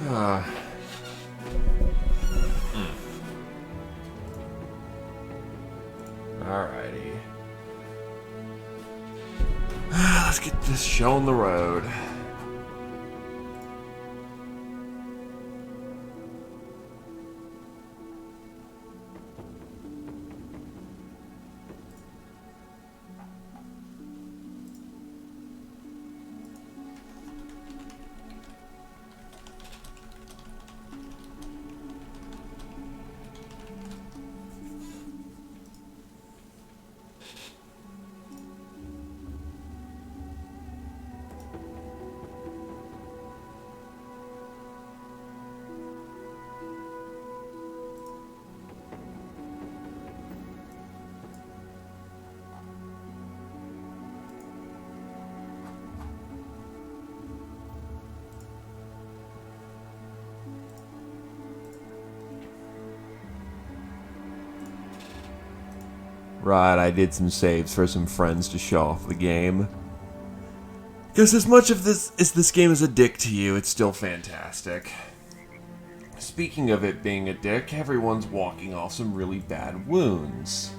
Alrighty. Let's get this show on the road. Right, I did some saves for some friends to show off the game. Because as much of this as this game is a dick to you, it's still fantastic. Speaking of it being a dick, everyone's walking off some really bad wounds.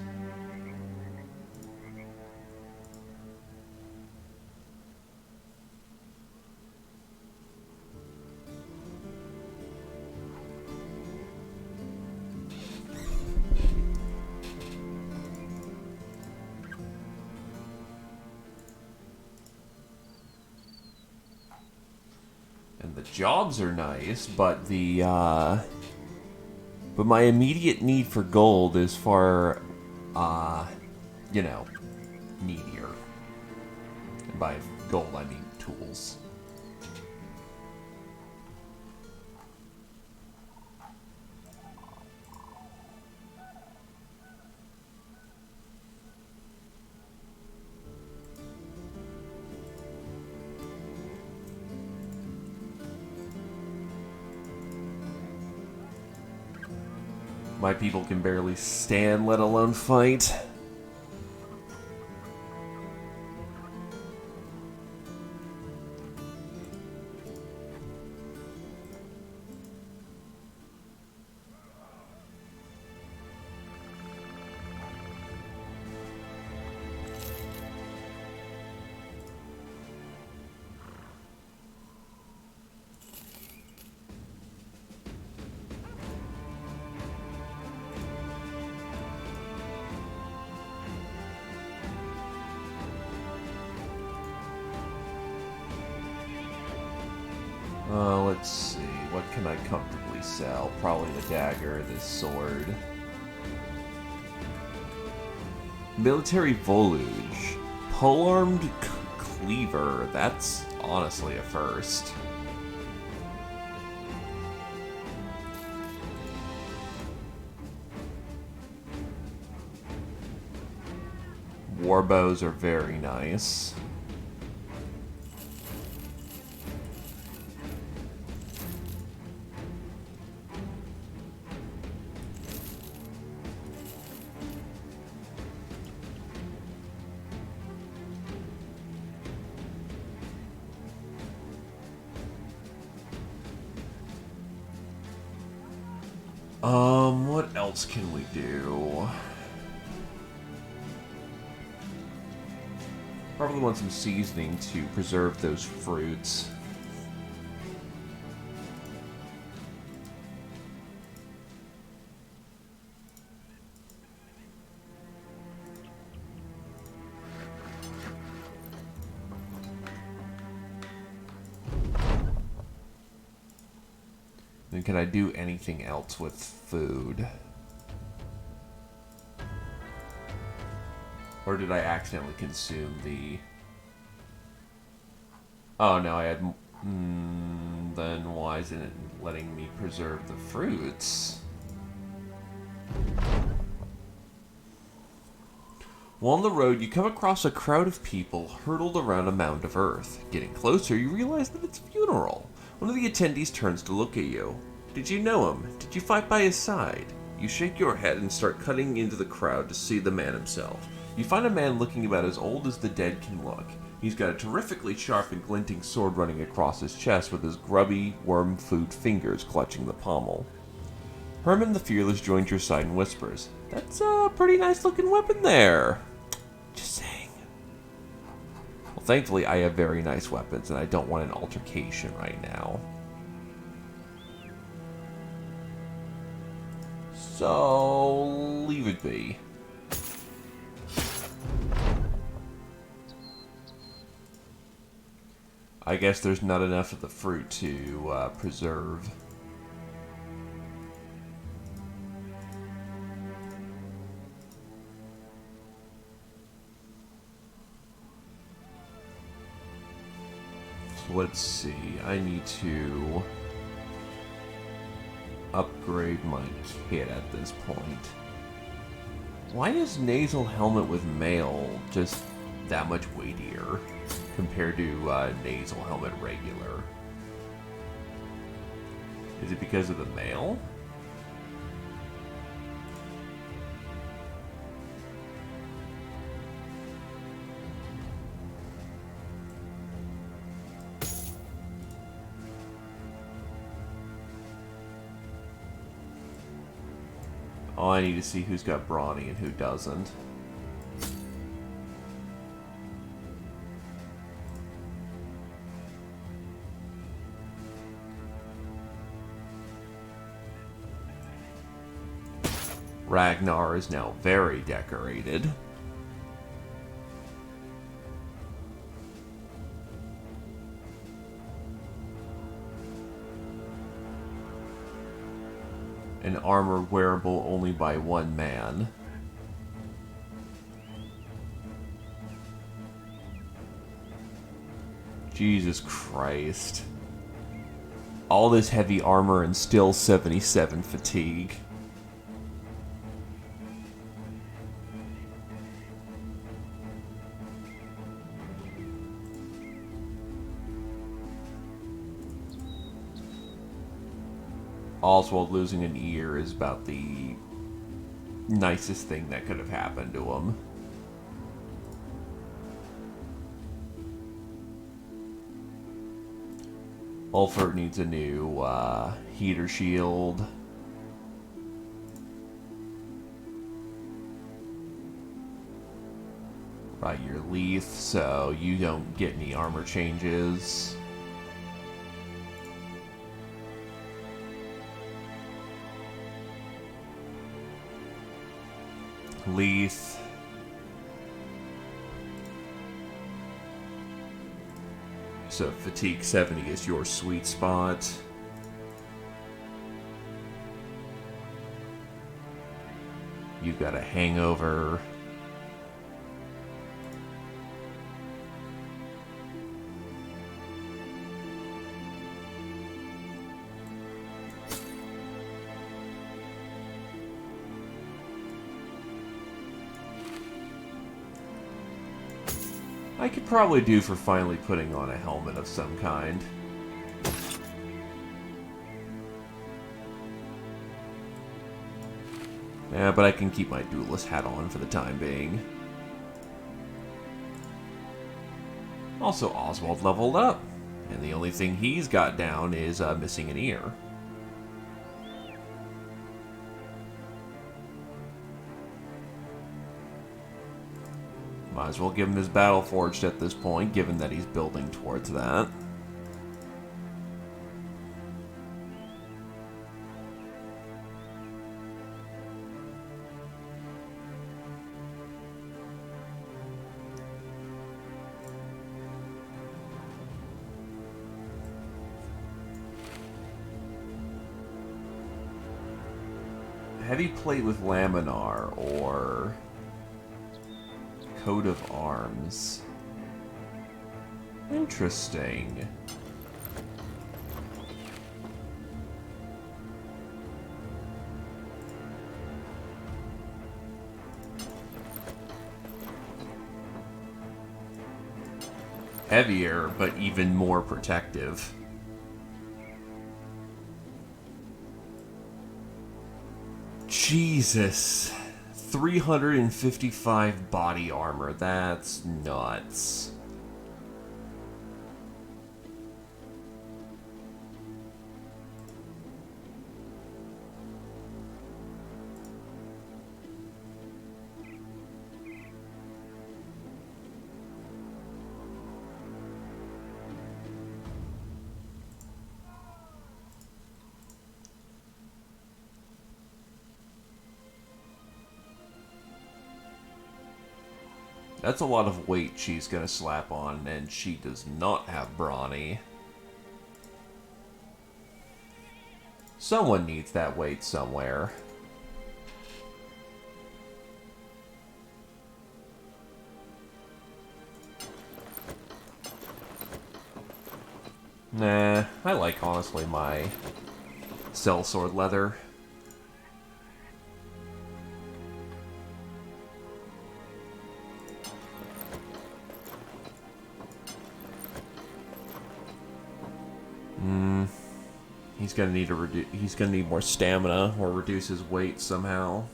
And the jobs are nice, but but my immediate need for gold is far, you know, needier. And by gold, I mean tools. My people can barely stand, let alone fight. Let's see. What can I comfortably sell? Probably the dagger, this sword. Military Voluge. Polearmed cleaver. That's honestly a first. Warbows are very nice. What else can we do? Probably want some seasoning to preserve those fruits. And can I do anything else with food? Or did I accidentally consume the... Oh no, I had... then why isn't it letting me preserve the fruits? While on the road, you come across a crowd of people hurtled around a mound of earth. Getting closer, you realize that it's a funeral. One of the attendees turns to look at you. Did you know him? Did you fight by his side? You shake your head and start cutting into the crowd to see the man himself. You find a man looking about as old as the dead can look. He's got a terrifically sharp and glinting sword running across his chest with his grubby, worm-food fingers clutching the pommel. Herman the Fearless joins your side and whispers, "That's a pretty nice-looking weapon there." Just saying. Well, thankfully, I have very nice weapons, and I don't want an altercation right now. So, leave it be. I guess there's not enough of the fruit to preserve. So let's see. I need to upgrade my kit at this point. Why is nasal helmet with mail just that much weightier compared to nasal helmet regular? Is it because of the mail? Oh, I need to see who's got brawny and who doesn't. Ragnar is now very decorated. An armor wearable only by one man. Jesus Christ. All this heavy armor and still 77 fatigue. Oswald losing an ear is about the nicest thing that could have happened to him. Ulfert needs a new heater shield. Right, you're Leith, so you don't get any armor changes. Leith. So fatigue 70 is your sweet spot. You've got a hangover. I could probably do for finally putting on a helmet of some kind. Yeah, but I can keep my duelist hat on for the time being. Also, Oswald leveled up, and the only thing he's got down is missing an ear. Might as well give him his battle forged at this point, given that he's building towards that. Heavy plate with laminar, or coat of arms. Interesting. Heavier, but even more protective. Jesus. 355 body armor. That's nuts. That's a lot of weight she's gonna slap on, and she does not have brawny. Someone needs that weight somewhere. Nah, I like, honestly, my sellsword leather. He's gonna need he's gonna need more stamina or reduce his weight somehow.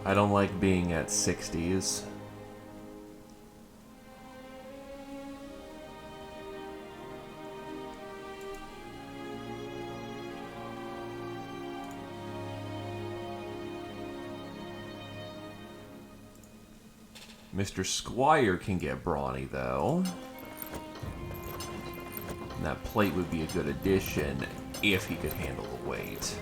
I don't like being at 60s. Mr. Squire can get brawny, though. And that plate would be a good addition if he could handle the weight.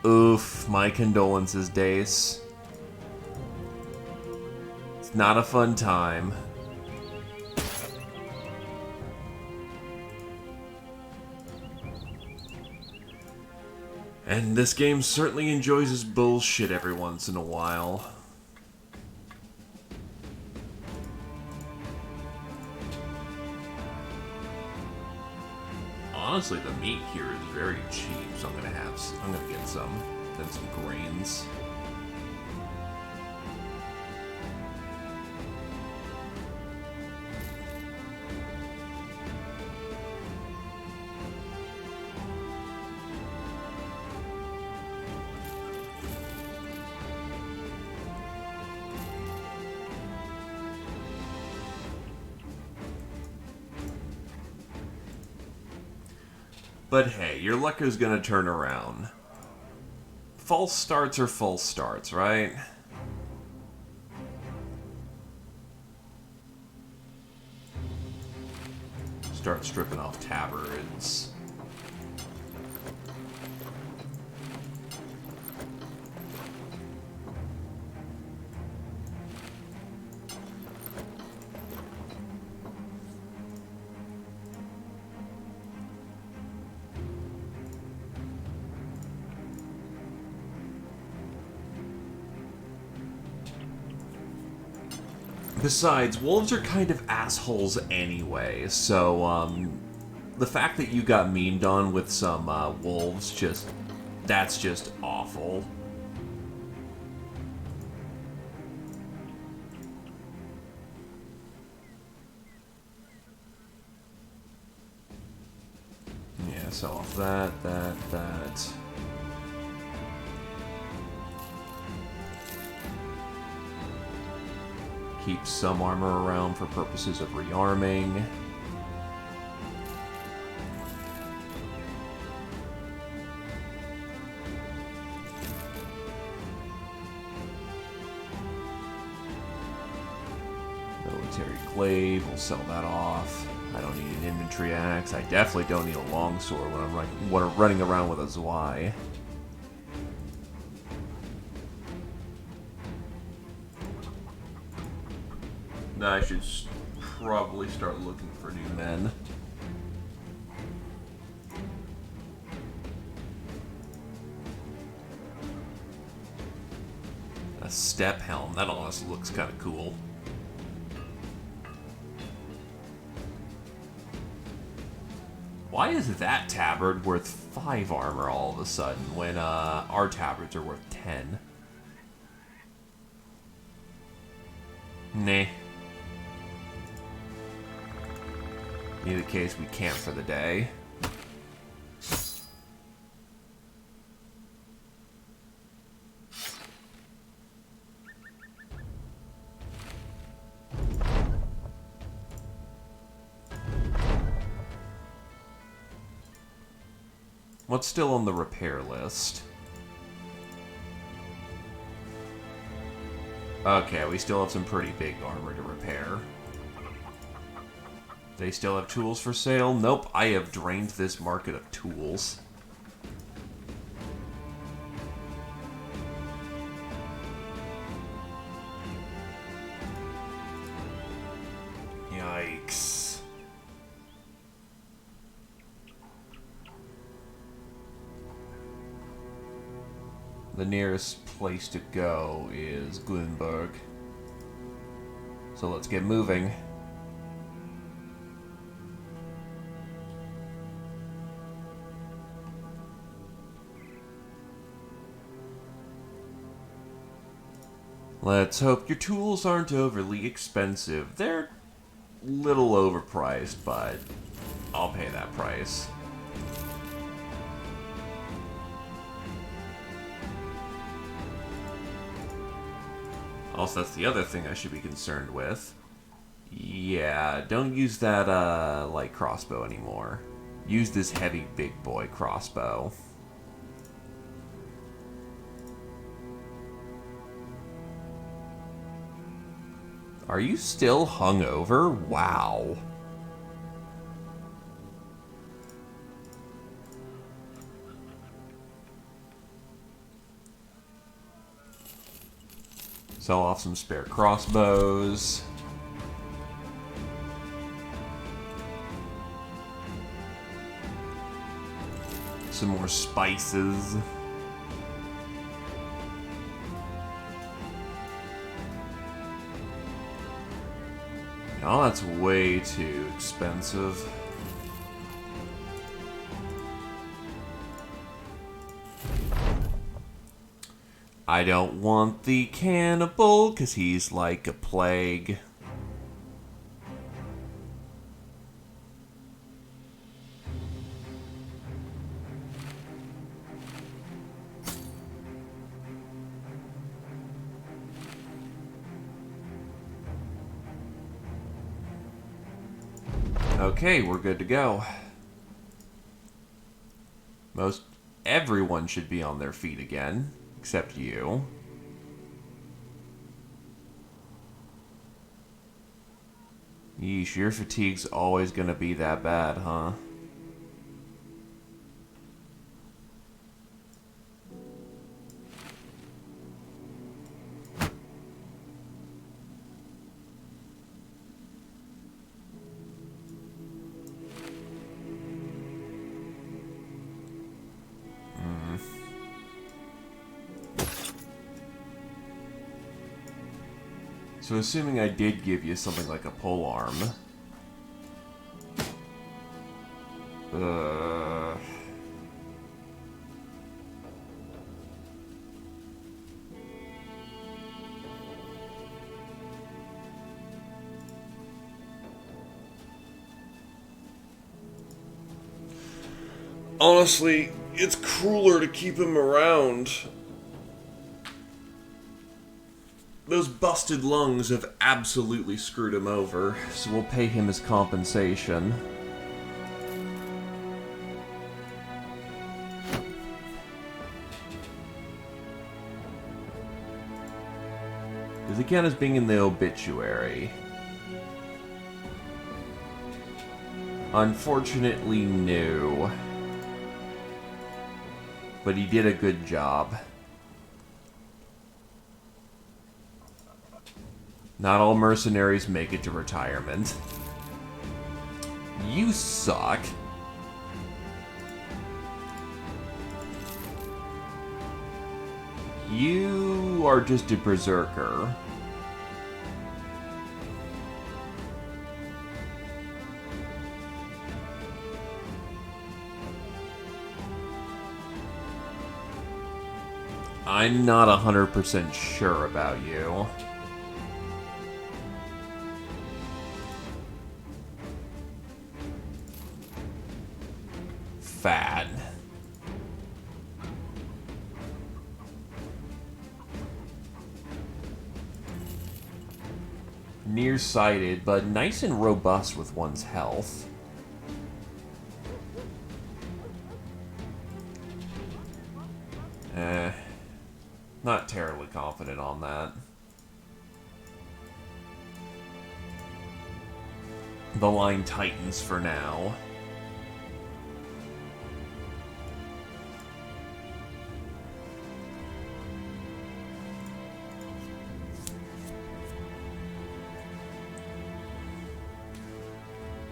Oof, my condolences, Dace. It's not a fun time. And this game certainly enjoys his bullshit every once in a while. Honestly, the meat here is very cheap, so I'm gonna get some. Then some grains. But hey, your luck is gonna turn around. False starts are false starts, right? Start stripping off tabards. Besides, wolves are kind of assholes anyway, so, the fact that you got memed on with some, wolves, that's just awful. Yeah, sell off that. Keep some armor around for purposes of rearming. Military glaive, we'll sell that off. I don't need an inventory axe. I definitely don't need a longsword when I'm running around with a Zwei. I should probably start looking for new men. A step helm, that honestly looks kind of cool. Why is that tabard worth 5 armor all of a sudden when our tabards are worth 10? Nah. In either case, we camp for the day. What's still on the repair list? Okay, we still have some pretty big armor to repair. They still have tools for sale? Nope, I have drained this market of tools. Yikes. The nearest place to go is Glenberg. So let's get moving. Let's hope your tools aren't overly expensive. They're a little overpriced, but I'll pay that price. Also, that's the other thing I should be concerned with. Yeah, don't use that light crossbow anymore. Use this heavy big boy crossbow. Are you still hungover? Wow. Sell off some spare crossbows. Some more spices. Oh, that's way too expensive. I don't want the cannibal, 'cause he's like a plague. Okay, we're good to go. Most everyone should be on their feet again, except you. Yeesh, your fatigue's always gonna be that bad, huh? So assuming I did give you something like a pole arm. Honestly, it's crueler to keep him around. Those busted lungs have absolutely screwed him over, so we'll pay him his compensation. Because he counts as being in the obituary. Unfortunately, no. But he did a good job. Not all mercenaries make it to retirement. You suck. You are just a berserker. I'm not 100% sure about you. Fad. Nearsighted, but nice and robust with one's health. Not terribly confident on that. the line tightens for now.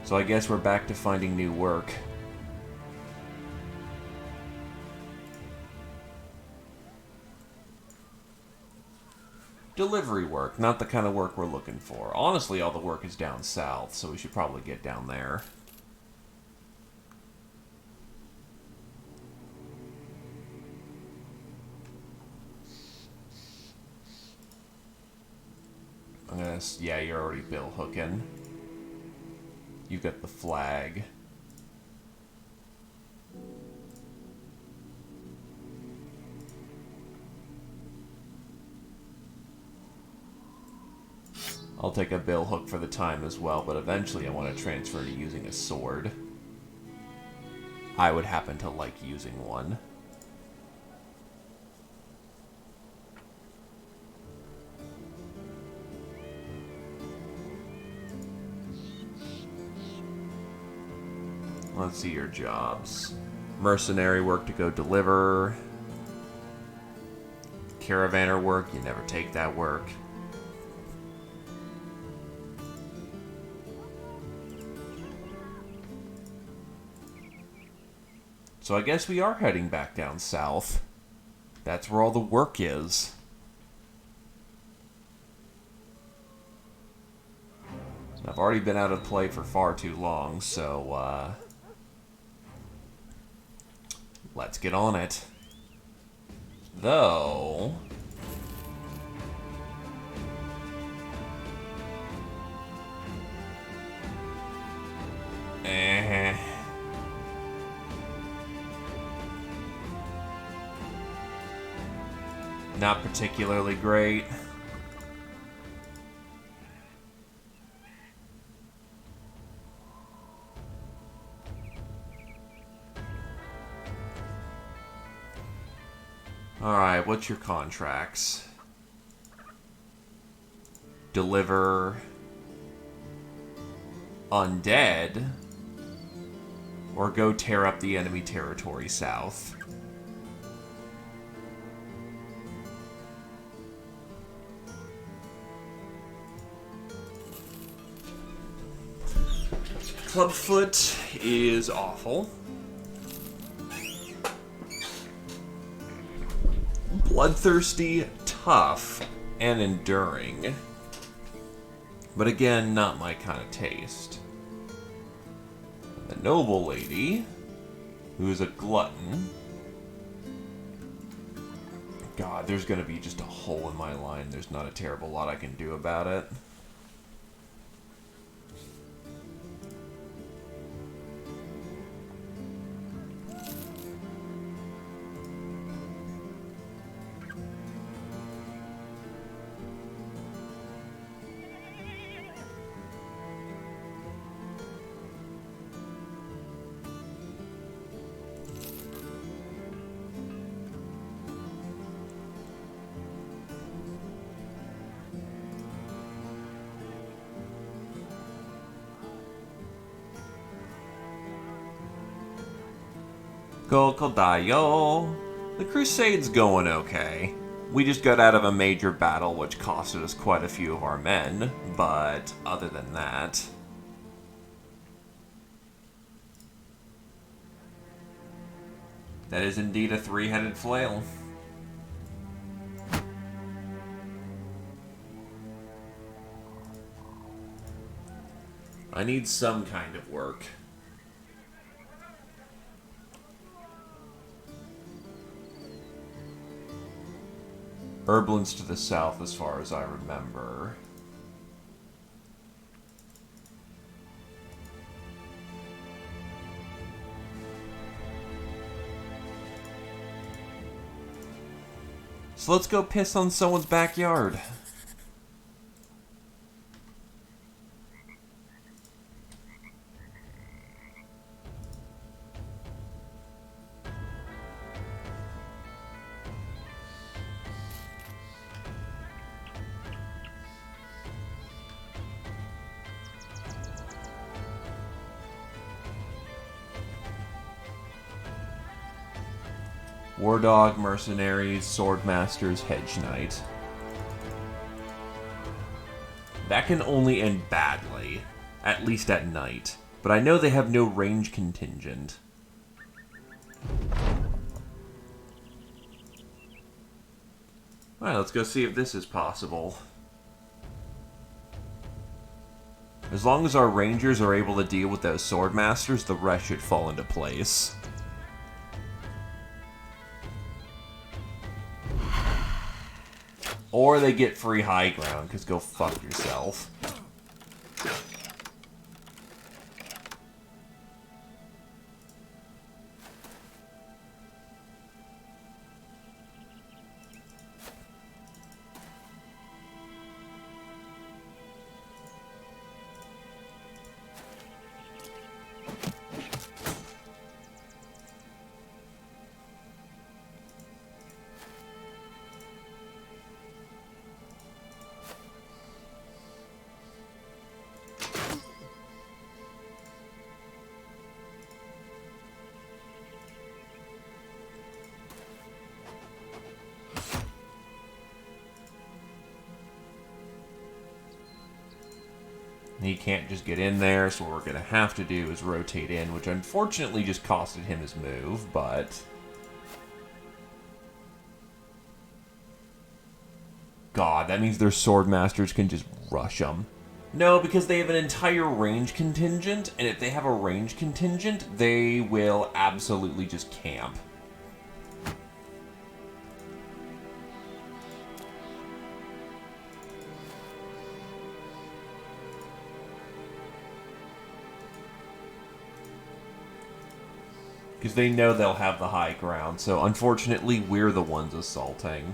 So I guess we're back to finding new work. Delivery work, not the kind of work we're looking for. Honestly, all the work is down south, so we should probably get down there. Yeah, you're already bill hooking. You've got the flag. I'll take a bill hook for the time as well, but eventually I want to transfer to using a sword. I would happen to like using one. Let's see your jobs. Mercenary work to go deliver. Caravaner work, you never take that work. So I guess we are heading back down south. That's where all the work is. I've already been out of play for far too long, so, let's get on it. Though... Not particularly great. Alright, what's your contracts? Deliver undead, or go tear up the enemy territory south. Clubfoot is awful. Bloodthirsty, tough, and enduring. But again, not my kind of taste. The noble lady, who is a glutton. God, there's gonna be just a hole in my line. There's not a terrible lot I can do about it. Golkodayo. The Crusade's going okay. We just got out of a major battle which costed us quite a few of our men, but other than that... That is indeed a three-headed flail. I need some kind of work. Herbland's to the south as far as I remember. So let's go piss on someone's backyard. War Dog, Mercenaries, Swordmasters, Hedge Knight. That can only end badly, at least at night. But I know they have no range contingent. Alright, let's go see if this is possible. As long as our rangers are able to deal with those swordmasters, the rest should fall into place. Or they get free high ground, because go fuck yourself. He can't just get in there, so what we're going to have to do is rotate in, which unfortunately just costed him his move, but... God, that means their swordmasters can just rush them. No, because they have an entire range contingent, and if they have a range contingent, they will absolutely just camp. Because they know they'll have the high ground, so unfortunately we're the ones assaulting.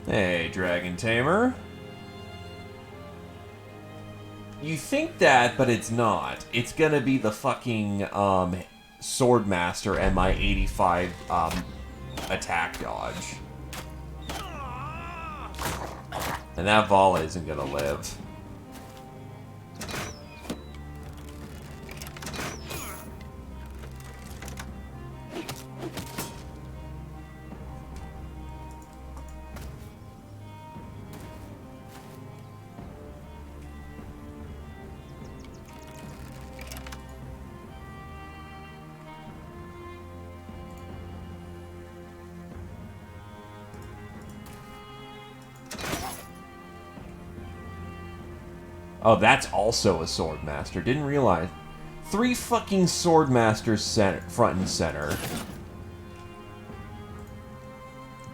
Hey, Dragon Tamer. You think that, but it's not. It's gonna be the fucking, Swordmaster and my 85, attack dodge. And that volley isn't gonna live. Oh, that's also a Swordmaster. Didn't realize. 3 fucking Swordmasters front and center.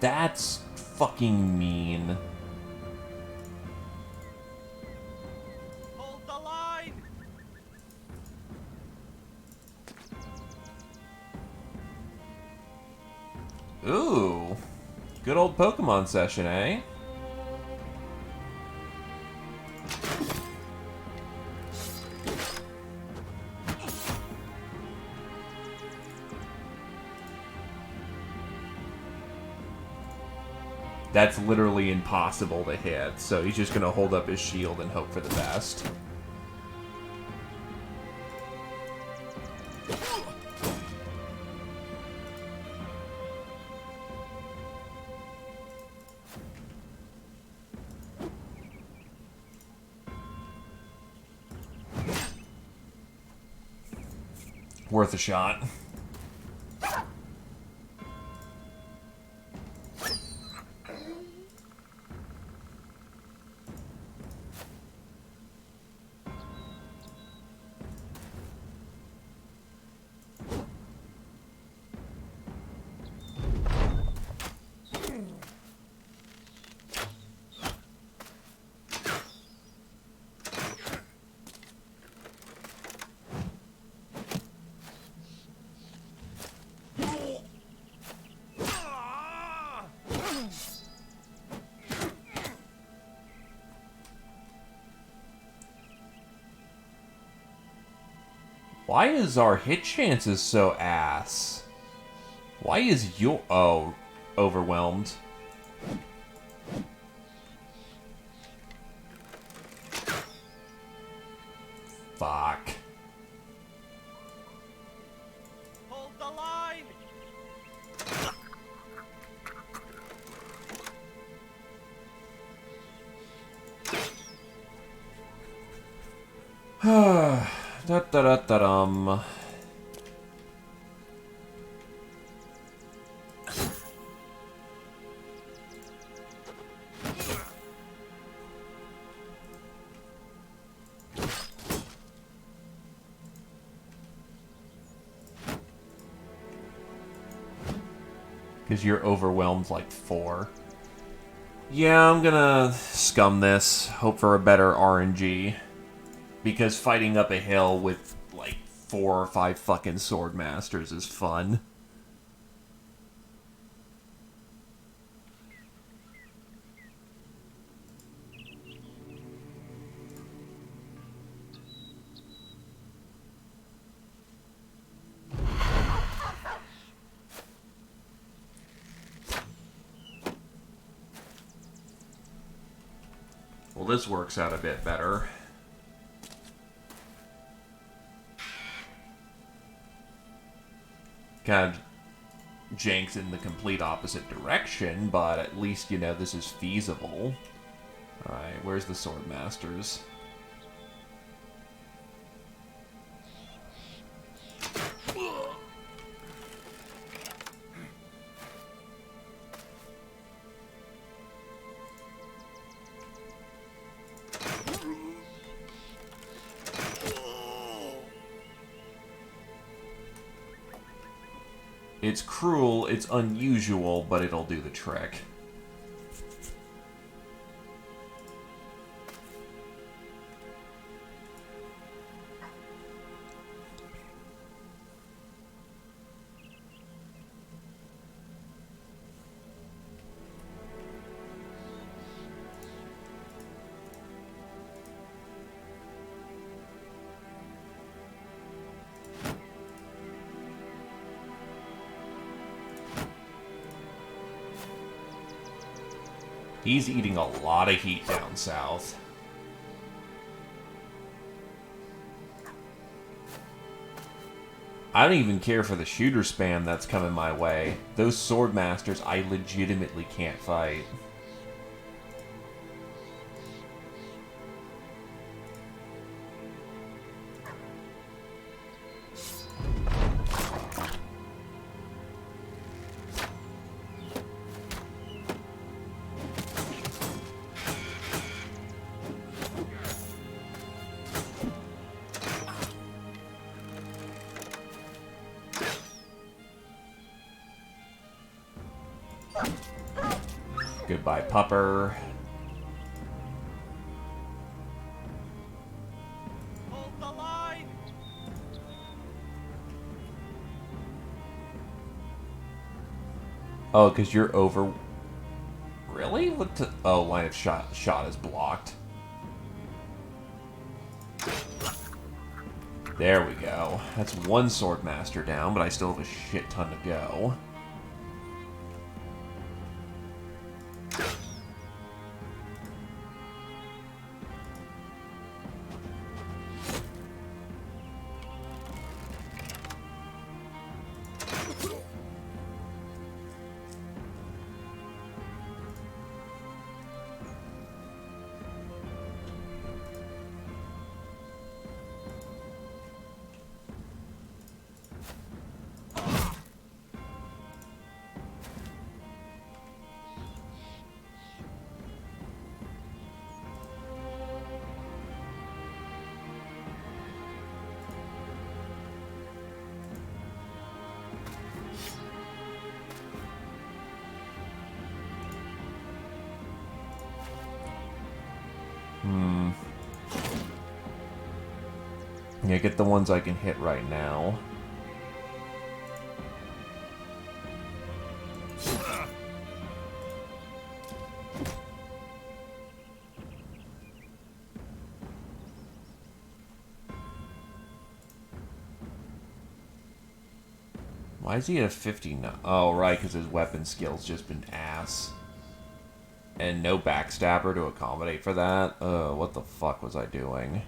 That's fucking mean. Hold the line. Ooh. Good old Pokemon session, eh? That's literally impossible to hit, so he's just gonna hold up his shield and hope for the best. Worth a shot. Why is our hit chances so ass? Why is your... Oh, overwhelmed. Fuck. Hold the line! Da-da-da-da-dum. Because you're overwhelmed like 4. Yeah, I'm gonna scum this. Hope for a better RNG. Because fighting up a hill with like 4 or 5 fucking sword masters is fun. Well, this works out a bit better. Kind of janks in the complete opposite direction, but at least, you know, this is feasible. Alright, where's the sword masters? It's cruel, it's unusual, but it'll do the trick. He's eating a lot of heat down south. I don't even care for the shooter spam that's coming my way. Those sword masters I legitimately can't fight. Goodbye, pupper. Hold the line! Oh, because you're over... Really? What the... Oh, line of shot is blocked. There we go. That's one sword master down, but I still have a shit ton to go. Yeah, get the ones I can hit right now. Why is he at a 59? Oh, right, because his weapon skill's just been ass. And no backstabber to accommodate for that? What the fuck was I doing?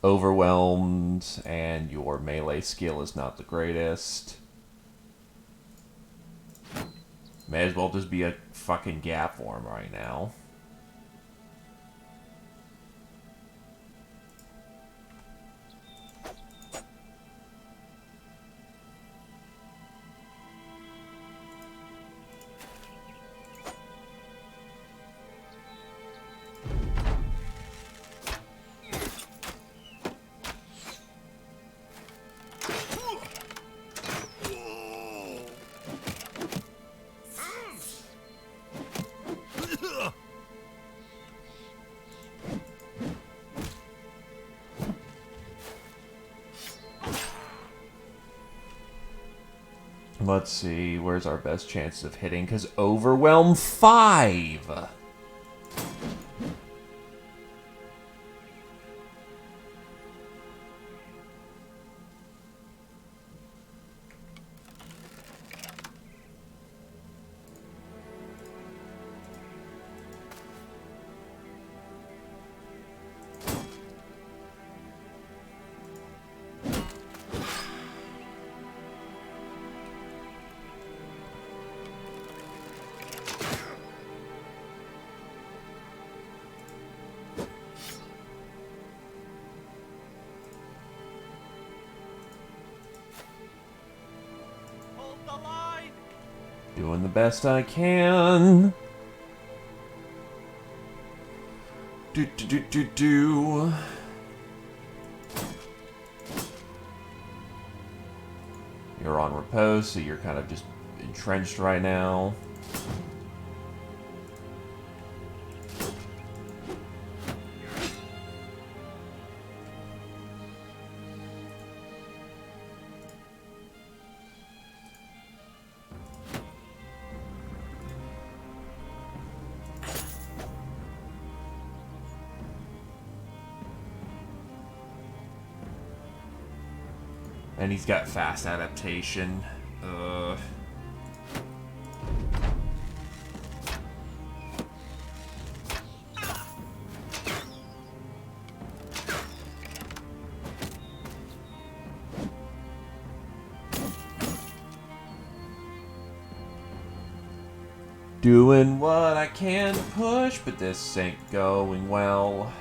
Overwhelmed, and your melee skill is not the greatest. May as well just be a fucking gap for him right now. Let's see, where's our best chances of hitting? Because Overwhelm 5! Hold the line! Doing the best I can. Do. You're on repose, so you're kind of just entrenched right now. And he's got fast adaptation. Doing what I can to push, but this ain't going well.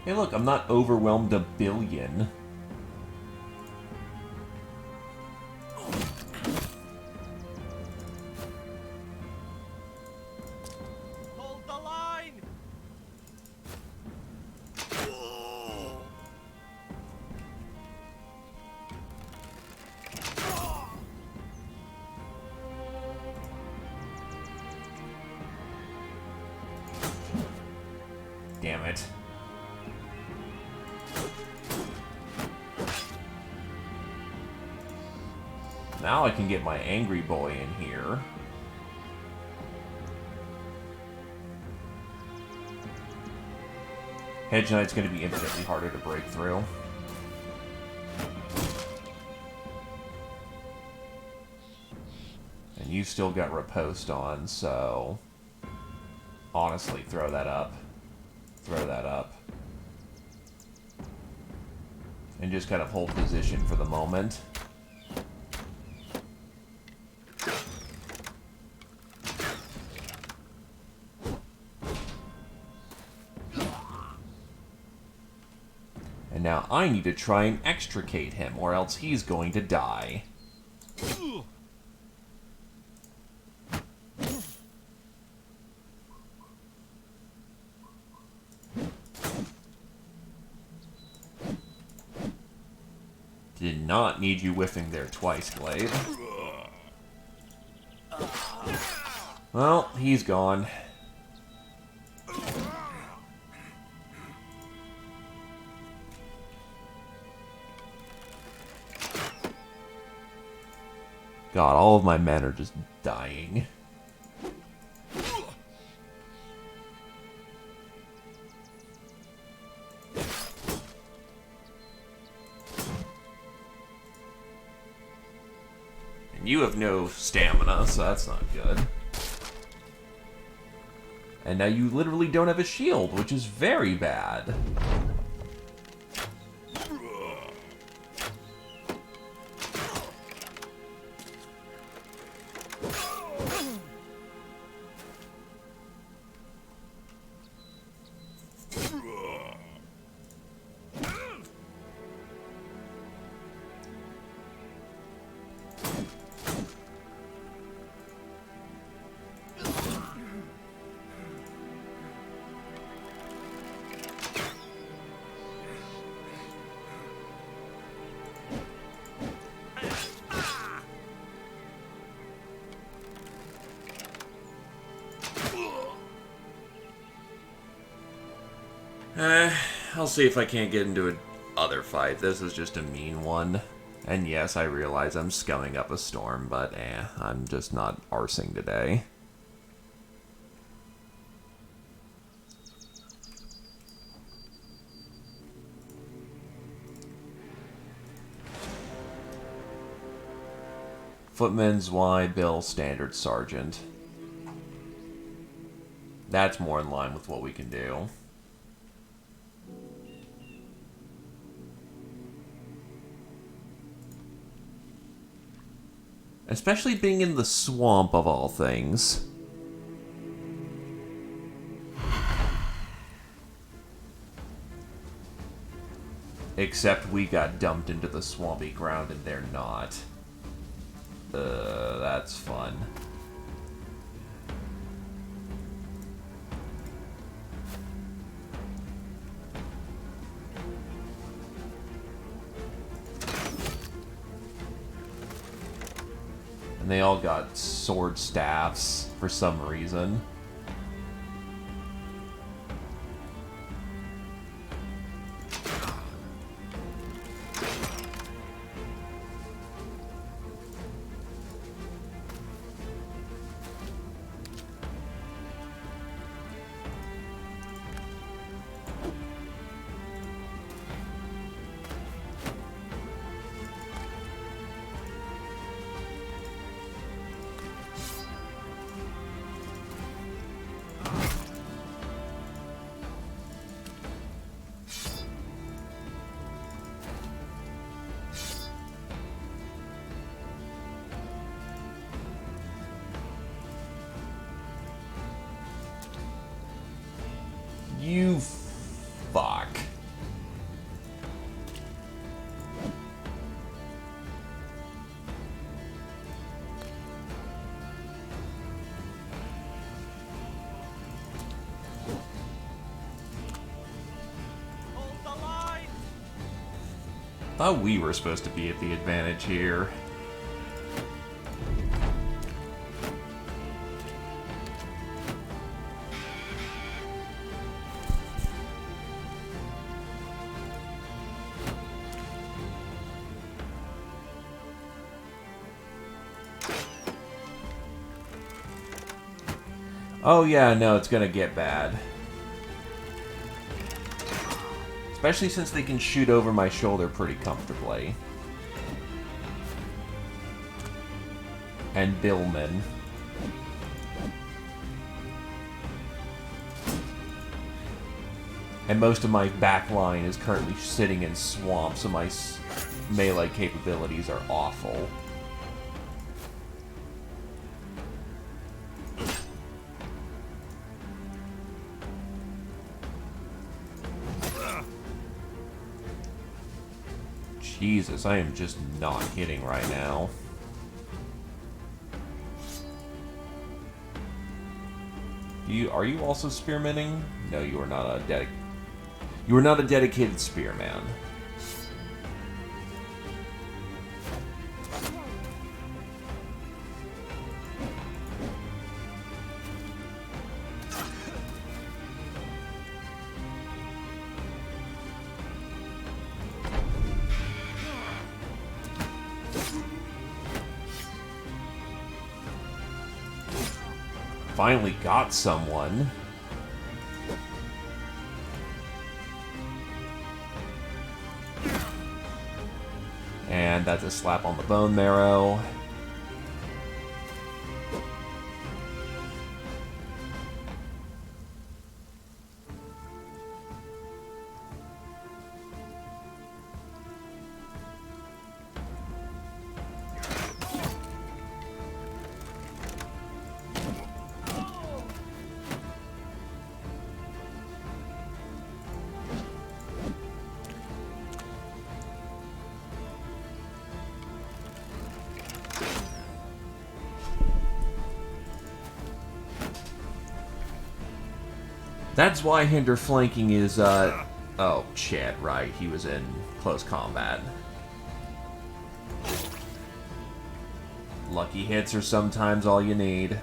Hey look, I'm not overwhelmed a billion. Hold the line! Damn it. Now I can get my angry boy in here. Hedge Knight's going to be infinitely harder to break through. And you still got riposte on, so... honestly, throw that up. Throw that up. And just kind of hold position for the moment. And now I need to try and extricate him, or else he's going to die. Did not need you whiffing there twice, Glaive. Well, he's gone. God, all of my men are just dying. And you have no stamina, so that's not good. And now you literally don't have a shield, which is very bad. I'll see if I can't get into another fight. This is just a mean one. And yes, I realize I'm scumming up a storm, but I'm just not arsing today. Footman's Y, Bill, Standard Sergeant. That's more in line with what we can do. Especially being in the swamp, of all things. Except we got dumped into the swampy ground and they're not. That's fun. And they all got sword staffs for some reason. You fuck. Hold the line! Thought we were supposed to be at the advantage here. Oh yeah, no, it's gonna get bad. Especially since they can shoot over my shoulder pretty comfortably. And Billman. And most of my back line is currently sitting in swamp, so my melee capabilities are awful. Jesus, I am just not hitting right now. Are you also spearmanning? No, you are not a dedicated spearman. Finally got someone. And that's a slap on the bone marrow. That's why hinder flanking is, oh, shit, right, he was in close combat. Lucky hits are sometimes all you need.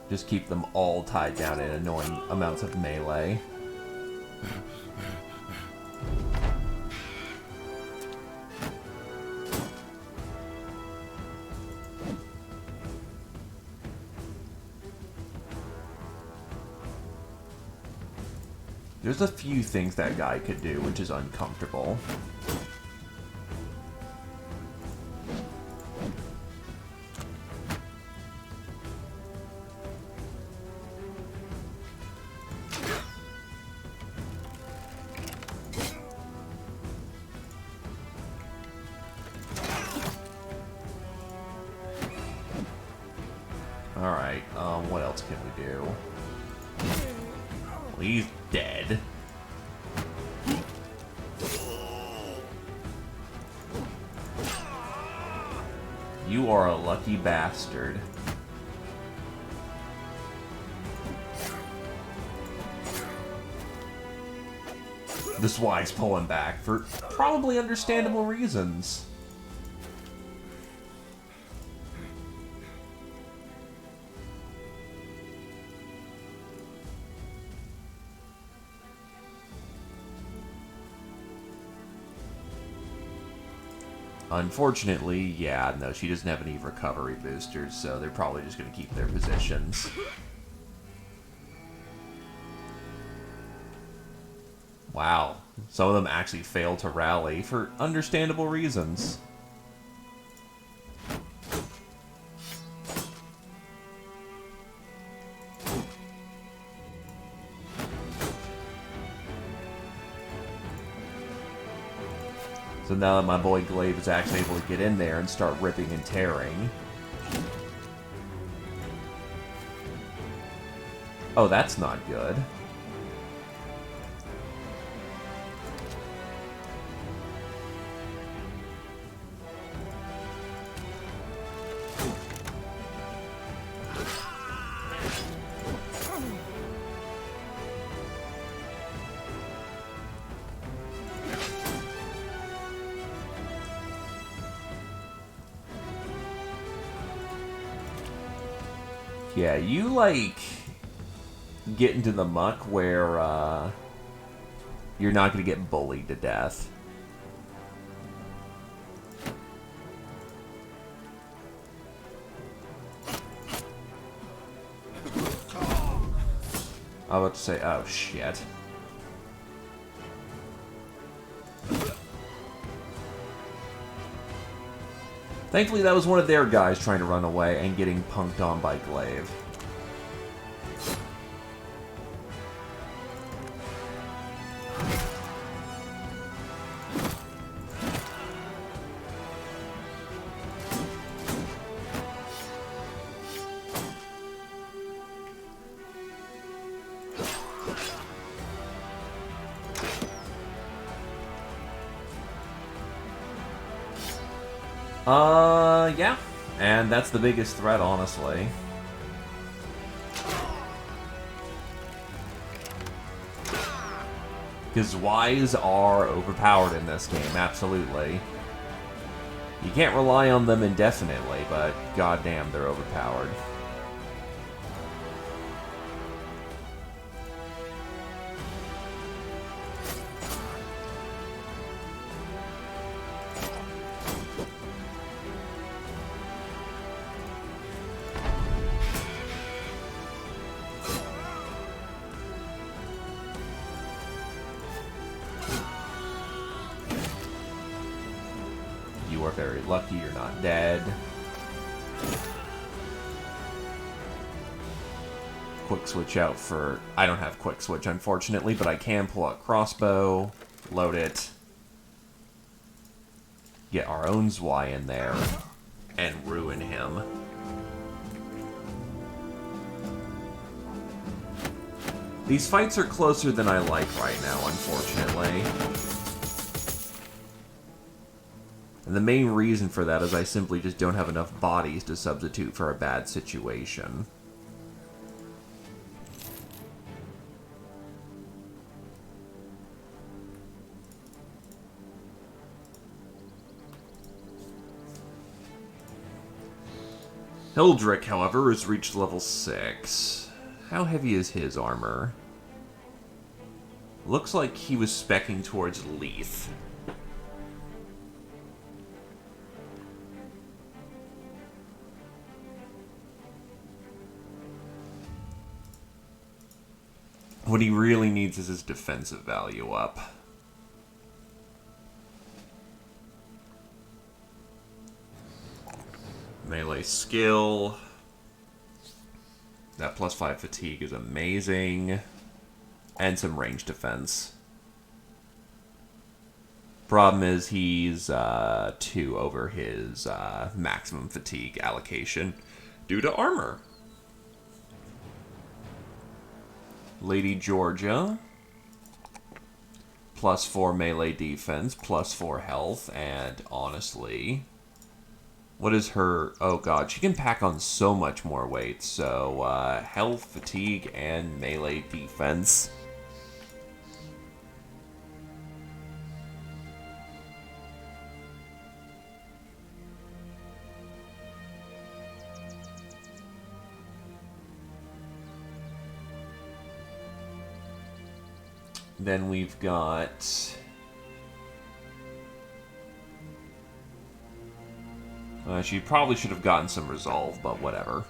Just keep them all tied down in annoying amounts of melee. There's a few things that guy could do, which is uncomfortable. Alright, what else can we do? Well, he's dead. You are a lucky bastard. The swag's pulling back for probably understandable reasons. Unfortunately, yeah, no, she doesn't have any recovery boosters, so they're probably just going to keep their positions. Wow, some of them actually failed to rally for understandable reasons. So now that my boy Glaive is actually able to get in there and start ripping and tearing. Oh, that's not good. Yeah, you, like, get into the muck where, you're not going to get bullied to death. I was about to say, oh, shit. Thankfully, that was one of their guys trying to run away and getting punked on by Glaive. Yeah. And that's the biggest threat, honestly. Because Ys are overpowered in this game, absolutely. You can't rely on them indefinitely, but goddamn, they're overpowered. You are very lucky you're not dead. Quick switch out for... I don't have quick switch, unfortunately, but I can pull out crossbow, load it, get our own Zwei in there, and ruin him. These fights are closer than I like right now, unfortunately. And the main reason for that is I simply just don't have enough bodies to substitute for a bad situation. Hildrick, however, has reached level 6. How heavy is his armor? Looks like he was speccing towards Leith. What he really needs is his defensive value up. Melee skill. That +5 fatigue is amazing. And some range defense. Problem is he's 2 over his maximum fatigue allocation due to armor. Lady Georgia, +4 melee defense, +4 health, and honestly, what is her... Oh god, she can pack on so much more weight, so health, fatigue, and melee defense. Then we've got... she probably should have gotten some resolve, but whatever.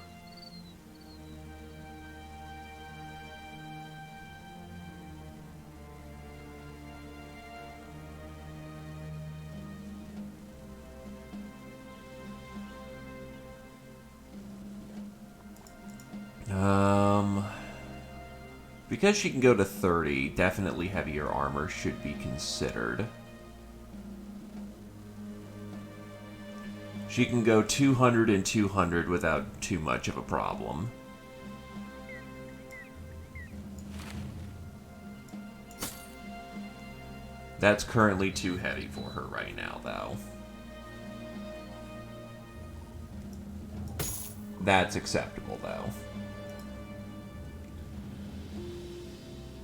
Because she can go to 30, definitely heavier armor should be considered. She can go 200 and 200 without too much of a problem. That's currently too heavy for her right now, though. That's acceptable, though.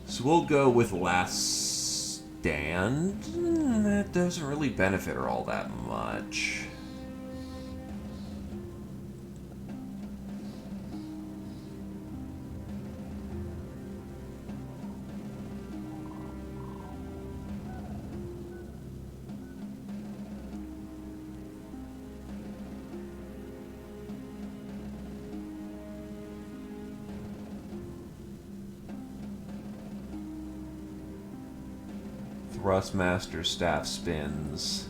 So we'll go with Last Stand. That doesn't really benefit her all that much. Thrustmaster staff spins.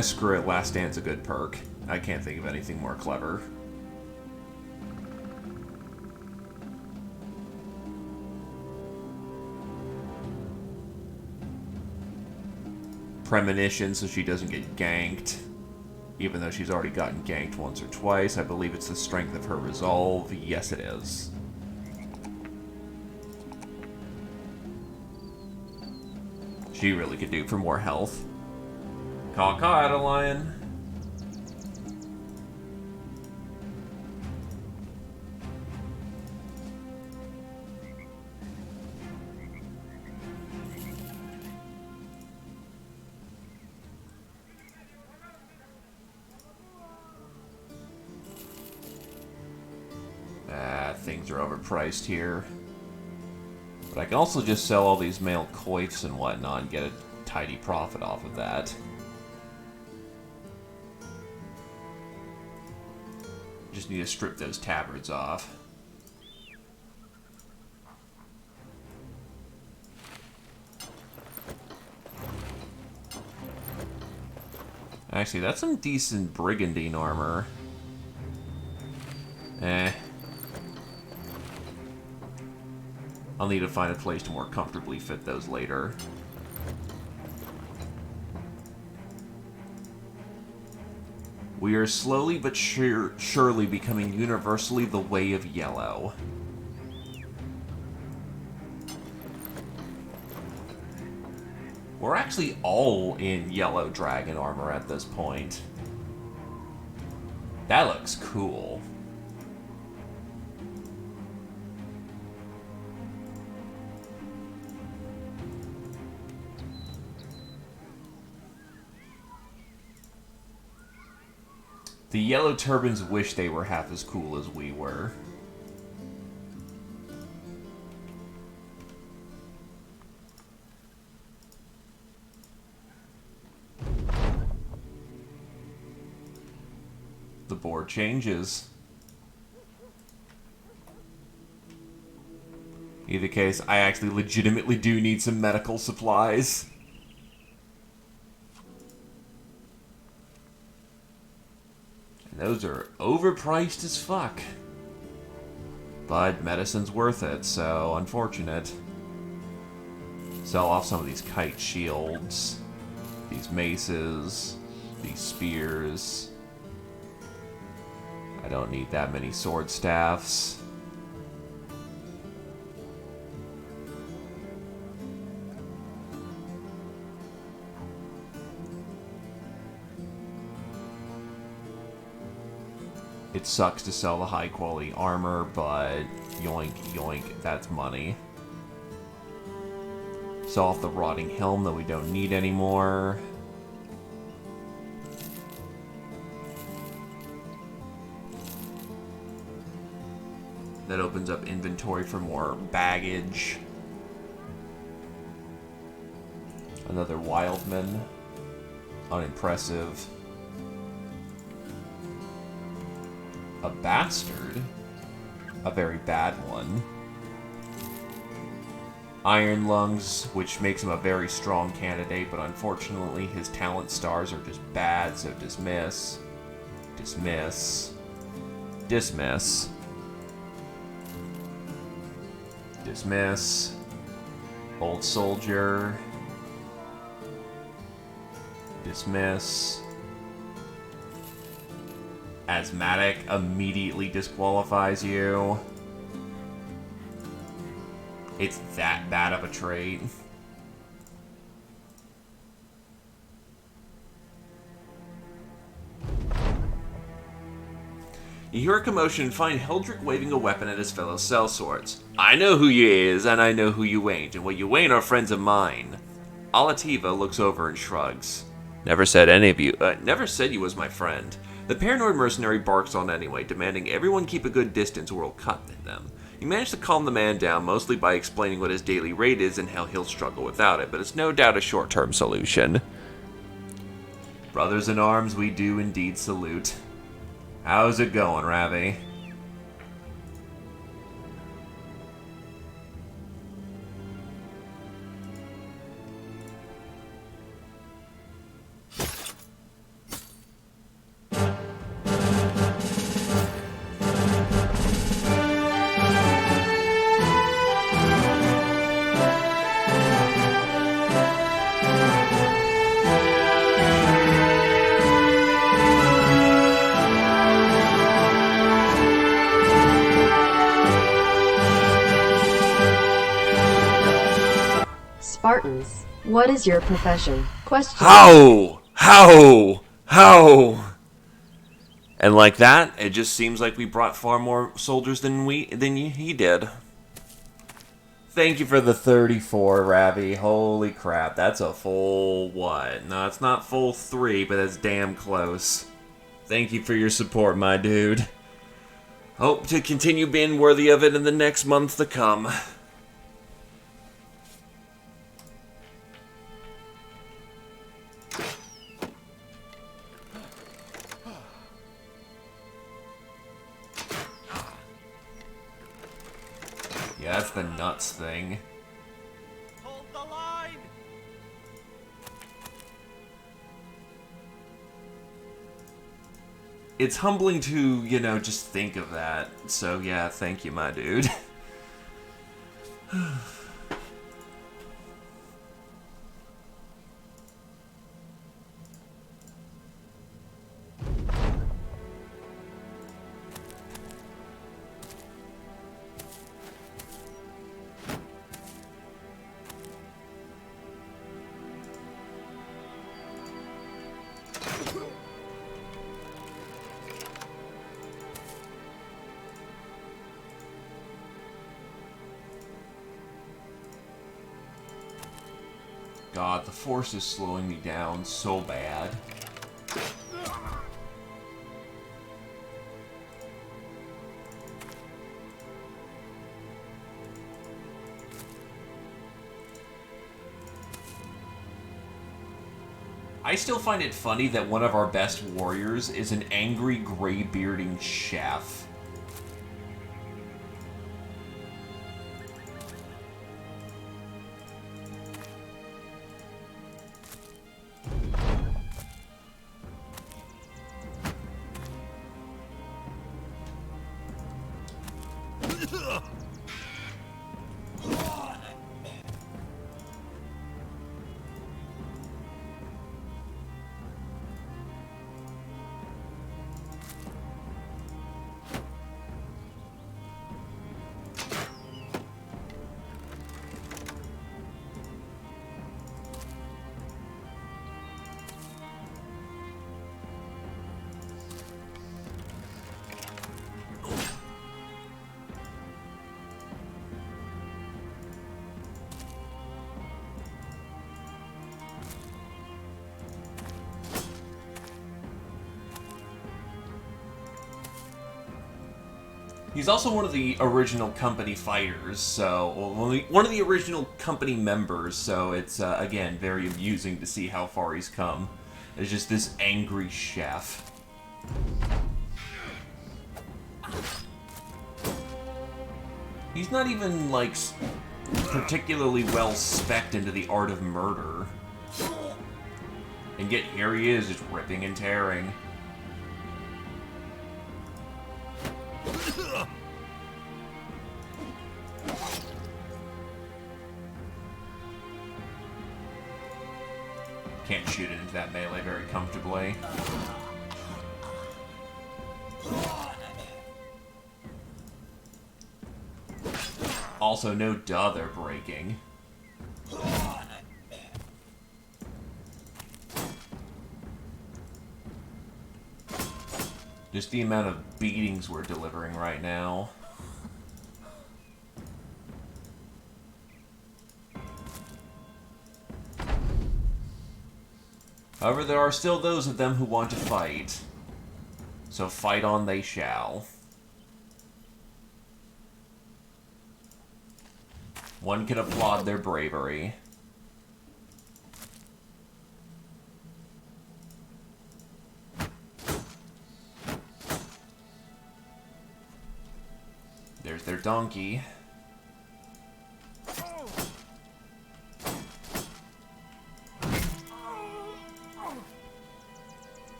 Screw it. Last Stand's a good perk. I can't think of anything more clever. Premonition so she doesn't get ganked. Even though she's already gotten ganked once or twice. I believe it's the strength of her resolve. Yes, it is. She really could do for more health. Caw-caw, Adelion. swords are overpriced here. But I can also just sell all these mailed coifs and whatnot and get a tidy profit off of that. Just need to strip those tabards off. Actually, that's some decent brigandine armor. I'll need to find a place to more comfortably fit those later. We are slowly but surely becoming universally the way of yellow. We're actually all in yellow dragon armor at this point. That looks cool. The yellow turbans wish they were half as cool as we were. The board changes. Either case, I actually legitimately do need some medical supplies. Those are overpriced as fuck. But medicine's worth it, so unfortunate. Sell off some of these kite shields, these maces, these spears. I don't need that many sword staffs. It sucks to sell the high quality armor, but yoink, yoink, that's money. Sell off the rotting helm that we don't need anymore. That opens up inventory for more baggage. Another wildman. Unimpressive. A bastard. A very bad one. Iron lungs, which makes him a very strong candidate, but unfortunately his talent stars are just bad, so dismiss. Dismiss. Dismiss. Dismiss. Old soldier. Dismiss. Asthmatic immediately disqualifies you. It's that bad of a trait. You hear a commotion and find Heldrick waving a weapon at his fellow sellswords. I know who you is, and I know who you ain't, and what you ain't are friends of mine. Alativa looks over and shrugs. Never said you was my friend. The paranoid mercenary barks on anyway, demanding everyone keep a good distance or we'll cut them. You manage to calm the man down, mostly by explaining what his daily rate is and how he'll struggle without it, but it's no doubt a short-term solution. Brothers in arms, we do indeed salute. How's it going, Ravi? Spartans, what is your profession? Question. How? And like that, it just seems like we brought far more soldiers than he did. Thank you for the 34, Ravi. Holy crap, that's a full what? No, it's not full 3, but that's damn close. Thank you for your support, my dude. Hope to continue being worthy of it in the next month to come. Yeah, that's the nuts thing. Hold the line! It's humbling to, you know, just think of that. So yeah, thank you, my dude. God, the Force is slowing me down so bad. I still find it funny that one of our best warriors is an angry, gray-bearding chef. He's also one of the original company fighters, so one of the original company members. So it's again very amusing to see how far he's come. It's just this angry chef. He's not even like particularly well spec'd into the art of murder, and yet here he is, just ripping and tearing. Can't shoot it into that melee very comfortably. Also, no duh, they're breaking. Just the amount of beatings we're delivering right now. However, there are still those of them who want to fight. So fight on they shall. One can applaud their bravery. There's their donkey.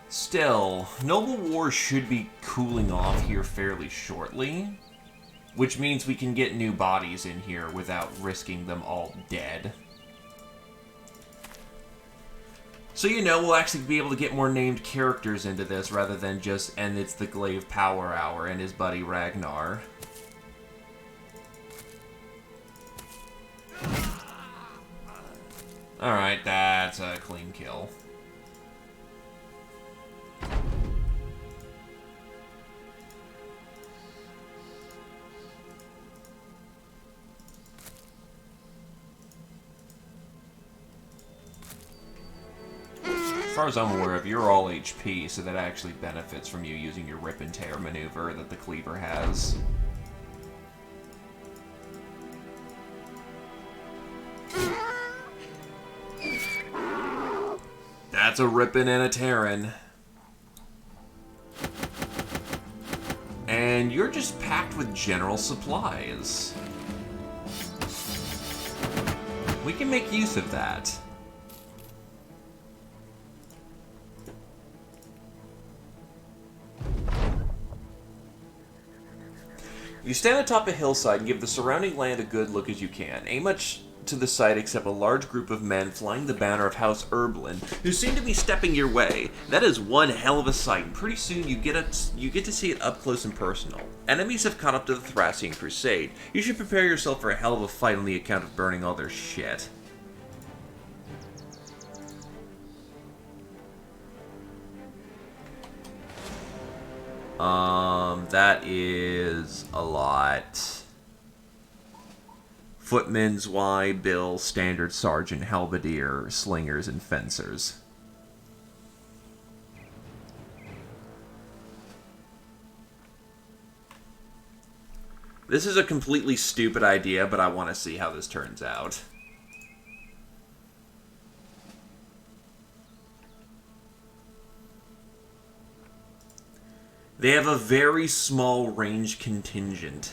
Still, Noble War should be cooling off here fairly shortly, which means we can get new bodies in here without risking them all dead. So, you know, we'll actually be able to get more named characters into this rather than just, and it's the Glaive Power Hour and his buddy Ragnar. Alright, that's a clean kill. far as I'm aware of, you're all HP, so that actually benefits from you using your rip and tear maneuver that the cleaver has. That's a rippin' and a tearin'. And you're just packed with general supplies. We can make use of that. You stand atop a hillside and give the surrounding land a good look as you can. Ain't much to the sight except a large group of men flying the banner of House Erblin, who seem to be stepping your way. That is one hell of a sight, and pretty soon you get to see it up close and personal. Enemies have caught up to the Thracian Crusade. You should prepare yourself for a hell of a fight on the account of burning all their shit. That is a lot. Footmen, Zwei, Bill, Standard Sergeant, Halberdier, Slingers, and Fencers. This is a completely stupid idea, but I want to see how this turns out. They have a very small range contingent.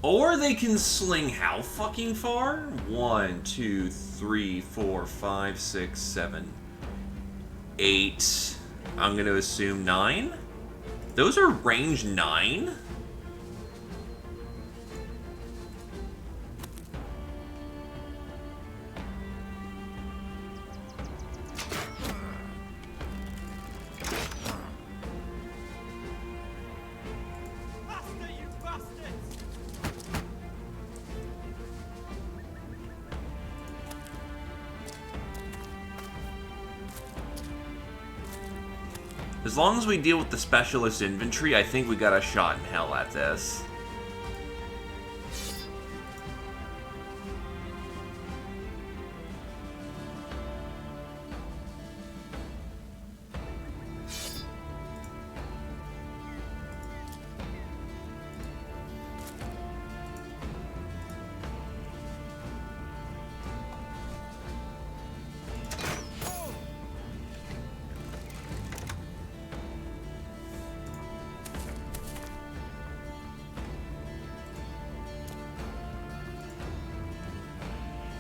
Or they can sling how fucking far? 1, 2, 3, 4, 5, 6, 7, 8. I'm going to assume 9? Those are range 9? As long as we deal with the specialist infantry, I think we got a shot in hell at this.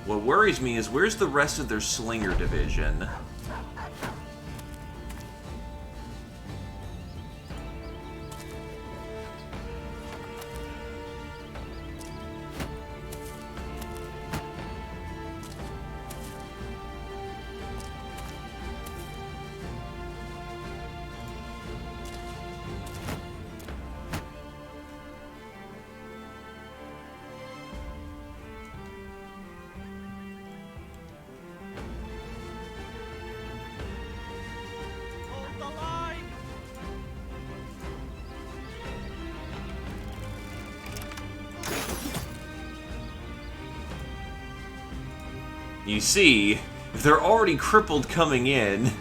What worries me is where's the rest of their Slinger division? You see, if they're already crippled coming in...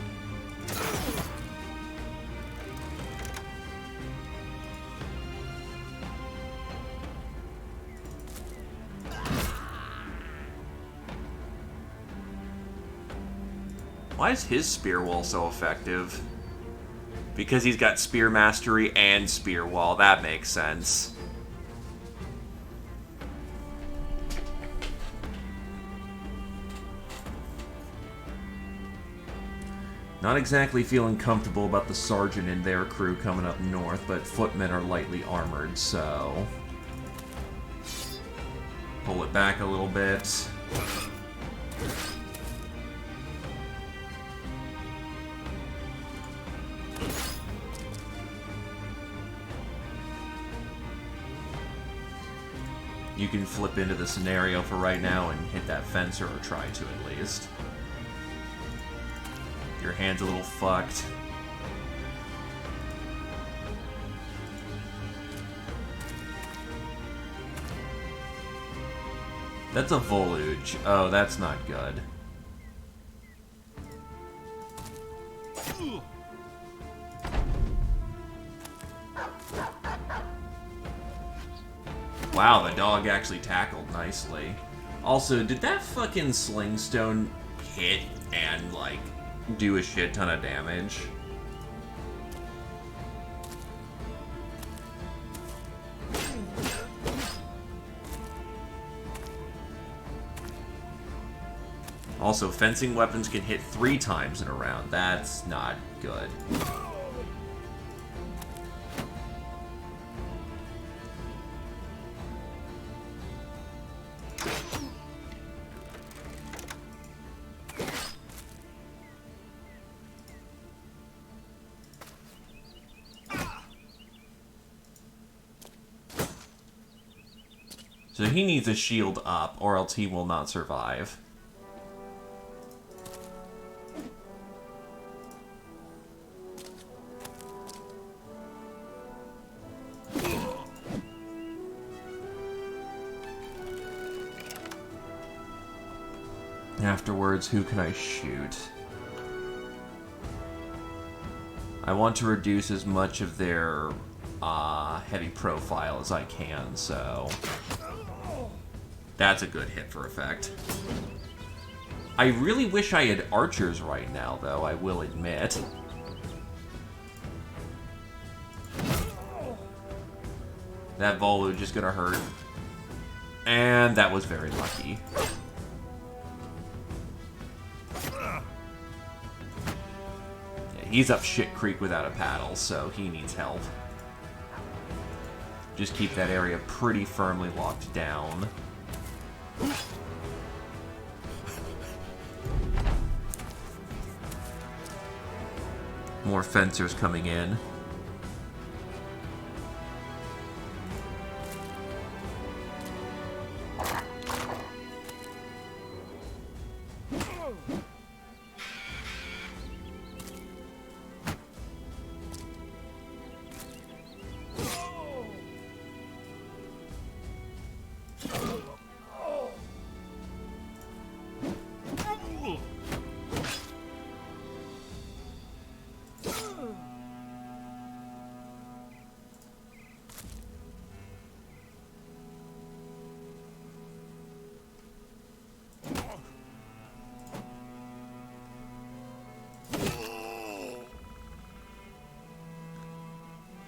Why is his spear wall so effective? Because he's got spear mastery and spear wall, that makes sense. Not exactly feeling comfortable about the sergeant and their crew coming up north, but footmen are lightly armored, so... Pull it back a little bit. You can flip into the scenario for right now and hit that fencer, or try to at least. Your hand's a little fucked. That's a volage. Oh, that's not good. Wow, the dog actually tackled nicely. Also, did that fucking slingstone hit and, like, do a shit ton of damage? Also, fencing weapons can hit 3 times in a round. That's not good. So he needs a shield up, or else he will not survive. Afterwards, who can I shoot? I want to reduce as much of their heavy profile as I can, so... That's a good hit for effect. I really wish I had archers right now, though, I will admit. That volage is gonna hurt. And that was very lucky. He's up shit creek without a paddle, so he needs help. Just keep that area pretty firmly locked down. More fencers coming in.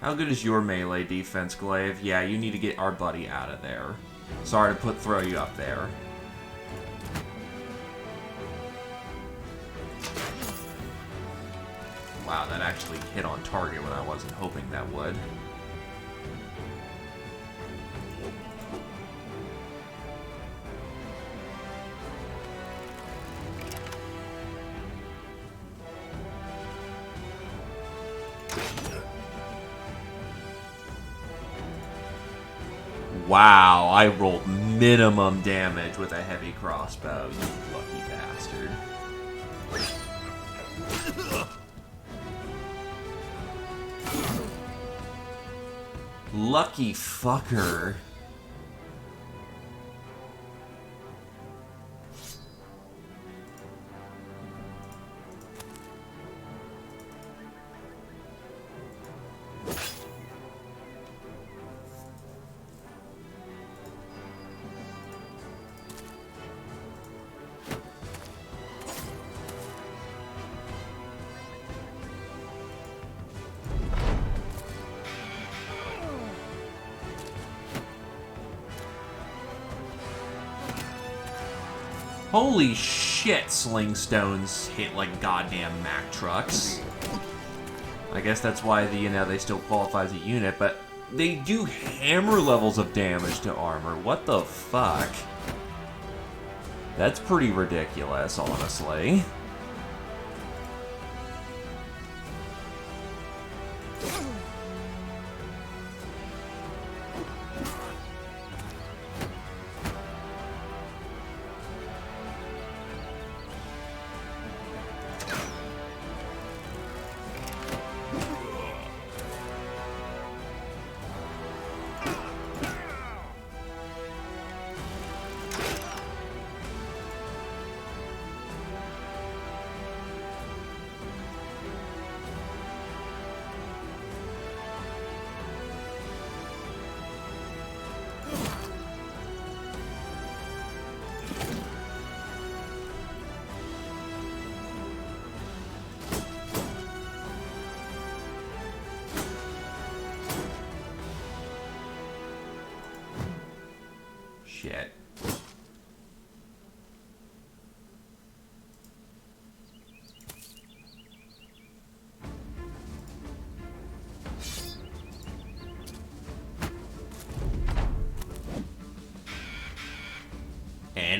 How good is your melee defense, Glaive? Yeah, you need to get our buddy out of there. Sorry to throw you up there. Wow, that actually hit on target when I wasn't hoping that would. Wow, I rolled minimum damage with a heavy crossbow, you lucky bastard. Lucky fucker. Holy shit, slingstones hit like goddamn Mack trucks. I guess that's why they still qualify as a unit, but they do hammer levels of damage to armor. What the fuck? That's pretty ridiculous, honestly.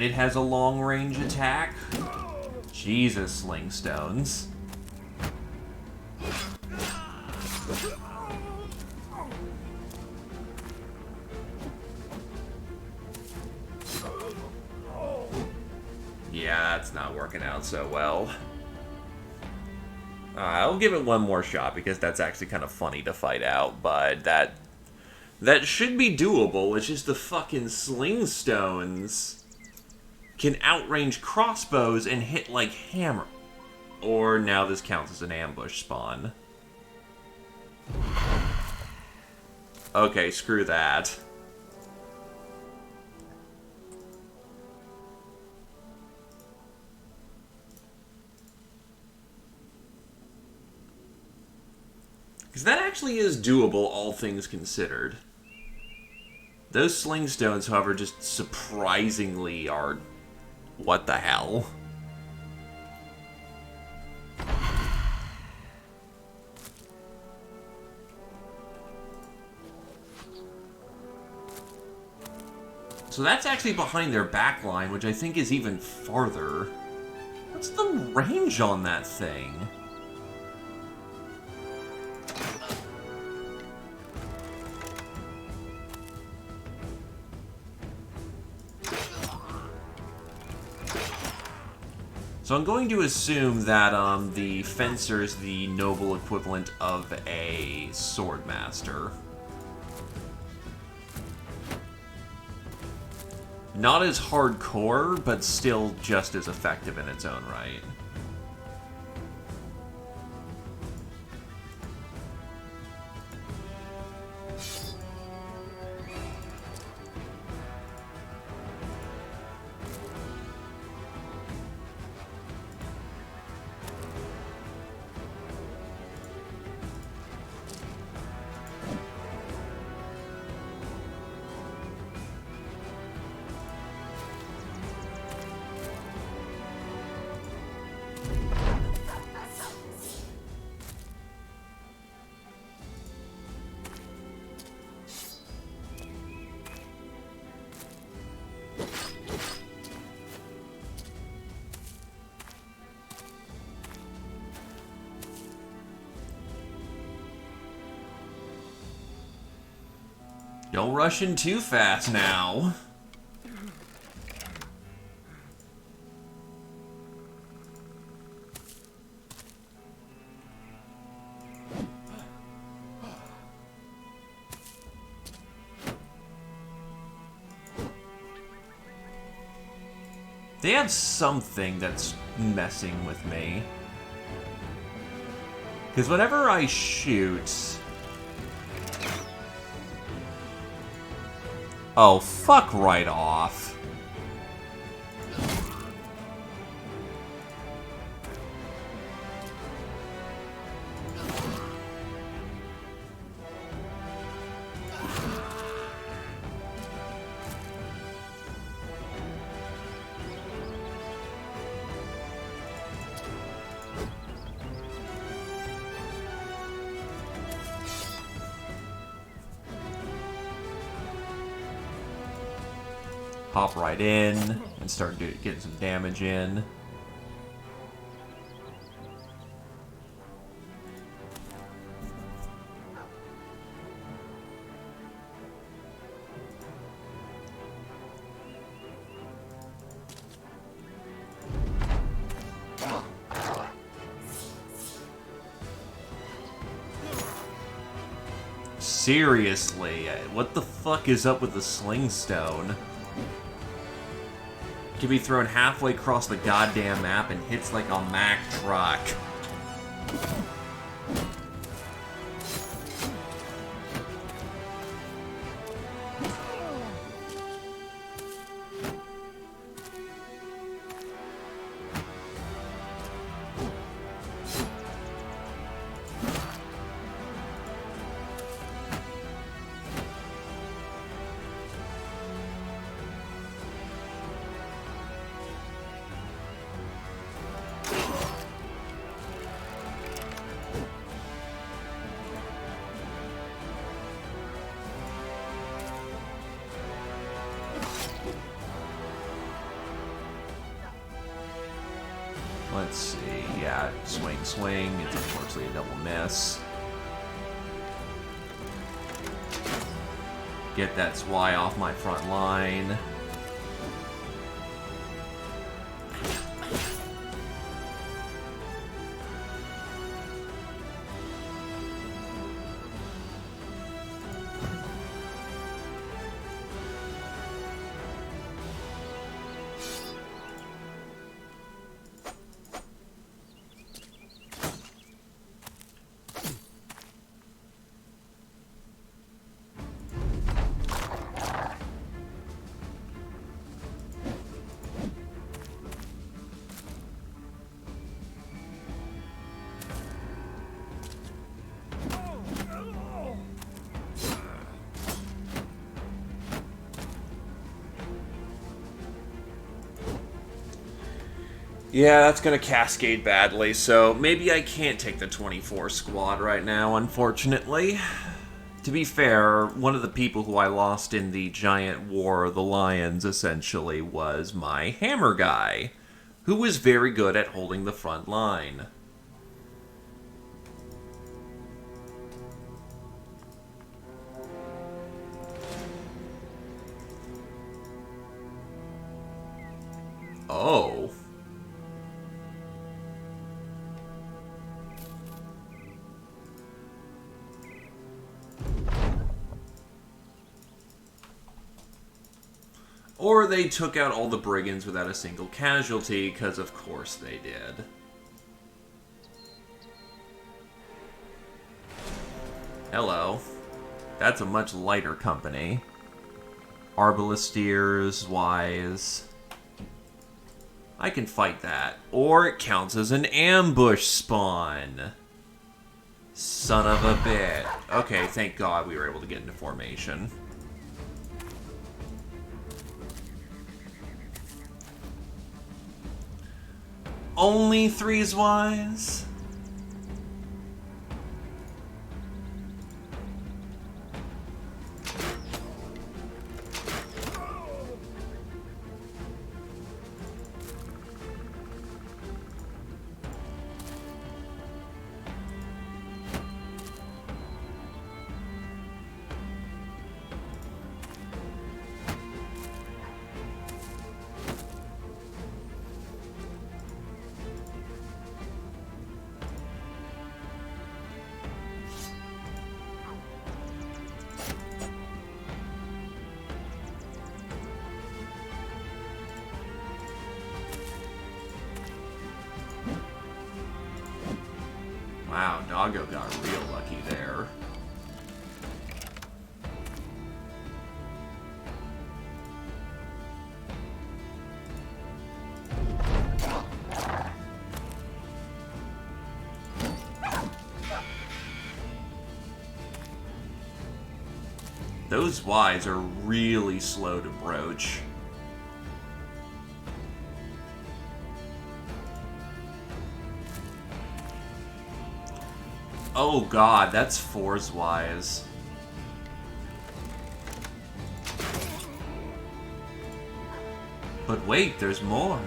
And it has a long-range attack? Jesus, sling stones. Yeah, that's not working out so well. I'll give it one more shot because that's actually kind of funny to fight out, but that should be doable. It's just the fucking sling stones can outrange crossbows and hit like hammer. Or now this counts as an ambush spawn. Okay, screw that. Because that actually is doable, all things considered. Those sling stones, however, just surprisingly are... What the hell? So that's actually behind their back line, which I think is even farther. What's the range on that thing? So I'm going to assume that the fencer is the noble equivalent of a swordmaster. Not as hardcore, but still just as effective in its own right. Don't rush in too fast now. They have something that's messing with me. Because whenever I shoot... Oh, fuck right off. Hop right in and start getting some damage in. Seriously, what the fuck is up with the sling stone? Can be thrown halfway across the goddamn map and hits like a Mack truck. Let's see. Yeah, swing, swing. It's unfortunately a double miss. Get that Zwei off my front line. Yeah, that's going to cascade badly, so maybe I can't take the 24 squad right now, unfortunately. To be fair, one of the people who I lost in the giant war of the lions, essentially, was my hammer guy, who was very good at holding the front line. Oh. Or they took out all the brigands without a single casualty, because of course they did. Hello. That's a much lighter company. Arbalisteers, Wise. I can fight that. Or it counts as an ambush spawn. Son of a bit. Okay, thank God we were able to get into formation. Only 3's Wise? Wow, Doggo got real lucky there. Those Ys are really slow to broach. Oh god, that's 4's Ys. But wait, there's more.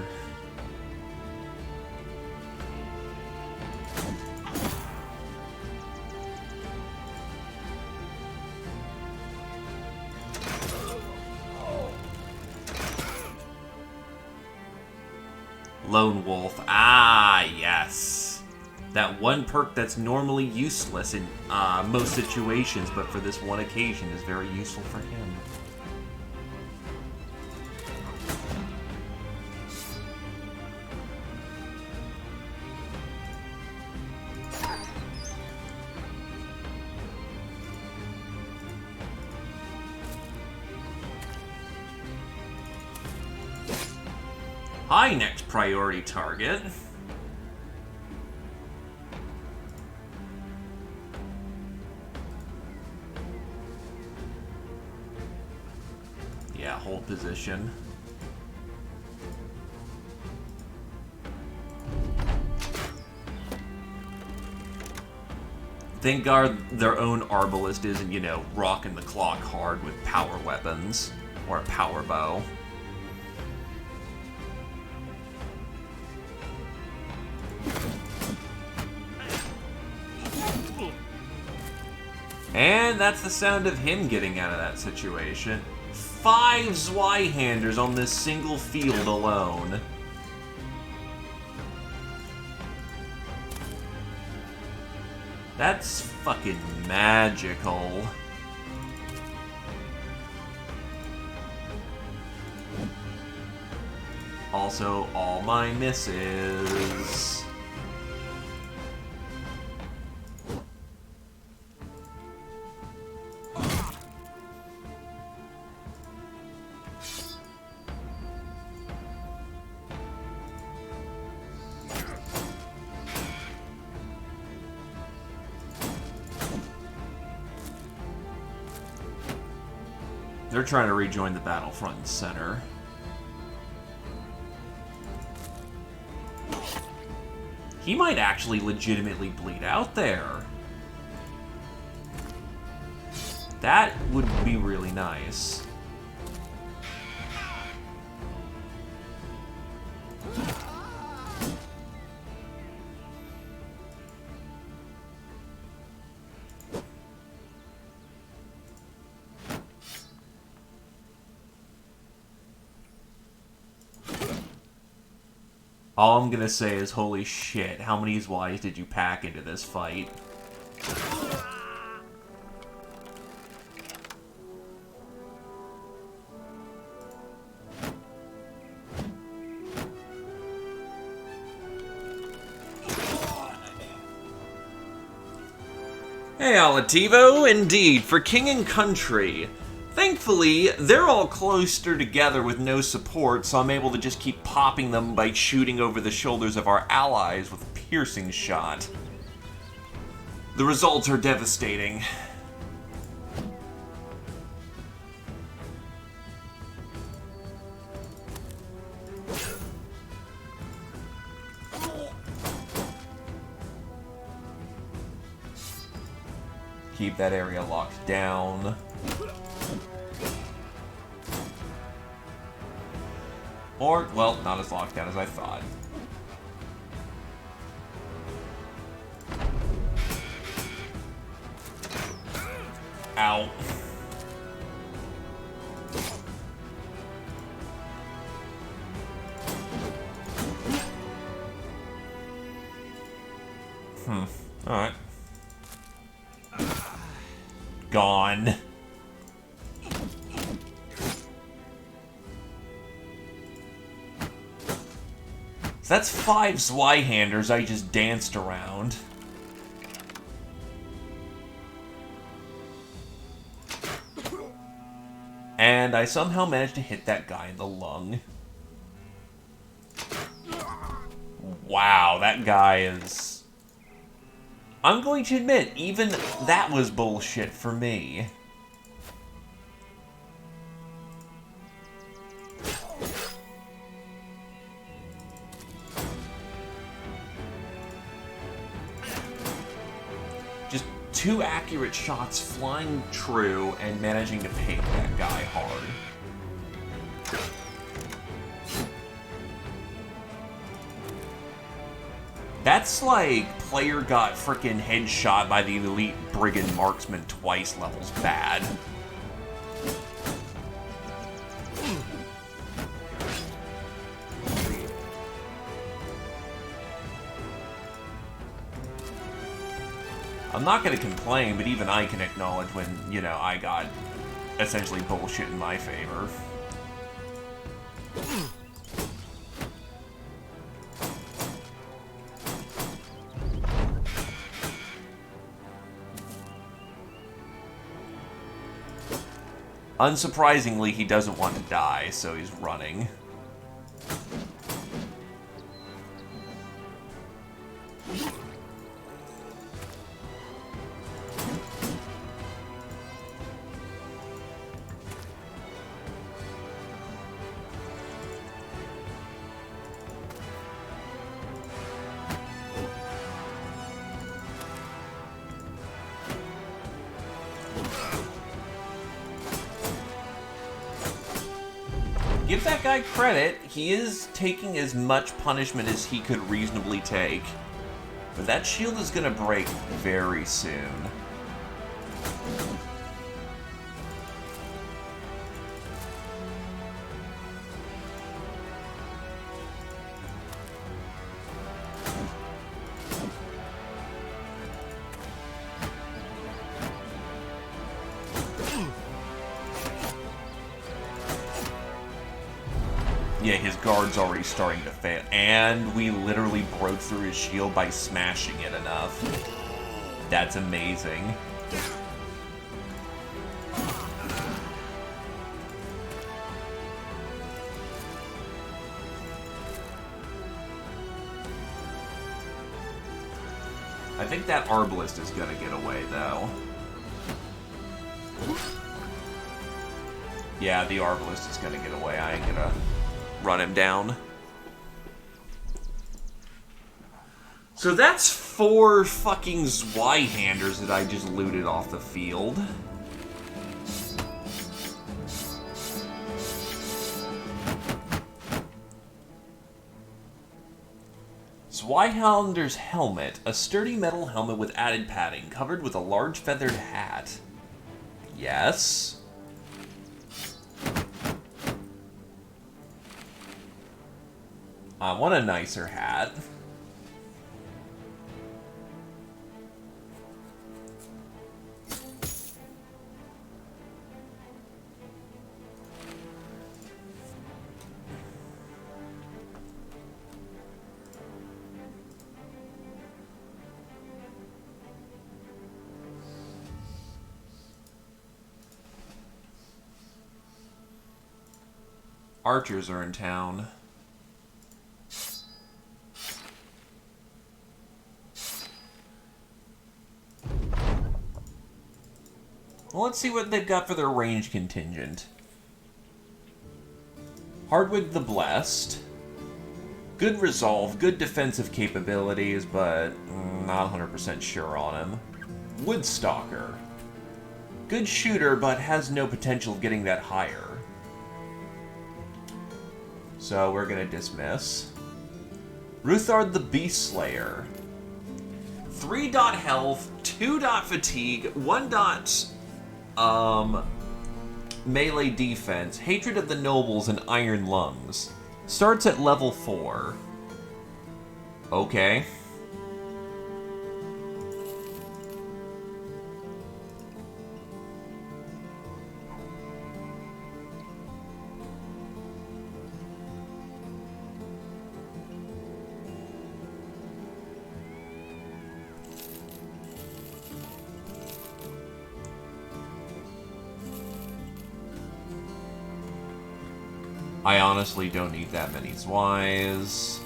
Lone Wolf. Ah, yes. That one perk that's normally useless in most situations, but for this one occasion is very useful for him. Hi, next priority target. Yeah, hold position. Thank God their own Arbalist isn't, you know, rocking the clock hard with power weapons or a power bow. And that's the sound of him getting out of that situation. 5 Zweihanders on this single field alone. That's fucking magical. Also, all my misses. They're trying to rejoin the battlefront and center. He might actually legitimately bleed out there. That would be really nice. All I'm gonna say is, holy shit, how many Ys did you pack into this fight? Hey, Alativo, indeed, for King and Country. Thankfully, they're all closer together with no support, so I'm able to just keep popping them by shooting over the shoulders of our allies with a piercing shot. The results are devastating. Keep that area locked down. Or, well, not as locked down as I thought. Ow. Alright. Gone. So that's 5 Zweihanders I just danced around. And I somehow managed to hit that guy in the lung. Wow, that guy is... I'm going to admit, even that was bullshit for me. Just 2 accurate shots flying true and managing to ping that guy hard. That's like player got frickin' headshot by the elite brigand marksman twice levels bad. I'm not gonna complain, but even I can acknowledge when, you know, I got essentially bullshit in my favor. Unsurprisingly, he doesn't want to die, so he's running. Give that guy credit, he is taking as much punishment as he could reasonably take. But that shield is gonna break very soon. his guard's already starting to fail. And we literally broke through his shield by smashing it enough. That's amazing. I think that Arbalist is gonna get away, though. Yeah, the Arbalist is gonna get away. I ain't gonna run him down. So that's 4 fucking Zweihanders that I just looted off the field. Zweihander's helmet. A sturdy metal helmet with added padding, covered with a large feathered hat. Yes. I want a nicer hat. Archers are in town. Well, let's see what they've got for their range contingent. Hardwig the Blessed. Good resolve, good defensive capabilities, but not 100% sure on him. Woodstalker. Good shooter, but has no potential of getting that higher. So we're gonna dismiss. Ruthard the Beast Slayer. 3 dot health, 2 dot fatigue, 1 dot melee defense, hatred of the nobles, and iron lungs. Starts at level 4. Okay. I honestly don't need that many Zweis.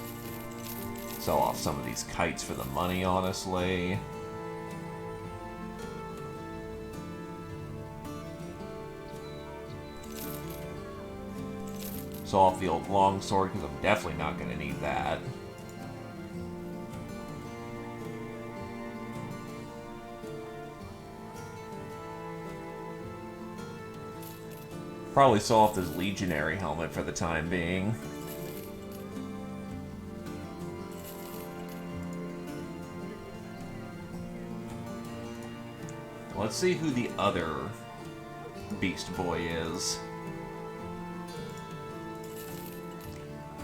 Sell off some of these kites for the money, honestly. Sell off the old longsword, because I'm definitely not going to need that. Probably sell off this legionary helmet for the time being. Let's see who the other Beast Boy is.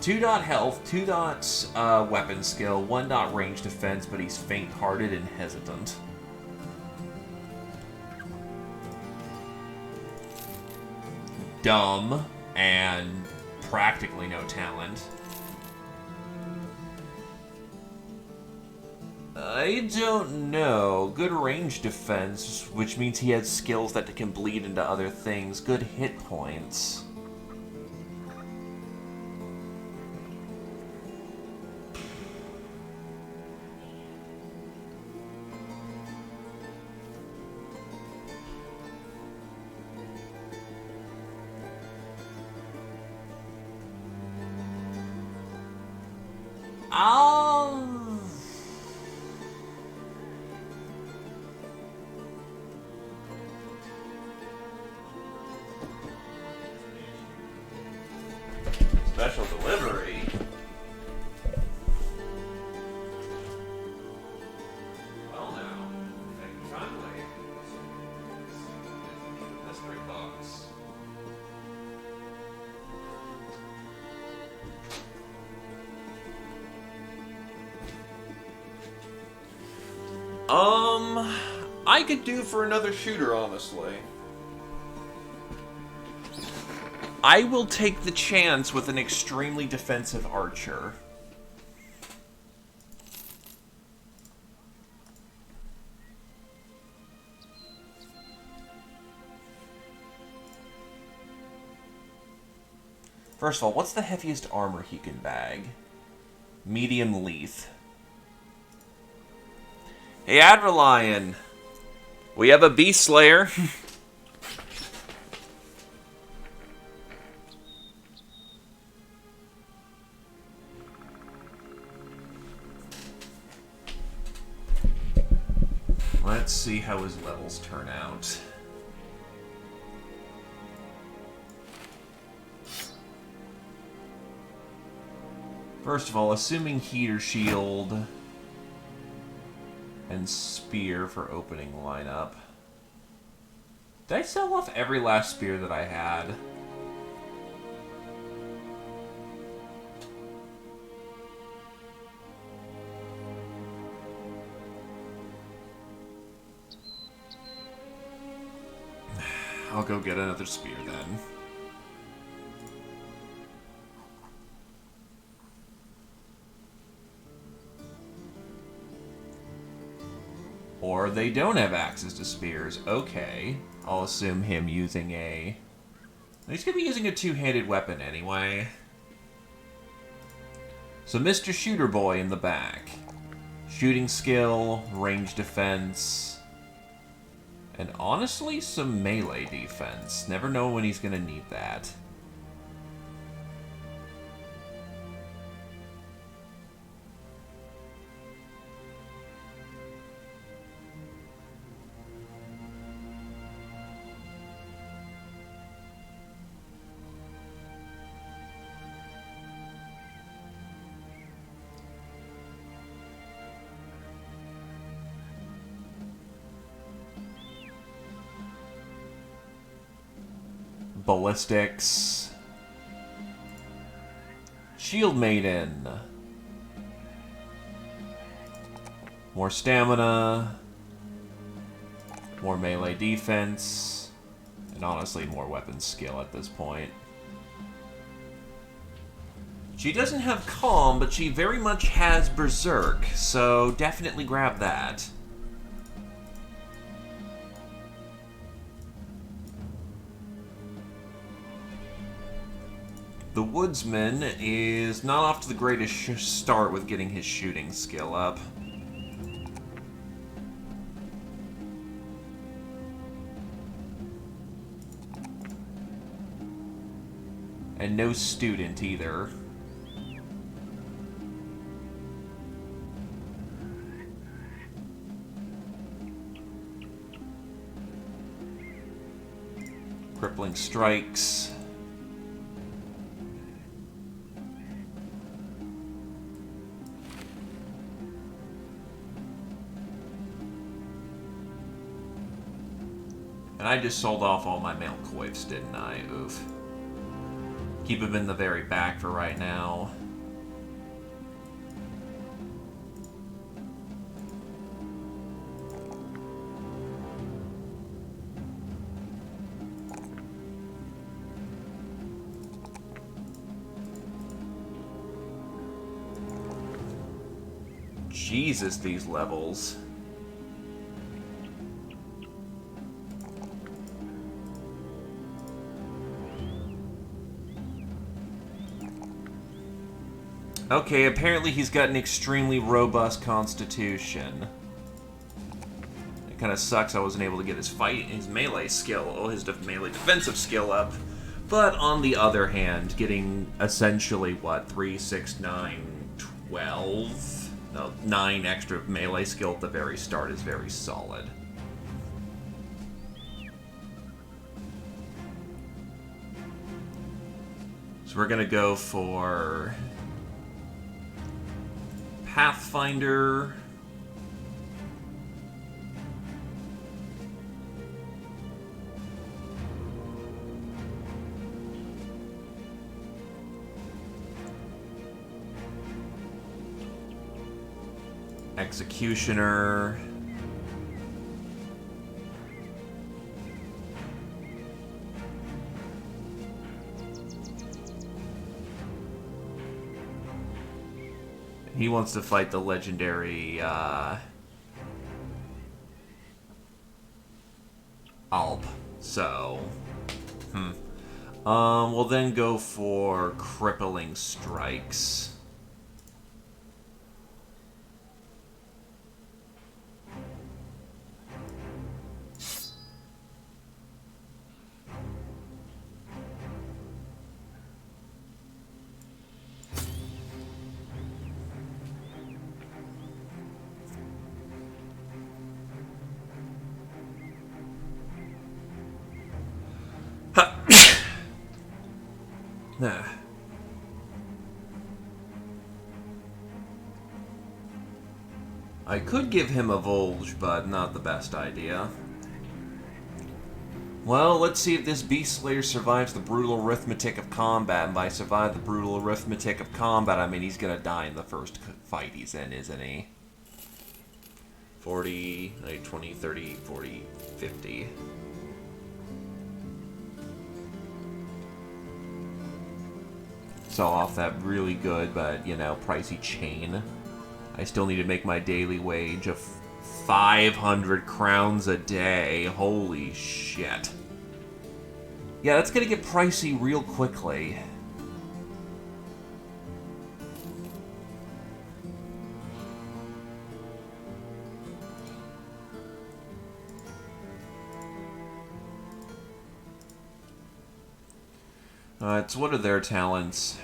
2 dot health, 2 dot weapon skill, 1 dot range defense, but he's faint-hearted and hesitant. Dumb, and practically no talent. I don't know. Good range defense, which means he has skills that can bleed into other things. Good hit points. Special delivery. Well now, thank you kindly. Mystery box. I could do for another shooter, honestly. I will take the chance with an extremely defensive archer. First of all, what's the heaviest armor he can bag? Medium Leaf. Hey, Adrelion! We have a Beast Slayer. Let's see how his levels turn out. First of all, assuming Heater Shield and Spear for opening lineup. Did I sell off every last spear that I had? I'll go get another spear then. Or they don't have access to spears. Okay. I'll assume him using a... He's going to be using a two-handed weapon anyway. So Mr. Shooter Boy in the back. Shooting skill, range defense, and honestly some melee defense. Never know when he's going to need that. Ballistics. Shield Maiden. More stamina. More melee defense. And honestly, more weapon skill at this point. She doesn't have Calm, but she very much has Berserk, so definitely grab that. The Woodsman is not off to the greatest start with getting his shooting skill up. And no student either. Crippling strikes. And I just sold off all my male coifs, didn't I? Oof. Keep him in the very back for right now. Jesus, these levels. Okay, apparently he's got an extremely robust constitution. It kind of sucks I wasn't able to get his melee skill, or his melee defensive skill up. But on the other hand, getting essentially, what, 3, 6, 9, 12? No, 9 extra melee skill at the very start is very solid. So we're gonna go for Pathfinder. Executioner. He wants to fight the legendary, Alp. So, we'll then go for Crippling Strikes. Nah. I could give him a Volge, but not the best idea. Well, let's see if this Beast Slayer survives the brutal arithmetic of combat. And by survive the brutal arithmetic of combat, I mean he's gonna die in the first fight he's in, isn't he? 40, like 20, 30, 40, 50. Saw off that really good, but, you know, pricey chain. I still need to make my daily wage of 500 crowns a day. Holy shit. Yeah, that's gonna get pricey real quickly. So what are their talents?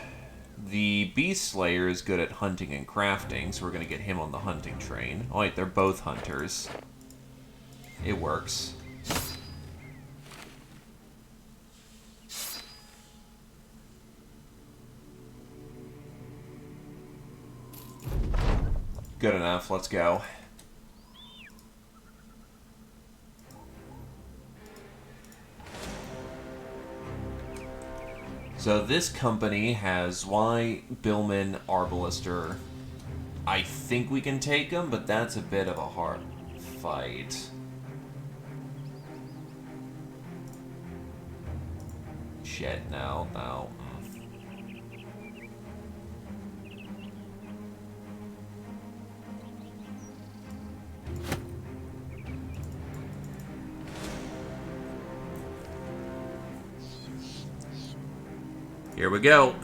The Beast Slayer is good at hunting and crafting, so we're going to get him on the hunting train. Oh wait, they're both hunters. It works. Good enough, let's go. So this company has Billman, Arbalister. I think we can take them, but that's a bit of a hard fight. Shit, no. Here we go.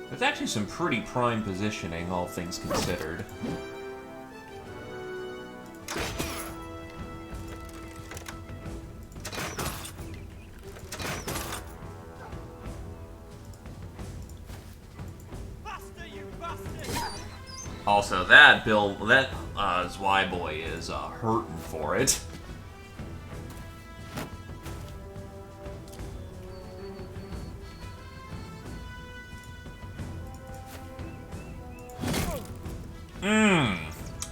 There's actually some pretty prime positioning, all things considered. Also, that Zweiboy is hurting for it.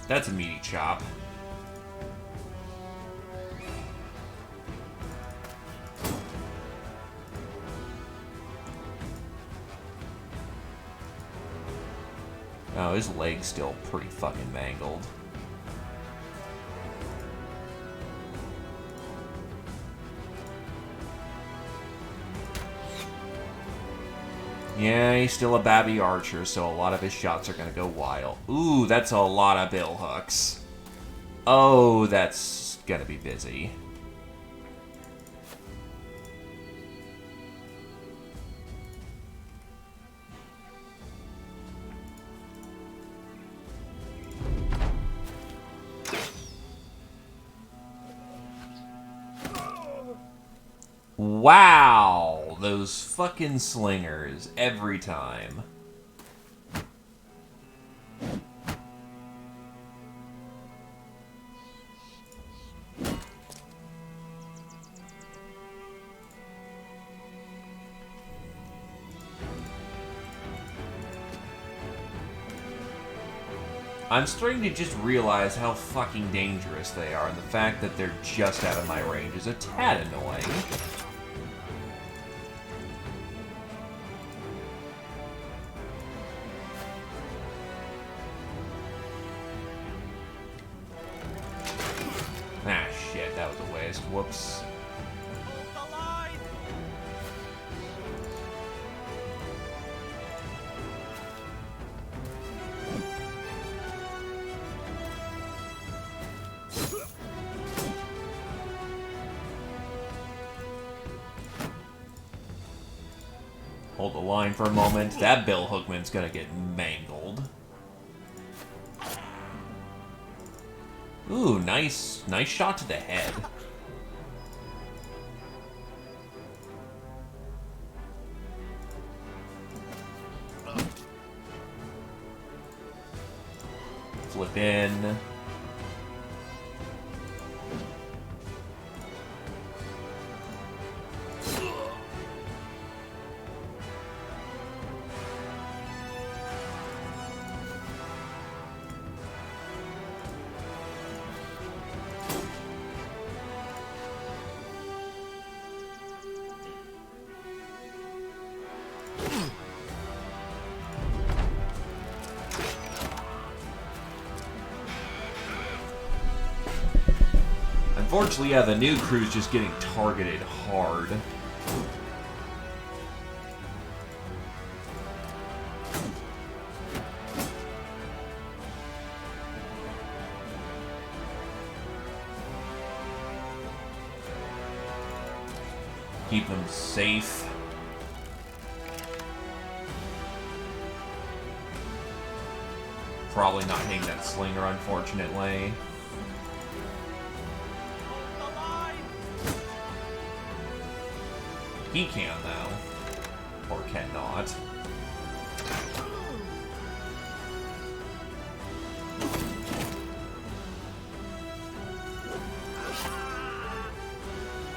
That's a meaty chop. Oh, his leg's still pretty fucking mangled. Yeah, he's still a babby archer, so a lot of his shots are gonna go wild. Ooh, that's a lot of bill hooks. Oh, that's gonna be busy. Wow, those fucking slingers every time. I'm starting to just realize how fucking dangerous they are, and the fact that they're just out of my range is a tad annoying. was a waste. Whoops. Hold the line! Hold the line for a moment. That Bill Hookman's gonna get mangled. Ooh, nice shot to the head. Flip in. Unfortunately, yeah, the new crew's just getting targeted hard. Keep them safe. Probably not hitting that slinger, unfortunately. Hold the line! He can, though. Or cannot.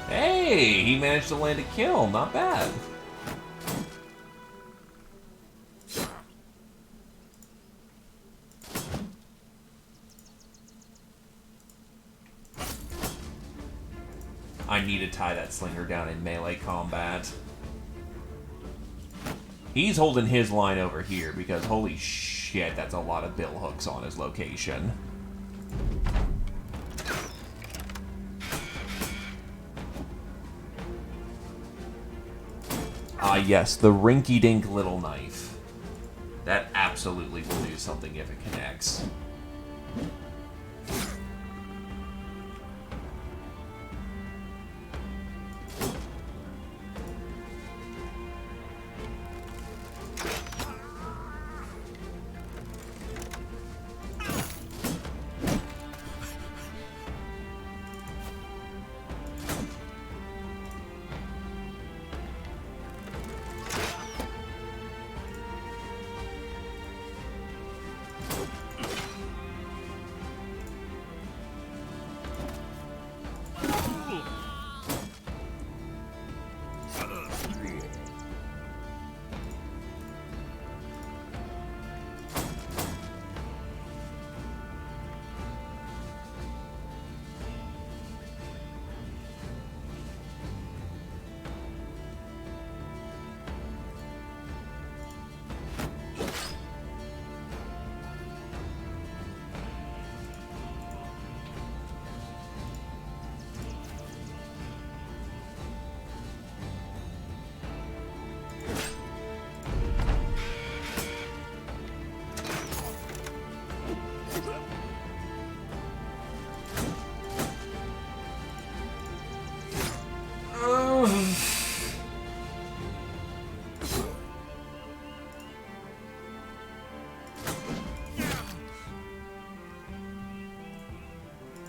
Hey! He managed to land a kill. Not bad. I need to tie that slinger down in melee combat. He's holding his line over here because holy shit, that's a lot of bill hooks on his location. Ah yes, the rinky-dink little knife. That absolutely will do something if it connects.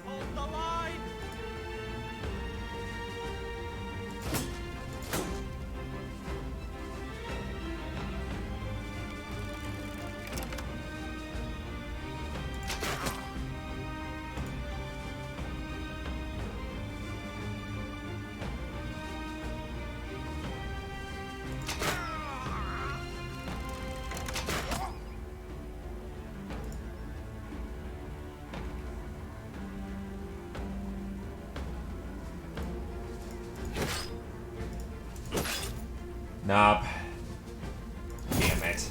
Hold the line! Nope. Damn it.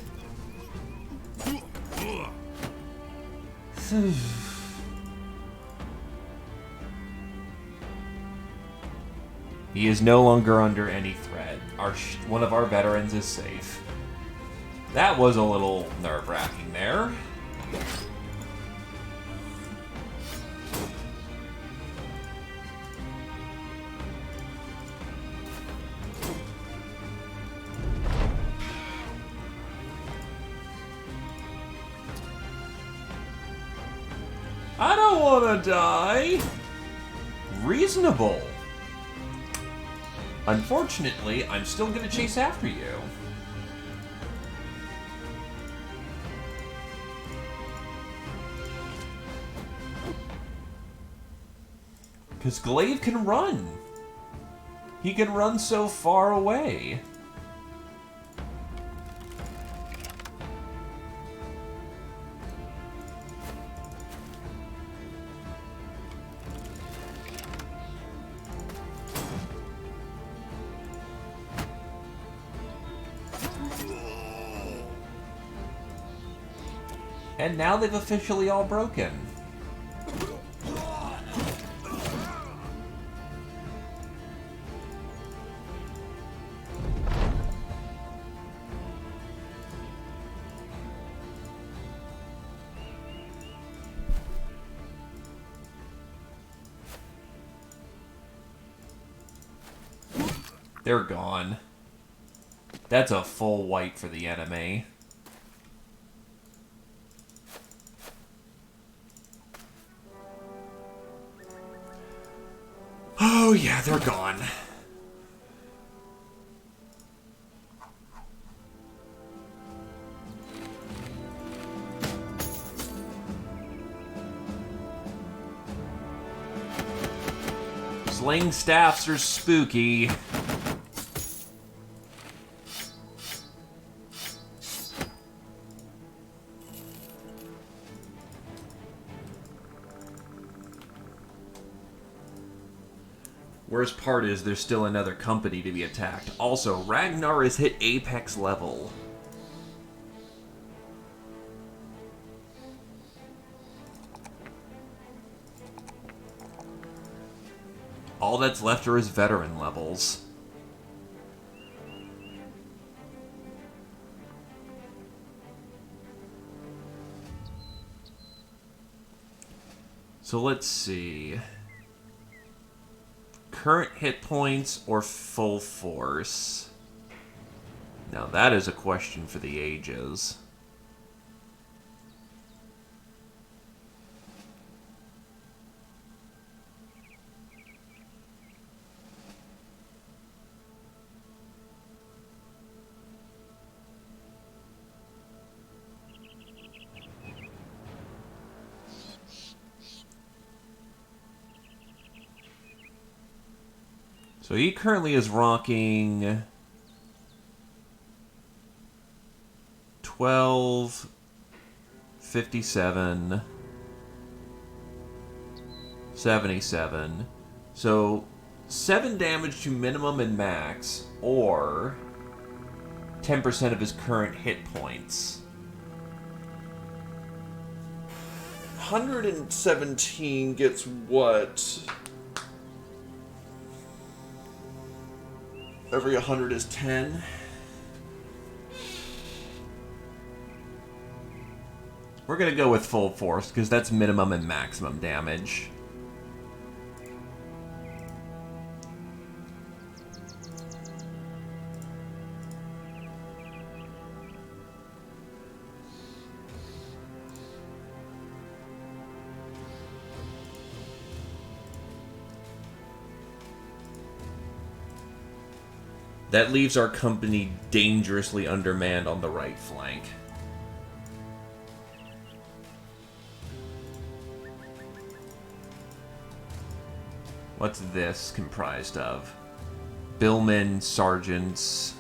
He is no longer under any threat. One of our veterans is safe. That was a little nerve-wracking there. I don't want to die. Reasonable. Unfortunately, I'm still going to chase after you. Because Glaive can run. He can run so far away. And now they've officially all broken. They're gone. That's a full white for the enemy. Oh yeah, they're gone. Sling staffs are spooky. Worst part is there's still another company to be attacked. Also, Ragnar has hit apex level. All that's left are his veteran levels. So let's see. Current hit points or full force? Now that is a question for the ages. So he currently is rocking 12, 57, 77. So 7 damage to minimum and max, or 10% of his current hit points. 117 gets what? Every 100 is 10. We're gonna go with full force, because that's minimum and maximum damage. That leaves our company dangerously undermanned on the right flank. What's this comprised of? Billmen, sergeants.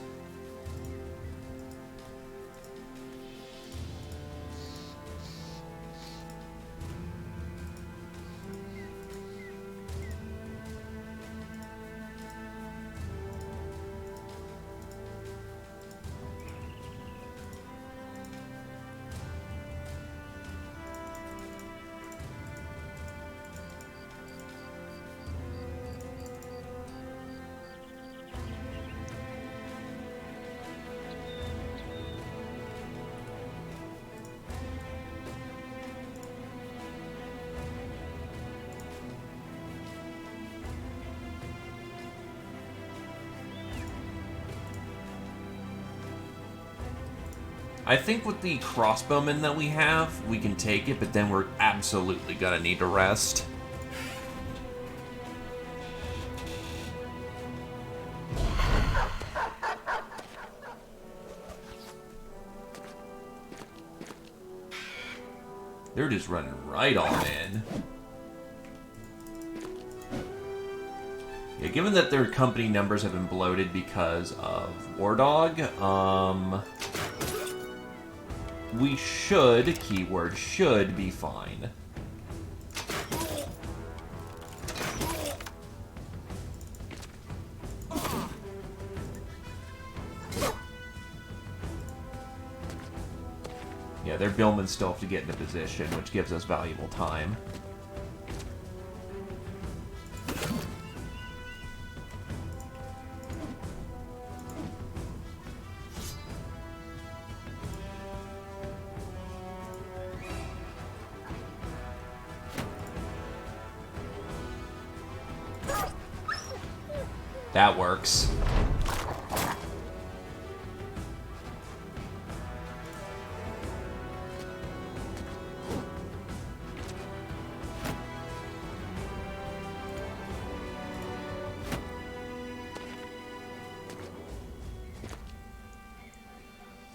I think with the crossbowmen that we have, we can take it, but then we're absolutely gonna need to rest. They're just running right on in. Yeah, given that their company numbers have been bloated because of War Dog, we should, keyword should, be fine. Yeah, their billmen still have to get into position, which gives us valuable time. That works.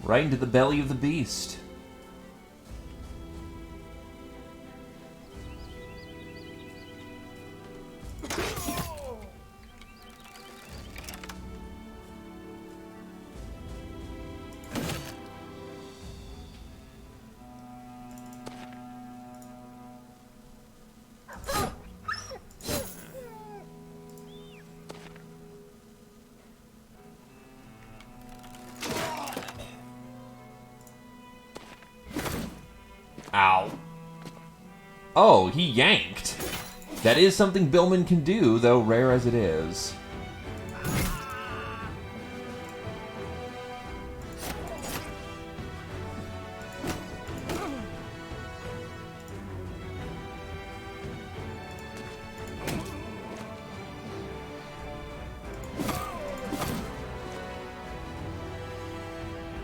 Right into the belly of the beast. Ow. Oh, he yanked. That is something Billman can do, though rare as it is.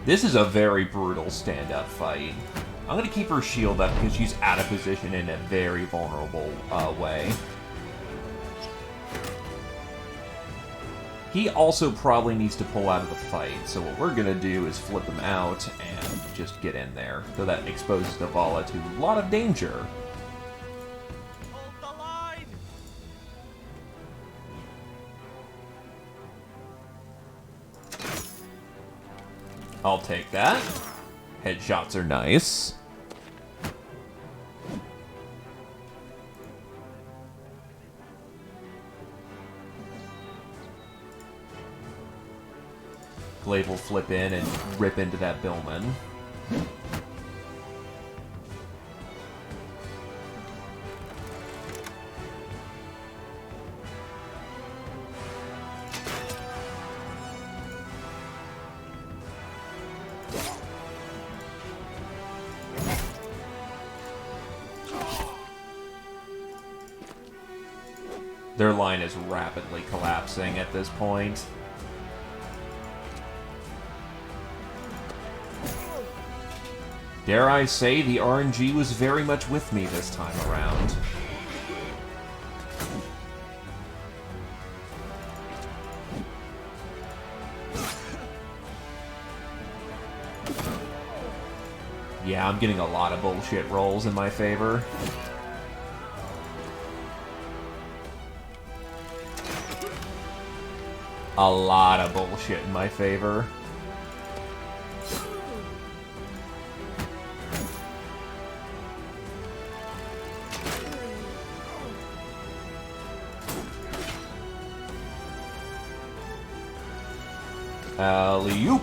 This is a very brutal stand-up fight. I'm going to keep her shield up because she's out of position in a very vulnerable way. He also probably needs to pull out of the fight, so what we're going to do is flip him out and just get in there. So that exposes Navala to a lot of danger. Hold the line! I'll take that. Headshots are nice. Glaive will flip in and rip into that Billman. Their line is rapidly collapsing at this point. Dare I say, the RNG was very much with me this time around. Yeah, I'm getting a lot of bullshit rolls in my favor. A lot of bullshit in my favor. Alley-oop!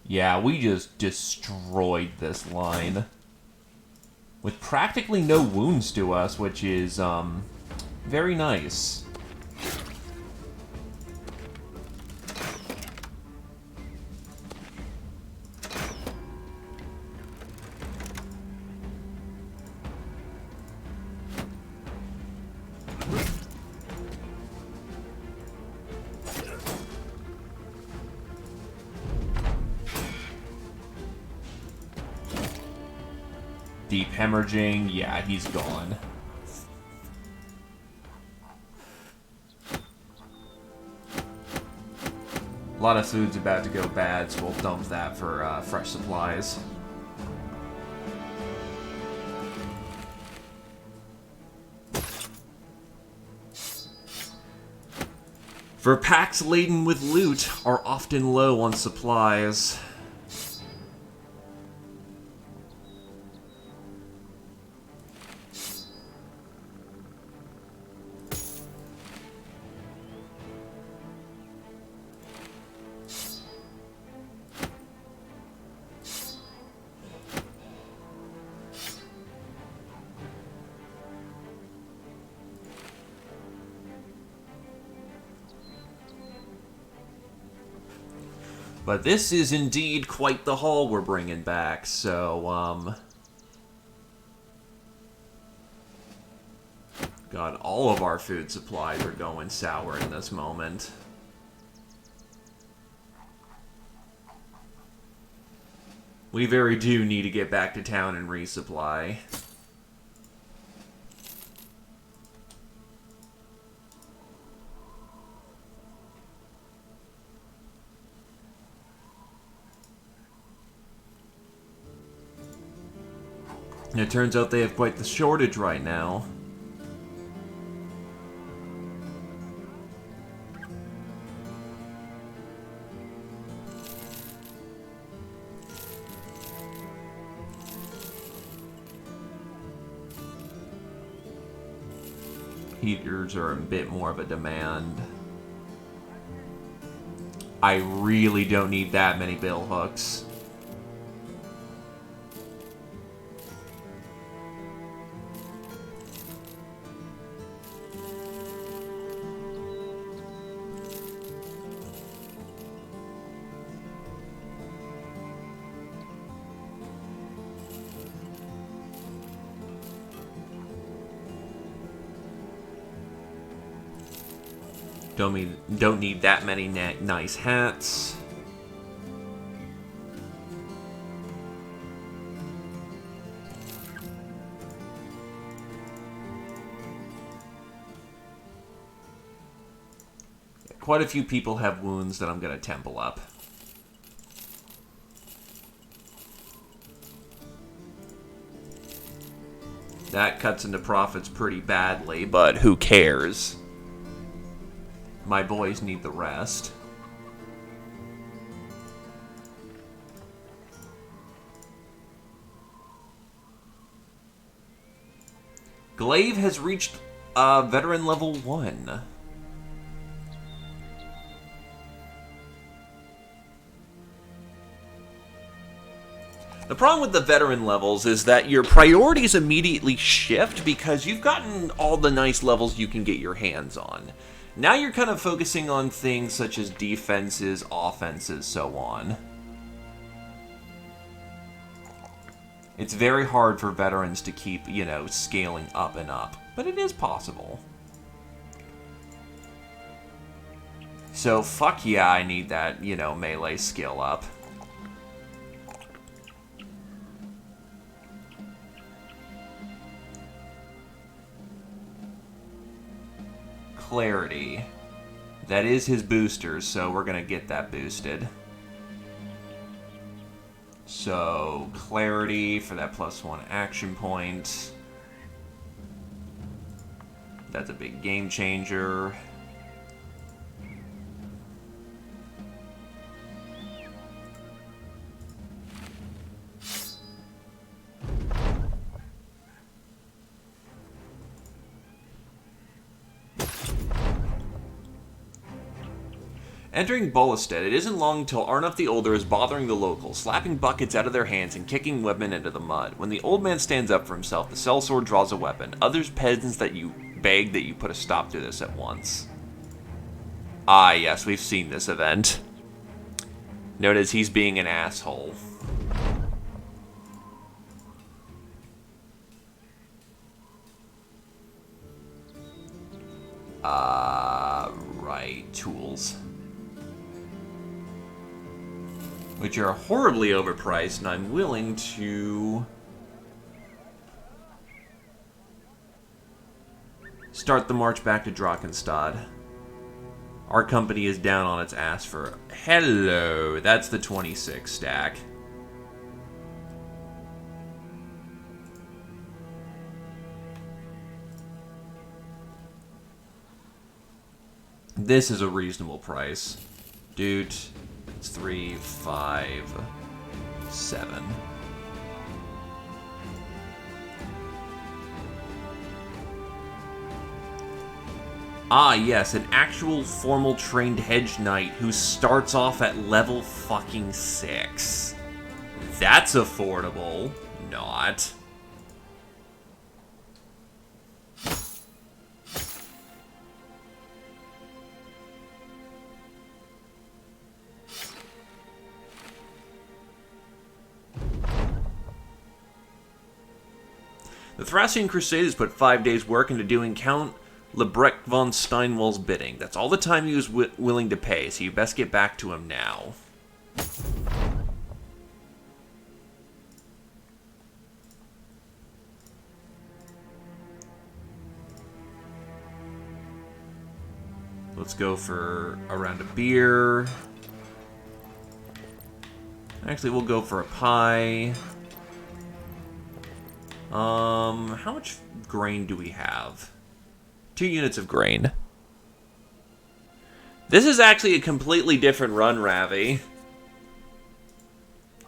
Yeah, we just destroyed this line. With practically no wounds to us, which is, very nice. Deep hemorrhaging, yeah, he's gone. A lot of food's about to go bad, so we'll dump that for fresh supplies. For packs laden with loot are often low on supplies. But this is indeed quite the haul we're bringing back, so, God, all of our food supplies are going sour in this moment. We very do need to get back to town and resupply. And it turns out they have quite the shortage right now. Heaters are a bit more of a demand. I really don't need that many bill hooks. Don't need that many nice hats. Quite a few people have wounds that I'm going to temple up. That cuts into profits pretty badly, but who cares? My boys need the rest. Glaive has reached veteran level 1. The problem with the veteran levels is that your priorities immediately shift because you've gotten all the nice levels you can get your hands on. Now you're kind of focusing on things such as defenses, offenses, so on. It's very hard for veterans to keep, you know, scaling up and up, but it is possible. So fuck yeah, I need that, you know, melee skill up. Clarity. That is his boosters, so we're gonna get that boosted. So, Clarity for that +1 action point. That's a big game changer. Entering Bolestead, it isn't long until Arnulf the Older is bothering the locals, slapping buckets out of their hands and kicking women into the mud. When the old man stands up for himself, the sellsword draws a weapon. Others peasants that you beg that you put a stop to this at once. Ah, yes, we've seen this event. Notice he's being an asshole. Right. Tools. Which are horribly overpriced, and I'm willing to start the march back to Drakensstad. Our company is down on its ass for... Hello! That's the 26 stack. This is a reasonable price. Dude, it's 3, 5, 7. Ah, yes, an actual formal trained hedge knight who starts off at level fucking 6. That's affordable. Not. The Thracian Crusaders put 5 days' work into doing Count Lebrecht von Steinwall's bidding. That's all the time he was willing to pay, so you best get back to him now. Let's go for a round of beer. Actually, we'll go for a pie. How much grain do we have? 2 units of grain. This is actually a completely different run, Ravi.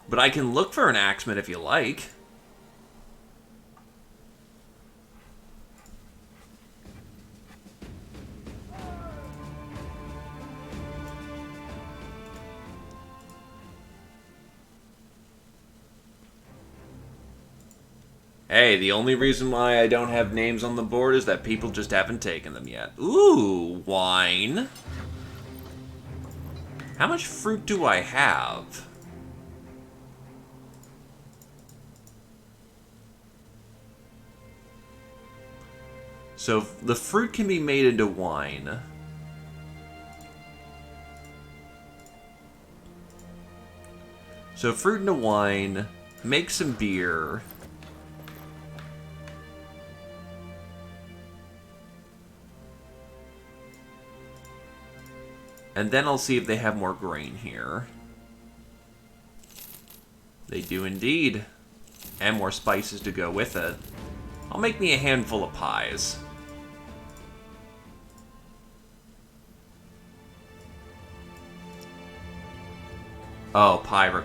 But I can look for an axeman if you like. Hey, the only reason why I don't have names on the board is that people just haven't taken them yet. Ooh, wine. How much fruit do I have? So, the fruit can be made into wine. So, fruit into wine, make some beer. And then I'll see if they have more grain here. They do indeed. And more spices to go with it. I'll make me a handful of pies. Oh, pie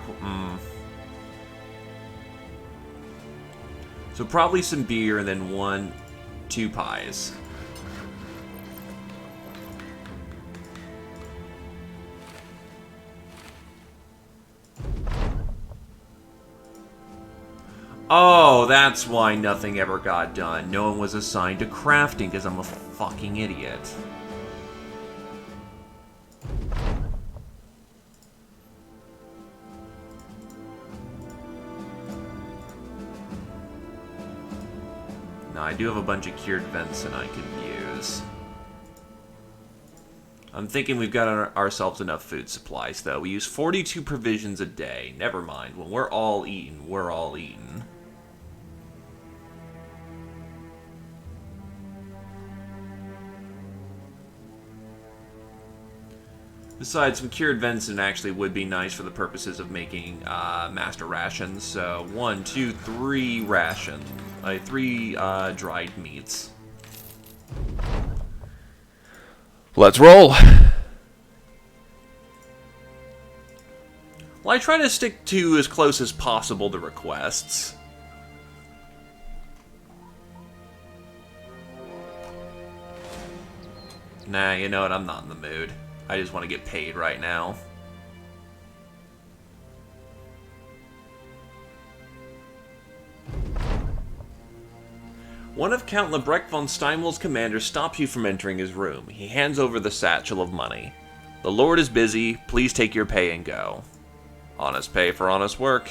So probably some beer and then 2 pies. Oh, that's why nothing ever got done. No one was assigned to crafting because I'm a fucking idiot. Now, I do have a bunch of cured venison I can use. I'm thinking we've got ourselves enough food supplies, though. We use 42 provisions a day. Never mind. When we're all eaten, we're all eaten. Besides, some cured venison actually would be nice for the purposes of making master rations. So, 1, 2, 3 rations. 3 dried meats. Let's roll! Well, I try to stick to as close as possible to requests. Nah, you know what? I'm not in the mood. I just want to get paid right now. One of Count Lebrecht von Steinwall's commanders stops you from entering his room. He hands over the satchel of money. The Lord is busy. Please take your pay and go. Honest pay for honest work.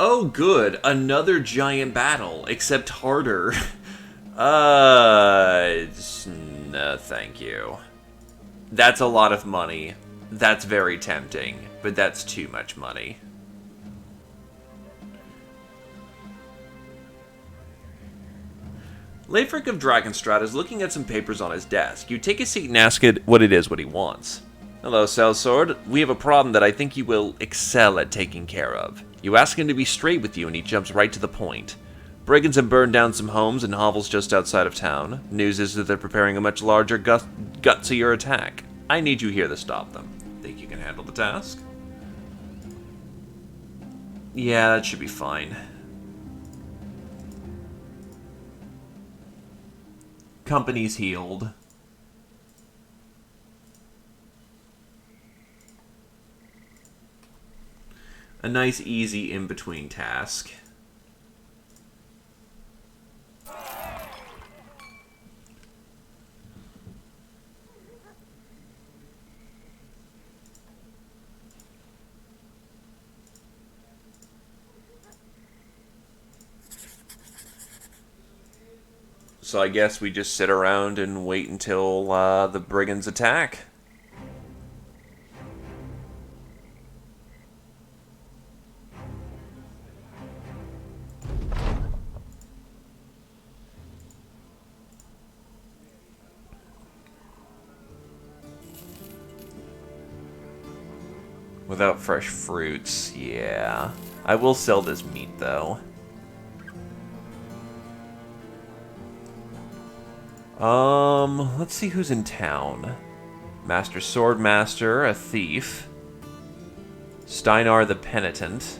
Oh, good. Another giant battle, except harder. No, thank you. That's a lot of money. That's very tempting, but that's too much money. Leifric of Dragonstrad is looking at some papers on his desk. You take a seat and ask it what he wants. Hello, Sellsword. We have a problem that I think you will excel at taking care of. You ask him to be straight with you, and he jumps right to the point. Brigands have burned down some homes and hovels just outside of town. News is that they're preparing a much larger, gutsier attack. I need you here to stop them. Think you can handle the task? Yeah, that should be fine. Company's healed. A nice, easy in-between task. So I guess we just sit around and wait until the brigands attack. Without fresh fruits, yeah. I will sell this meat, though. Let's see who's in town. Master Swordmaster, a thief. Steinar the Penitent.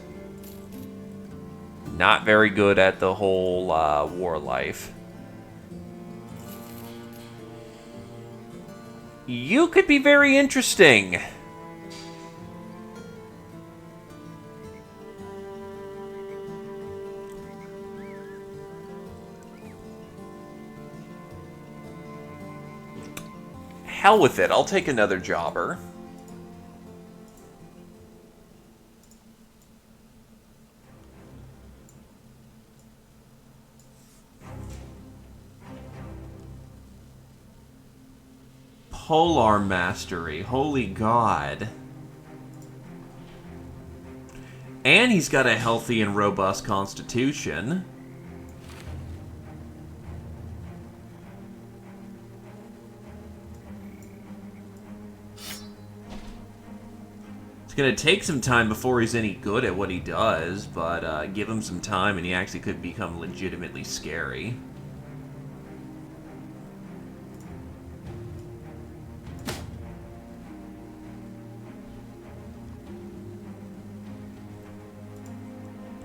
Not very good at the whole, war life. You could be very interesting. Hell with it, I'll take another jobber. Polar Mastery, holy god. And he's got a healthy and robust constitution. It's going to take some time before he's any good at what he does, but give him some time and he actually could become legitimately scary.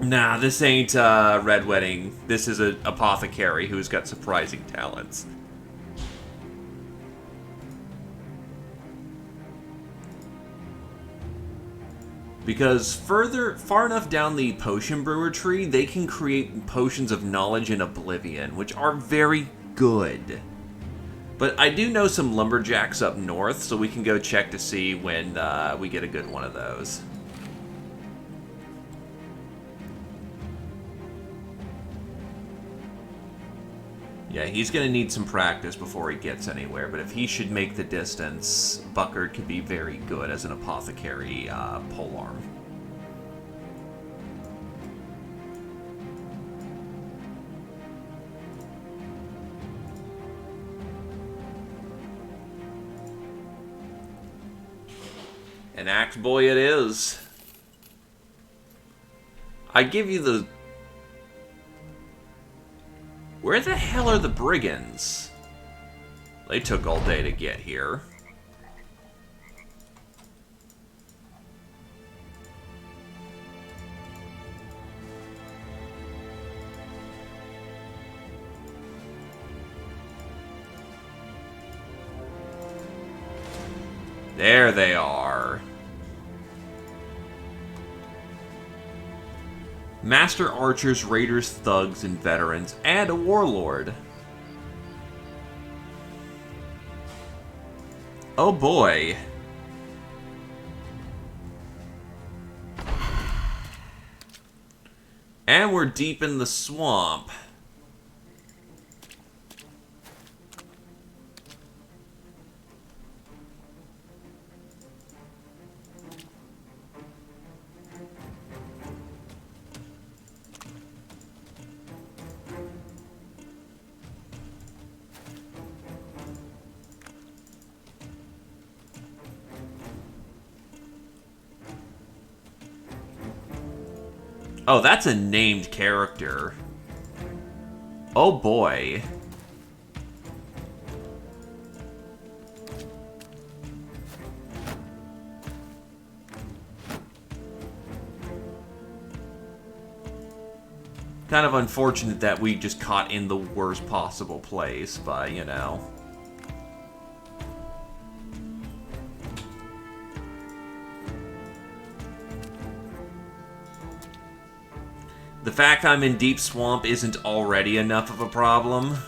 Nah, this ain't Red Wedding. This is an apothecary who's got surprising talents. Because far enough down the potion brewer tree, they can create potions of knowledge and oblivion, which are very good. But I do know some lumberjacks up north, so we can go check to see when we get a good one of those. Yeah, he's going to need some practice before he gets anywhere, but if he should make the distance, Buckard could be very good as an apothecary polearm. An axe boy it is. I give you the... Where the hell are the brigands? They took all day to get here. There they are. Master archers, raiders, thugs, and veterans, and a warlord. Oh boy. And we're deep in the swamp. Oh, that's a named character. Oh boy. Kind of unfortunate that we just caught in the worst possible place, but you know. The fact I'm in deep swamp isn't already enough of a problem.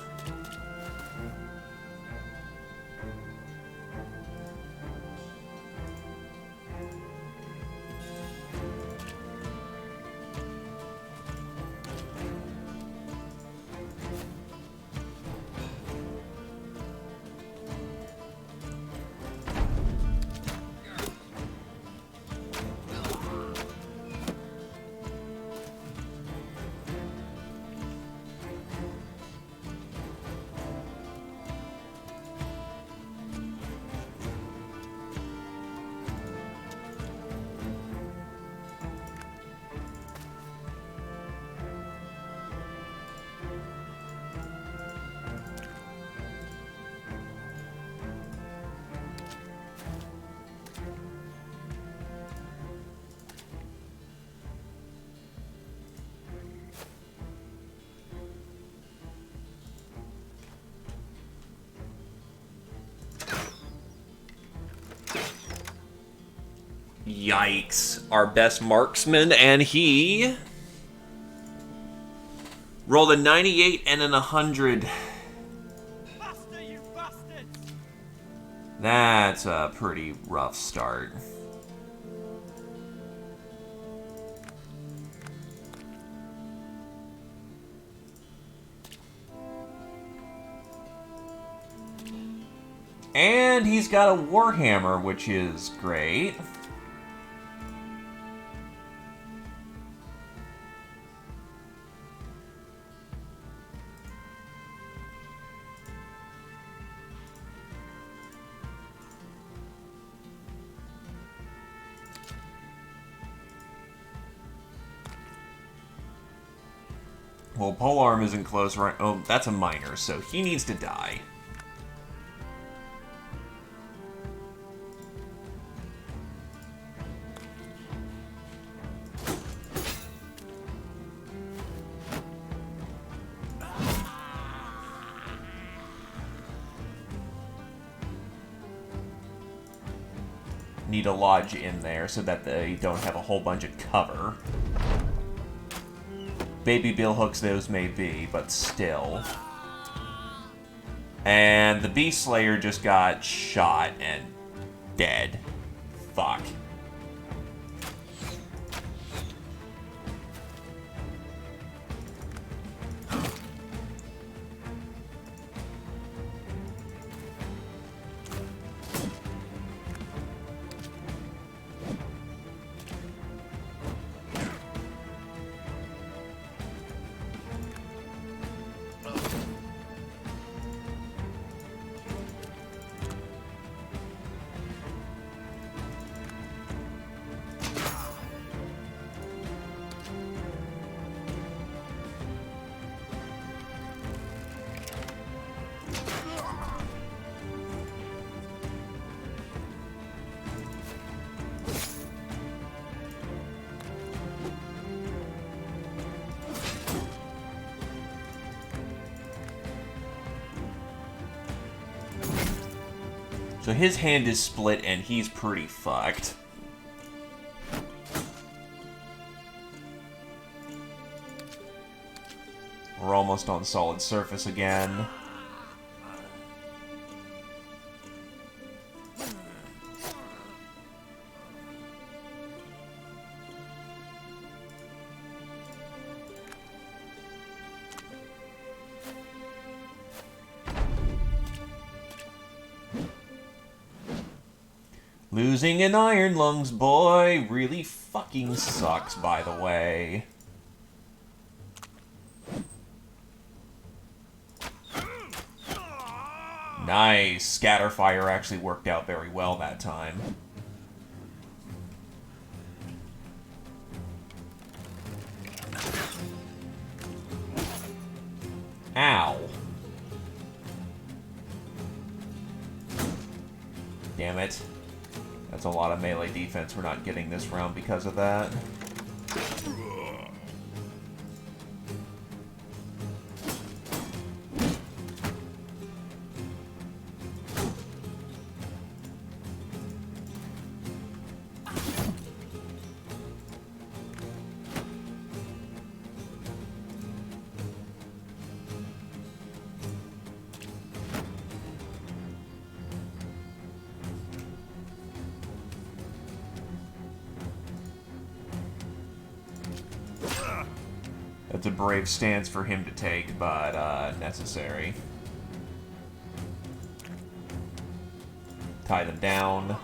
Yikes. Our best marksman, and he rolled a 98 and an 100. Faster, you bastards! That's a pretty rough start. And he's got a warhammer, which is great. Well, polearm isn't close, right? Oh, that's a minor, so he needs to die. Need a lodge in there so that they don't have a whole bunch of cover. Baby bill hooks those may be, but still. And the Beast Slayer just got shot and dead. Fuck. So his hand is split and he's pretty fucked. We're almost on solid surface again. Losing an Iron Lungs, boy, really fucking sucks, by the way. Nice. Scatterfire actually worked out very well that time. Ow. Damn it. That's a lot of melee defense we're not getting this round because of that. That's a brave stance for him to take, but necessary. Tie them down.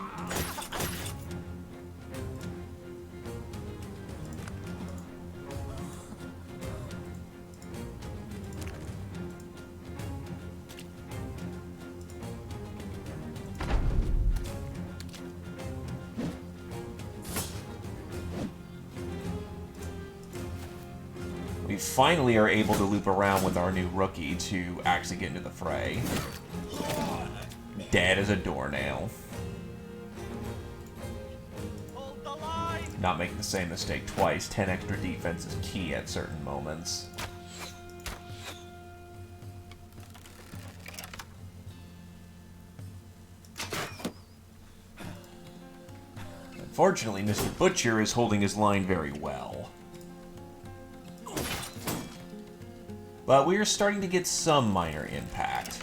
We finally are able to loop around with our new rookie to actually get into the fray. Dead as a doornail. Hold the line. Not making the same mistake twice. 10 extra defense is key at certain moments. Unfortunately, Mr. Butcher is holding his line very well. But we are starting to get some minor impact.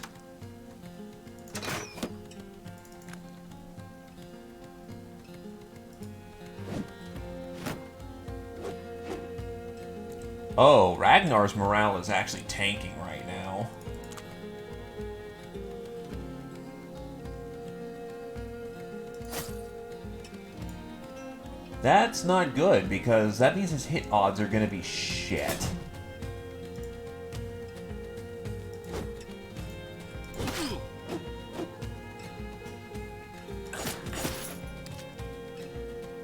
Oh, Ragnar's morale is actually tanking right now. That's not good, because that means his hit odds are going to be shit.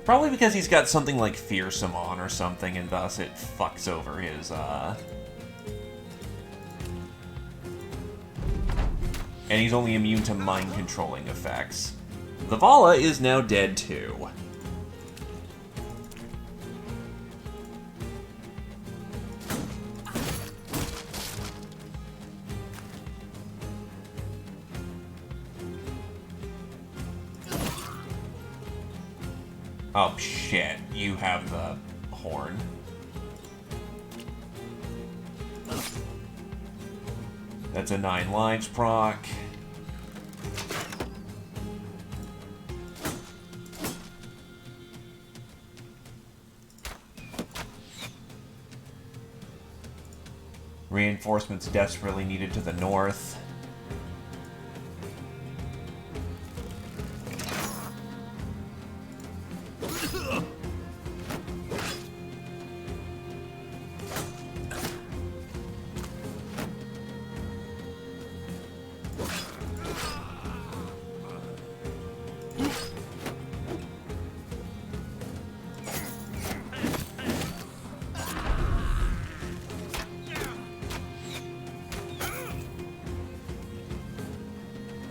Probably because he's got something like Fearsome on or something, and thus it fucks over his, And he's only immune to mind-controlling effects. The Vala is now dead, too. Oh shit, you have the horn. That's a 9 lives proc. Reinforcements desperately needed to the north.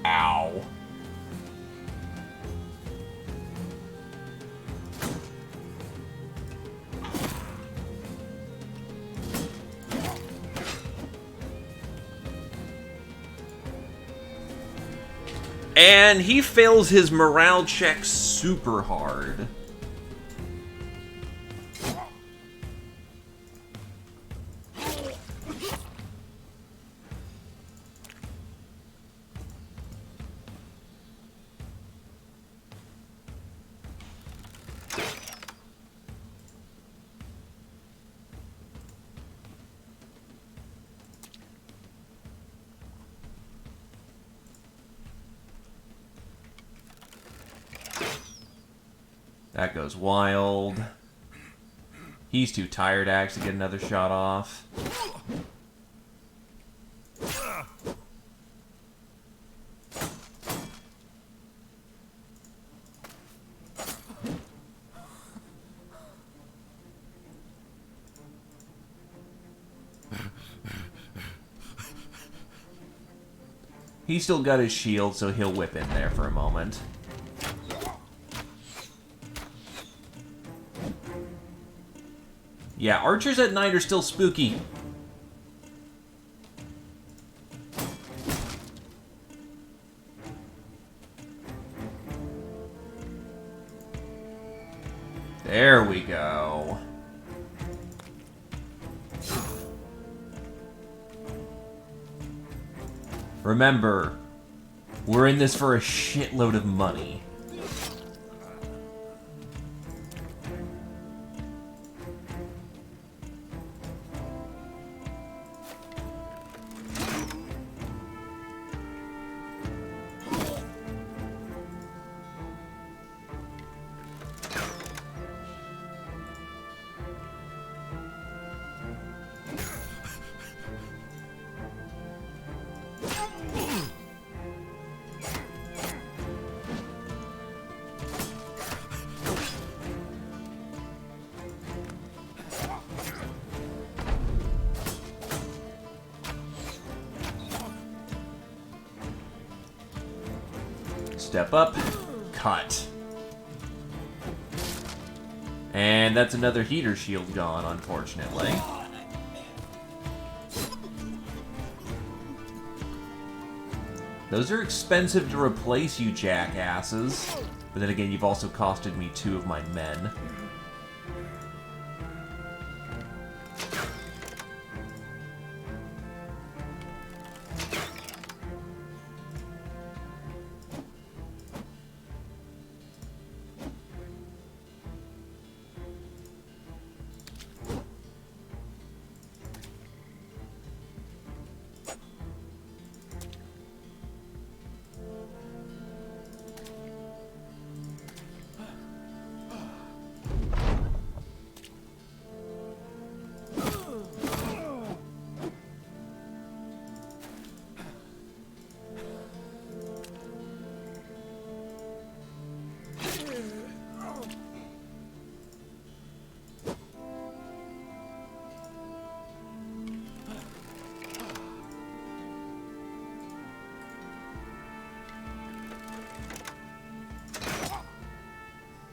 Ow. And he fails his morale check super hard. That goes wild. He's too tired to actually get another shot off. He's still got his shield, so he'll whip in there for a moment. Yeah, archers at night are still spooky. There we go. Remember, we're in this for a shitload of money. Step up, cut. And that's another heater shield gone, unfortunately. Those are expensive to replace, you jackasses. But then again, you've also costed me 2 of my men.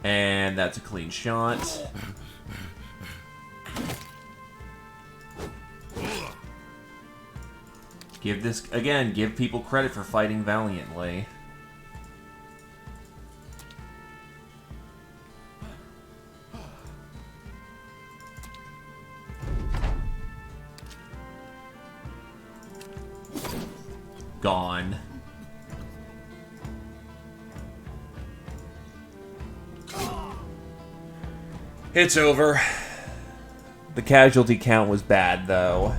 And that's a clean shot. Give this, again, give people credit for fighting valiantly. Gone. It's over. The casualty count was bad, though.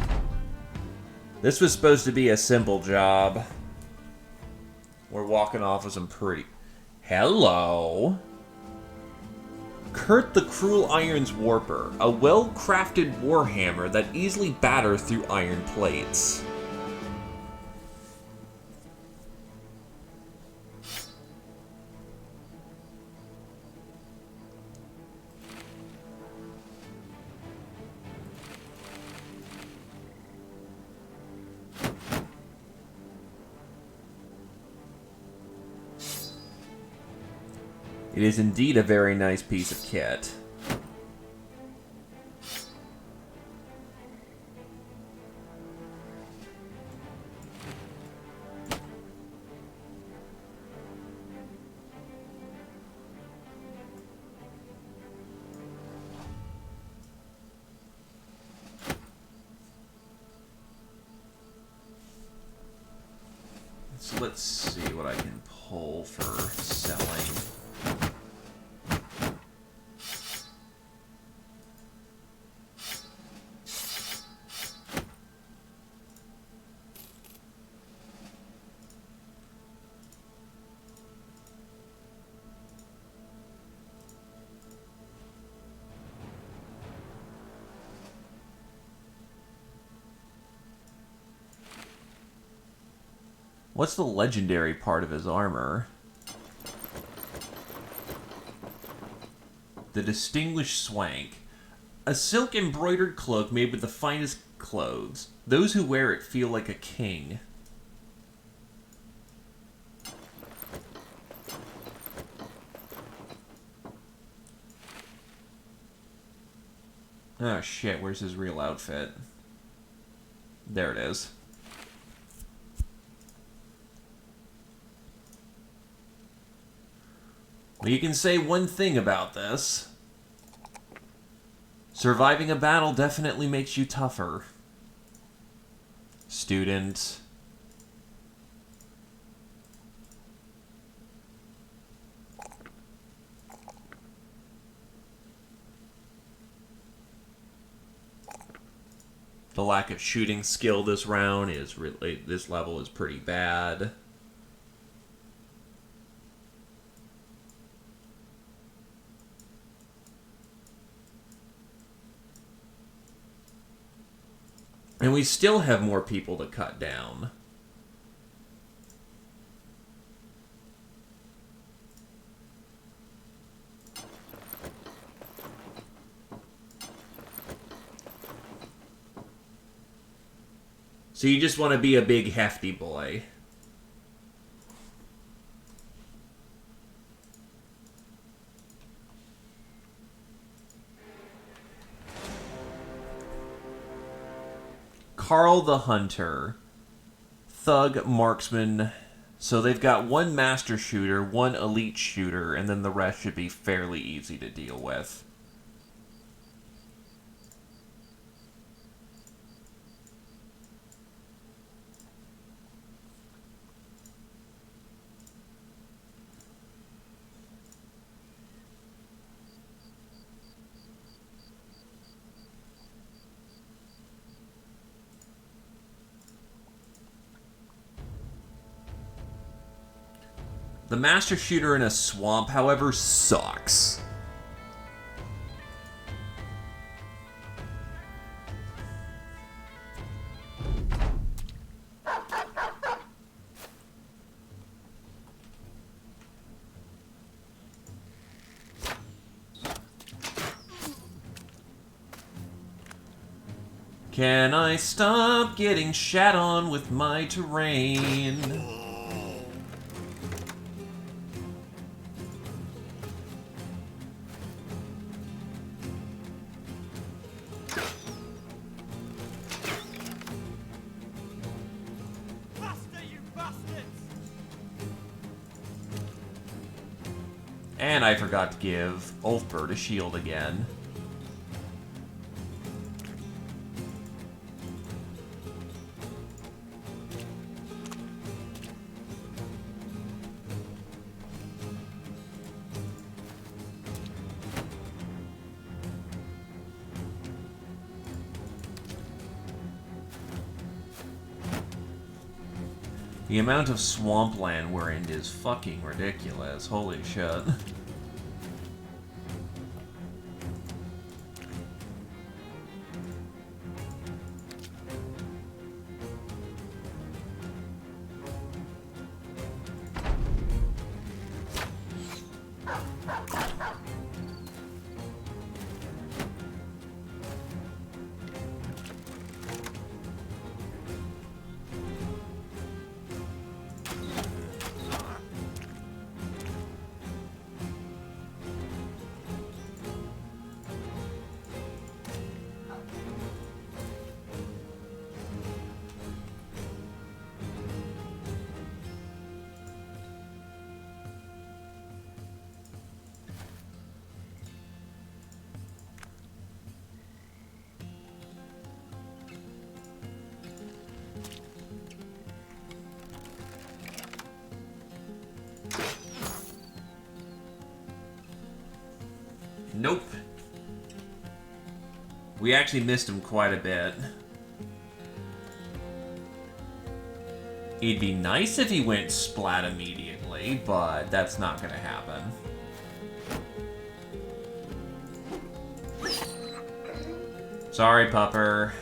This was supposed to be a simple job. We're walking off with some pretty... Hello! Kurt the Cruel Iron's Warper, a well-crafted warhammer that easily batters through iron plates. It is indeed a very nice piece of kit. So let's see what I can pull for selling. What's the legendary part of his armor? The Distinguished Swank. A silk embroidered cloak made with the finest clothes. Those who wear it feel like a king. Oh shit, where's his real outfit? There it is. Well, you can say one thing about this. Surviving a battle definitely makes you tougher. Student. The lack of shooting skill this round is really, this level is pretty bad. And we still have more people to cut down. So you just want to be a big hefty boy. Carl the Hunter. Thug, marksman. So they've got one master shooter, one elite shooter, and then the rest should be fairly easy to deal with. The master shooter in a swamp, however, sucks. Can I stop getting shat on with my terrain? And I forgot to give Ulfbert a shield again. The amount of swampland we're in is fucking ridiculous. Holy shit. Nope. We actually missed him quite a bit. It'd be nice if he went splat immediately, but that's not gonna happen. Sorry, pupper.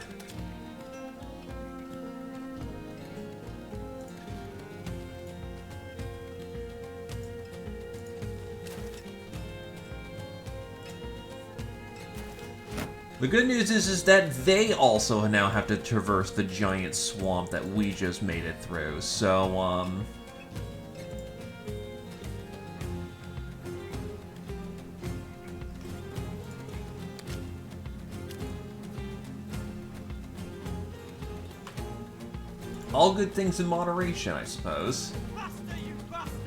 The good news is that they also now have to traverse the giant swamp that we just made it through. So, all good things in moderation, I suppose. Faster, you bastards!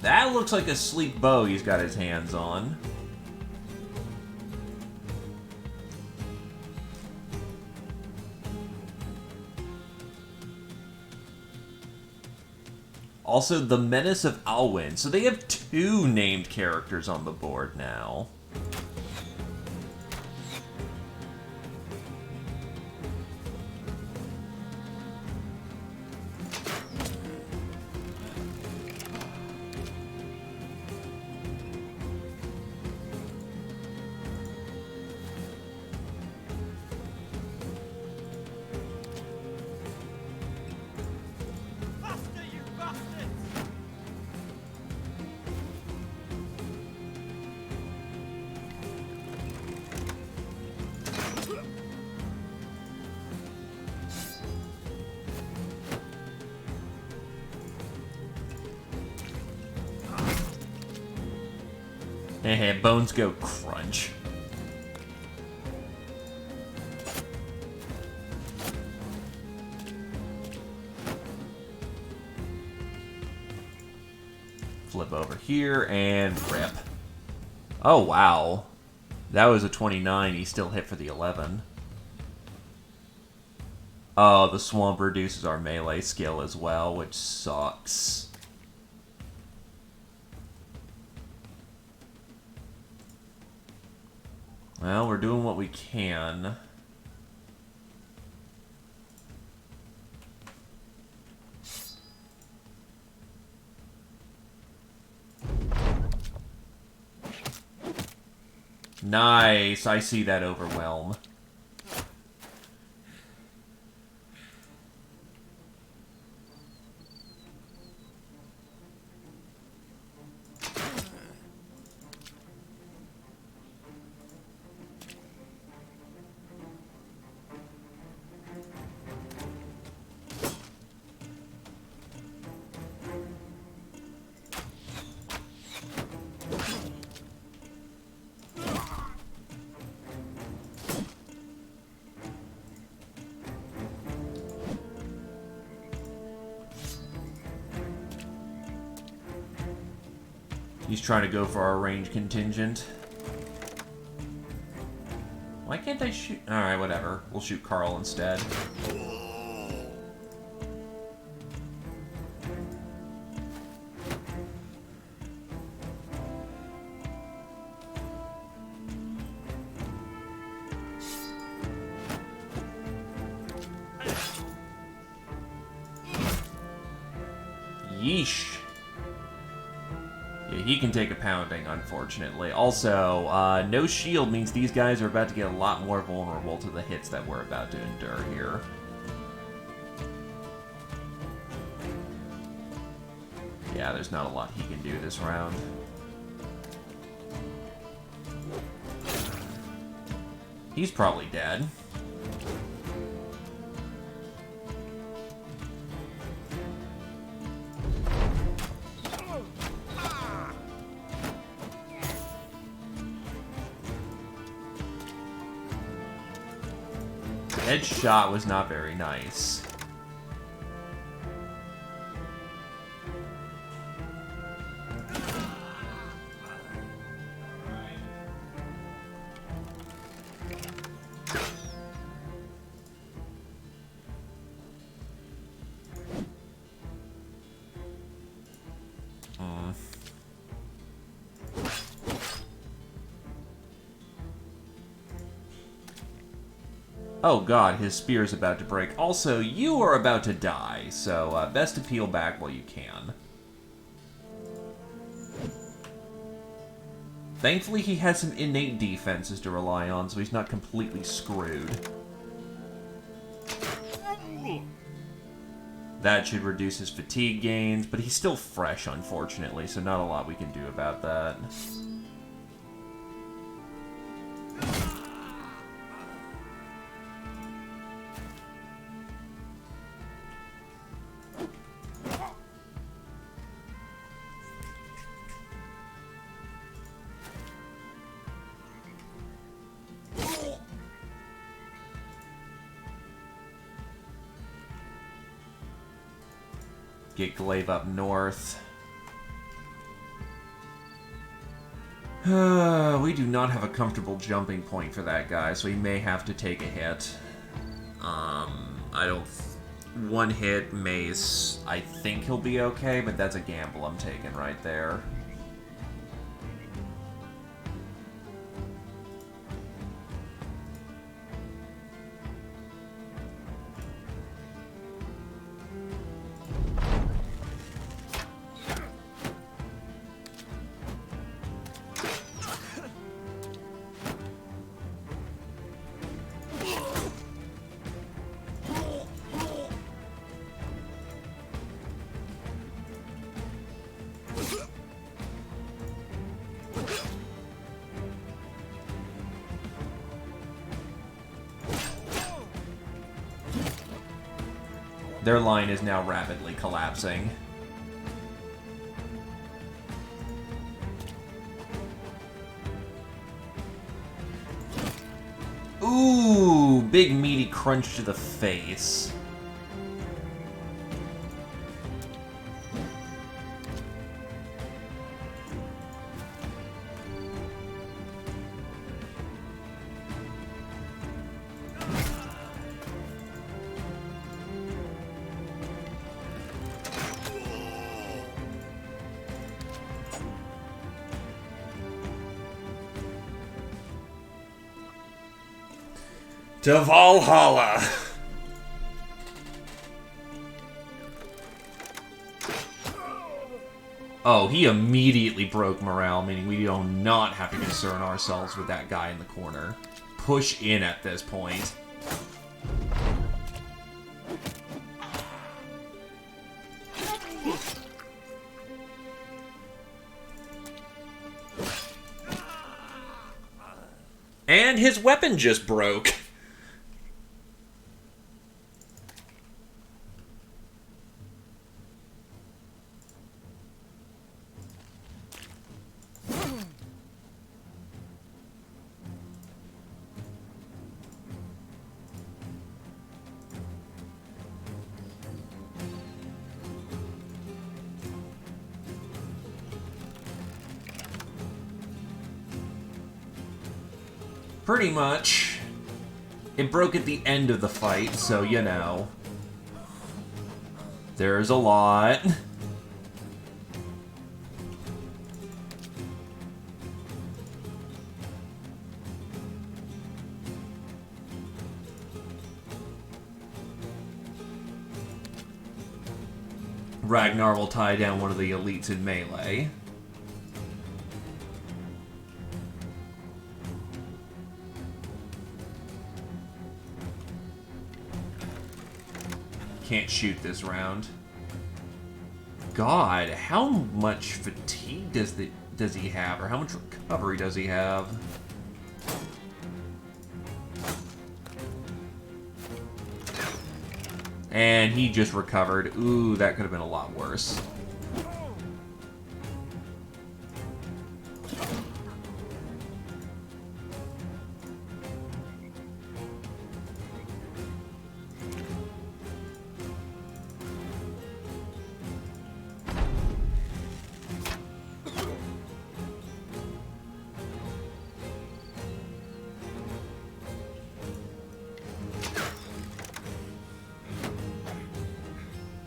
That looks like a sleek bow he's got his hands on. Also, the Menace of Alwyn. So they have 2 named characters on the board now. Faster, you bastards! Hey, bones go crunch. Flip over here and rip. Oh, wow. That was a 29. He still hit for the 11. Oh, the swamp reduces our melee skill as well, which sucks. Well, we're doing what we can. Nice, I see that overwhelm. He's trying to go for our range contingent. Why can't I shoot? Alright, whatever. We'll shoot Carl instead. Yeesh. Yeah, he can take a pounding, unfortunately. Also, no shield means these guys are about to get a lot more vulnerable to the hits that we're about to endure here. Yeah, there's not a lot he can do this round. He's probably dead. Headshot was not very nice. Oh god, his spear's about to break. Also, you are about to die, so best to peel back while you can. Thankfully, he has some innate defenses to rely on, so he's not completely screwed. That should reduce his fatigue gains, but he's still fresh, unfortunately, so not a lot we can do about that. Get Glaive up north. We do not have a comfortable jumping point for that guy, so he may have to take a hit. I don't... One hit, mace. I think he'll be okay, but that's a gamble I'm taking right there. Their line is now rapidly collapsing. Ooh, big meaty crunch to the face. To Valhalla! Oh, he immediately broke morale, meaning we do not have to concern ourselves with that guy in the corner. Push in at this point. And his weapon just broke. Pretty much. It broke at the end of the fight, so you know. There's a lot. Ragnar will tie down one of the elites in melee. Can't shoot this round. God, how much fatigue does he have, or how much recovery does he have? And he just recovered. Ooh, that could have been a lot worse.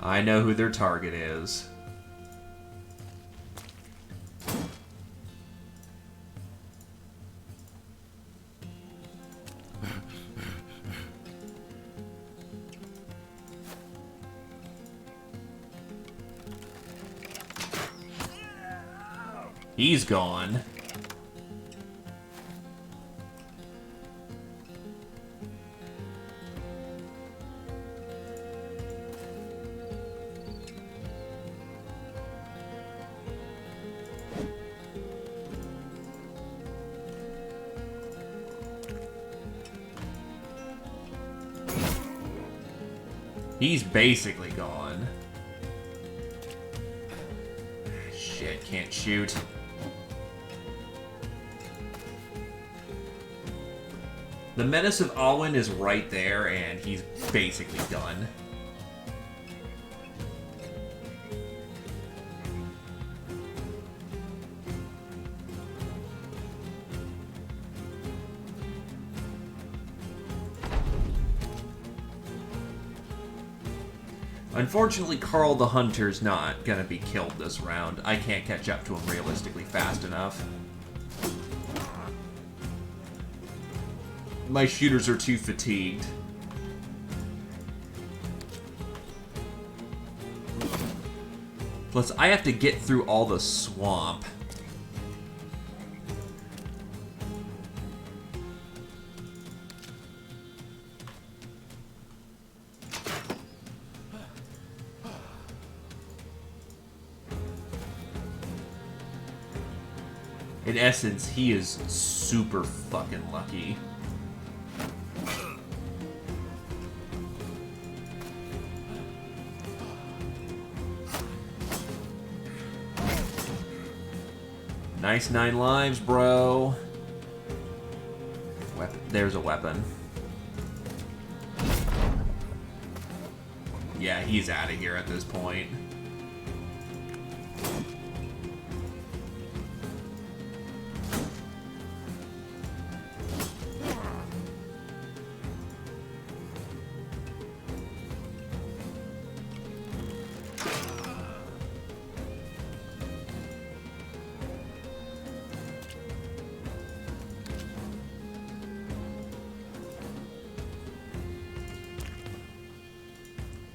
I know who their target is. He's gone. He's basically gone. Shit, can't shoot. The Menace of Alwyn is right there, and he's basically done. Unfortunately, Carl the Hunter's not gonna be killed this round. I can't catch up to him realistically fast enough. My shooters are too fatigued. Plus, I have to get through all the swamp. In essence, he is super fucking lucky. Nice 9 lives, bro. There's a weapon. Yeah, he's out of here at this point.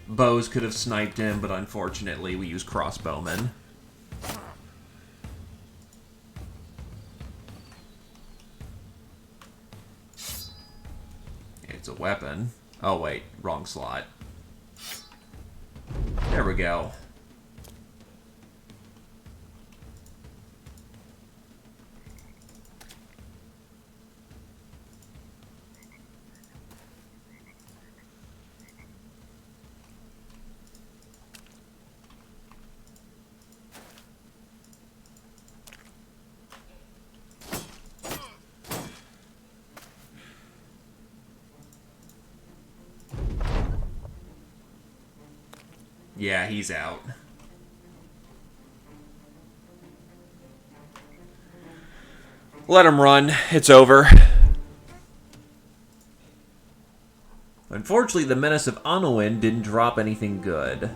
Bows could have sniped him, but unfortunately we use crossbowmen. It's a weapon. Oh wait, wrong slot. There we go. Yeah, he's out. Let him run. It's over. Unfortunately, the Menace of Anowin didn't drop anything good.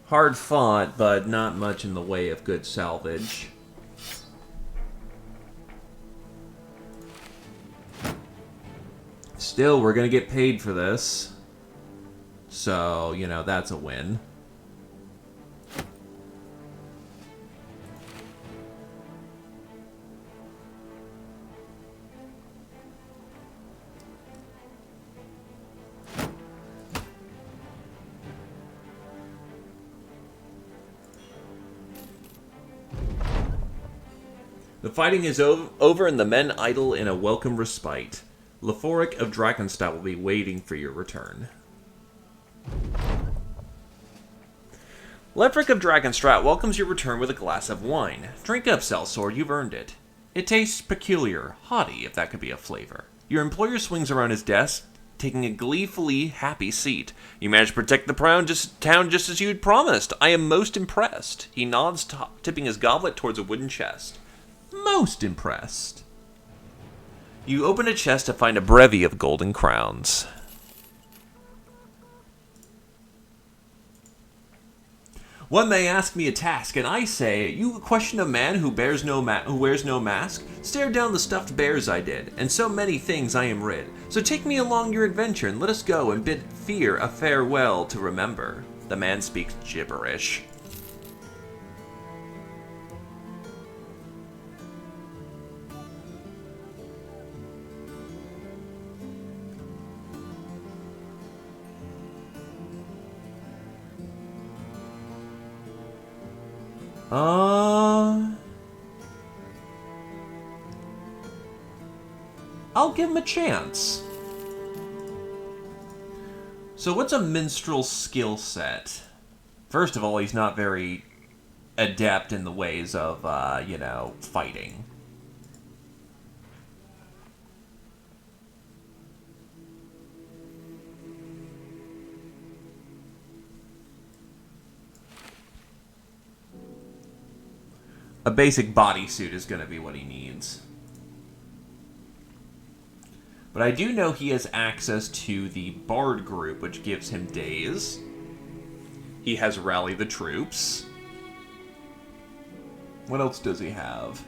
Hard fought, but not much in the way of good salvage. Still, we're gonna get paid for this. So, you know, that's a win. The fighting is over and the men idle in a welcome respite. Lephoric of Drakenstadt will be waiting for your return. Lephoric of Drakenstadt welcomes your return with a glass of wine. Drink up, sellsword, you've earned it. It tastes peculiar, haughty, if that could be a flavor. Your employer swings around his desk, taking a gleefully happy seat. You manage to protect the town just as you had promised. I am most impressed. He nods, tipping his goblet towards a wooden chest. Most impressed. You open a chest to find a brevy of golden crowns. One may ask me a task, and I say, you question a man who wears no mask? Stare down the stuffed bears I did, and so many things I am rid. So take me along your adventure, and let us go and bid fear a farewell to remember. The man speaks gibberish. I'll give him a chance. So what's a minstrel's skill set? First of all, he's not very adept in the ways of, you know, fighting. A basic bodysuit is going to be what he needs. But I do know he has access to the Bard group, which gives him days. He has Rally the Troops. What else does he have?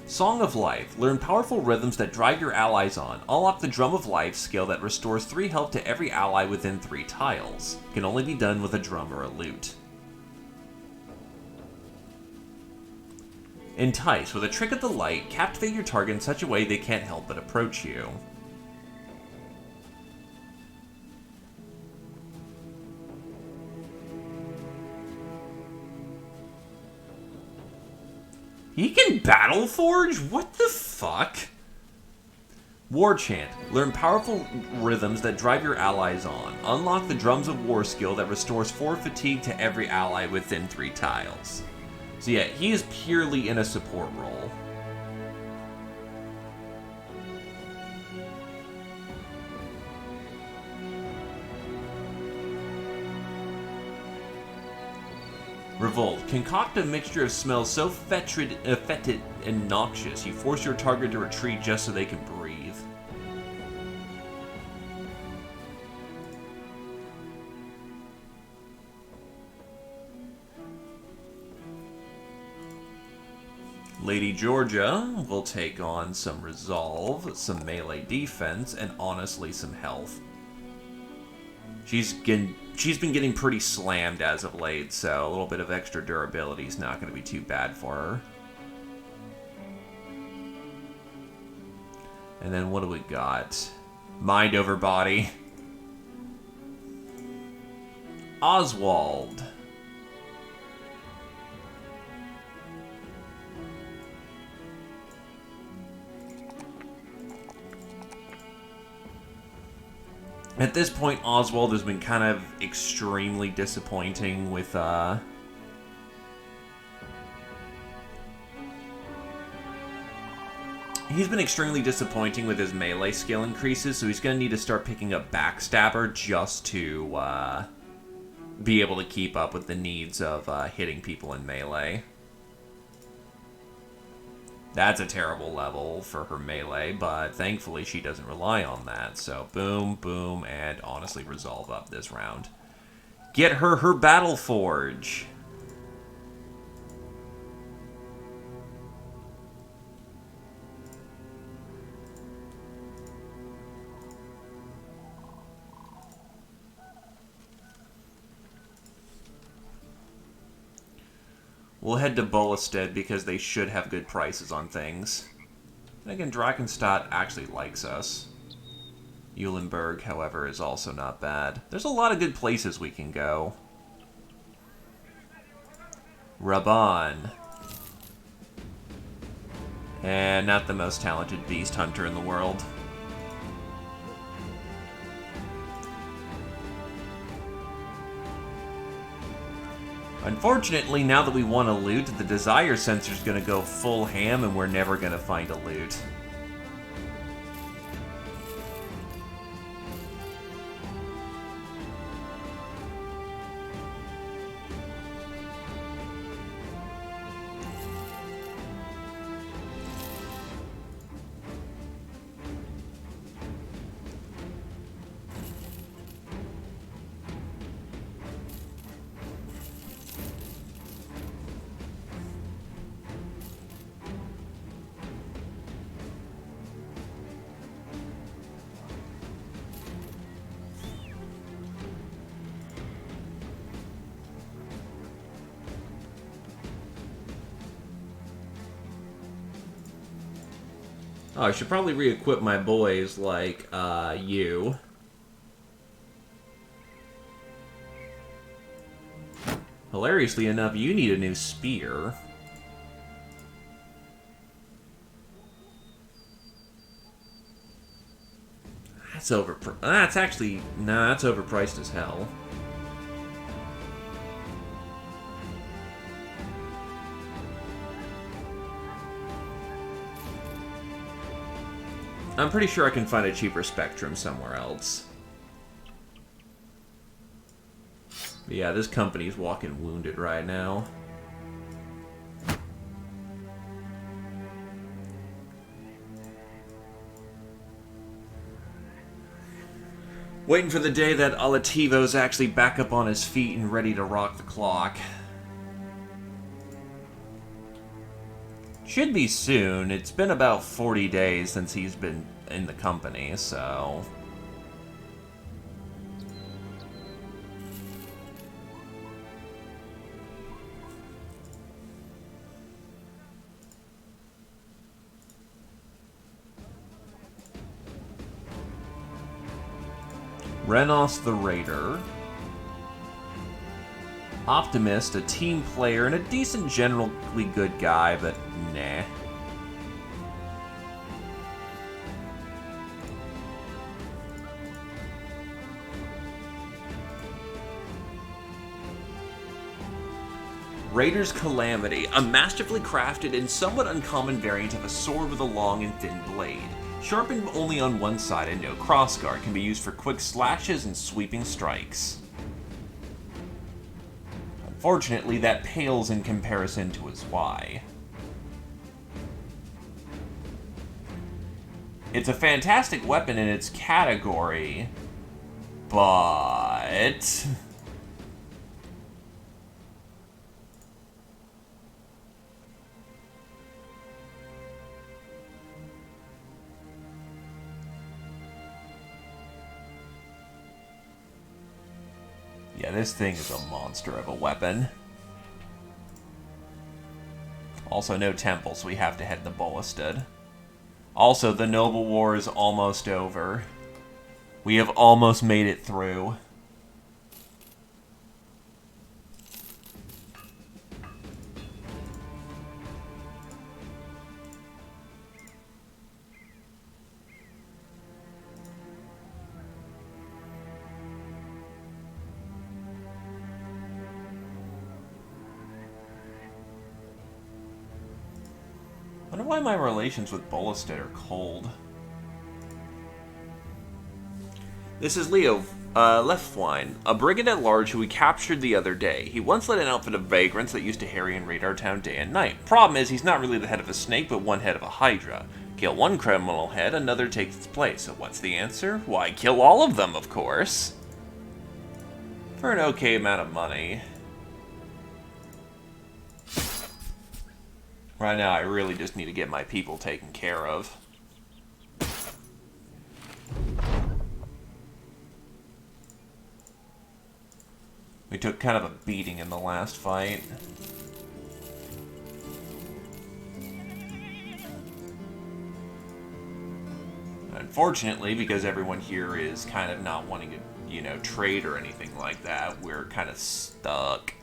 Song of Life. Learn powerful rhythms that drive your allies on. Unlock the Drum of Life skill that restores 3 health to every ally within 3 tiles. Can only be done with a drum or a lute. Entice. With a trick of the light, captivate your target in such a way they can't help but approach you. He can Battle Forge? What the fuck? War Chant. Learn powerful rhythms that drive your allies on. Unlock the Drums of War skill that restores 4 fatigue to every ally within 3 tiles. So yeah, he is purely in a support role. Revolt. Concoct a mixture of smells so fetid and noxious, you force your target to retreat just so they can breathe. Lady Georgia will take on some resolve, some melee defense, and honestly some health. She's been getting pretty slammed as of late, so a little bit of extra durability is not going to be too bad for her. And then what do we got? Mind over body. Oswald. At this point, Oswald has been kind of extremely disappointing with, He's been extremely disappointing with his melee skill increases, so he's going to need to start picking up Backstabber just to, be able to keep up with the needs of, hitting people in melee. That's a terrible level for her melee, but thankfully she doesn't rely on that. So boom, boom, and honestly resolve up this round. Get her Battle Forge. We'll head to Bolestead because they should have good prices on things. And again, Drakenstadt actually likes us. Eulenberg, however, is also not bad. There's a lot of good places we can go. Raban. And not the most talented beast hunter in the world. Unfortunately, now that we want a loot, the desire sensor's gonna go full ham and we're never gonna find a loot. Oh, I should probably re-equip my boys like, you. Hilariously enough, you need a new spear. That's that's actually... Nah, that's overpriced as hell. I'm pretty sure I can find a cheaper Spectrum somewhere else. But yeah, this company's walking wounded right now. Waiting for the day that Alativo's actually back up on his feet and ready to rock the clock. Should be soon. It's been about 40 days since he's been in the company, so... Renos the Raider. Optimist, a team player, and a decent, generally good guy, but nah. Raider's Calamity, a masterfully crafted and somewhat uncommon variant of a sword with a long and thin blade. Sharpened only on one side and no crossguard, can be used for quick slashes and sweeping strikes. Unfortunately, that pales in comparison to his Y. It's a fantastic weapon in its category, but... yeah, this thing is a monster of a weapon. Also, no temple, so we have to head to Bolestad. Also, the Noble War is almost over. We have almost made it through. I wonder why my relations with Bolestad are cold. This is Leo Leftwine, a brigand at large who we captured the other day. He once led an outfit of vagrants that used to harry and raid our town day and night. Problem is, he's not really the head of a snake, but one head of a hydra. Kill one criminal head, another takes its place. So what's the answer? Why, kill all of them, of course. For an okay amount of money. Right now, I really just need to get my people taken care of. We took kind of a beating in the last fight. Unfortunately, because everyone here is kind of not wanting to, you know, trade or anything like that, we're kind of stuck.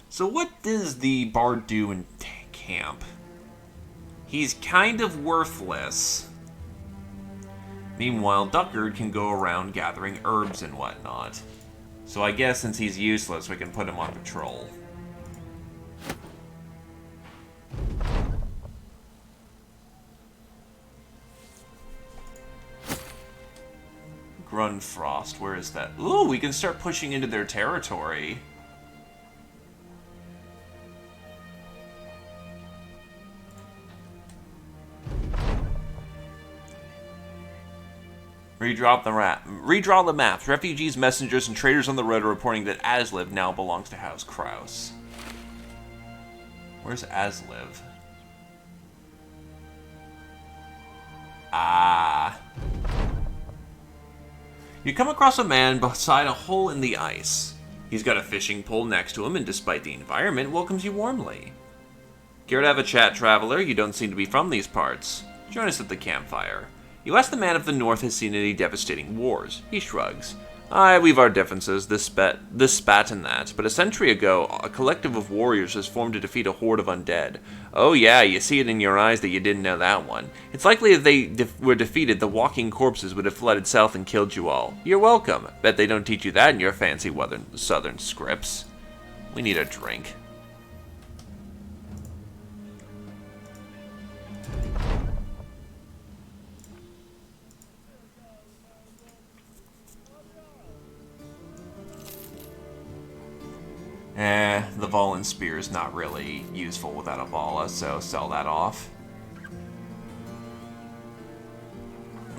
So what does the Bard do in camp? He's kind of worthless. Meanwhile, Duckard can go around gathering herbs and whatnot. So I guess since he's useless, we can put him on patrol. Grunfrost, where is that? Ooh, we can start pushing into their territory. Redraw the maps. Refugees, messengers, and traders on the road are reporting that Asliv now belongs to House Kraus. Where's Asliv? Ah. You come across a man beside a hole in the ice. He's got a fishing pole next to him, and despite the environment, welcomes you warmly. Care to have a chat, traveler? You don't seem to be from these parts. Join us at the campfire. You ask the man if the North has seen any devastating wars. He shrugs. Aye, we've our differences, this spat and that, but a century ago, a collective of warriors was formed to defeat a horde of undead. Oh yeah, you see it in your eyes that you didn't know that one. It's likely if they were defeated, the walking corpses would have flooded south and killed you all. You're welcome. Bet they don't teach you that in your fancy southern scripts. We need a drink. The Volan Spear is not really useful without a Vala, so sell that off.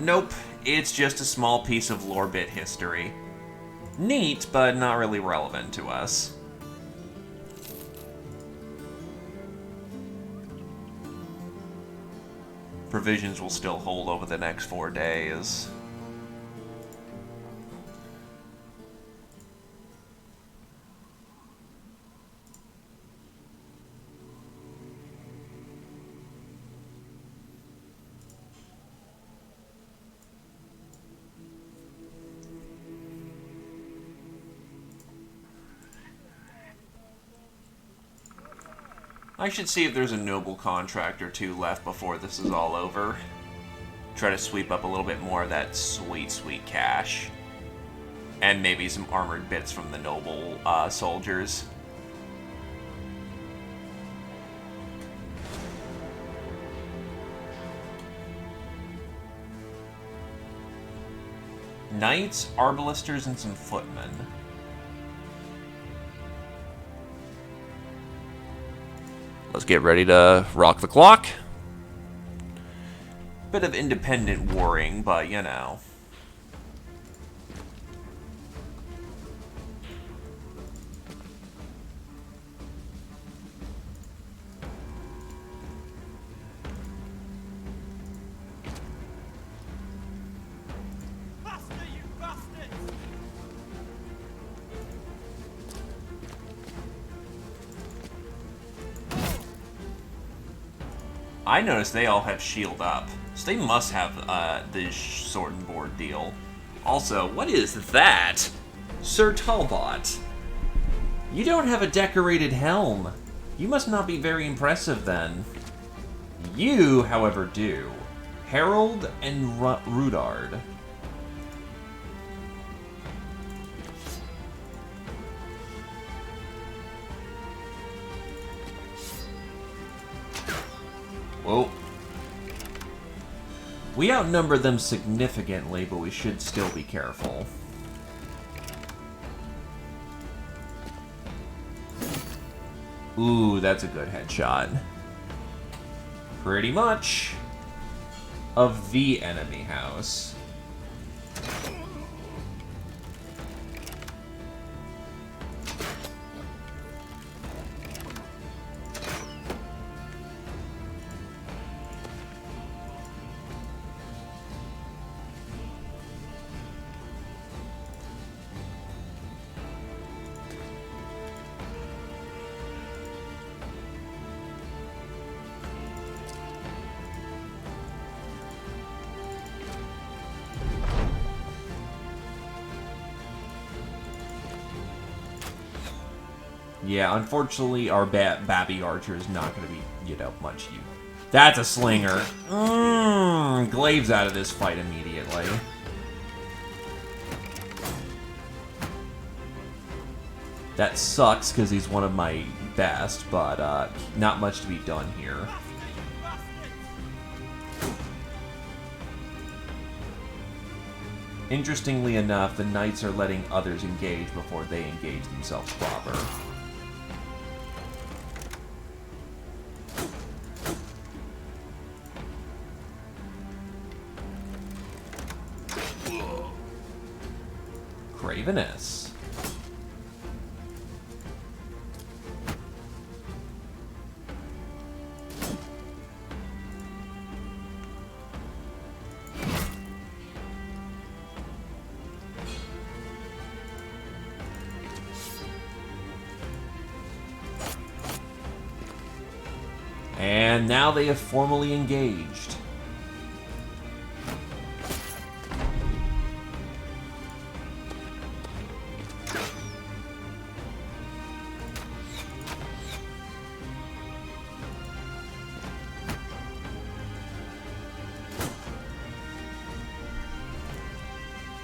Nope, it's just a small piece of lore bit history. Neat, but not really relevant to us. Provisions will still hold over the next 4 days. I should see if there's a noble contract or two left before this is all over. Try to sweep up a little bit more of that sweet, sweet cash. And maybe some armored bits from the noble soldiers. Knights, arbalisters, and some footmen. Let's get ready to rock the clock. Bit of independent warring, but you know. Faster, you bastards! I noticed they all have shield up, so they must have this sword and board deal. Also, what is that? Sir Talbot. You don't have a decorated helm. You must not be very impressive then. You, however, do. Harold and Rudard. Whoa. We outnumber them significantly, but we should still be careful. Ooh, that's a good headshot. Pretty much. Of the enemy house. Yeah, unfortunately, our Babby Archer is not going to be, you know, much use. That's a slinger. Glaive's out of this fight immediately. That sucks, because he's one of my best, but not much to be done here. Interestingly enough, the knights are letting others engage before they engage themselves proper. Cravenous. And now they have formally engaged.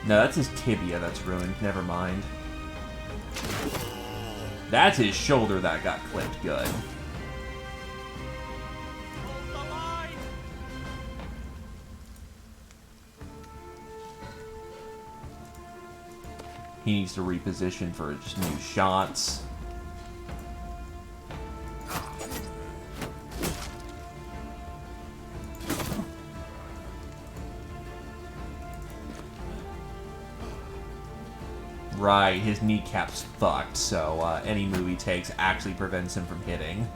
No, that's his tibia that's ruined. Never mind. That's his shoulder that got clipped good. Hold the line! He needs to reposition for just new shots. Right, his kneecap's fucked, so any move he takes actually prevents him from hitting.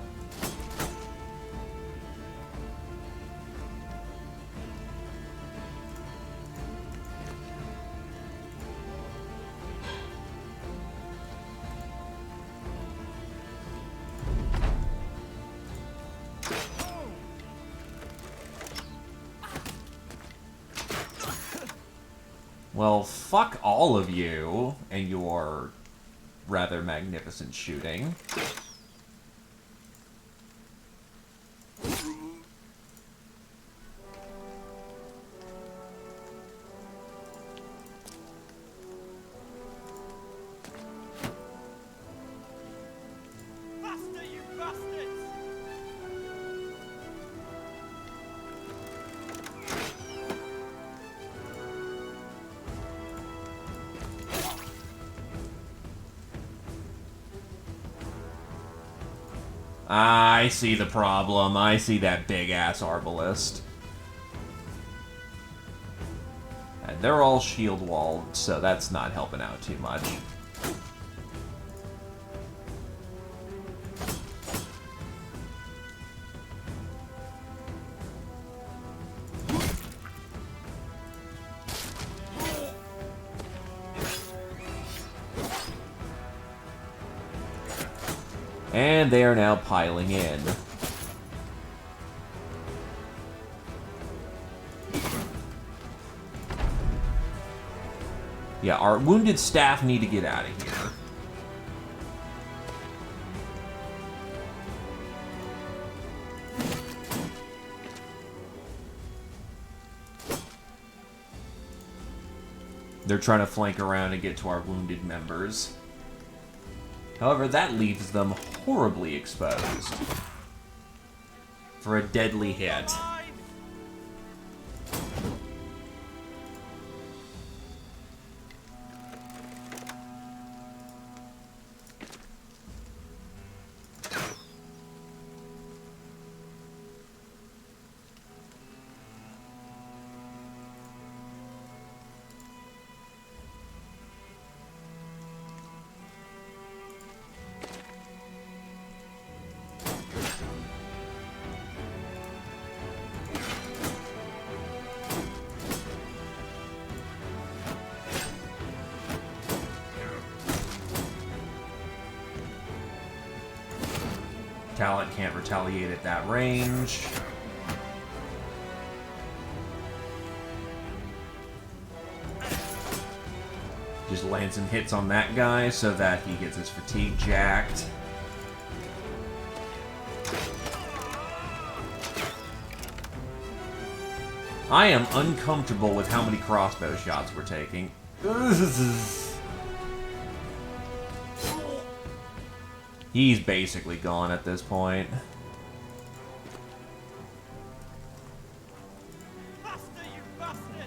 Well, fuck all of you and your rather magnificent shooting. Faster, you bastards! I see the problem. I see that big-ass arbalist. And they're all shield-walled, so that's not helping out too much. And they are now piling in. Yeah, our wounded staff need to get out of here. They're trying to flank around and get to our wounded members. However, that leaves them horribly exposed for a deadly hit. Talent can't retaliate at that range. Just land some hits on that guy so that he gets his fatigue jacked. I am uncomfortable with how many crossbow shots we're taking. He's basically gone at this point. Faster, you bastards!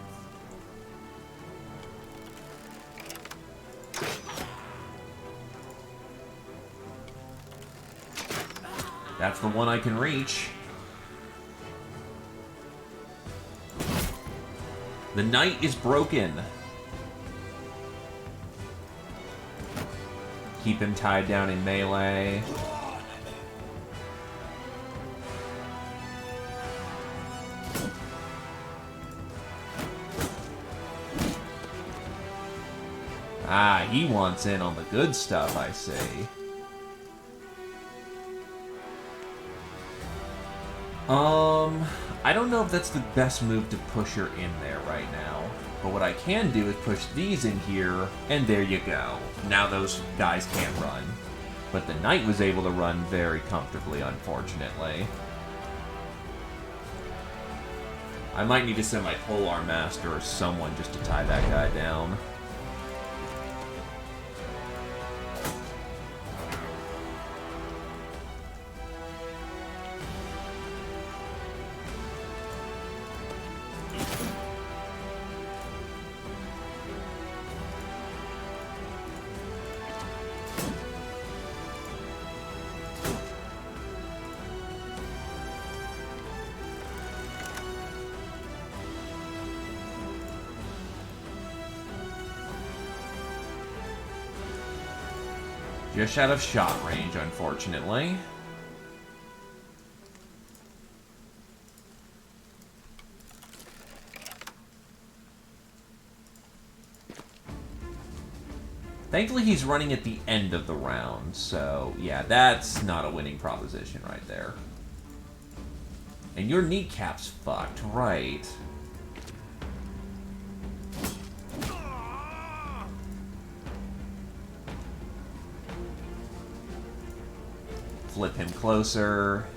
That's the one I can reach. The knight is broken. Keep him tied down in melee. Ah, he wants in on the good stuff, I see. I don't know if that's the best move to push her in there right now. But what I can do is push these in here, and there you go. Now those guys can't run. But the knight was able to run very comfortably, unfortunately. I might need to send my Polar Master or someone just to tie that guy down. Just out of shot range, unfortunately. Thankfully, he's running at the end of the round, so yeah, that's not a winning proposition right there. And your kneecap's fucked, right? Flip him closer.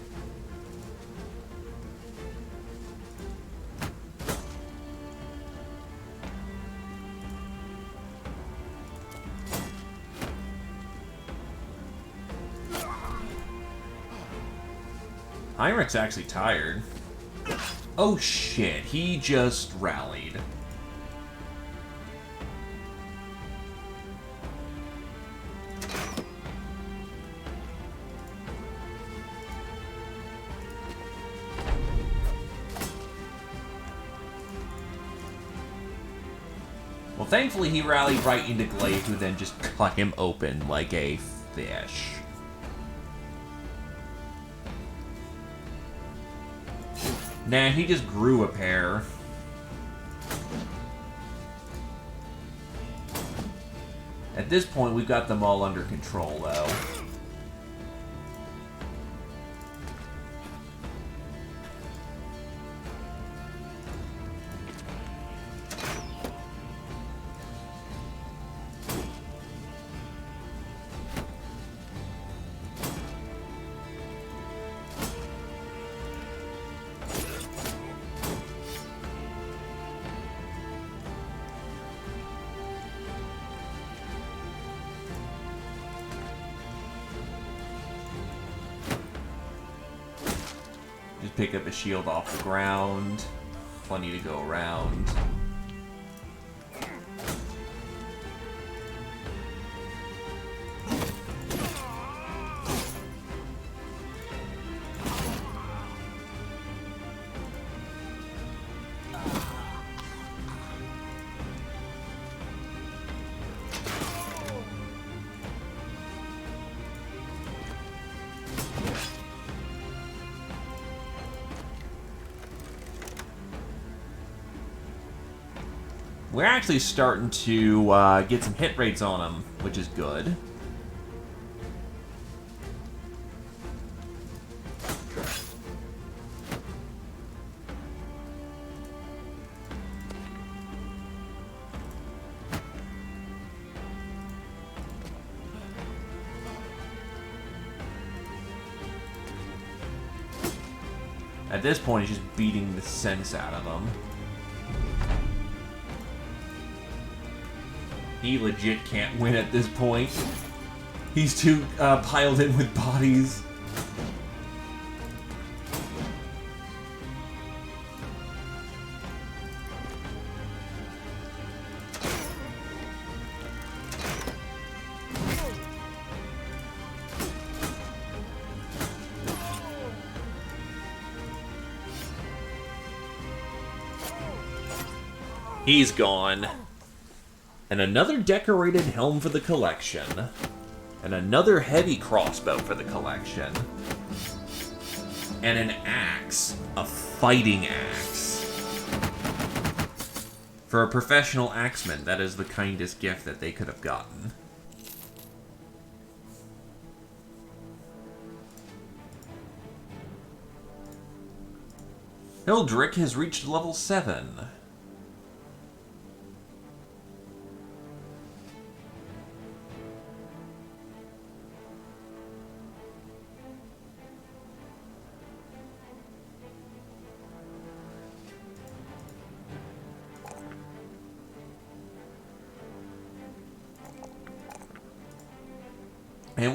Heinrich's actually tired. Oh shit, he just rallied. Well, thankfully he rallied right into Glaive, who then just cut him open like a fish. Nah, he just grew a pair. At this point, we've got them all under control, though. Pick up a shield off the ground. Plenty to go around. We're actually starting to get some hit rates on them, which is good. At this point, he's just beating the sense out of them. He legit can't win at this point. He's too piled in with bodies. He's gone. And another decorated helm for the collection. And another heavy crossbow for the collection. And an axe. A fighting axe. For a professional axeman, that is the kindest gift that they could have gotten. Hildrick has reached level 7.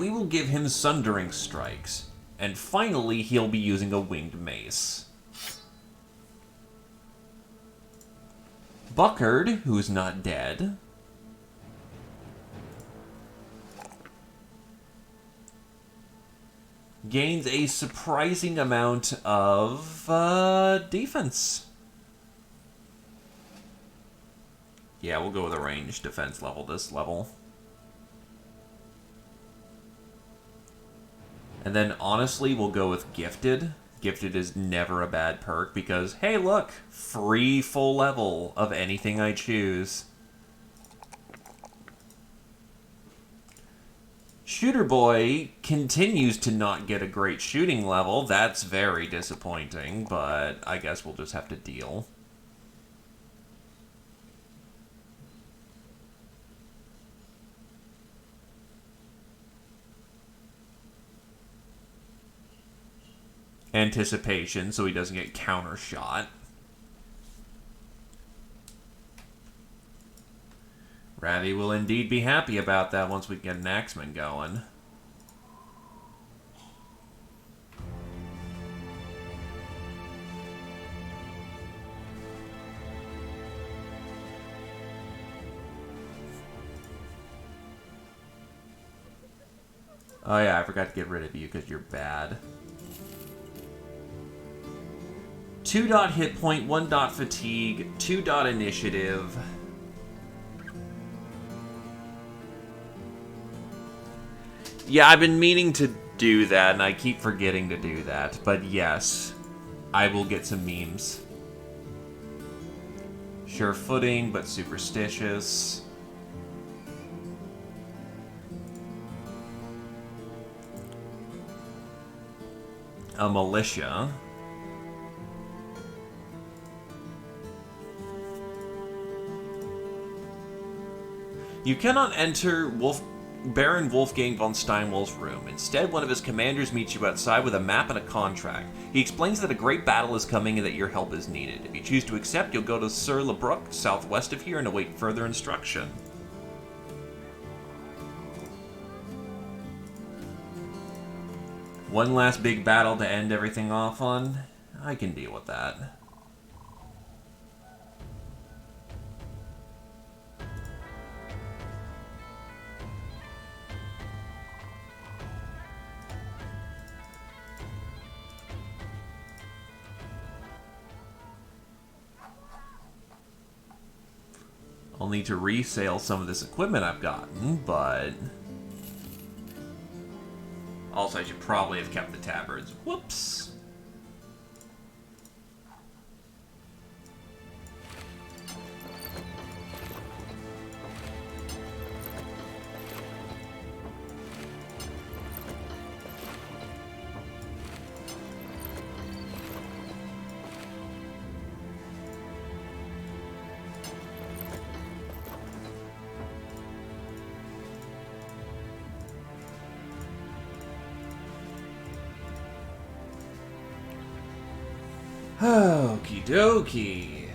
we will give him Sundering Strikes. And finally, he'll be using a Winged Mace. Buckard, who's not dead. Gains a surprising amount of defense. Yeah, we'll go with a ranged defense level this level. And then, honestly, we'll go with Gifted. Gifted is never a bad perk because, hey, look, free full level of anything I choose. Shooter Boy continues to not get a great shooting level. That's very disappointing, but I guess we'll just have to deal. Anticipation, so he doesn't get counter shot. Ravi will indeed be happy about that once we get an Axeman going. Oh yeah, I forgot to get rid of you because you're bad. 2 dot hit point, 1 dot fatigue, 2 dot initiative. Yeah, I've been meaning to do that, and I keep forgetting to do that. But yes, I will get some memes. Sure footing, but superstitious. A militia. You cannot enter Baron Wolfgang von Steinwall's room. Instead, one of his commanders meets you outside with a map and a contract. He explains that a great battle is coming and that your help is needed. If you choose to accept, you'll go to Sur Le Brook, southwest of here, and await further instruction. One last big battle to end everything off on? I can deal with that. I'll need to resale some of this equipment I've gotten, but... Also, I should probably have kept the tabards. Whoops! Okie dokie.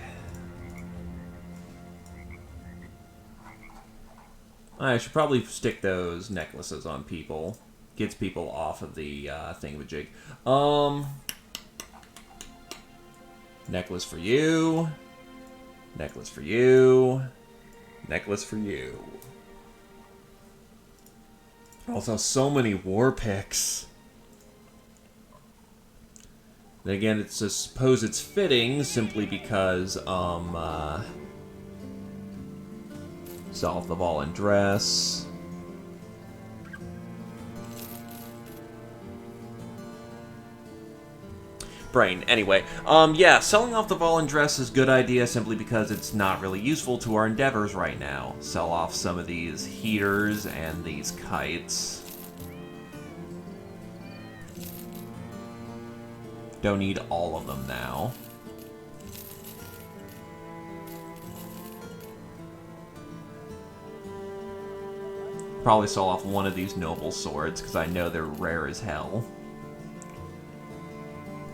I should probably stick those necklaces on people. Gets people off of the thingamajig. Necklace for you. Necklace for you. Necklace for you. Also, so many war picks. And again, I suppose it's fitting simply because, Solve the Ball and Dress. Brain. Anyway, yeah, selling off the Ball and Dress is a good idea simply because it's not really useful to our endeavors right now. Sell off some of these heaters and these kites. Don't need all of them now. Probably sell off one of these noble swords, because I know they're rare as hell.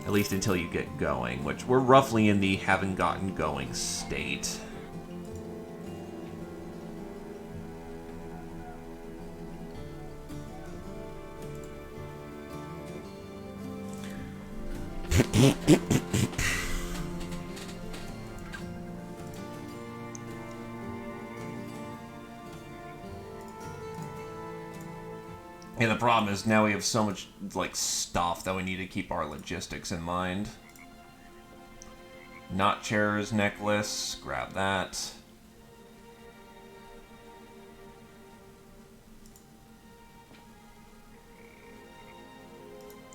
At least until you get going, which we're roughly in the haven't gotten going state. And the problem is now we have so much, like, stuff that we need to keep our logistics in mind. Not chairs, necklace, grab that.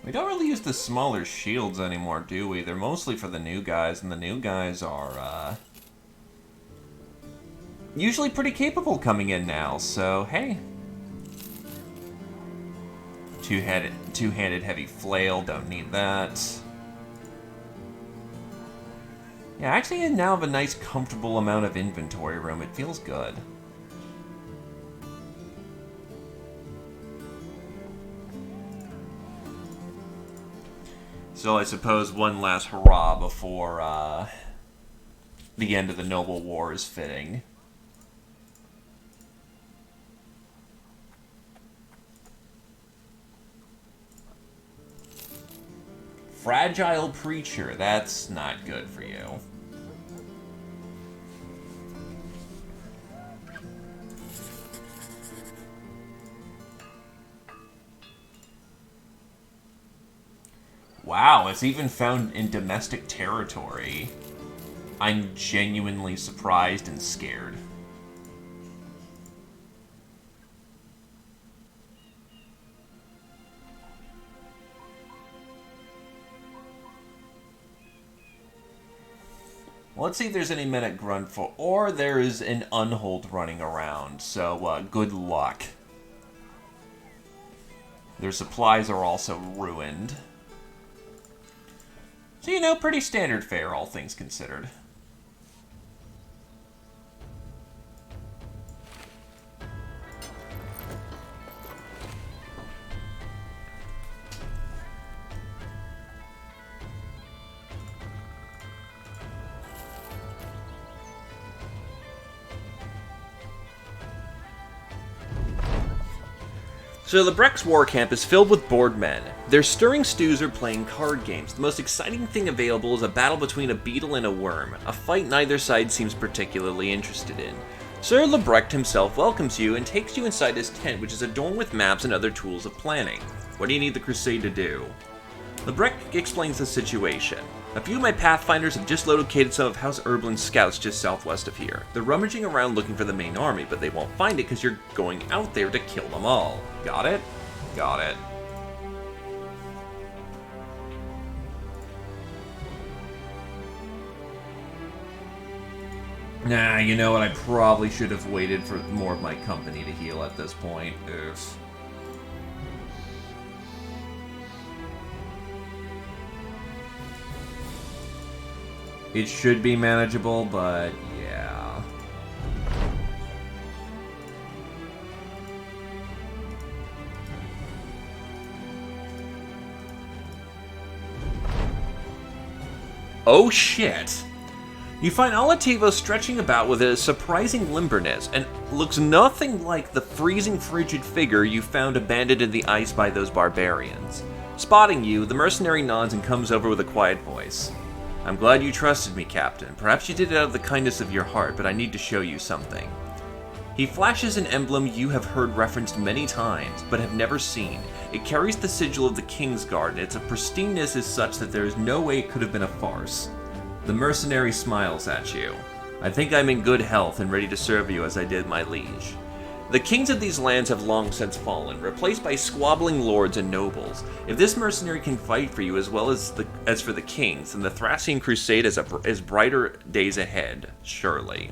We don't really use the smaller shields anymore, do we? They're mostly for the new guys, and the new guys are, usually pretty capable coming in now, so, hey. Two-handed heavy flail, don't need that. Yeah, actually I now have a nice comfortable amount of inventory room. It feels good. So I suppose one last hurrah before the end of the Noble War is fitting. Fragile Preacher, that's not good for you. Wow, it's even found in domestic territory. I'm genuinely surprised and scared. Well, let's see if there's any men at Gruntful, or there is an Unhold running around, so good luck. Their supplies are also ruined. So, you know, pretty standard fare, all things considered. So Lebrecht's war camp is filled with bored men. Their stirring stews are playing card games. The most exciting thing available is a battle between a beetle and a worm, a fight neither side seems particularly interested in. Sir Lebrecht himself welcomes you and takes you inside his tent, which is adorned with maps and other tools of planning. What do you need the Crusade to do? Lebrecht explains the situation. A few of my Pathfinders have just located some of House Erblin's scouts just southwest of here. They're rummaging around looking for the main army, but they won't find it because you're going out there to kill them all. Got it? Got it. Nah, you know what? I probably should have waited for more of my company to heal at this point. Oof. It should be manageable, but yeah. Oh shit! You find Alativo stretching about with a surprising limberness, and looks nothing like the freezing frigid figure you found abandoned in the ice by those barbarians. Spotting you, the mercenary nods and comes over with a quiet voice. I'm glad you trusted me, Captain. Perhaps you did it out of the kindness of your heart, but I need to show you something. He flashes an emblem you have heard referenced many times, but have never seen. It carries the sigil of the Kingsguard, and its pristineness is such that there is no way it could have been a farce. The mercenary smiles at you. I think I'm in good health and ready to serve you as I did my liege. The kings of these lands have long since fallen, replaced by squabbling lords and nobles. If this mercenary can fight for you as well as for the kings, then the Thracian Crusade is brighter days ahead, surely.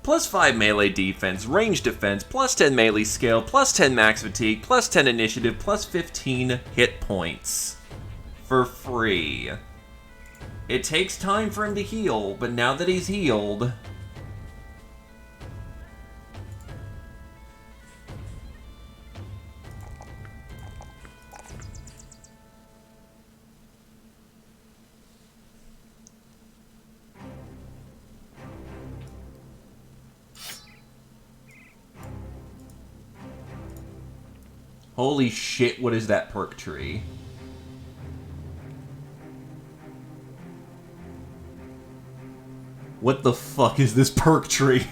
Plus 5 melee defense, range defense, plus 10 melee skill, plus 10 max fatigue, plus 10 initiative, plus 15 hit points. For free. It takes time for him to heal, but now that he's healed... Holy shit, what is that perk tree? What the fuck is this perk tree?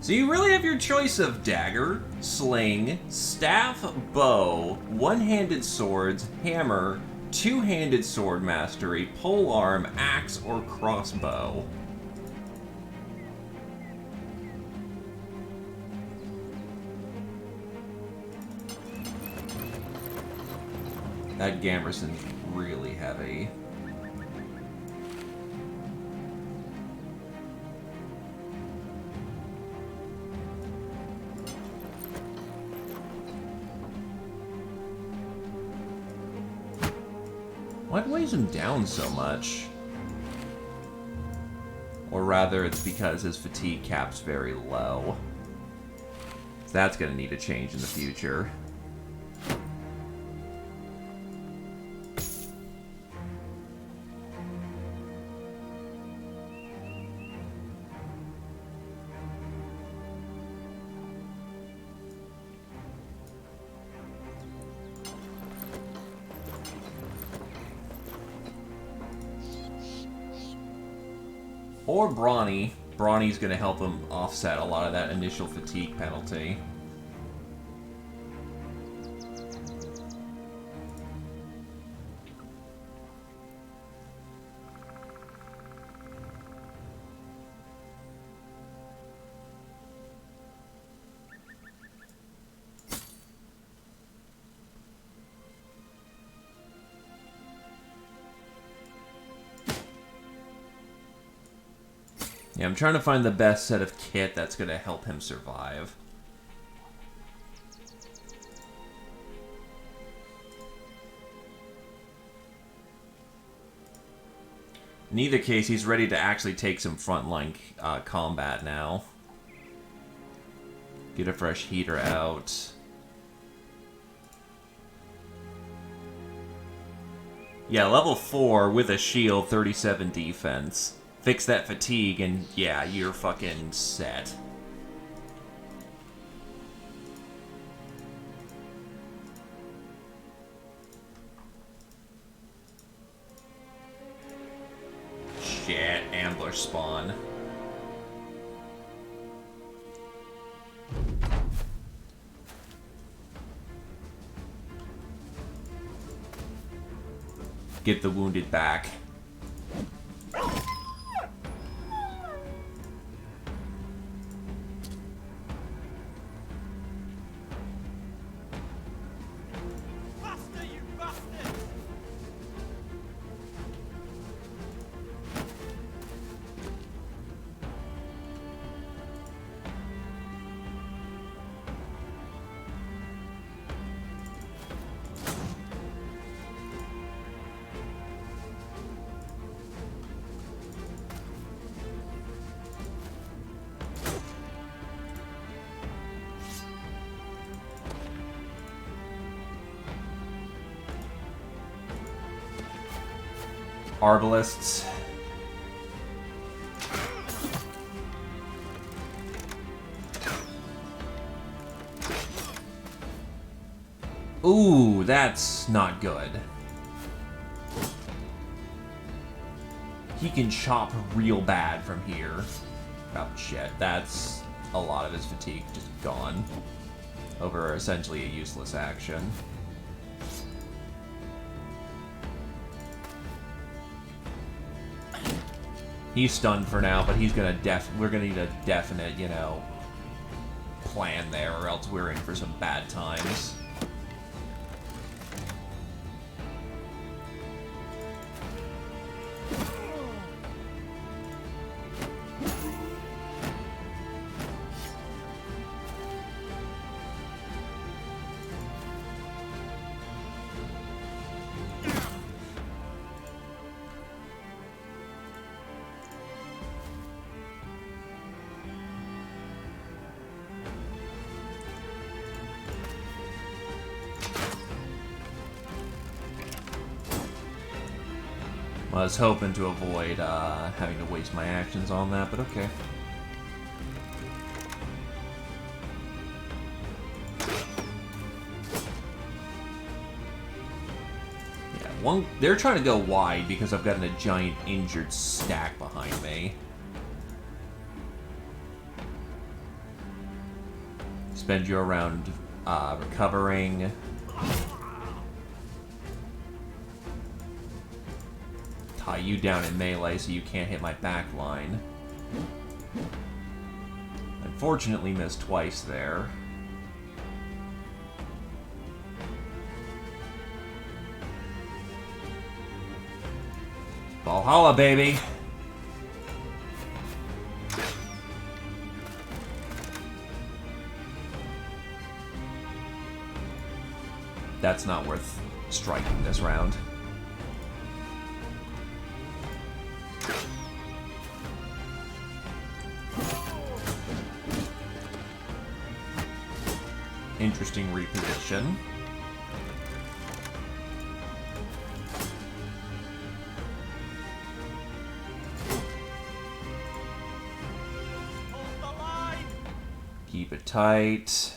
So you really have your choice of dagger, sling, staff, bow, one-handed swords, hammer, two-handed sword mastery, polearm, axe, or crossbow. That Gamerson's really heavy. What weighs him down so much? Or rather, it's because his fatigue cap's very low. So that's gonna need a change in the future. Or Brawny. Brawny's going to help him offset a lot of that initial fatigue penalty. Yeah, I'm trying to find the best set of kit that's going to help him survive. In either case, he's ready to actually take some frontline combat now. Get a fresh heater out. Yeah, level 4 with a shield, 37 defense. Fix that fatigue, and yeah, you're fucking set. Shit, ambush spawn. Get the wounded back. Faster, you bastard! Arbalists. Ooh, that's not good. He can chop real bad from here. Oh shit, that's a lot of his fatigue just gone. Over essentially a useless action. He's stunned for now, but he's gonna we're gonna need a definite, you know, plan there, or else we're in for some bad times. Well, I was hoping to avoid having to waste my actions on that, but okay. Yeah, they're trying to go wide because I've gotten a giant injured stack behind me. Spend your round recovering. Tie you down in melee so you can't hit my back line. Unfortunately missed twice there. Valhalla, baby! That's not worth striking this round. Interesting reposition. Hold the line! Keep it tight.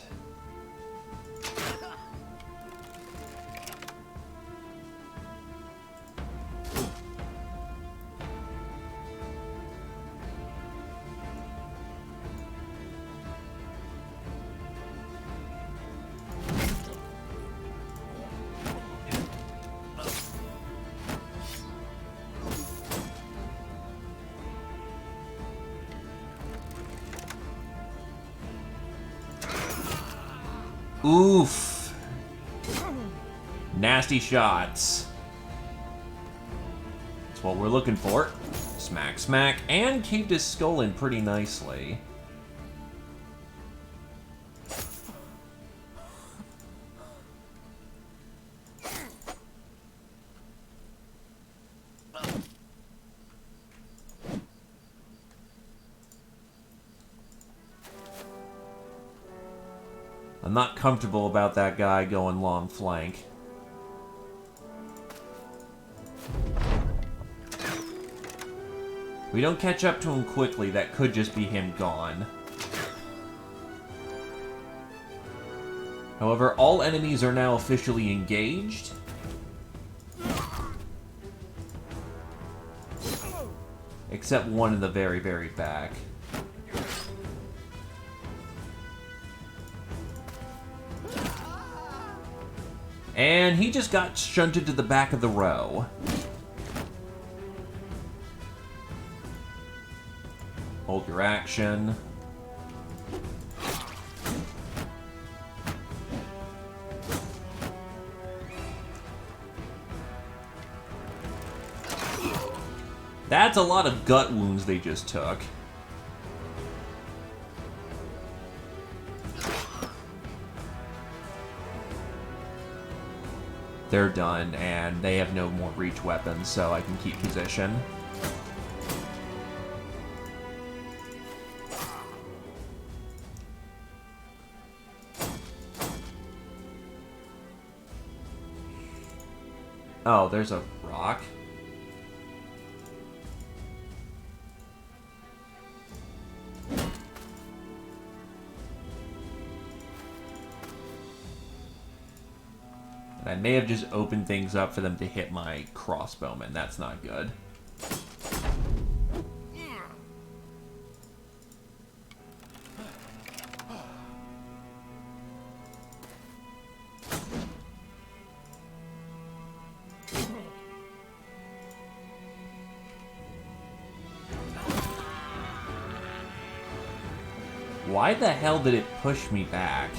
Oof. Nasty shots. That's what we're looking for. Smack, smack, and caved his skull in pretty nicely. I'm not comfortable about that guy going long flank. If we don't catch up to him quickly, that could just be him gone. However, all enemies are now officially engaged. Except one in the very, very back. And he just got shunted to the back of the row. Hold your action. That's a lot of gut wounds they just took. They're done, and they have no more reach weapons, so I can keep position. Oh, there's a rock. I may have just opened things up for them to hit my crossbowman. That's not good. Why the hell did it push me back?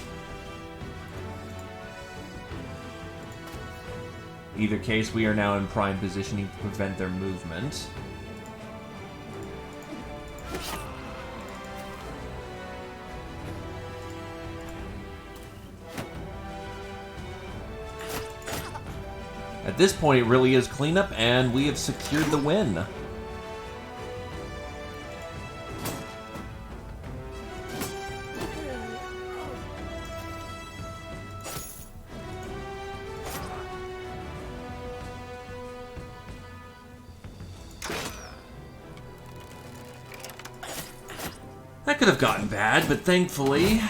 Either case, we are now in prime positioning to prevent their movement. At this point, it really is cleanup, and we have secured the win. That could have gotten bad, but thankfully,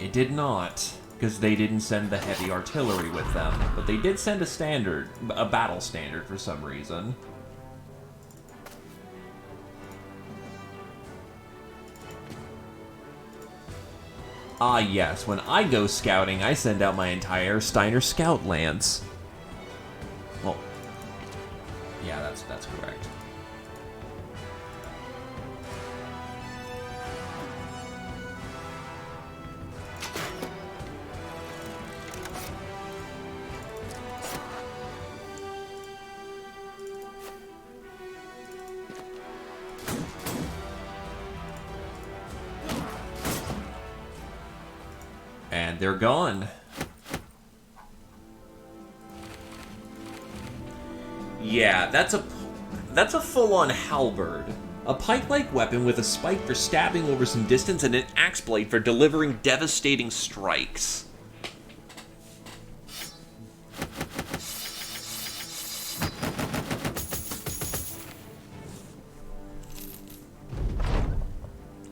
it did not. Because they didn't send the heavy artillery with them. But they did send a battle standard for some reason. Ah yes, when I go scouting, I send out my entire Steiner Scout Lance. Well, yeah, that's correct. And they're gone. Yeah, that's a full-on halberd. A pike-like weapon with a spike for stabbing over some distance and an axe blade for delivering devastating strikes.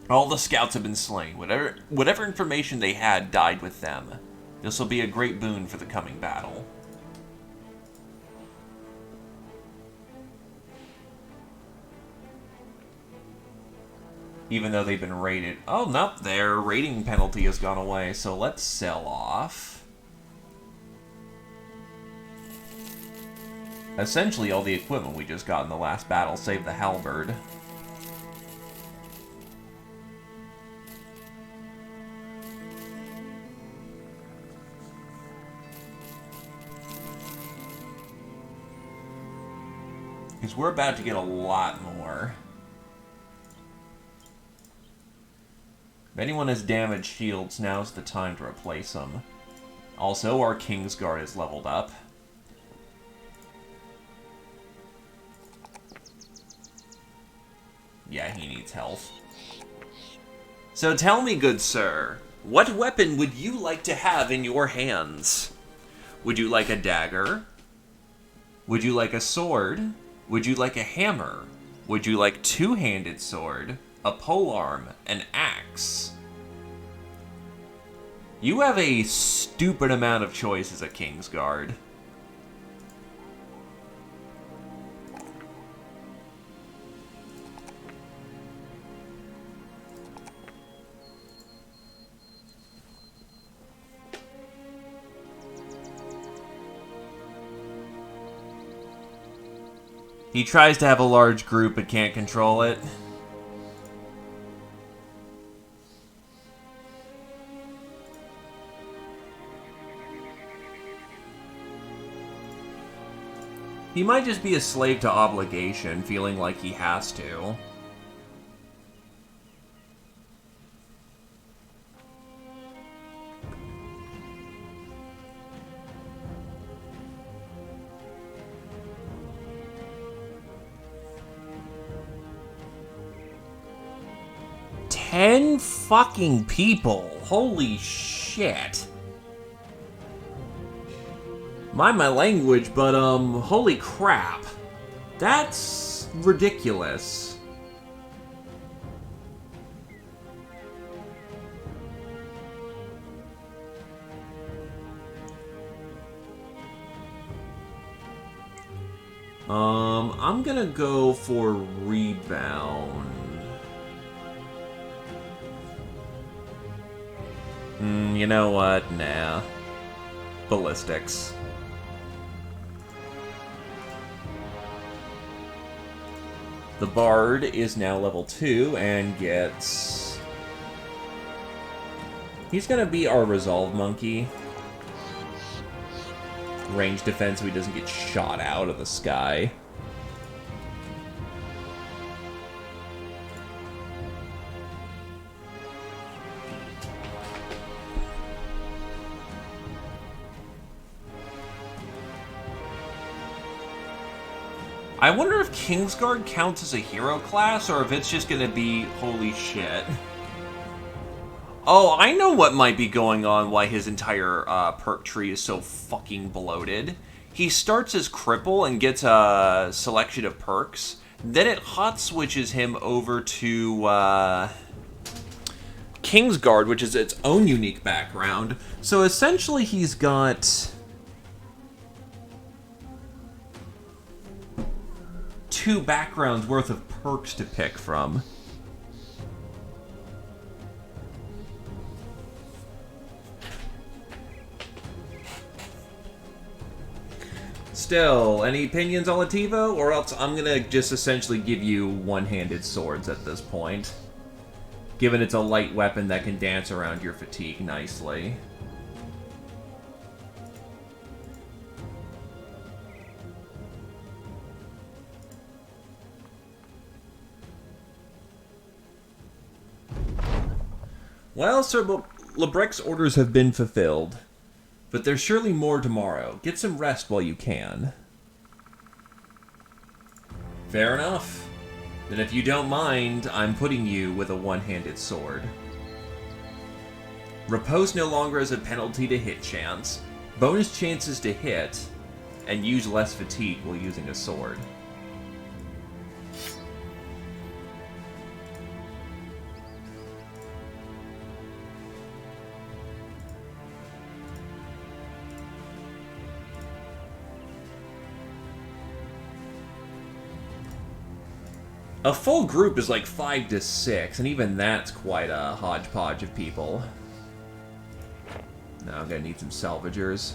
All the scouts have been slain. Whatever information they had died with them. This will be a great boon for the coming battle. Even though they've been raided. Oh, nope, their raiding penalty has gone away, so let's sell off. Essentially, all the equipment we just got in the last battle, save the halberd. Because we're about to get a lot more. If anyone has damaged shields, now's the time to replace them. Also, our Kingsguard is leveled up. Yeah, he needs health. So tell me, good sir, what weapon would you like to have in your hands? Would you like a dagger? Would you like a sword? Would you like a hammer? Would you like two-handed sword? A polearm? An axe? You have a stupid amount of choices at Kingsguard. He tries to have a large group but can't control it. He might just be a slave to obligation, feeling like he has to. Ten fucking people. Holy shit. Mind my language, but, holy crap. That's ridiculous. I'm gonna go for rebound. You know what? Nah. Ballistics. The Bard is now level 2 and gets... He's gonna be our Resolve Monkey. Range defense so he doesn't get shot out of the sky. I wonder if Kingsguard counts as a hero class, or if it's just gonna be holy shit. Oh, I know what might be going on, why his entire perk tree is so fucking bloated. He starts as Cripple and gets a selection of perks. Then it hot switches him over to Kingsguard, which is its own unique background. So essentially he's got 2 backgrounds worth of perks to pick from. Still, any opinions on Lativo? Or else I'm gonna just essentially give you one-handed swords at this point. Given it's a light weapon that can dance around your fatigue nicely. Well, Sir Lebric's orders have been fulfilled. But there's surely more tomorrow. Get some rest while you can. Fair enough. Then if you don't mind, I'm putting you with a one-handed sword. Repose no longer as a penalty to hit chance. Bonus chances to hit, and use less fatigue while using a sword. A full group is like 5 to 6, and even that's quite a hodgepodge of people. Now I'm gonna need some salvagers.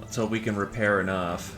Let's hope we can repair enough.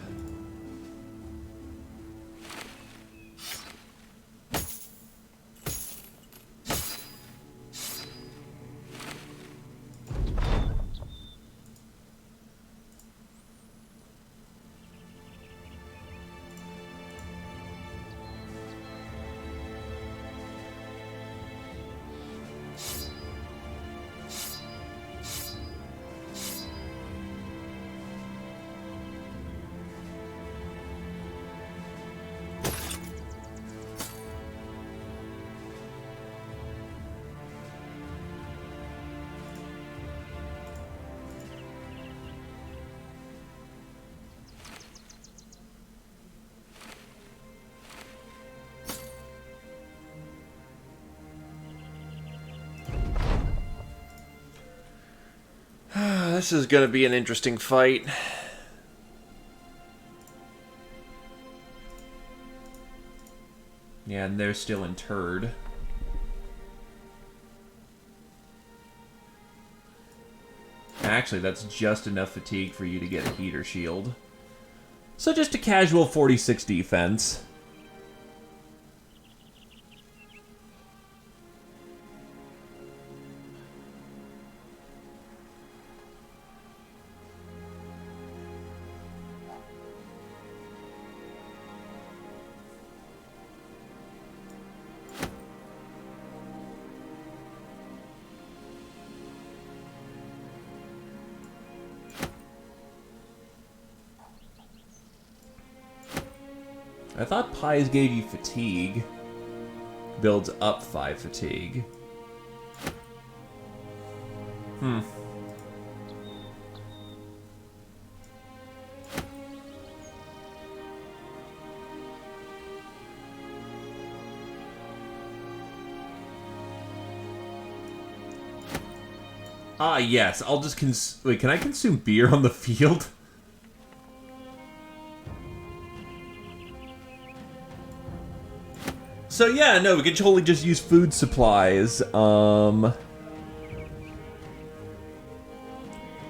This is gonna be an interesting fight. Yeah, and they're still interred. Actually, that's just enough fatigue for you to get a heater shield. So just a casual 46 defense. I thought pies gave you fatigue. Builds up 5 fatigue. Ah, yes. I'll just wait, can I consume beer on the field? So yeah, no, we can totally just use food supplies.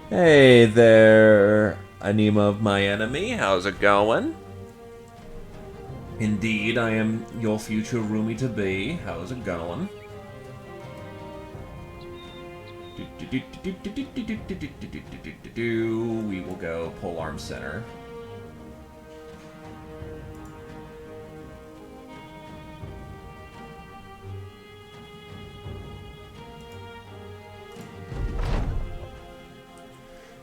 Hey there, Anima of my enemy. How's it going? Indeed, I am your future roomie-to-be. How's it going? We will go Pole Arm Center.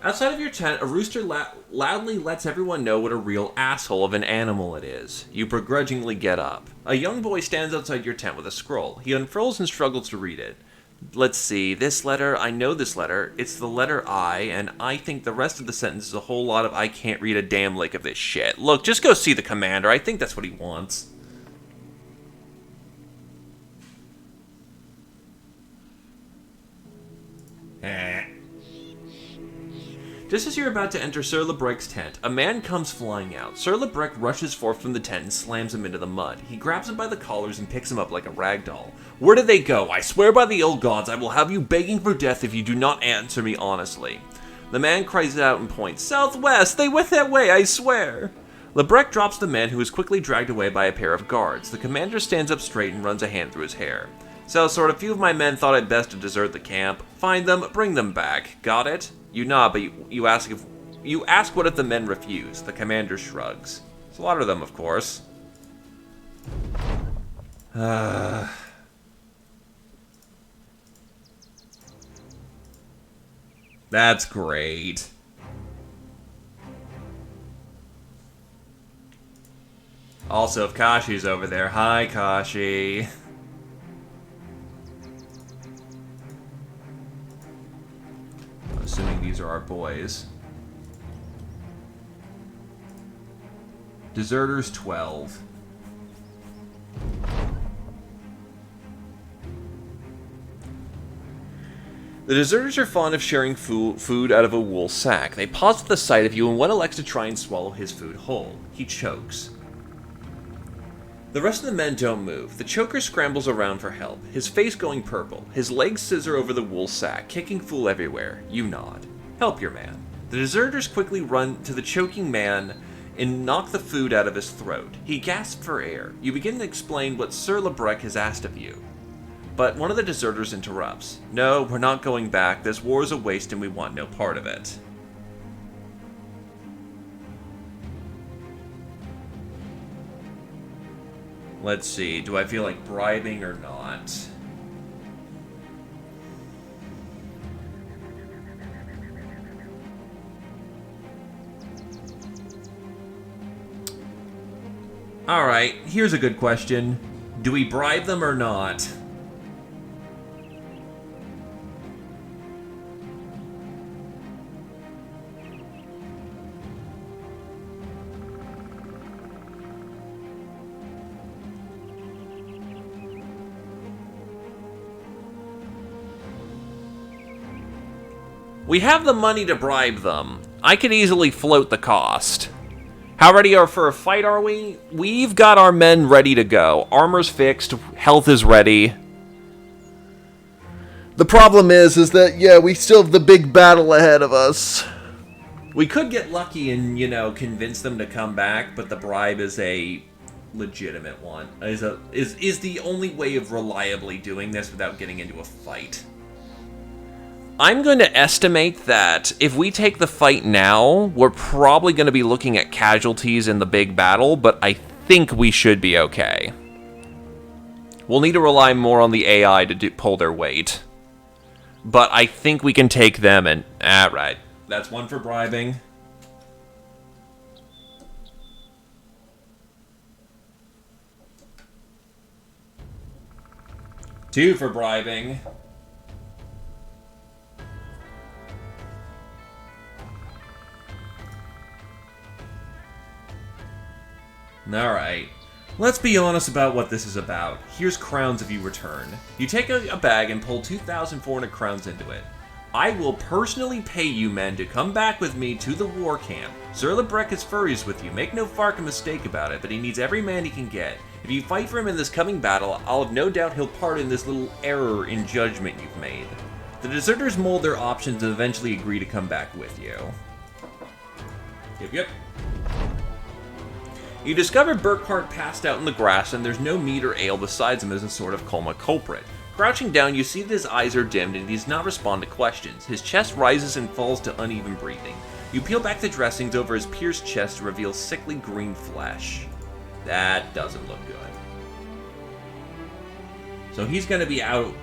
Outside of your tent, a rooster loudly lets everyone know what a real asshole of an animal it is. You begrudgingly get up. A young boy stands outside your tent with a scroll. He unfurls and struggles to read it. Let's see, this letter, I know this letter. It's the letter I, and I think the rest of the sentence is a whole lot of I can't read a damn lick of this shit. Look, just go see the commander. I think that's what he wants. Just as you're about to enter Sir Lebrec's tent, a man comes flying out. Sir Lebrec rushes forth from the tent and slams him into the mud. He grabs him by the collars and picks him up like a rag doll. Where did they go? I swear by the old gods, I will have you begging for death if you do not answer me honestly. The man cries out and points. Southwest! They went that way, I swear! Lebrec drops the man, who is quickly dragged away by a pair of guards. The commander stands up straight and runs a hand through his hair. Sellsword, a few of my men thought it best to desert the camp. Find them, bring them back. Got it? You nod, but you ask what if the men refuse. The commander shrugs. Slaughter them, of course. That's great. Also, if Kashi's over there, hi Kashi. Assuming these are our boys. Deserters 12. The deserters are fond of sharing food out of a wool sack. They pause at the sight of you, and one elects to try and swallow his food whole. He chokes. The rest of the men don't move. The choker scrambles around for help, his face going purple. His legs scissor over the wool sack, kicking fool everywhere. You nod. Help your man. The deserters quickly run to the choking man and knock the food out of his throat. He gasps for air. You begin to explain what Sir Lebrec has asked of you. But one of the deserters interrupts. No, we're not going back. This war is a waste and we want no part of it. Let's see, do I feel like bribing or not? Alright, here's a good question. Do we bribe them or not? We have the money to bribe them. I could easily float the cost. How ready for a fight are we? We've got our men ready to go. Armor's fixed, health is ready. The problem is that, yeah, we still have the big battle ahead of us. We could get lucky and, convince them to come back, but the bribe is a legitimate one. Is the only way of reliably doing this without getting into a fight. I'm going to estimate that if we take the fight now, we're probably going to be looking at casualties in the big battle, but I think we should be okay. We'll need to rely more on the AI to pull their weight. But I think we can take them and... Alright, that's one for bribing. Two for bribing. Alright, let's be honest about what this is about. Here's crowns if you return. You take a bag and pull 2,400 crowns into it. I will personally pay you men to come back with me to the war camp. Sir Lebrec is furious with you, make no fucking mistake about it, but he needs every man he can get. If you fight for him in this coming battle, I'll have no doubt he'll pardon this little error in judgment you've made. The deserters mold their options and eventually agree to come back with you. Yep. You discover Burkhart passed out in the grass, and there's no meat or ale besides him as a sort of coma culprit. Crouching down, you see that his eyes are dimmed and he does not respond to questions. His chest rises and falls to uneven breathing. You peel back the dressings over his pierced chest to reveal sickly green flesh. That doesn't look good. So he's going to be out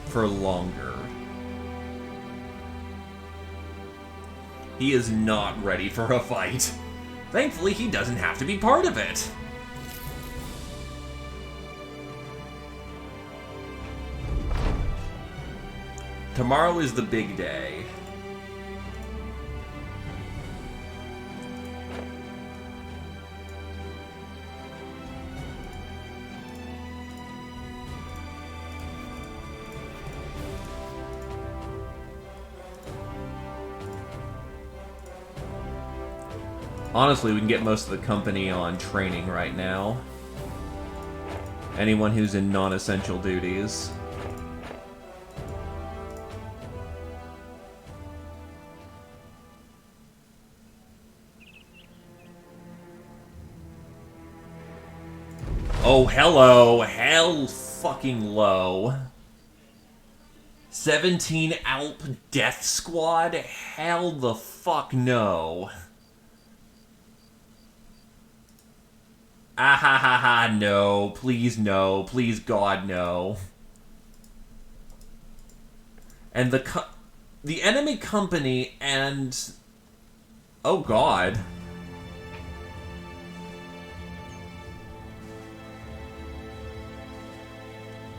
for longer. He is not ready for a fight. Thankfully, he doesn't have to be part of it. Tomorrow is the big day. Honestly, we can get most of the company on training right now. Anyone who's in non-essential duties. Oh, hello. Hell fucking low. 17 Alp Death Squad? Hell the fuck no. Ah ha ha ha, no. Please no. Please God no. And the enemy company and... Oh God.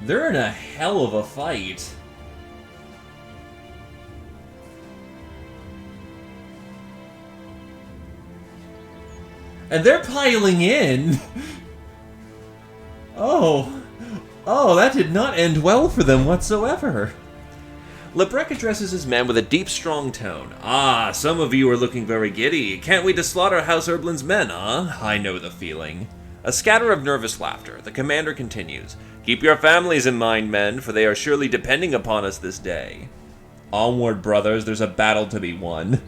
They're in a hell of a fight. And they're piling in. Oh, that did not end well for them whatsoever. Lebrec addresses his men with a deep, strong tone. Ah, some of you are looking very giddy. Can't wait to slaughter House Erblin's men, huh? I know the feeling. A scatter of nervous laughter. The commander continues. Keep your families in mind, men, for they are surely depending upon us this day. Onward, brothers, there's a battle to be won.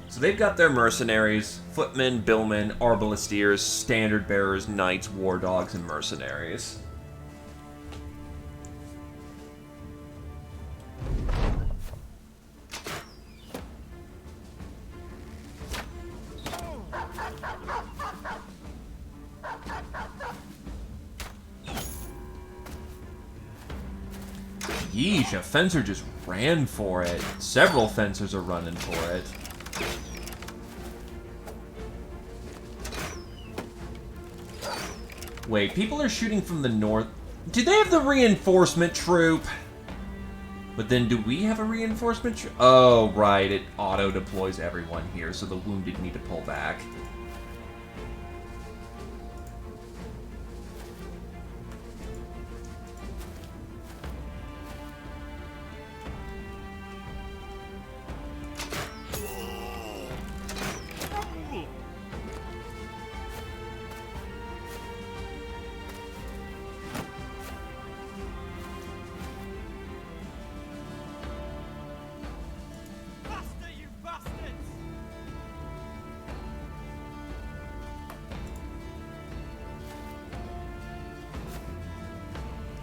So they've got their mercenaries, footmen, billmen, arbalisteers, standard bearers, knights, war dogs, and mercenaries. Yeesh, a fencer just ran for it. Several fencers are running for it. Wait, people are shooting from the north. Do they have the reinforcement troop? But then do we have a reinforcement troop? Oh, right. It auto-deploys everyone here, so the wounded need to pull back.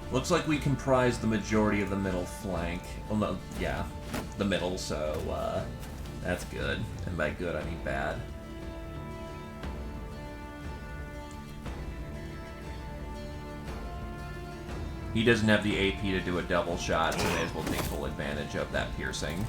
Looks like we comprise the majority of the middle flank. Well, no, yeah, the middle, so, that's good. And by good, I mean bad. He doesn't have the AP to do a double shot, so may as well take full advantage of that piercing.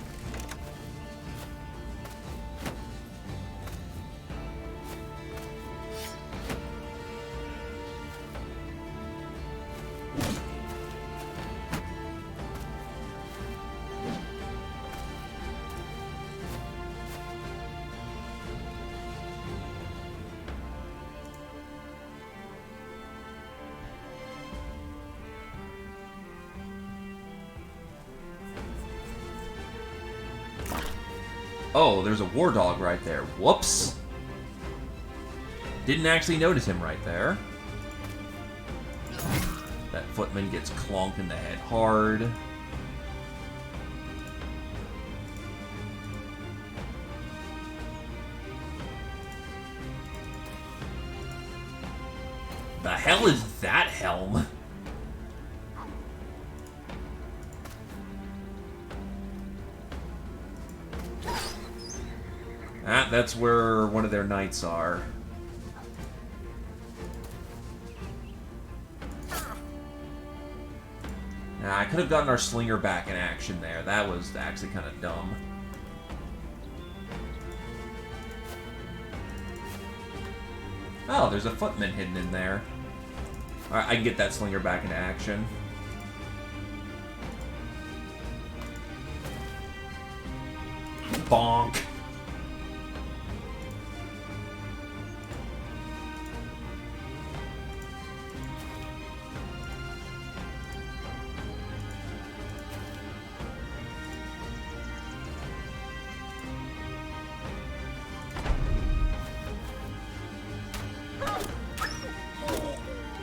Oh, there's a war dog right there. Whoops. Didn't actually notice him right there. That footman gets clonked in the head hard. The hell is that helm? Ah, that's where one of their knights are. Nah, I could have gotten our slinger back in action there. That was actually kind of dumb. Oh, there's a footman hidden in there. Alright, I can get that slinger back into action. Bonk.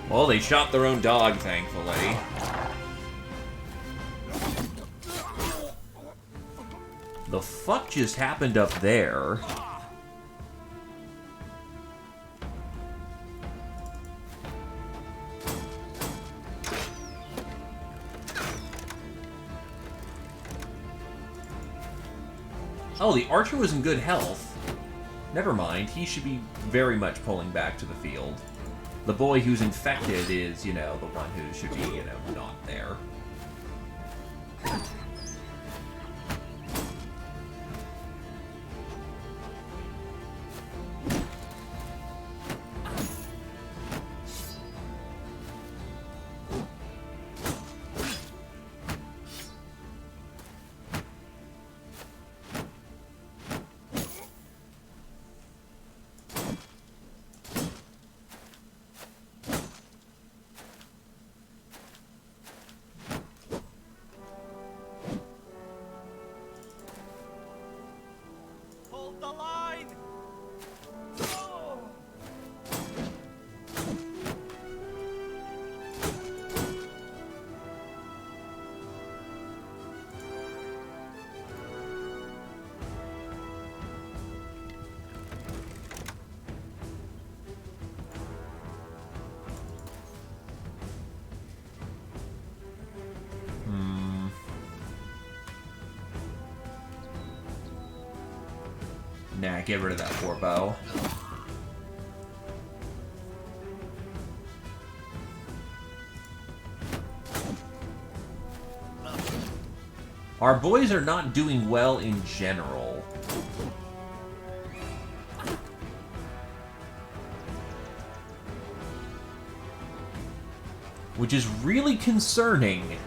Well, they shot their own dog, thankfully. The fuck just happened up there? Oh, the archer was in good health. Never mind, he should be very much pulling back to the field. The boy who's infected is, you know, the one who should be, you know, not there. Hold the line! Oh! Nah, get rid of that poor bow. Our boys are not doing well in general. Which is really concerning.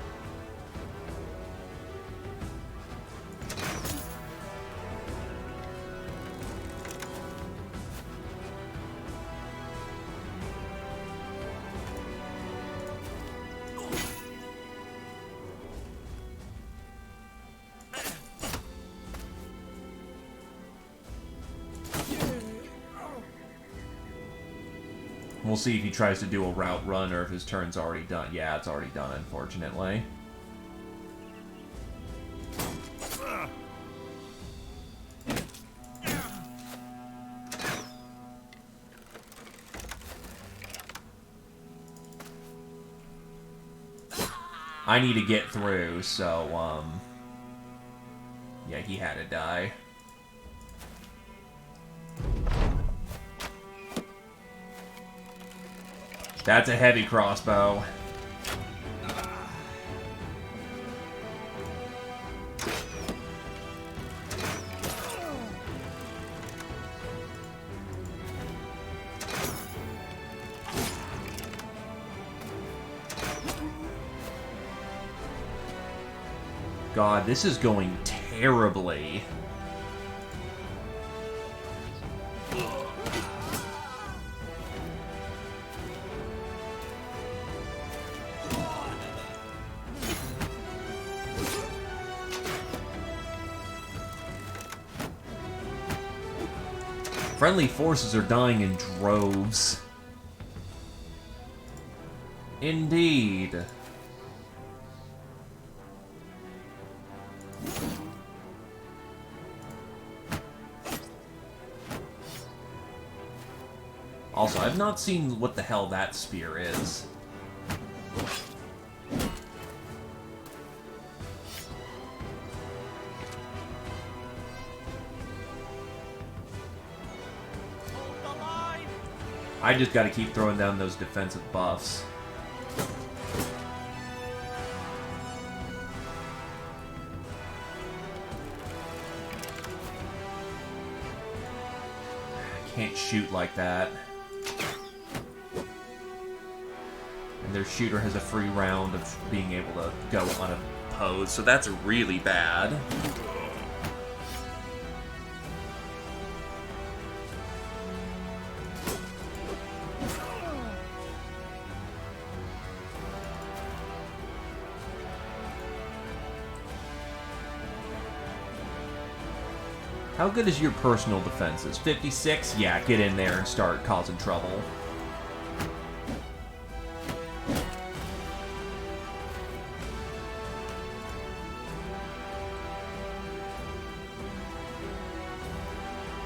We'll see if he tries to do a route run or if his turn's already done. Yeah, it's already done, unfortunately. I need to get through, so, yeah, he had to die. That's a heavy crossbow. God, this is going terribly. Friendly forces are dying in droves. Indeed. Also, I've not seen what the hell that spear is. Hold the line! I just gotta keep throwing down those defensive buffs. Can't shoot like that. And their shooter has a free round of being able to go unopposed, so that's really bad. How good is your personal defenses? 56? Yeah, get in there and start causing trouble.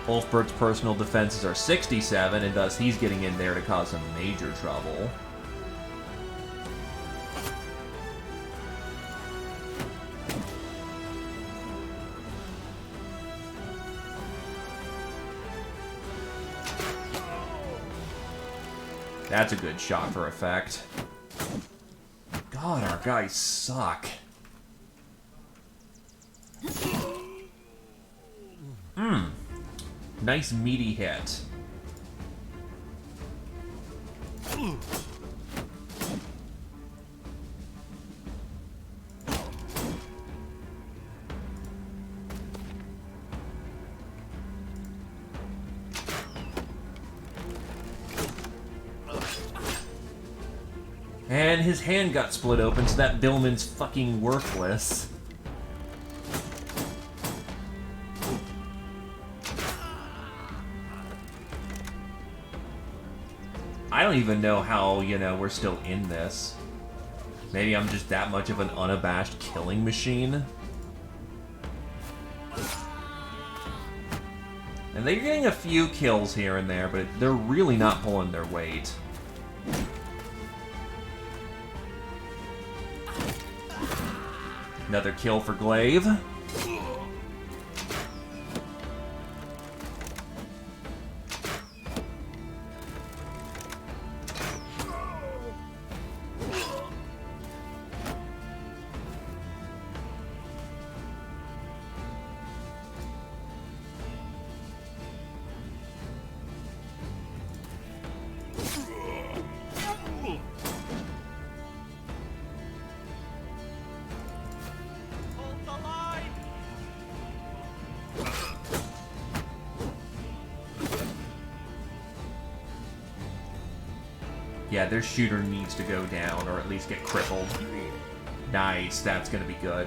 Wolfberg's personal defenses are 67, and thus he's getting in there to cause some major trouble. That's a good shot for effect. God, our guys suck. Nice meaty hit. And his hand got split open, so that Billman's fucking worthless. I don't even know how, you know, we're still in this. Maybe I'm just that much of an unabashed killing machine. And they're getting a few kills here and there, but they're really not pulling their weight. Another kill for Glaive. Hold the line! Yeah, their shooter needs to go down, or at least get crippled. Nice, that's gonna be good.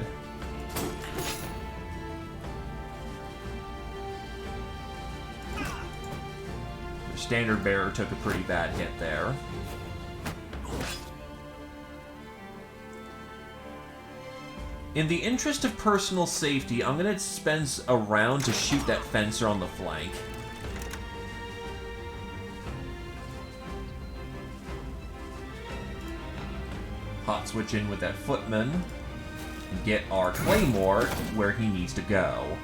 The standard bearer took a pretty bad hit there. In the interest of personal safety, I'm gonna spend a round to shoot that fencer on the flank. Hot switch in with that footman and get our claymore where he needs to go.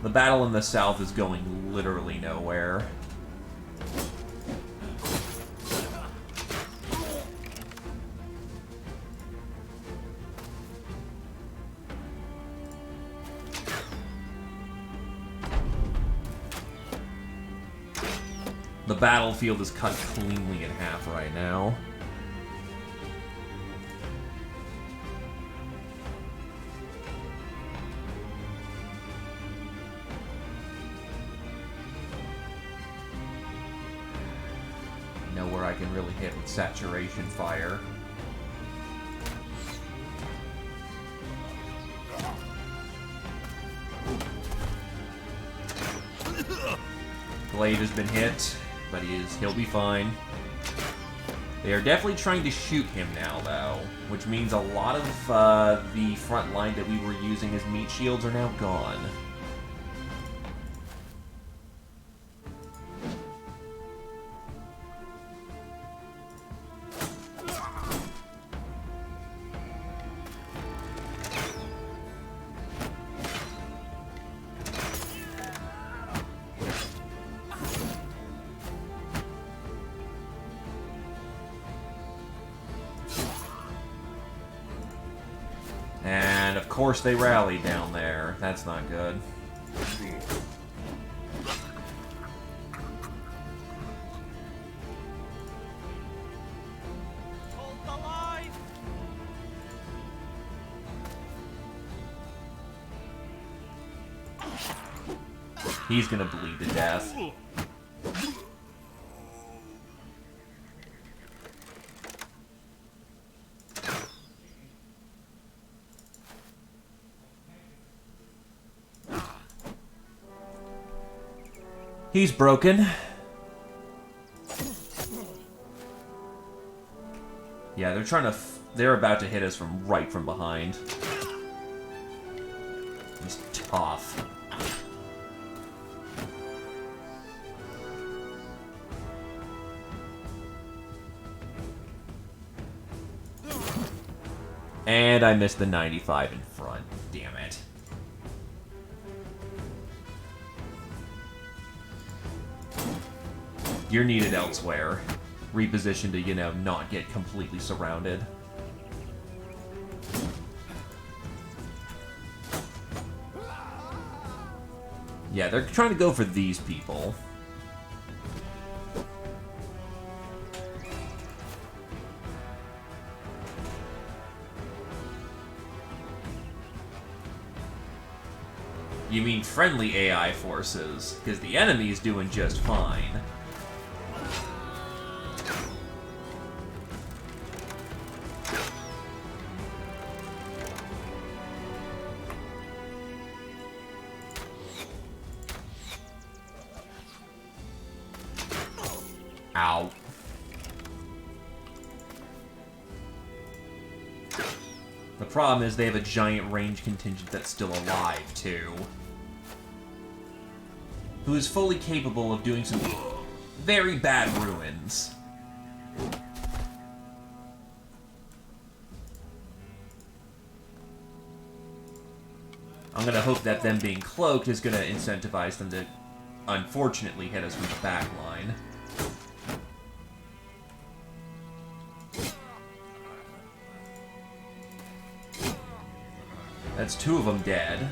The battle in the south is going literally nowhere. The battlefield is cut cleanly in half right now. Nowhere I can really hit with saturation fire. Glaive has been hit, but he'll be fine. They are definitely trying to shoot him now, though, which means a lot of the front line that we were using as meat shields are now gone. And of course they rallied down there. That's not good. Hold the line! He's gonna bleed to death. He's broken. Yeah, they're trying to... they're about to hit us from right from behind. He's tough. And I missed the 95 in front. Damn it. You're needed elsewhere. Reposition to, you know, not get completely surrounded. Yeah, they're trying to go for these people. You mean friendly AI forces, because the enemy's doing just fine. Ow. The problem is they have a giant range contingent that's still alive, too. Who is fully capable of doing some very bad ruins. I'm gonna hope that them being cloaked is gonna incentivize them to, unfortunately, hit us from the back line. That's two of them dead.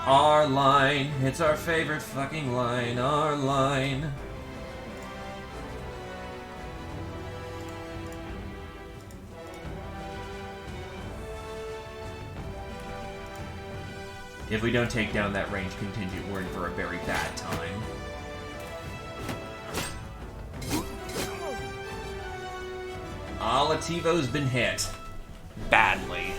Our line, it's our favorite fucking line, our line. If we don't take down that range contingent, we're in for a very bad time. Lativo's been hit. Badly.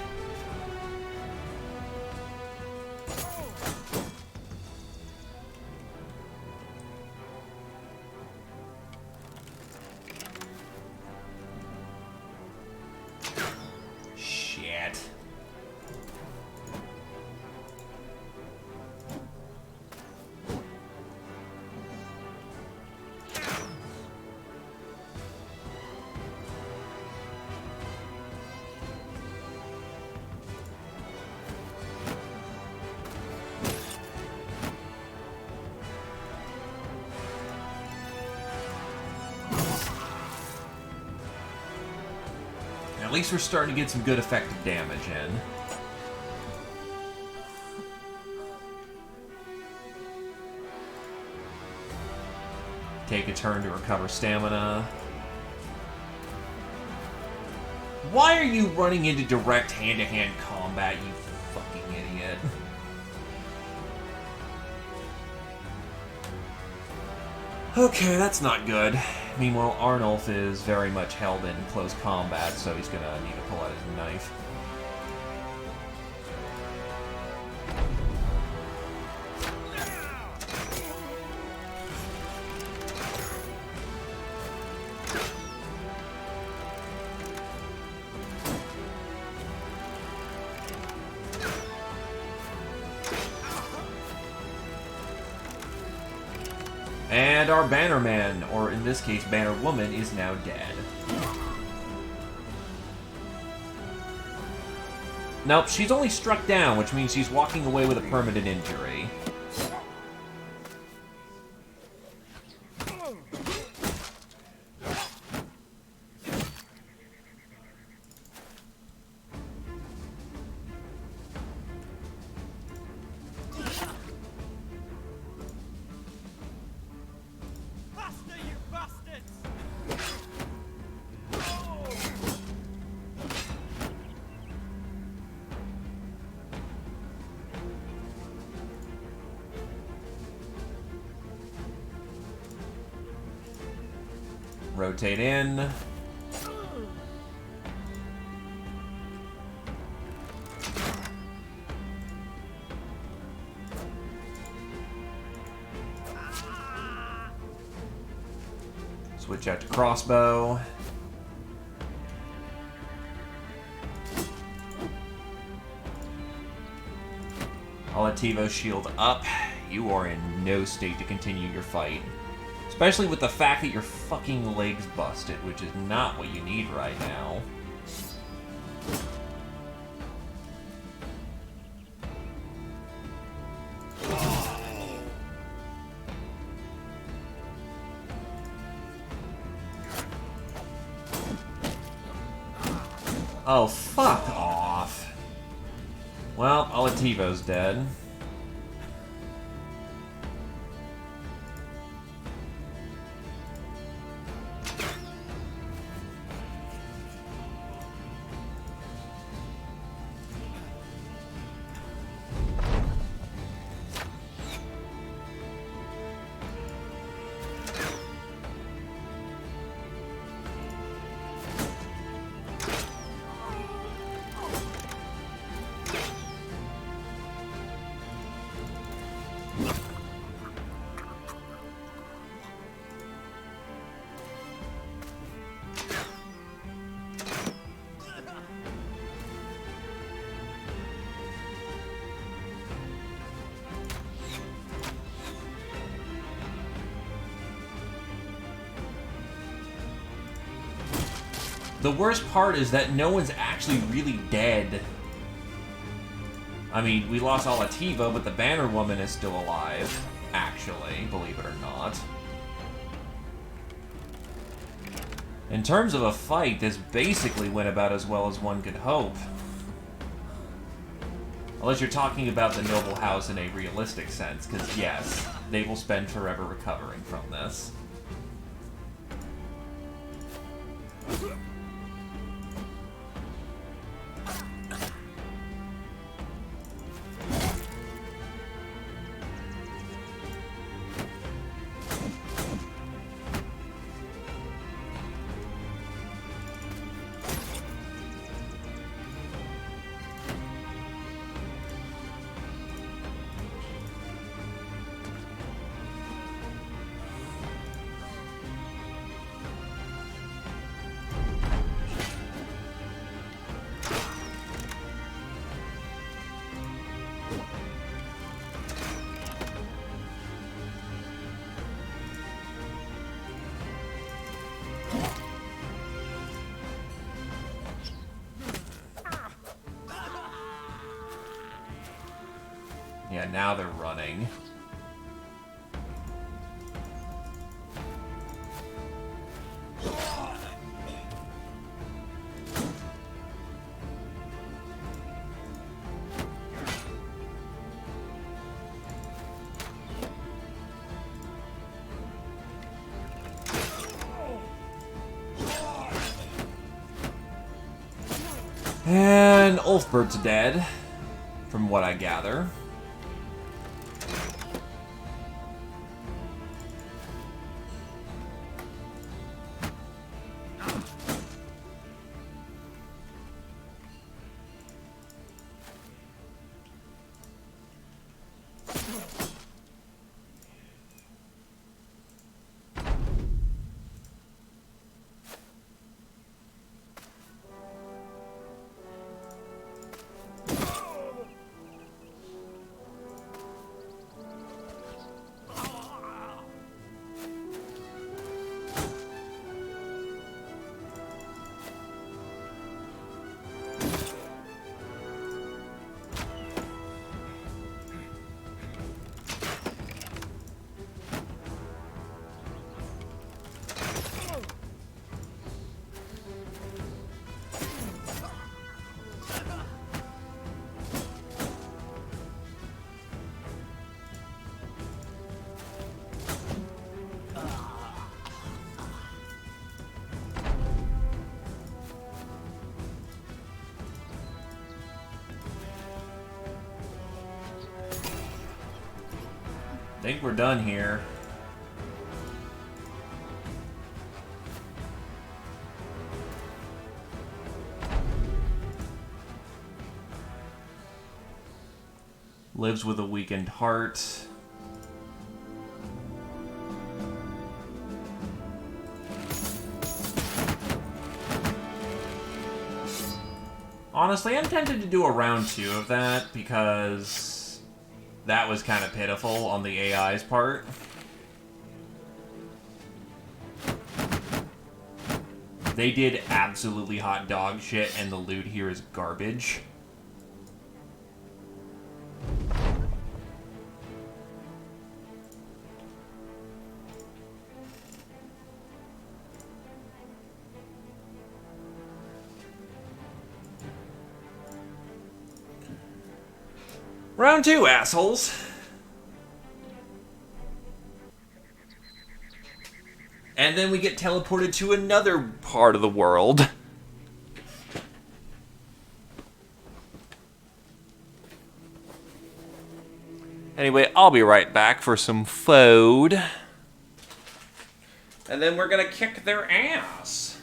Shit. At least we're starting to get some good effective damage in. Take a turn to recover stamina. Why are you running into direct hand-to-hand combat, you fucking idiot? Okay, that's not good. Meanwhile, Arnulf is very much held in close combat, so he's gonna need to pull out his knife. And our Bannerman, or in this case, Bannerwoman, is now dead. Nope, she's only struck down, which means she's walking away with a permanent injury. Faster, you bastards! Rotate in. Switch out to crossbow. Olativo shield up. You are in no state to continue your fight. Especially with the fact that your fucking leg's busted, which is not what you need right now. Oh, fuck off. Well, Olativo's dead. The worst part is that no one's actually really dead. I mean, we lost Olativo, but the Banner Woman is still alive. Actually, believe it or not. In terms of a fight, this basically went about as well as one could hope. Unless you're talking about the Noble House in a realistic sense, because yes, they will spend forever recovering from this. Yeah, now they're running. And Ulfbert's dead, from what I gather. think we're done here. Lives with a weakened heart. Honestly, I'm tempted to do a round 2 of that because that was kind of pitiful on the AI's part. They did absolutely hot dog shit, and the loot here is garbage. Round 2, assholes. And then we get teleported to another part of the world. Anyway, I'll be right back for some food. And then we're gonna kick their ass.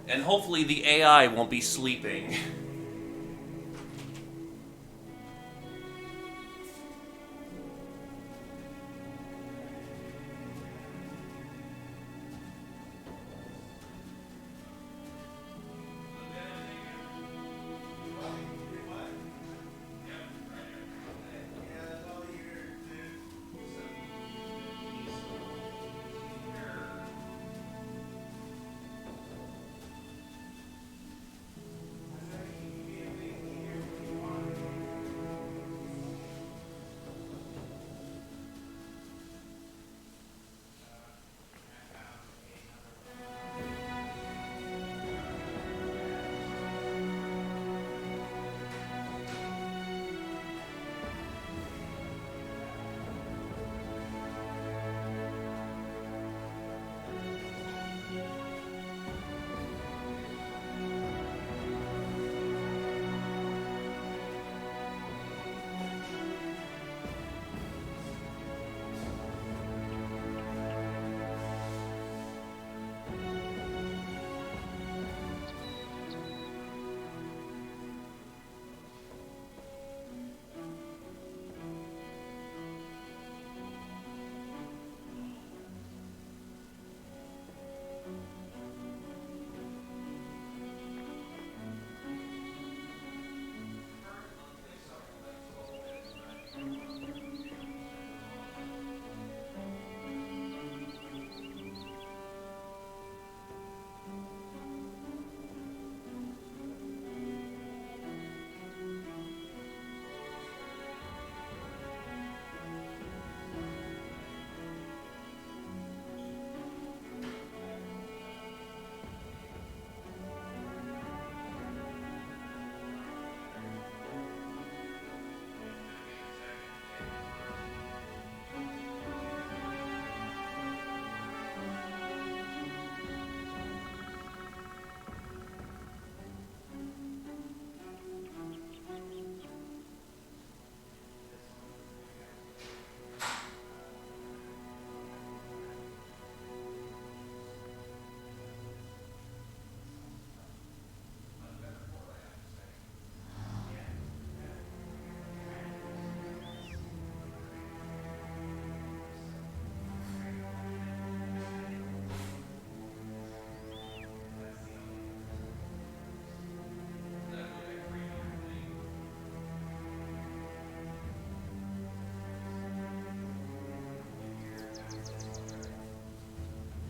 And hopefully the AI won't be sleeping.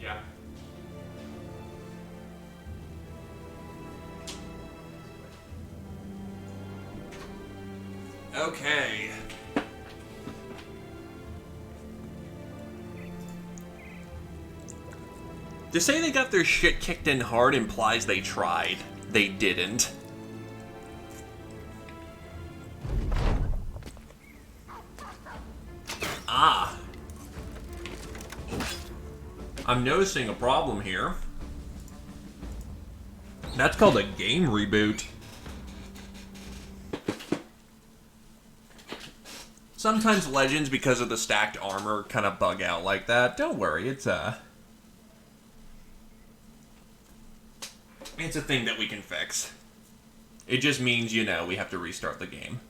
Yeah. Okay. To say they got their shit kicked in hard implies they tried. They didn't. Ah. I'm noticing a problem here. That's called a game reboot. Sometimes legends, because of the stacked armor, kind of bug out like that. Don't worry, it's a thing that we can fix. It just means, you know, we have to restart the game.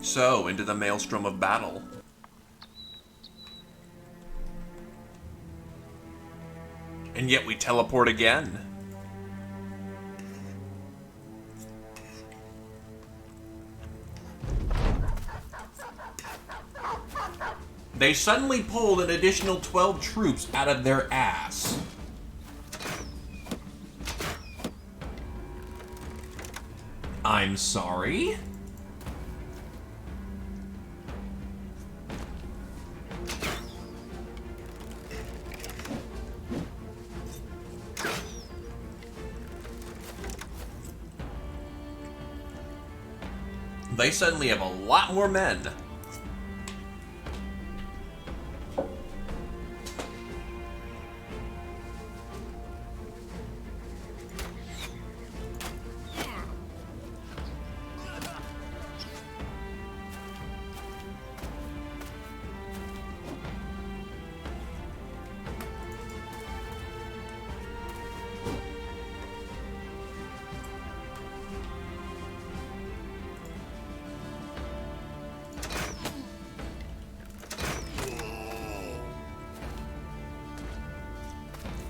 So, into the maelstrom of battle. And yet we teleport again. They suddenly pulled an additional 12 troops out of their ass. I'm sorry? They suddenly have a lot more men.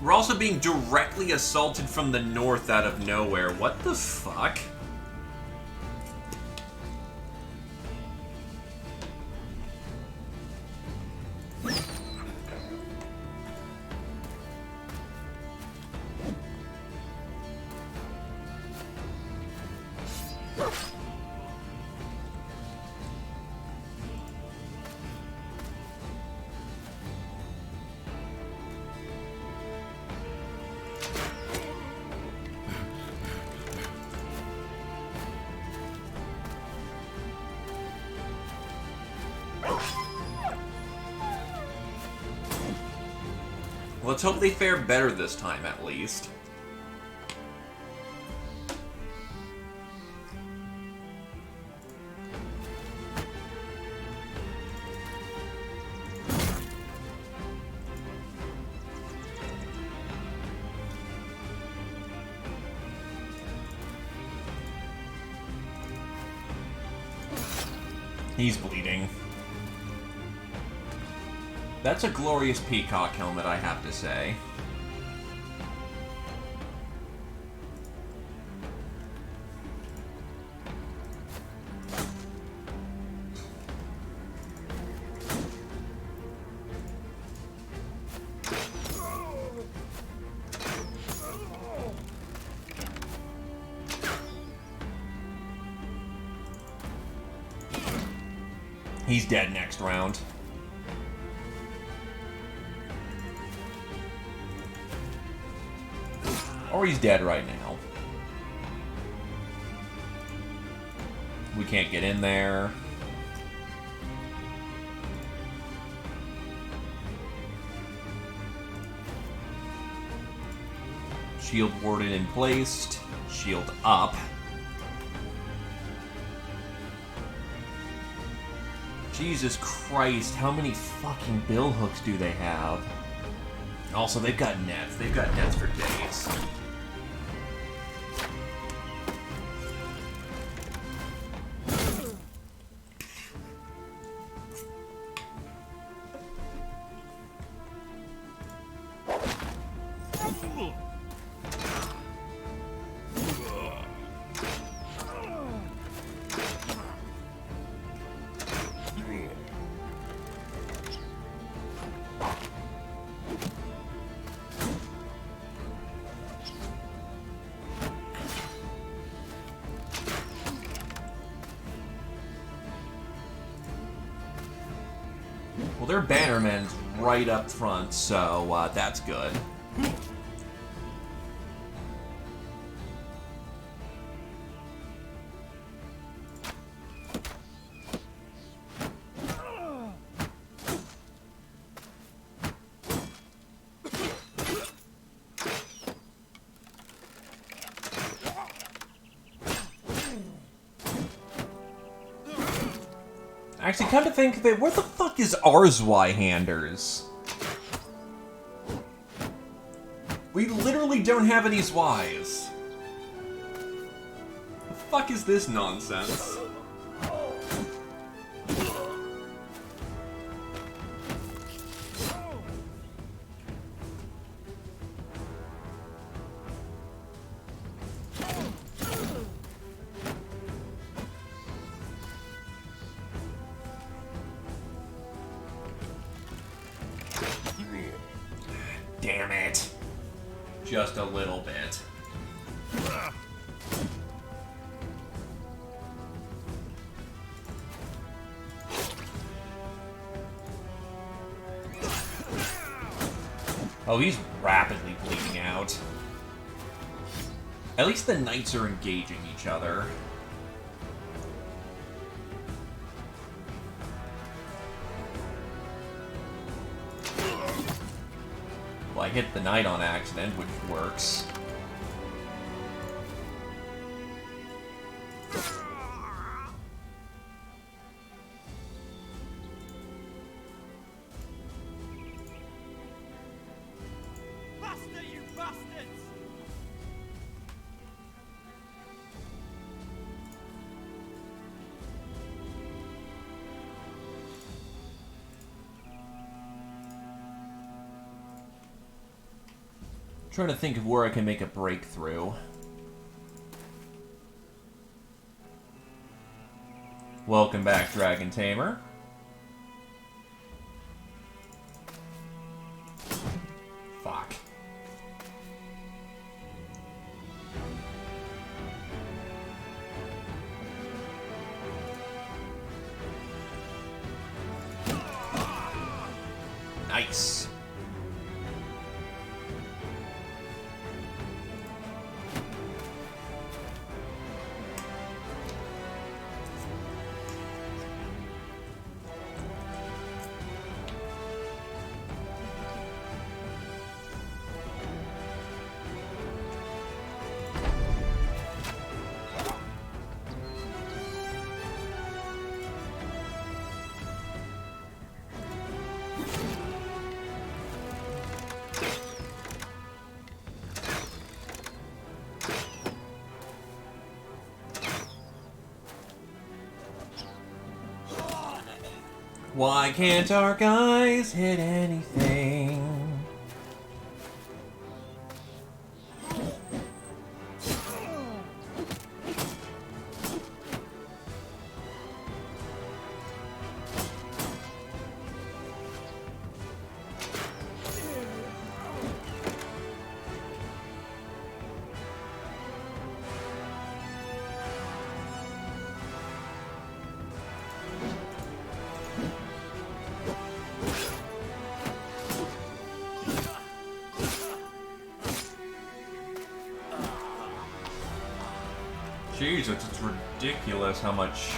We're also being directly assaulted from the north out of nowhere. What the fuck? Let's hope they fare better this time, at least. He's bleeding. That's a glorious peacock helmet, I have to say. He's dead next round. Or he's dead right now. We can't get in there. Shield warded and placed. Shield up. Jesus Christ, how many fucking bill hooks do they have? Also, they've got nets. They've got nets for days. Well, their bannerman's right up front, so that's good. Actually, come to think of it, where the fuck is our Zweihanders? We literally don't have any Zwies. The fuck is this nonsense? Damn it. Just a little bit. Oh, he's rapidly bleeding out. At least the knights are engaging each other. Well, I hit the knight on accident, which works. Faster, you bastards! Trying to think of where I can make a breakthrough. Welcome back, Dragon Tamer. Fuck. Nice. Why can't our guys hit anything? Jeez, it's ridiculous how much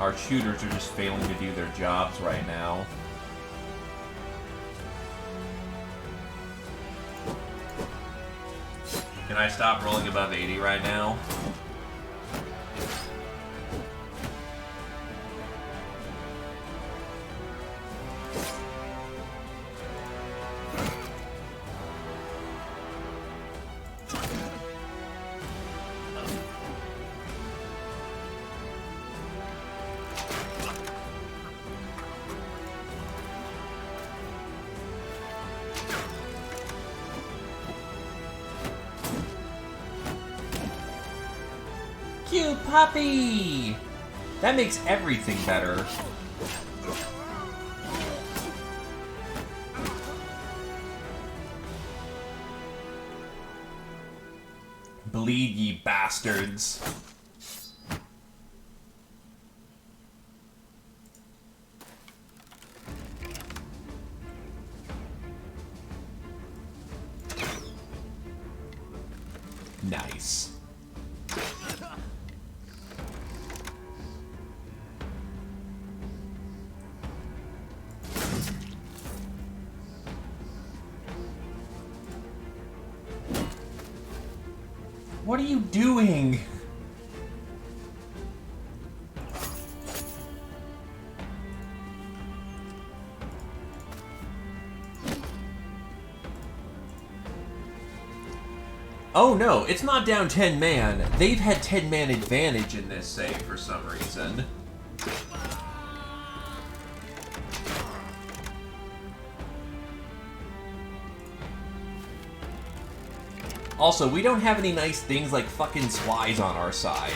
our shooters are just failing to do their jobs right now. Can I stop rolling above 80 right now? Cute puppy! That makes everything better. Bleed, ye bastards. What are you doing? Oh no, it's not down 10 man. They've had 10 man advantage in this save for some reason. Also, we don't have any nice things like fucking Swies on our side.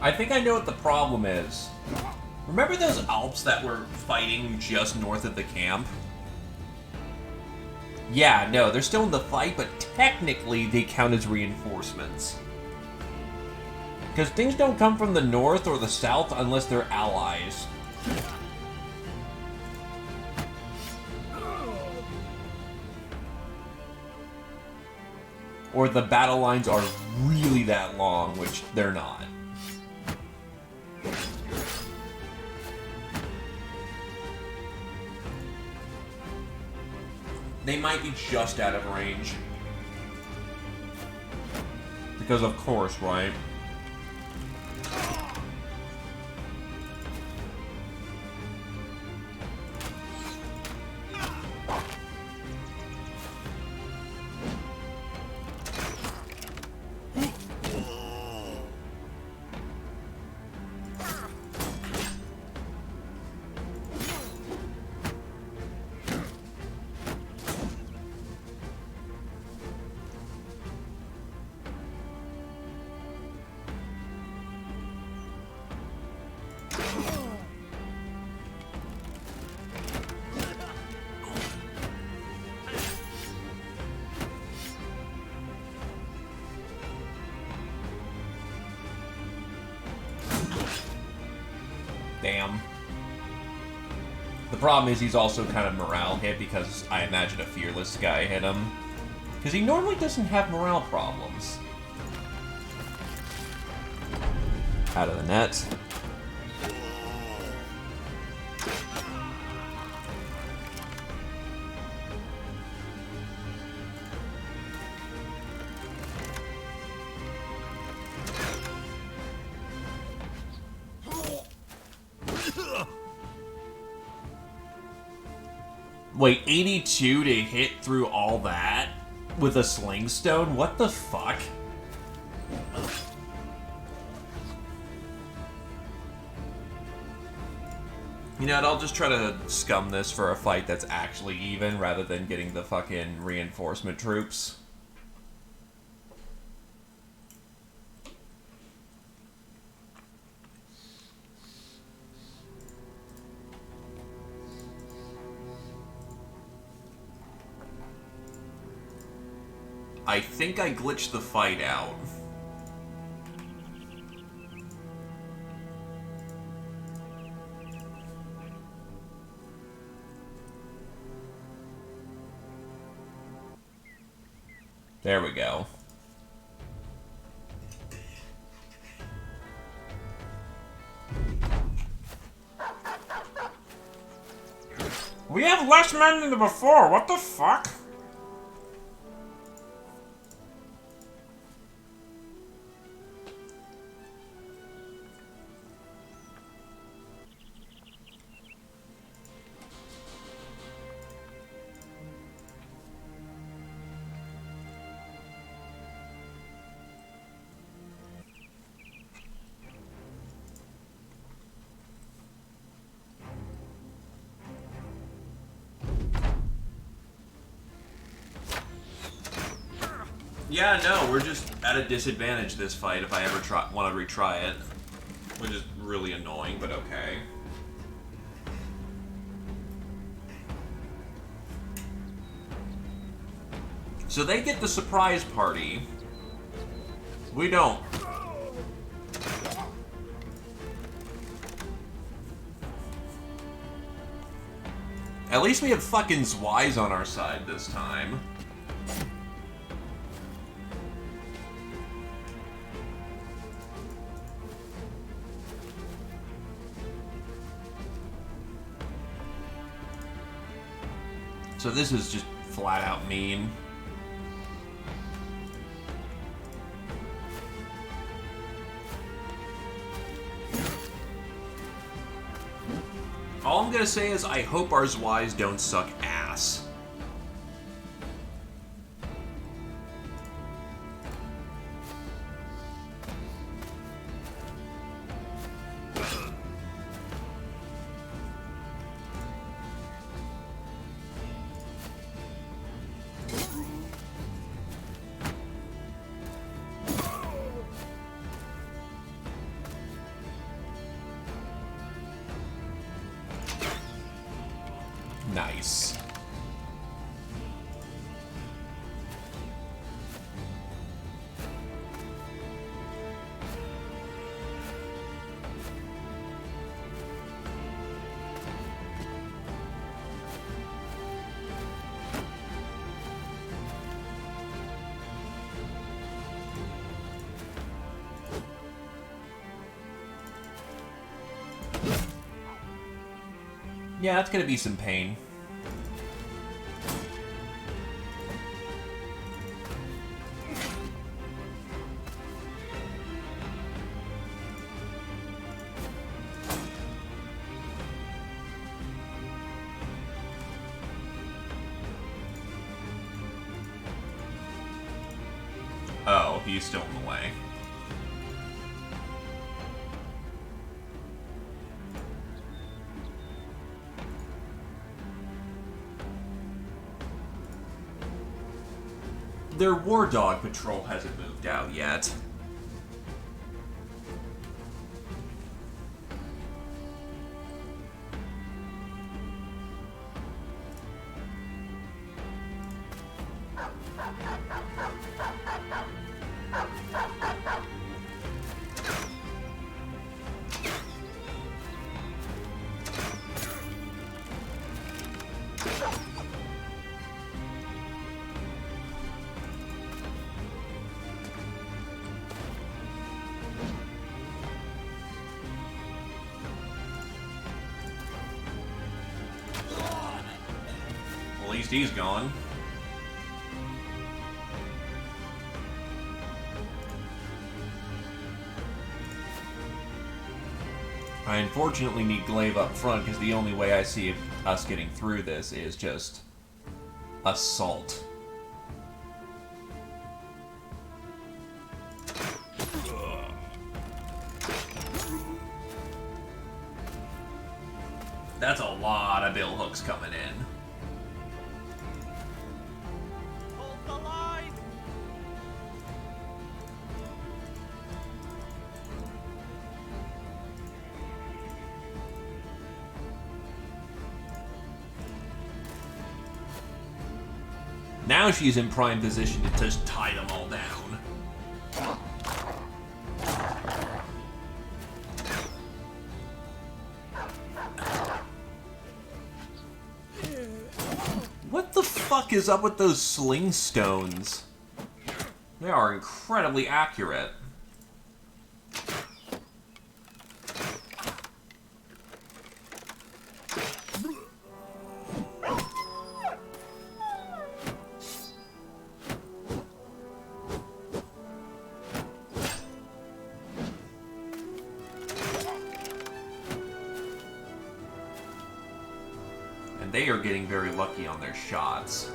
I think I know what the problem is. Remember those Alps that were fighting just north of the camp? Yeah, no, they're still in the fight, but technically they count as reinforcements. Because things don't come from the north or the south unless they're allies. Or the battle lines are really that long, which they're not. They might be just out of range. Because of course, right? Damn. The problem is he's also kind of morale hit because I imagine a fearless guy hit him. Because he normally doesn't have morale problems. Out of the net. Wait, 82 to hit through all that with a sling stone? What the fuck? You know what, I'll just try to scum this for a fight that's actually even rather than getting the fucking reinforcement troops. I think I glitched the fight out. There we go. We have less men than before, what the fuck? Yeah, no, we're just at a disadvantage this fight if I ever want to retry it. Which is really annoying, but okay. So they get the surprise party. We don't. At least we have fucking Zwei's on our side this time. So this is just flat out mean. All I'm gonna say is I hope our Zwei's don't suck ass. Nice. Yeah, that's gonna be some pain. Oh, he's still in the way. Their War Dog patrol hasn't moved out yet. At least he's gone. I unfortunately need Glaive up front because the only way I see us getting through this is just assault. That's a lot of bill hooks coming in. Hold the line! Now she's in prime position to just tie them all down. What the fuck is up with those sling stones? They are incredibly accurate. And they are getting very lucky on their shots.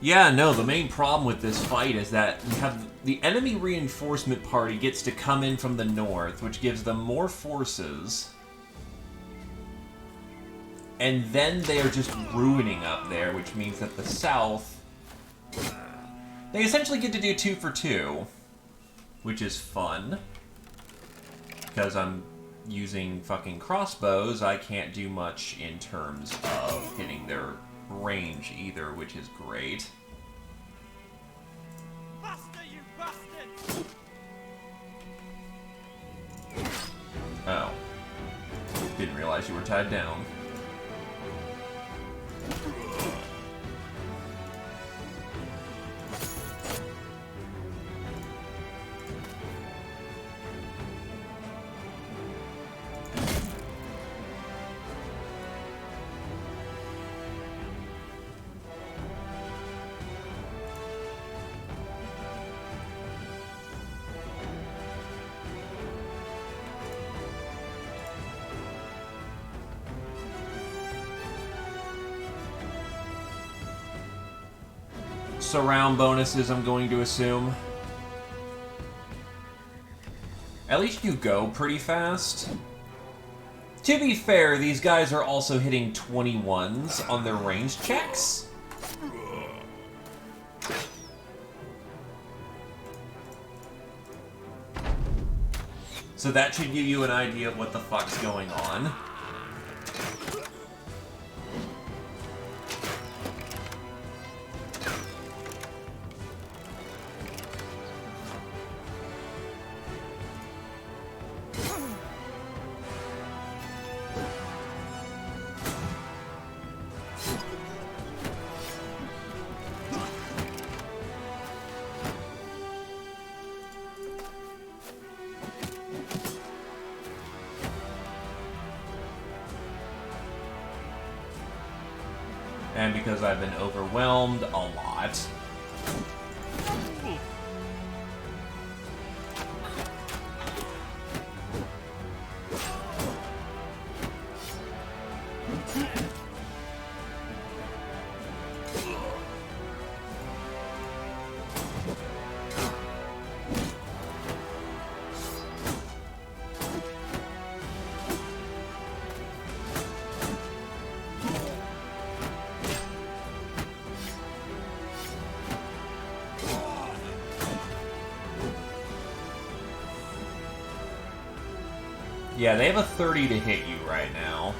Yeah, no, the main problem with this fight is that you have the enemy reinforcement party gets to come in from the north, which gives them more forces. And then they are just ruining up there, which means that the south... They essentially get to do 2 for 2, which is fun. Because I'm using fucking crossbows, I can't do much in terms of hitting their range either, which is great. Faster, you bastard! Oh. Didn't realize you were tied down. Surround bonuses, I'm going to assume. At least you go pretty fast. To be fair, these guys are also hitting 21s on their range checks. So that should give you an idea of what the fuck's going on. And because I've been overwhelmed a lot. Yeah, they have a 30 to hit you right now.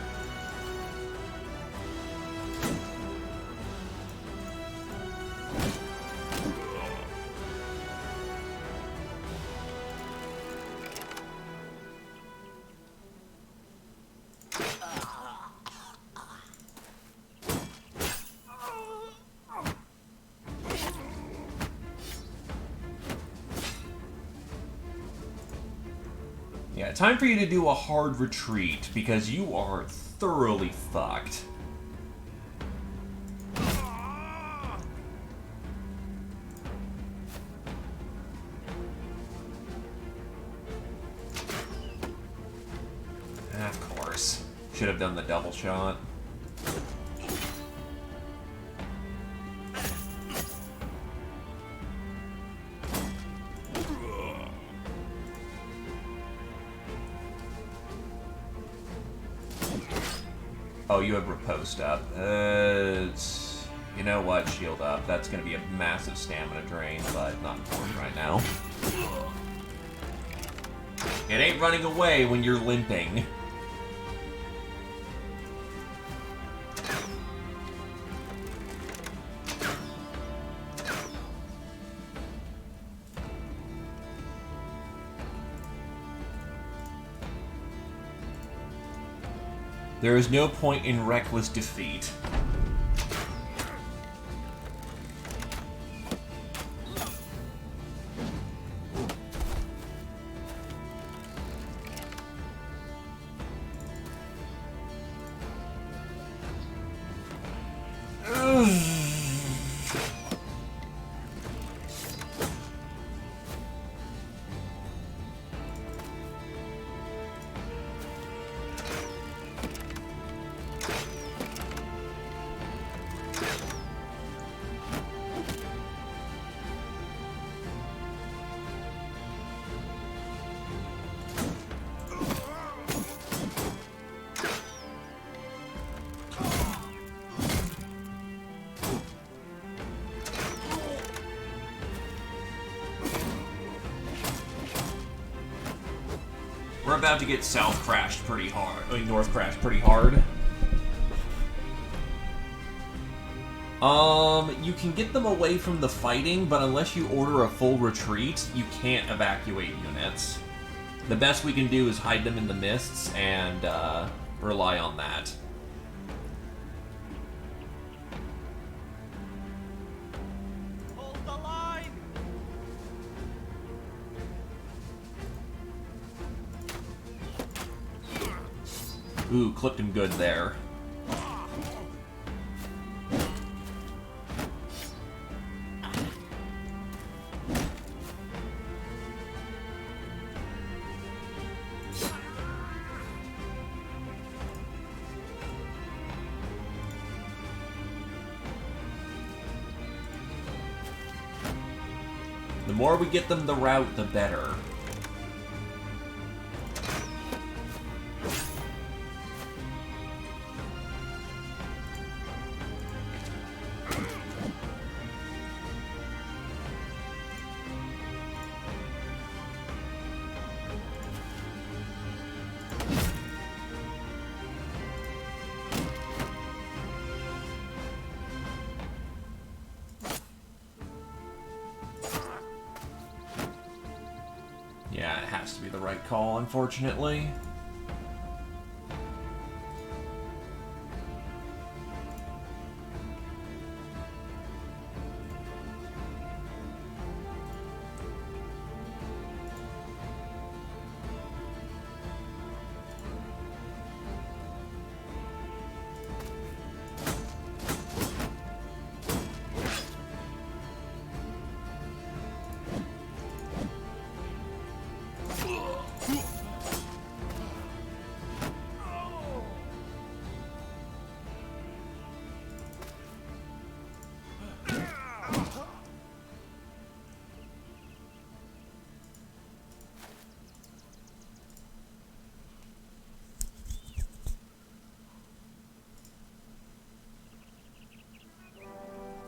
Yeah, time for you to do a hard retreat, because you are thoroughly fucked. Of course. Should have done the double shot. Oh, you have riposte up. You know what? Shield up. That's going to be a massive stamina drain, but not important right now. It ain't running away when you're limping. There is no point in reckless defeat. We're about to get south crashed pretty hard. I mean, north crashed pretty hard. You can get them away from the fighting, but unless you order a full retreat, you can't evacuate units. The best we can do is hide them in the mists and rely on that. Hold the line! Ooh, clipped him good there. The more we get them the route, the better. Yeah, it has to be the right call, unfortunately.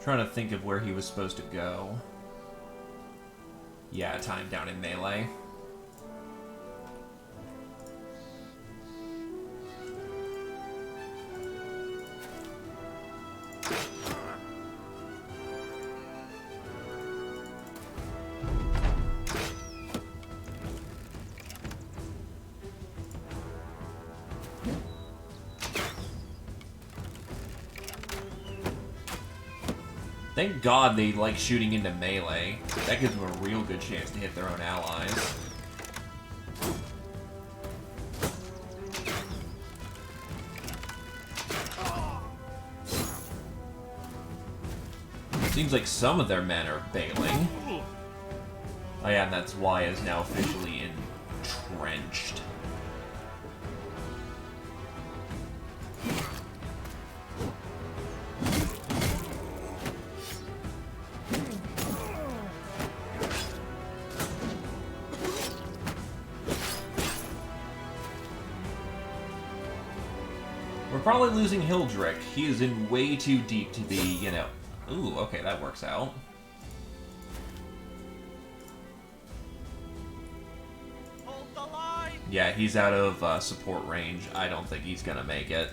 Trying to think of where he was supposed to go. Yeah, time down in melee. Thank God they like shooting into melee. That gives them a real good chance to hit their own allies. Seems like some of their men are bailing. Oh yeah, and that's why is now officially entrenched. We're probably losing Hildrick. He is in way too deep to be, you know... Ooh, okay, that works out. Hold the line! Yeah, he's out of support range. I don't think he's gonna make it.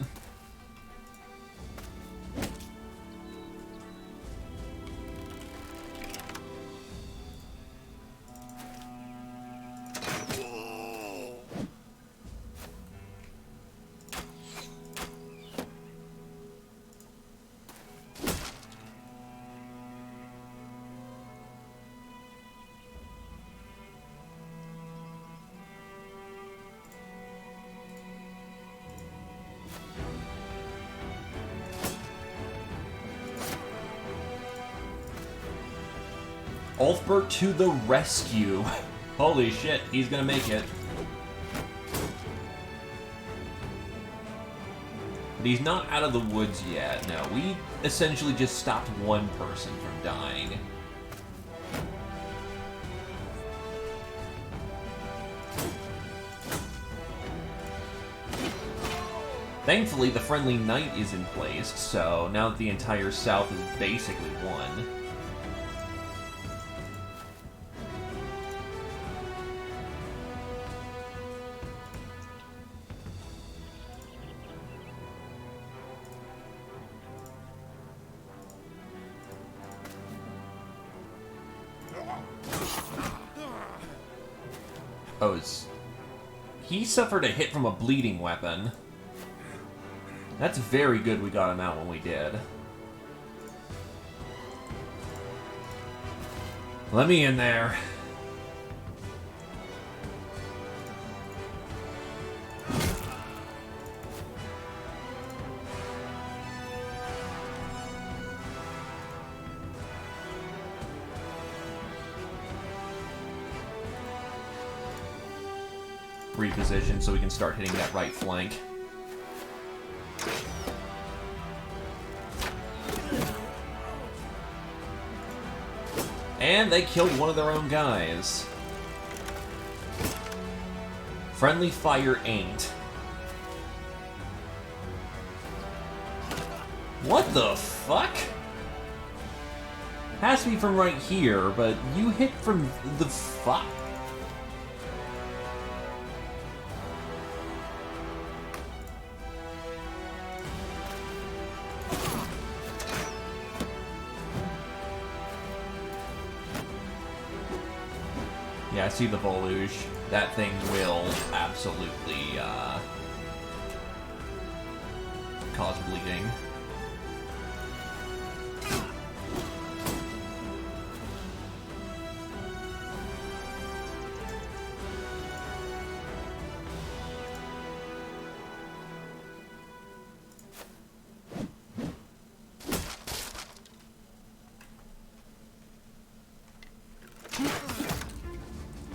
Ulfbert to the rescue. Holy shit, he's gonna make it. But he's not out of the woods yet. No, we essentially just stopped one person from dying. Thankfully, the friendly knight is in place, so now that the entire south is basically won. Oh, he suffered a hit from a bleeding weapon. That's very good we got him out when we did. Let me in there. Reposition so we can start hitting that right flank. And they killed one of their own guys. Friendly fire ain't. What the fuck? Has to be from right here, but you hit from the fuck. Yeah, I see the Voluge. That thing will absolutely, cause bleeding.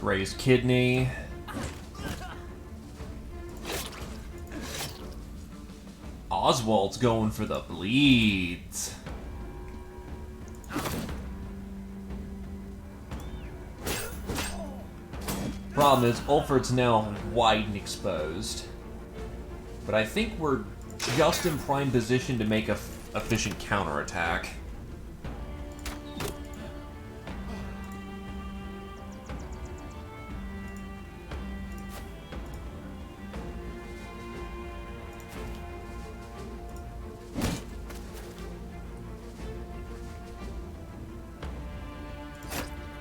Raised kidney. Oswald's going for the bleeds. Problem is, Ulford's now wide and exposed. But I think we're just in prime position to make a efficient counterattack.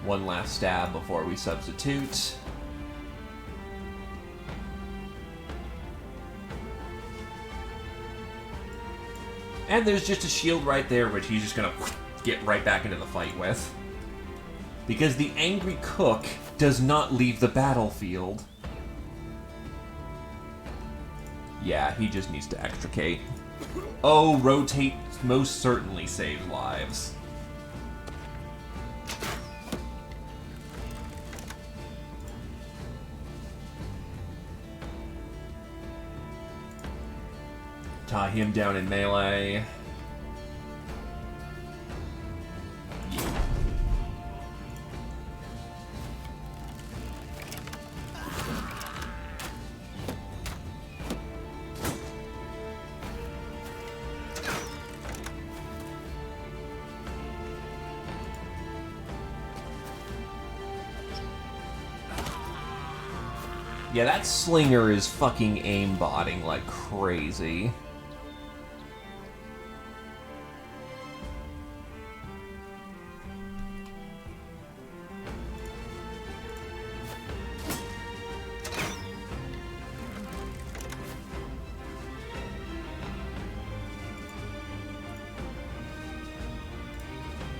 One last stab before we substitute. And there's just a shield right there, which he's just gonna get right back into the fight with. Because the angry cook does not leave the battlefield. Yeah, he just needs to extricate. Oh, rotate most certainly saves lives. Tie him down in melee. Yeah, that slinger is fucking aimbotting like crazy.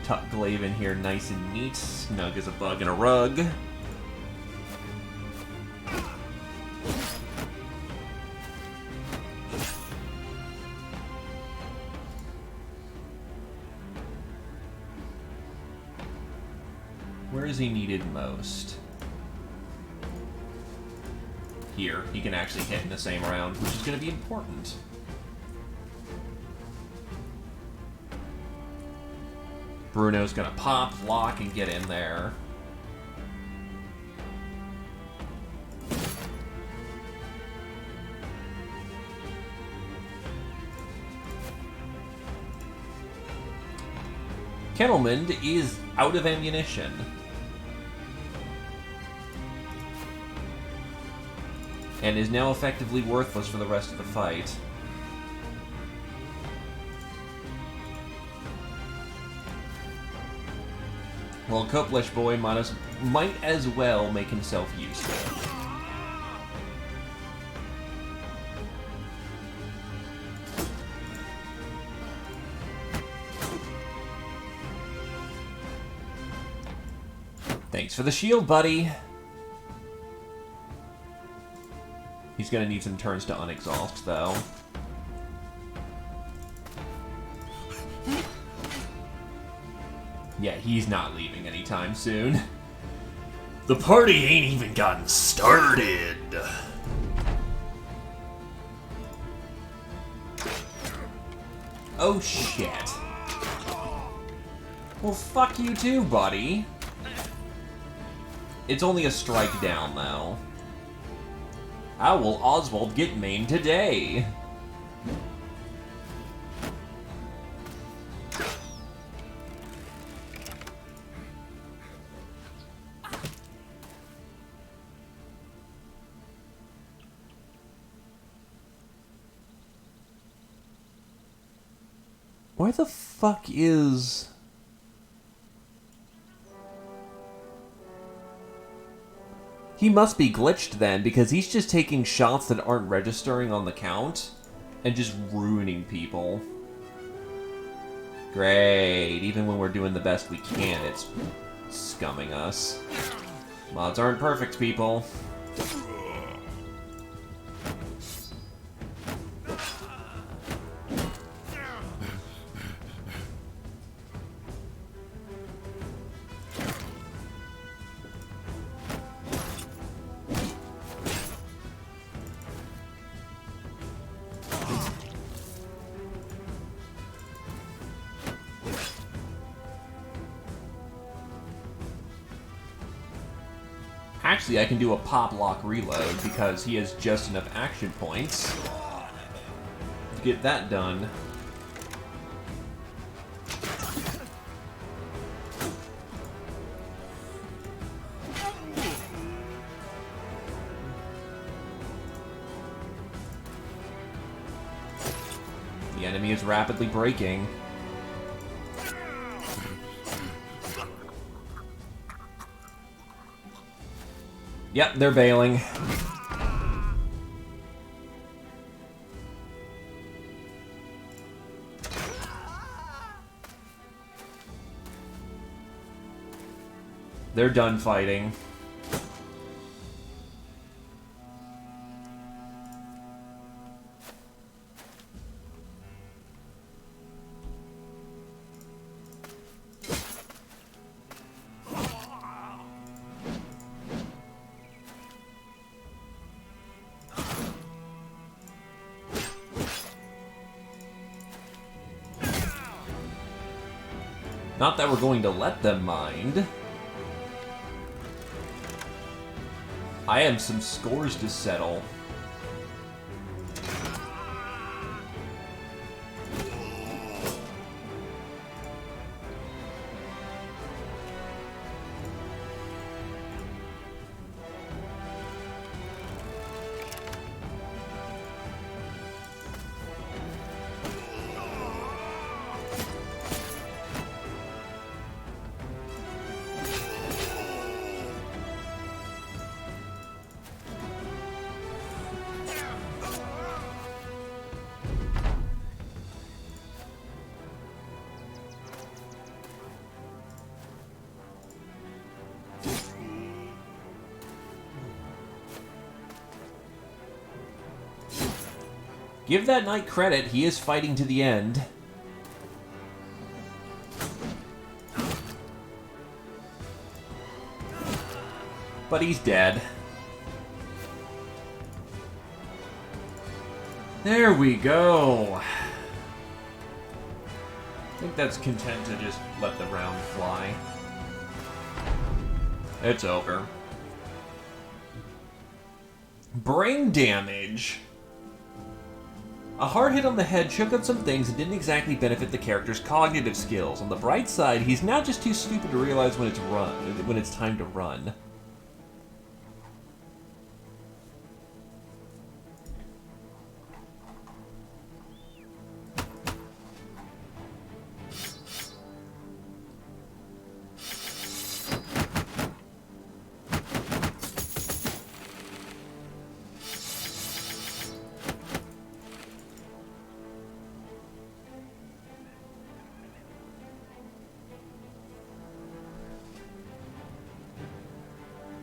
Tuck Glaive in here nice and neat, snug as a bug in a rug. Where is he needed most? Here, he can actually hit in the same round, which is going to be important. Bruno's gonna pop, lock, and get in there. Kettlemund is out of ammunition. And is now effectively worthless for the rest of the fight. Well, Koplish Boy might as well make himself useful. Thanks for the shield, buddy. He's gonna need some turns to unexhaust, though. Yeah, he's not leaving anytime soon. The party ain't even gotten started. Oh, shit. Well, fuck you too, buddy. It's only a strike down, though. How will Oswald get maimed today? Why the fuck is... He must be glitched then, because he's just taking shots that aren't registering on the count and just ruining people. Great. Even when we're doing the best we can, it's scumming us. Mods aren't perfect, people. Actually, I can do a pop-lock reload because he has just enough action points to get that done. The enemy is rapidly breaking. Yep, they're bailing. They're done fighting. Not that we're going to let them mind. I have some scores to settle. Give that knight credit, he is fighting to the end. But he's dead. There we go. I think that's content to just let the round fly. It's over. Brain damage. A hard hit on the head shook up some things and didn't exactly benefit the character's cognitive skills. On the bright side, he's now just too stupid to realize when it's time to run.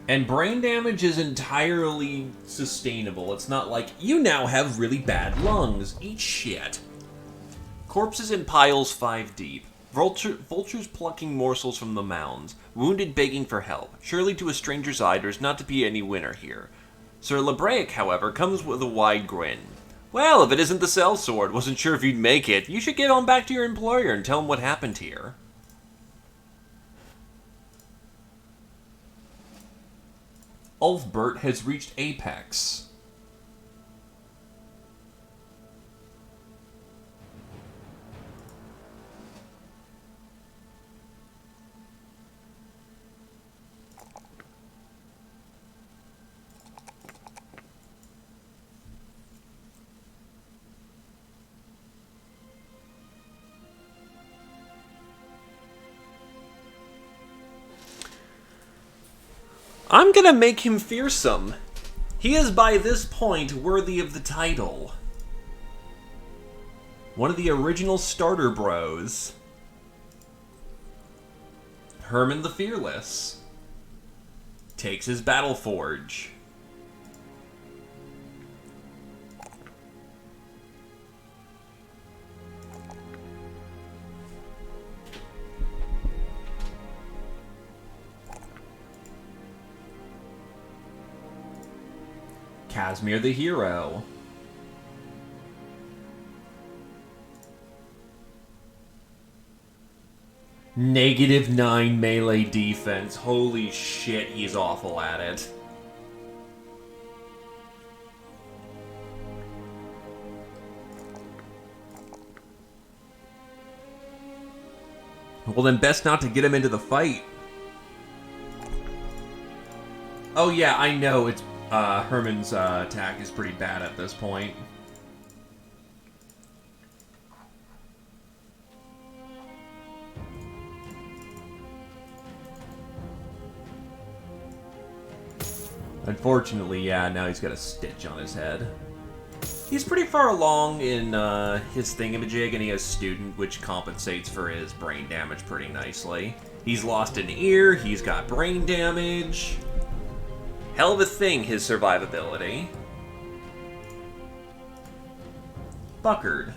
And brain damage is entirely sustainable. It's not like, you now have really bad lungs. Eat shit. Corpses in piles 5 deep. Vultures plucking morsels from the mounds. Wounded begging for help. Surely to a stranger's eye there's not to be any winner here. Sir Labraic, however, comes with a wide grin. Well, if it isn't the sellsword, wasn't sure if you'd make it. You should get on back to your employer and tell him what happened here. Ulfbert has reached apex. I'm gonna make him fearsome. He is by this point worthy of the title. One of the original starter bros. Herman the Fearless takes his battle forge. Casimir the Hero. -9 melee defense. Holy shit, he's awful at it. Well, then best not to get him into the fight. Oh yeah, I know, it's Herman's attack is pretty bad at this point. Unfortunately, yeah, now he's got a stitch on his head. He's pretty far along in his thingamajig, and he has Student, which compensates for his brain damage pretty nicely. He's lost an ear, he's got brain damage. Hell of a thing, his survivability. Buckard.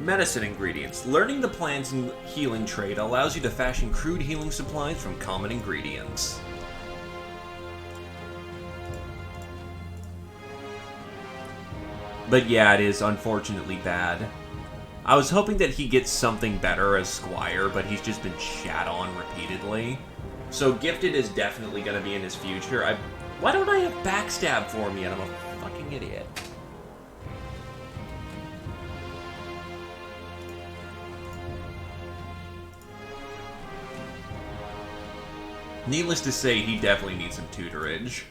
Medicine ingredients. Learning the plants and healing trade allows you to fashion crude healing supplies from common ingredients. But yeah, it is unfortunately bad. I was hoping that he gets something better as Squire, but he's just been shat on repeatedly. So Gifted is definitely going to be in his future. Why don't I have Backstab for him yet? I'm a fucking idiot. Needless to say, he definitely needs some tutorage.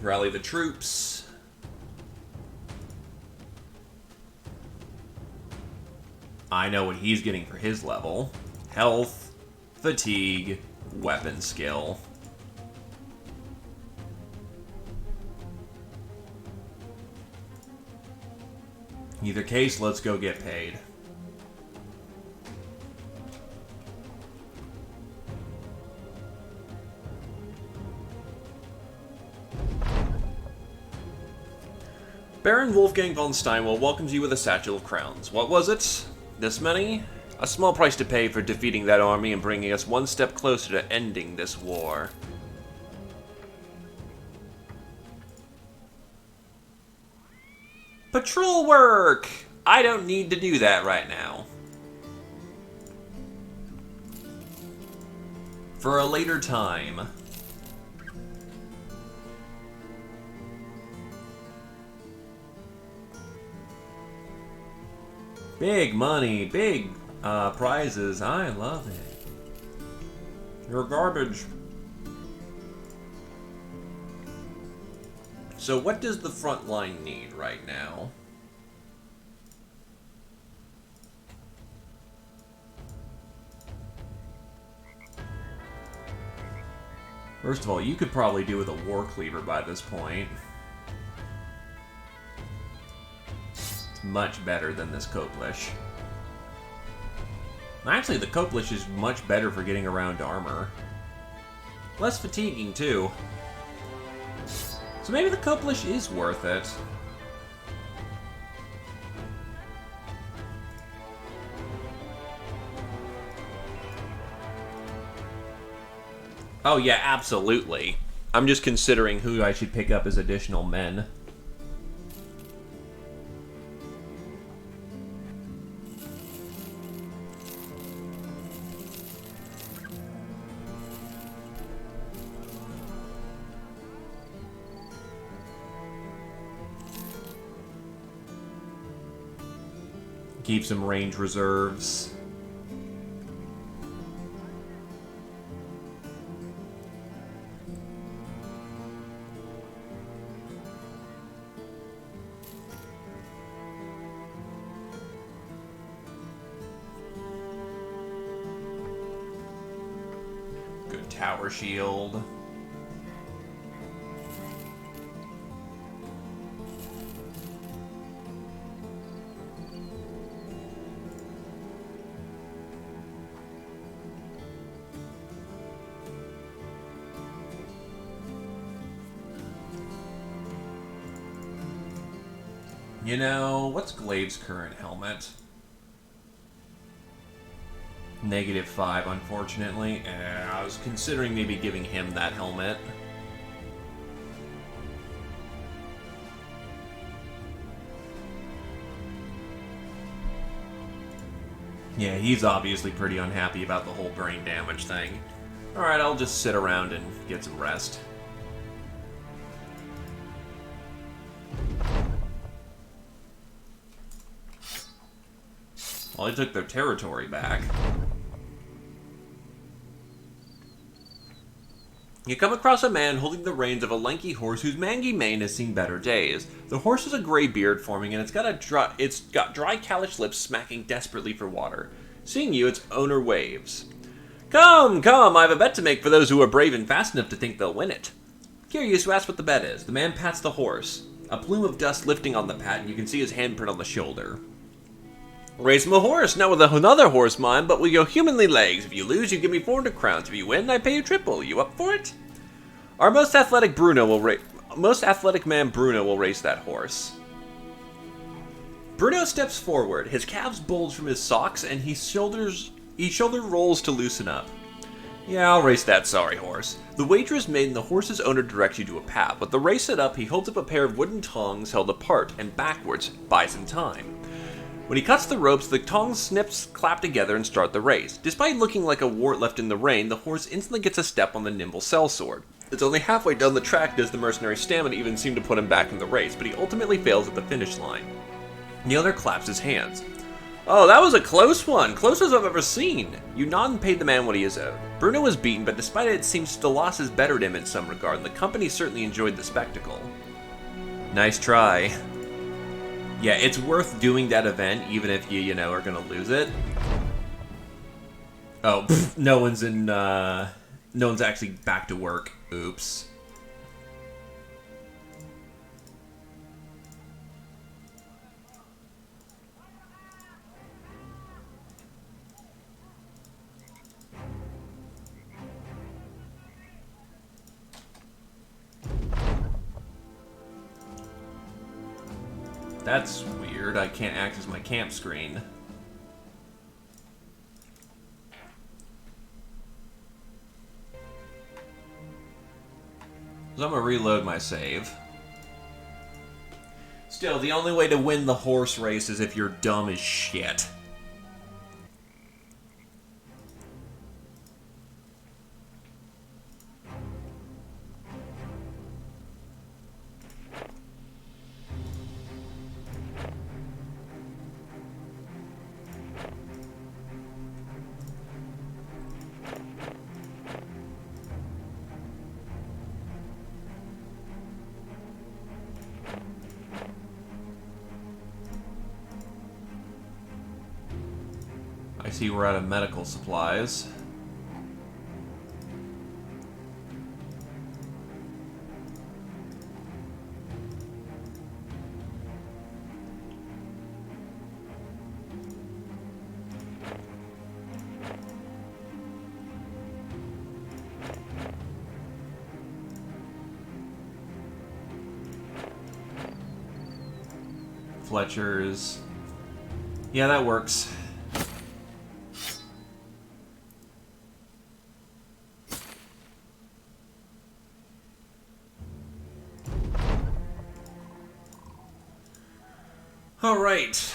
Rally the troops. I know what he's getting for his level. Health, fatigue, weapon skill. Either case, let's go get paid. Baron Wolfgang von Steinwell welcomes you with a satchel of crowns. What was it? This many? A small price to pay for defeating that army and bringing us one step closer to ending this war. Patrol work! I don't need to do that right now. For a later time. Big money, big prizes. I love it. You're garbage. So what does the front line need right now? First of all, you could probably do with a War Cleaver by this point. It's much better than this Koblish. Actually, the Koblish is much better for getting around armor. Less fatiguing, too. So maybe the Koblish is worth it. Oh yeah, absolutely. I'm just considering who I should pick up as additional men. Keep some range reserves. Good tower shield. You know, what's Glaive's current helmet? -5, unfortunately. I was considering maybe giving him that helmet. Yeah, he's obviously pretty unhappy about the whole brain damage thing. Alright, I'll just sit around and get some rest. Well, they took their territory back. You come across a man holding the reins of a lanky horse whose mangy mane has seen better days. The horse has a gray beard forming, and it's got dry, callous lips smacking desperately for water. Seeing you, its owner waves. Come, come, I have a bet to make for those who are brave and fast enough to think they'll win it. Curious who asks what the bet is. The man pats the horse. A plume of dust lifting on the pat, and you can see his handprint on the shoulder. Race my horse, not with another horse, mind, but with your humanly legs. If you lose, you give me 400 crowns. If you win, I pay you triple. You up for it? Our most athletic man Bruno will race that horse. Bruno steps forward. His calves bulge from his socks, and he shoulder rolls to loosen up. Yeah, I'll race that sorry horse. The wager is made, and the horse's owner directs you to a path. But to race it up, he holds up a pair of wooden tongs held apart and backwards, buys him time. When he cuts the ropes, the tongs snips clap together and start the race. Despite looking like a wart left in the rain, the horse instantly gets a step on the nimble sellsword. It's only halfway down the track does the mercenary's stamina even seem to put him back in the race, but he ultimately fails at the finish line. The other claps his hands. Oh, that was a close one! Closest I've ever seen! You nod and pay the man what he is owed. Bruno was beaten, but despite it, it seems Stolas bettered him in some regard, and the company certainly enjoyed the spectacle. Nice try. Yeah, it's worth doing that event, even if you know, are gonna lose it. Oh, no one's actually back to work. Oops. That's weird. I can't access my camp screen. So I'm gonna reload my save. Still, the only way to win the horse race is if you're dumb as shit. I see we're out of medical supplies. Fletcher's. Yeah, that works. Alright,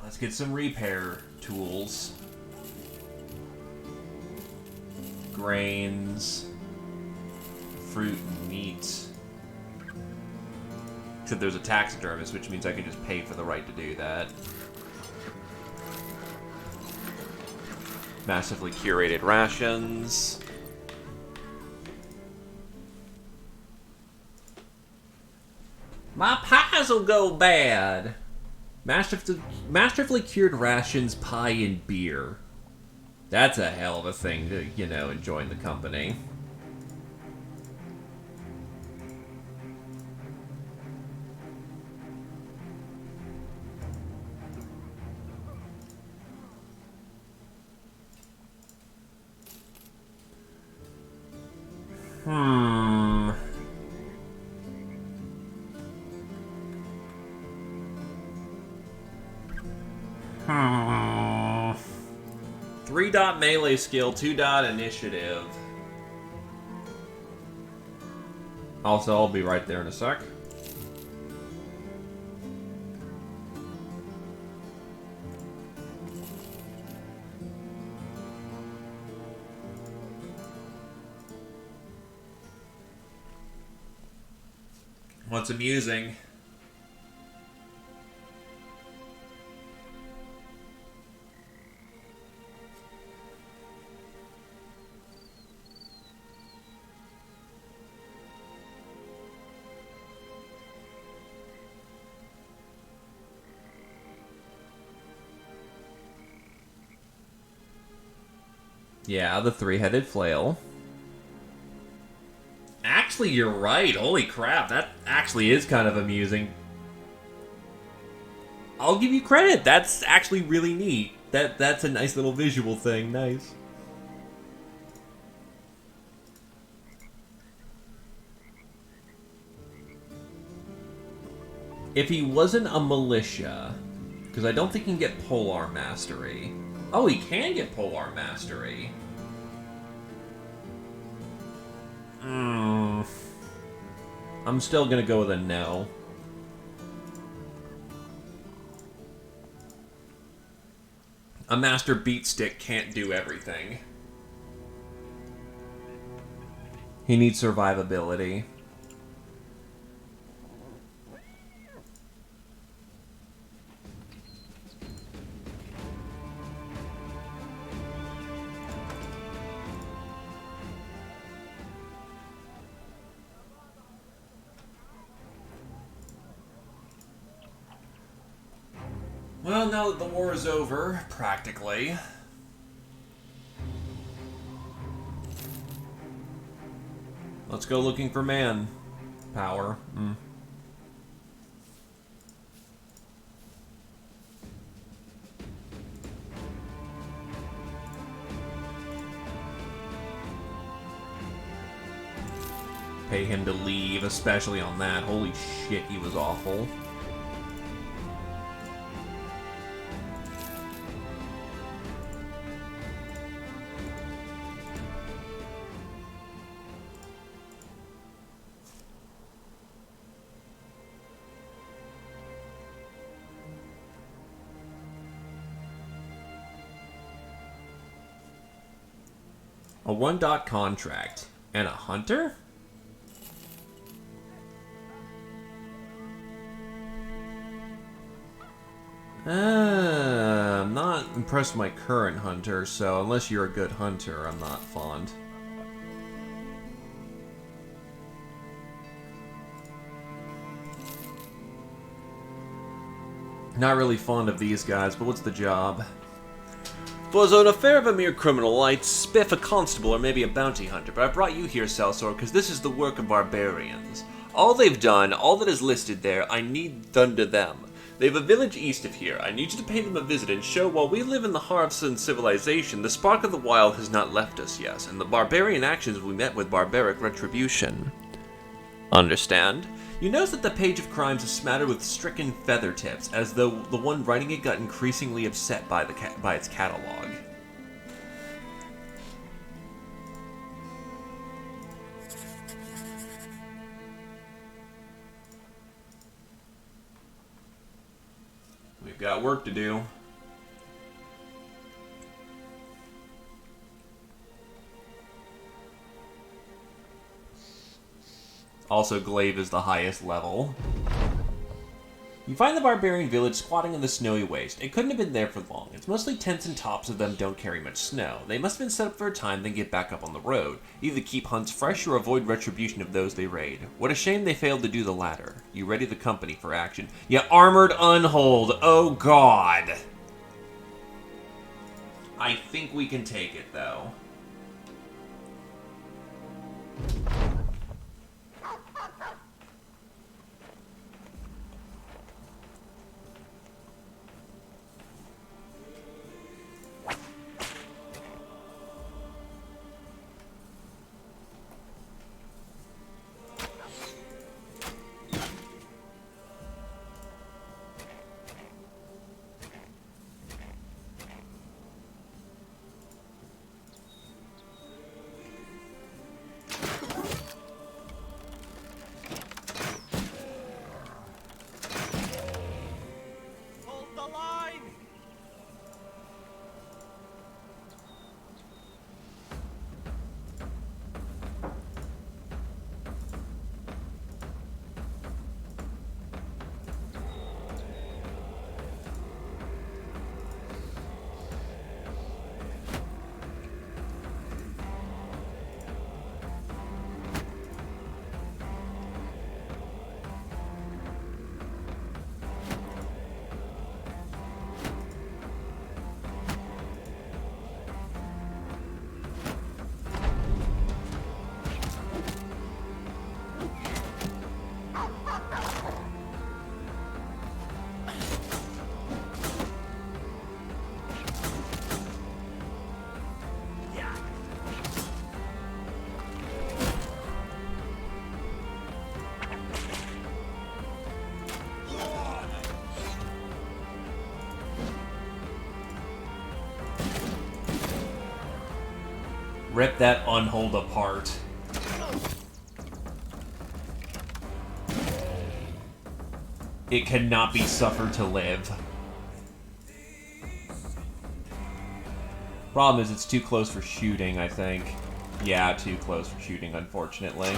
let's get some repair tools. Grains, fruit and meat. Except there's a taxidermist, which means I can just pay for the right to do that. Massively curated rations. My pies will go bad. Masterfully cured rations, pie, and beer. That's a hell of a thing to, you know, enjoy the company. Hmm. Hmm. 3-dot melee skill, 2-dot initiative. Also, I'll be right there in a sec. What's amusing? Yeah, the 3-headed flail. Actually, you're right. Holy crap, that actually is kind of amusing. I'll give you credit. That's actually really neat. That's a nice little visual thing. Nice. If he wasn't a militia, because I don't think he can get Polar Mastery. Oh, he can get Polar Mastery. I'm still gonna go with a no. A Master Beatstick can't do everything. He needs survivability. Well, now that the war is over, practically. Let's go looking for manpower. Pay him to leave, especially on that. Holy shit, he was awful. A 1-dot contract. And a hunter? I'm not impressed with my current hunter, so unless you're a good hunter, I'm not fond. Not really fond of these guys, but what's the job? For an affair of a mere criminal, I'd spiff a constable or maybe a bounty hunter, but I brought you here, Salsor, because this is the work of barbarians. All they've done, all that is listed there, I need done to them. They have a village east of here. I need you to pay them a visit and show while we live in the hearths and civilization, the spark of the wild has not left us yet, and the barbarian actions we met with barbaric retribution. Understand? You notice that the page of crimes is smattered with stricken feather tips, as though the one writing it got increasingly upset by its catalog. We've got work to do. Also, Glaive is the highest level. You find the barbarian village squatting in the snowy waste. It couldn't have been there for long. It's mostly tents and tops of them don't carry much snow. They must have been set up for a time, then get back up on the road. Either keep hunts fresh or avoid retribution of those they raid. What a shame they failed to do the latter. You ready the company for action. You armored unhold. Oh god. I think we can take it, though. Hold the line! Rip that unhold apart. It cannot be suffered to live. Problem is, it's too close for shooting, I think. Yeah, too close for shooting, unfortunately.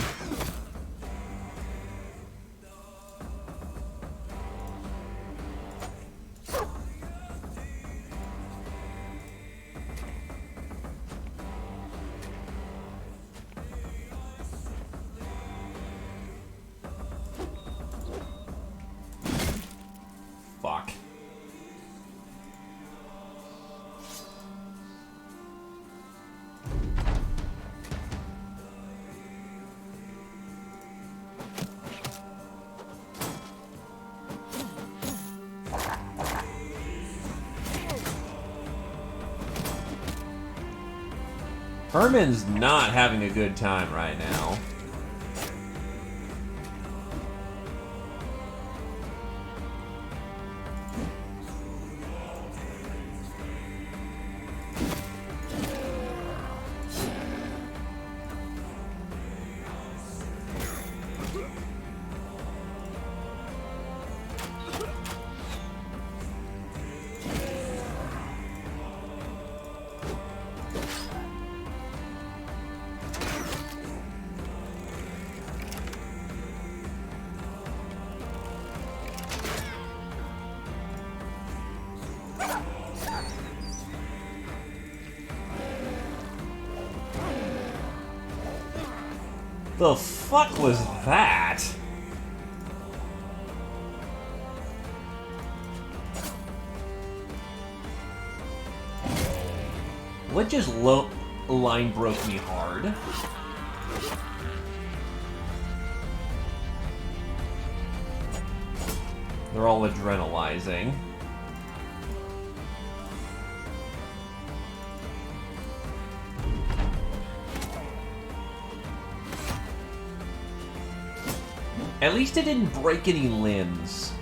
Fuck. Herman's not having a good time right now. The fuck was that? What just line broke me hard? They're all adrenalizing. At least it didn't break any limbs.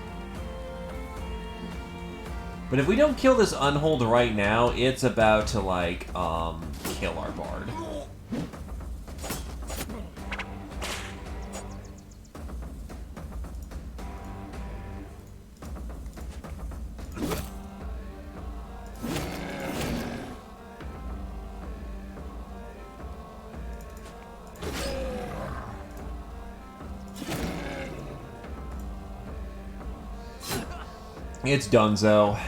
But if we don't kill this Unhold right now, it's about to, like, kill our bard. It's donezo.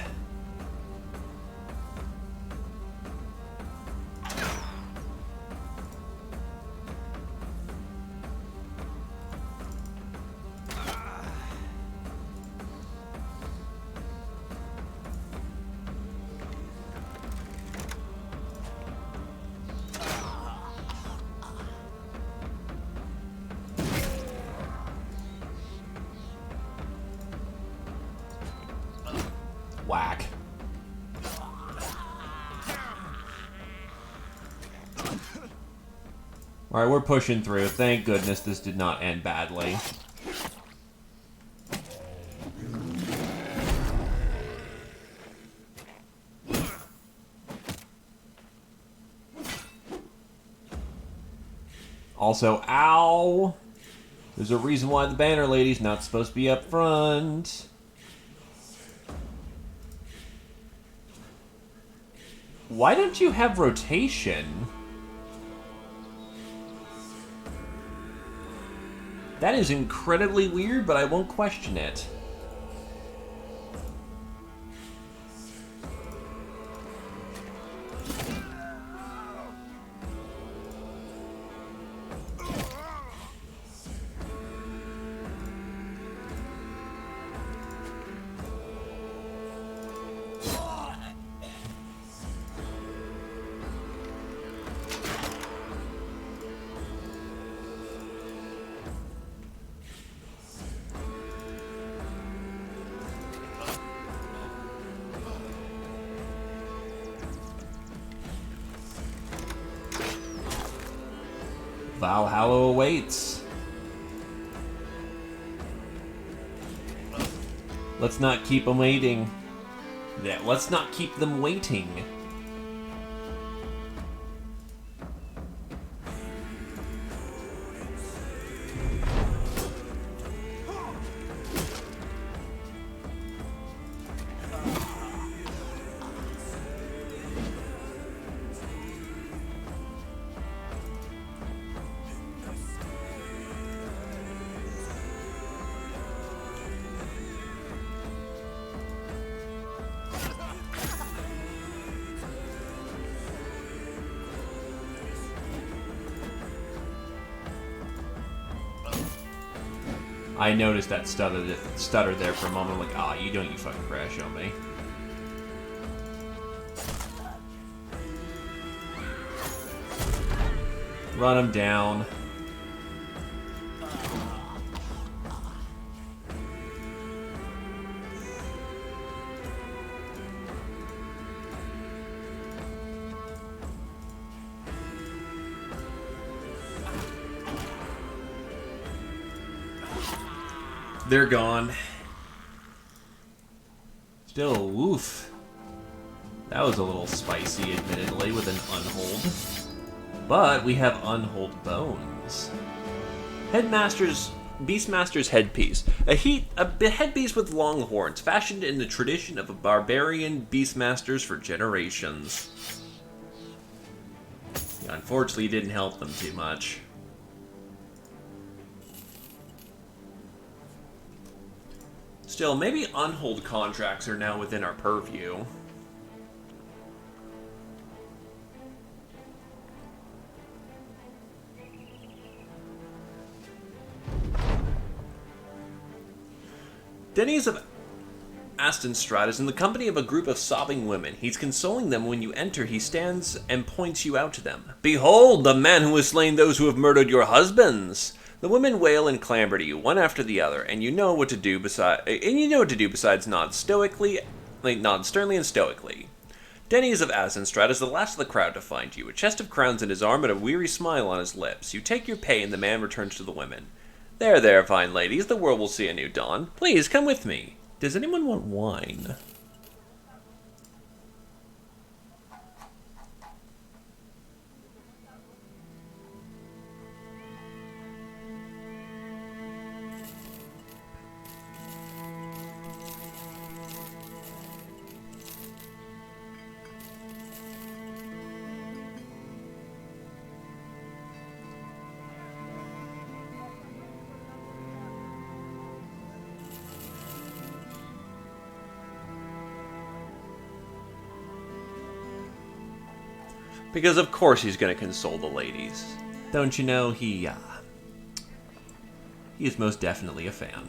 Whack. Alright, we're pushing through. Thank goodness this did not end badly. Also, ow! There's a reason why the banner lady's not supposed to be up front. Why don't you have rotation? That is incredibly weird, but I won't question it. Valhalla awaits. Let's not keep them waiting. Yeah, let's not keep them waiting. I noticed that stutter there for a moment. I'm like, ah, you don't you fucking crash on me. Run him down. They're gone. Still, woof. That was a little spicy, admittedly, with an Unhold. But we have Unhold bones. Beastmaster's headpiece. A headpiece with long horns, fashioned in the tradition of a barbarian beastmasters for generations. Yeah, unfortunately, didn't help them too much. Still, maybe Unhold contracts are now within our purview. Denny's of Astonstrat is in the company of a group of sobbing women. He's consoling them. When you enter, he stands and points you out to them. Behold, the man who has slain those who have murdered your husbands! The women wail and clamber to you, one after the other, and you know what to do besides nod sternly and stoically. Denny's of Astonstrat is the last of the crowd to find you, a chest of crowns in his arm and a weary smile on his lips. You take your pay, and the man returns to the women. There, there, fine ladies. The world will see a new dawn. Please, come with me. Does anyone want wine? Because of course he's going to console the ladies. Don't you know, he is most definitely a fan.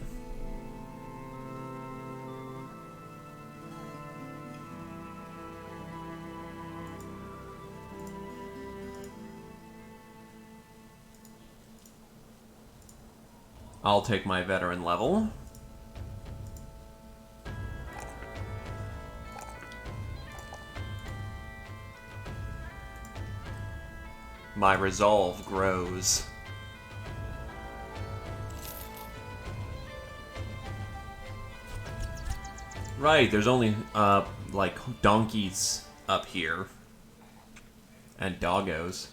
I'll take my veteran level. My resolve grows. Right, there's only, like, donkeys up here. And doggos.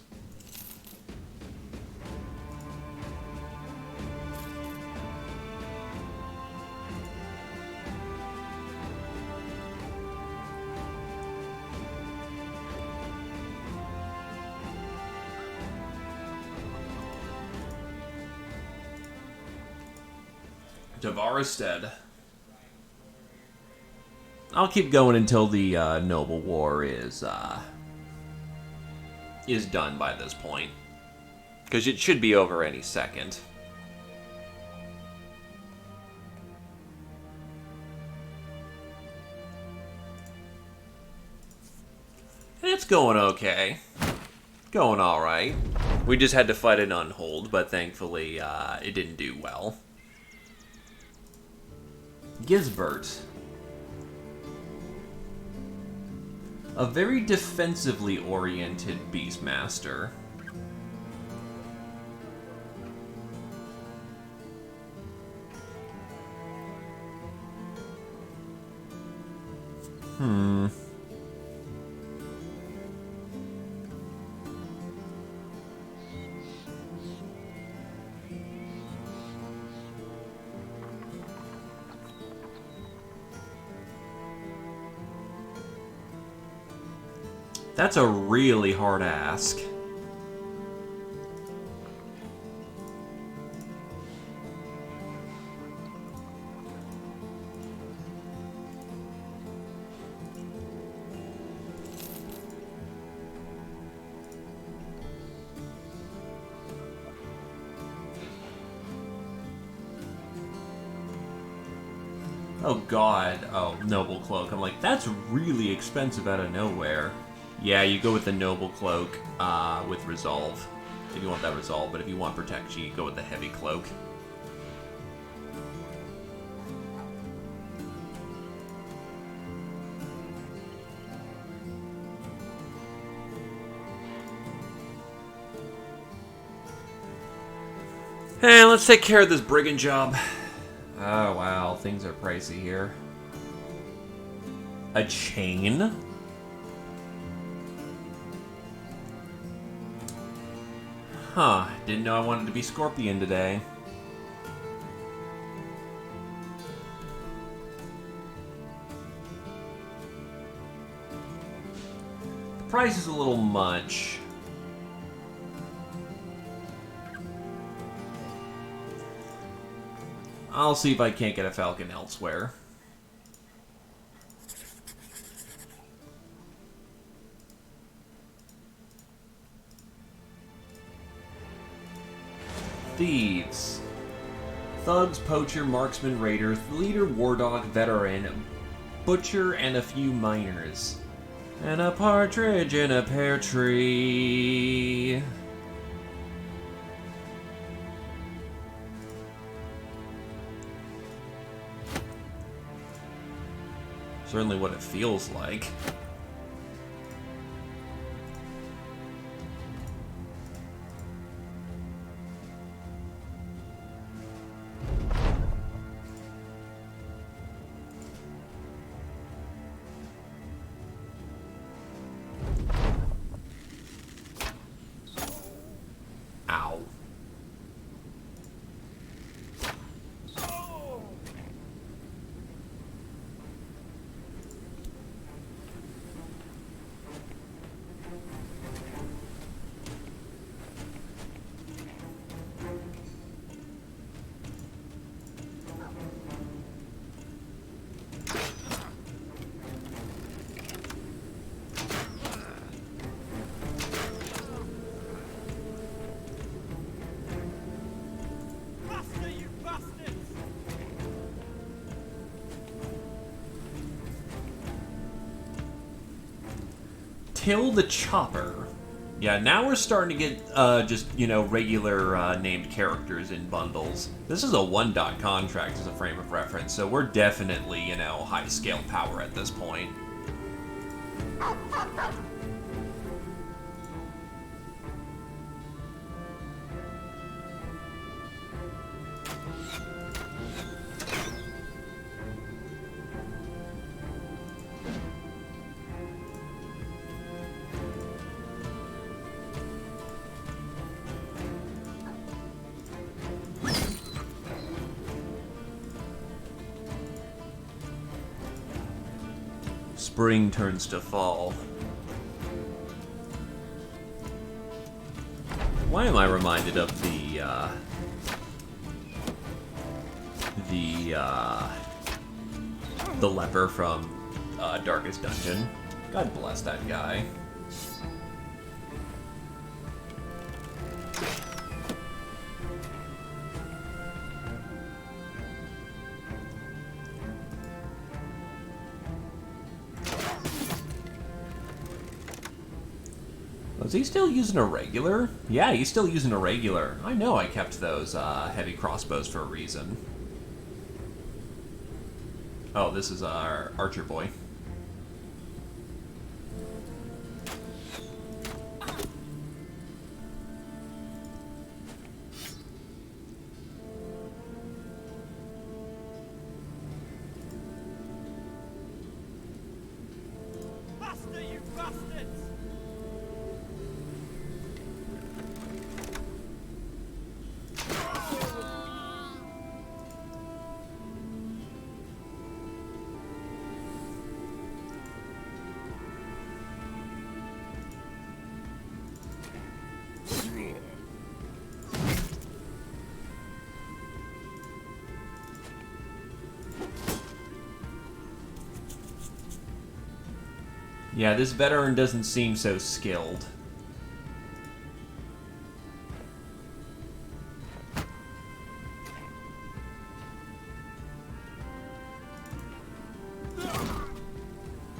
Devarstead. I'll keep going until the Noble War is done by this point. Because it should be over any second. And it's going okay. Going alright. We just had to fight an unhold, but thankfully it didn't do well. Gisbert. A very defensively oriented Beastmaster. That's a really hard ask. Oh god, oh, Noble Cloak. I'm like, that's really expensive out of nowhere. Yeah, you go with the Noble Cloak with Resolve, if you want that Resolve, but if you want Protection, you go with the Heavy Cloak. Hey, let's take care of this brigand job. Oh wow, things are pricey here. A chain? Huh, didn't know I wanted to be Scorpion today. The price is a little much. I'll see if I can't get a Falcon elsewhere. Thieves. Thugs, poacher, marksman, raider, leader, war dog, veteran, butcher, and a few miners. And a partridge in a pear tree. Certainly what it feels like. Kill the Chopper. Yeah, now we're starting to get just, regular named characters in bundles. This is a 1-dot contract as a frame of reference, so we're definitely, high-scale power at this point. Spring turns to fall. Why am I reminded of the leper from Darkest Dungeon? God bless that guy. Was he still using a regular? Yeah, he's still using a regular. I know I kept those heavy crossbows for a reason. Oh, this is our archer boy. Faster, you bastards! Yeah, this veteran doesn't seem so skilled.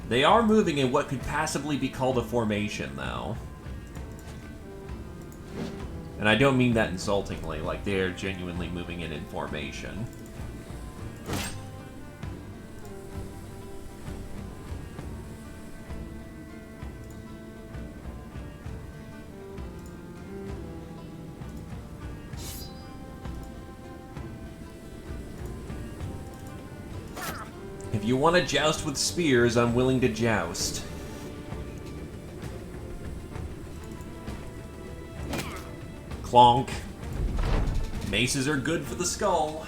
They are moving in what could passably be called a formation, though. And I don't mean that insultingly, like they're genuinely moving in formation. If you want to joust with spears, I'm willing to joust. Clonk. Maces are good for the skull.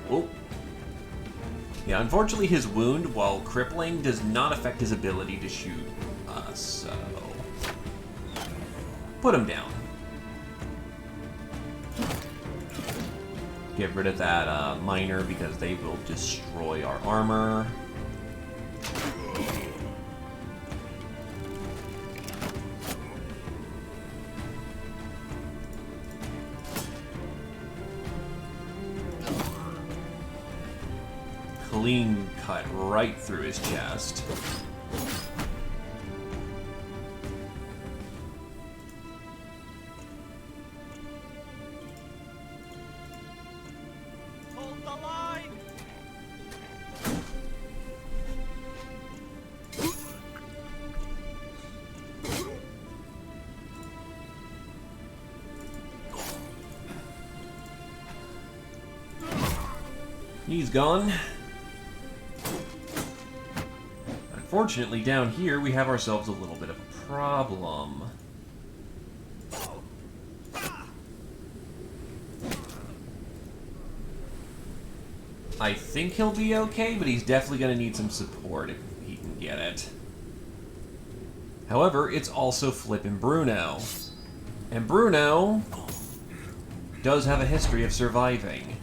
Oh. Yeah, unfortunately his wound, while crippling, does not affect his ability to shoot us, so... Put him down. Get rid of that miner because they will destroy our armor. Clean cut right through his chest. Hold the line! He's gone. Unfortunately, down here, we have ourselves a little bit of a problem. I think he'll be okay, but he's definitely going to need some support if he can get it. However, it's also flippin' Bruno. And Bruno does have a history of surviving.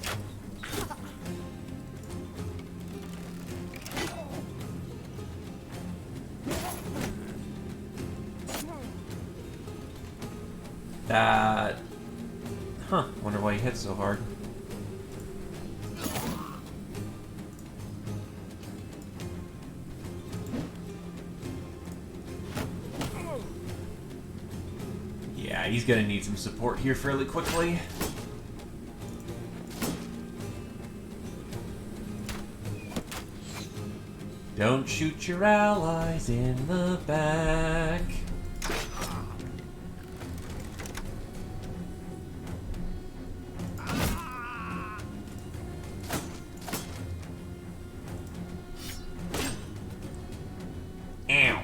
Huh, wonder why he hit so hard. Yeah, he's gonna need some support here fairly quickly. Don't shoot your allies in the back. Ow.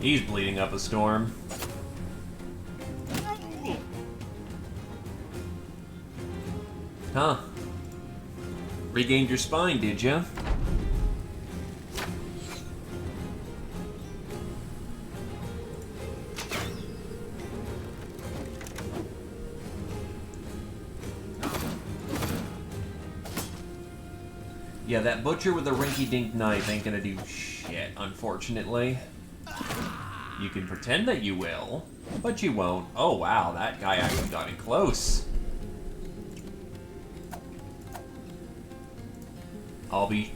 He's bleeding up a storm. Huh. Regained your spine, did ya? Yeah, that butcher with a rinky-dink knife ain't gonna do shit, unfortunately. You can pretend that you will, but you won't. Oh wow, that guy actually got in close. I'll be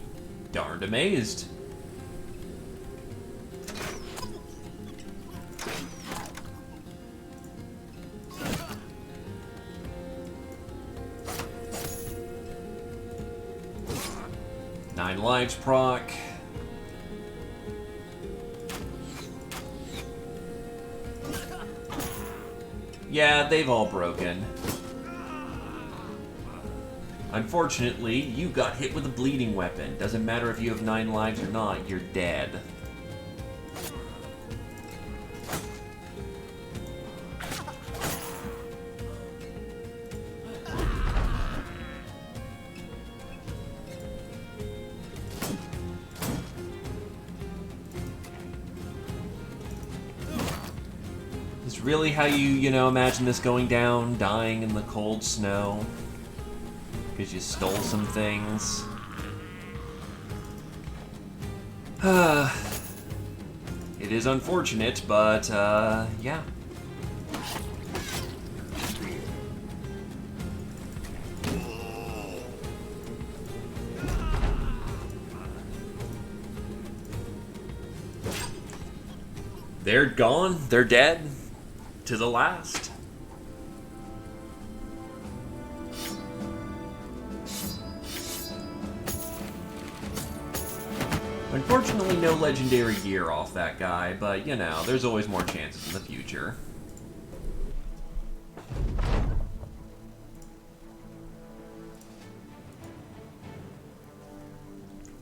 darned amazed. Nine lives proc. Yeah, they've all broken. Unfortunately, you got hit with a bleeding weapon. Doesn't matter if you have 9 lives or not, you're dead. Is really how you imagine this going down? Dying in the cold snow? Because you stole some things? It is unfortunate, but, yeah. They're gone. They're dead. To the last. Unfortunately, no legendary gear off that guy, but, there's always more chances in the future.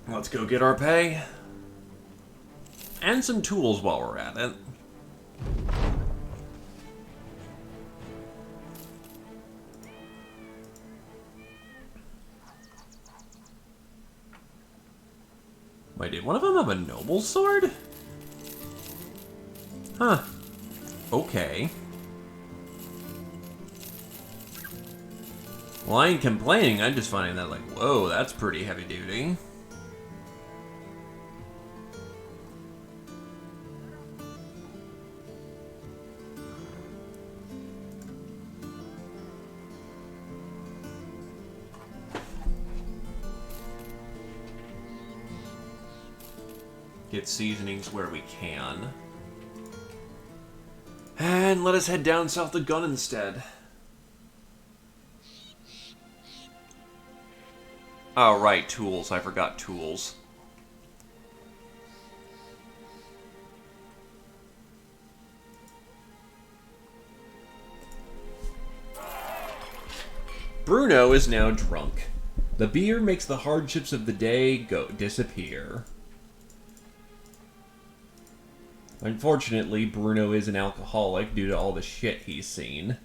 Let's go get our pay. And some tools while we're at it. Wait, did one of them have a noble sword? Huh. Okay. Well, I ain't complaining, I'm just finding that, whoa, that's pretty heavy duty. Get seasonings where we can. And let us head down south to Gun instead. Oh, right, tools. I forgot tools. Bruno is now drunk. The beer makes the hardships of the day disappear. Unfortunately, Bruno is an alcoholic due to all the shit he's seen.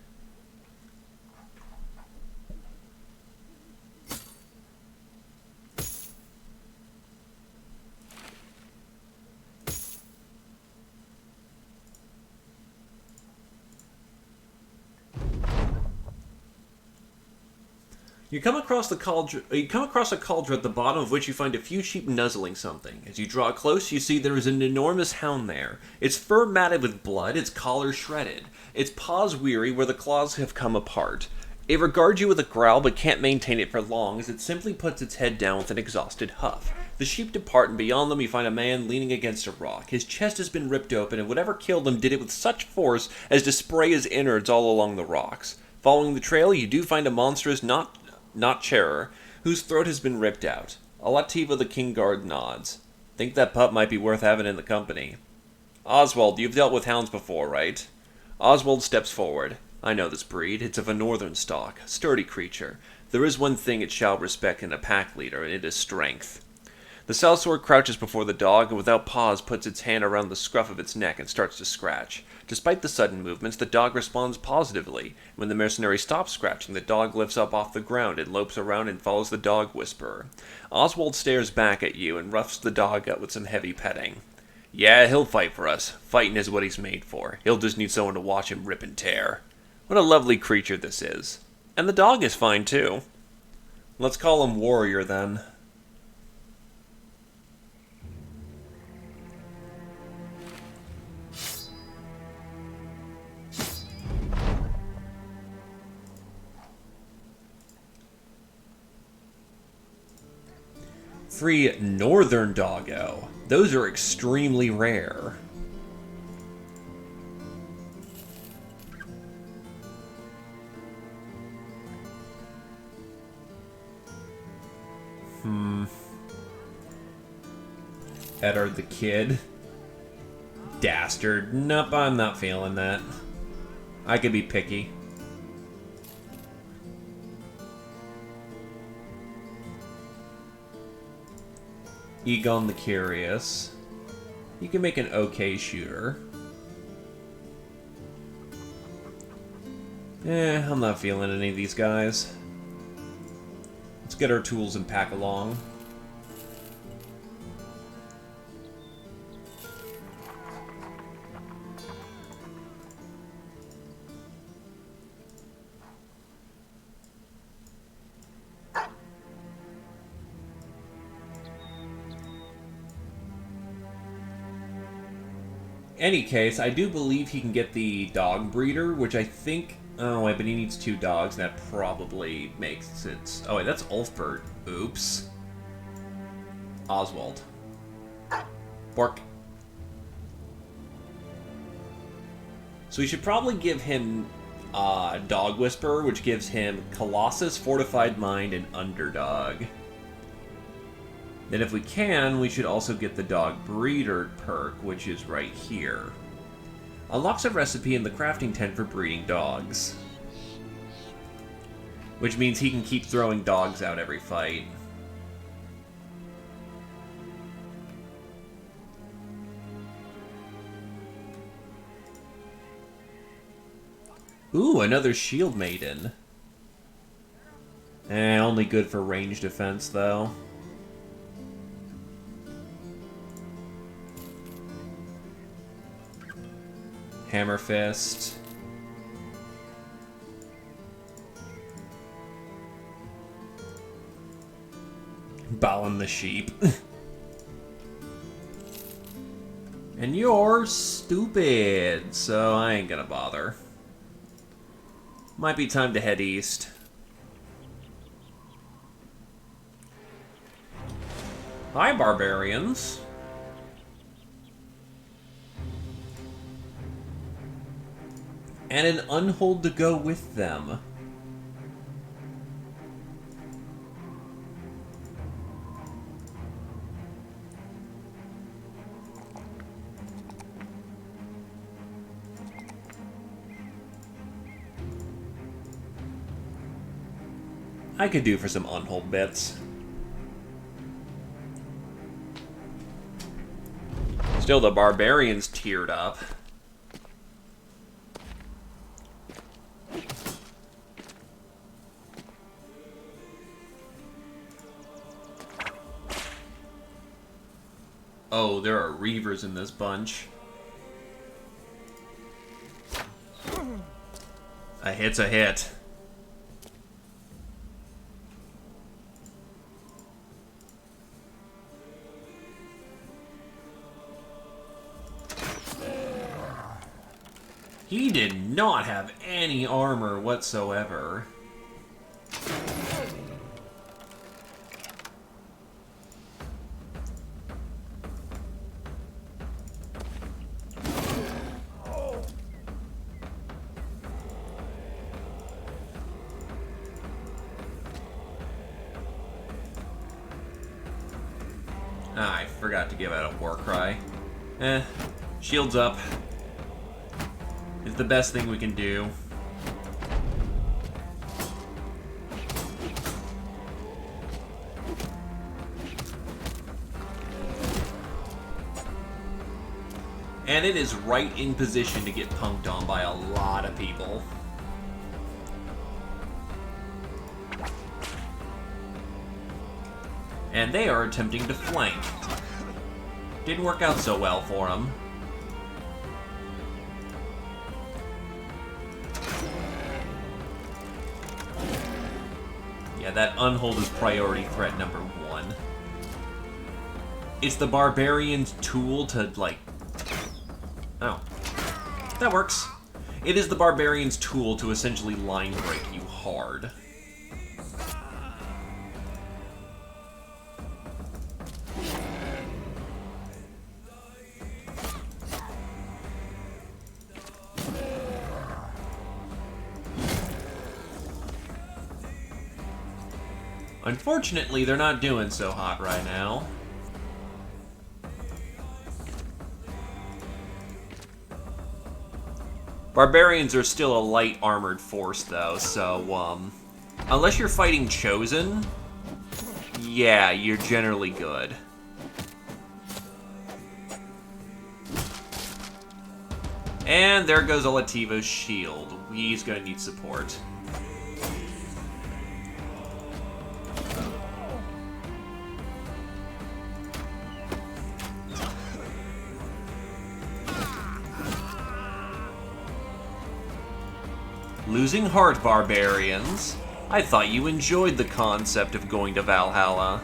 You come across a cauldron at the bottom of which you find a few sheep nuzzling something. As you draw close, you see there is an enormous hound there. Its fur matted with blood, its collar shredded, its paws weary where the claws have come apart. It regards you with a growl but can't maintain it for long as it simply puts its head down with an exhausted huff. The sheep depart and beyond them you find a man leaning against a rock. His chest has been ripped open and whatever killed him did it with such force as to spray his innards all along the rocks. Following the trail, you do find a monstrous not Charer, whose throat has been ripped out. Alativa the King Guard nods. Think that pup might be worth having in the company. Oswald, you've dealt with hounds before, right? Oswald steps forward. I know this breed. It's of a northern stock. Sturdy creature. There is one thing it shall respect in a pack leader, and it is strength. The sellsword crouches before the dog, and without pause puts its hand around the scruff of its neck and starts to scratch. Despite the sudden movements, the dog responds positively. When the mercenary stops scratching, the dog lifts up off the ground and lopes around and follows the dog whisperer. Oswald stares back at you and roughs the dog up with some heavy petting. Yeah, he'll fight for us. Fighting is what he's made for. He'll just need someone to watch him rip and tear. What a lovely creature this is. And the dog is fine, too. Let's call him Warrior, then. Free Northern Doggo. Those are extremely rare. Eddard the Kid. Dastard. Nope, I'm not feeling that. I could be picky. Egon the Curious. You can make an okay shooter. I'm not feeling any of these guys. Let's get our tools and pack along. Any case, I do believe he can get the dog breeder, which I think... Oh, wait, but he needs 2 dogs, and that probably makes it... Oh, wait, that's Ulfbert. Oops. Oswald. Bork. So we should probably give him Dog Whisperer, which gives him Colossus, Fortified Mind, and Underdog. Then if we can, we should also get the Dog Breeder perk, which is right here. Unlocks a recipe in the crafting tent for breeding dogs. Which means he can keep throwing dogs out every fight. Ooh, another Shield Maiden. Only good for range defense, though. Hammer Fist. Balin the Sheep. And you're stupid, so I ain't gonna bother. Might be time to head east. Hi, barbarians. And an unhold to go with them. I could do for some unhold bits. Still, the barbarians teared up. Oh, there are Reavers in this bunch. A hit's a hit. He did not have any armor whatsoever. Ah, I forgot to give out a war cry. Shields up. It's the best thing we can do. And it is right in position to get punked on by a lot of people. And they are attempting to flank. Didn't work out so well for them. Yeah, that unhold is priority threat number 1. It's the barbarian's tool to, like... Oh. That works. It is the barbarian's tool to essentially line break you hard. Unfortunately, they're not doing so hot right now. Barbarians are still a light armored force, though, so, unless you're fighting Chosen, yeah, you're generally good. And there goes Olativo's shield. He's gonna need support. Losing heart, barbarians. I thought you enjoyed the concept of going to Valhalla.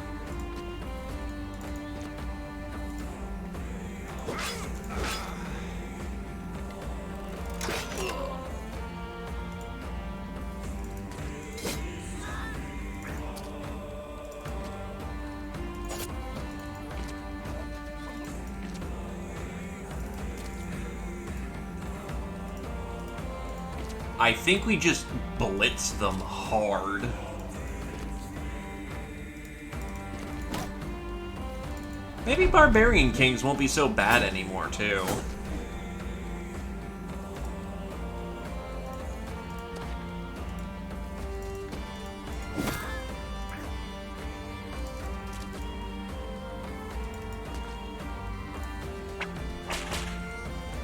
I think we just blitz them hard. Maybe Barbarian Kings won't be so bad anymore, too.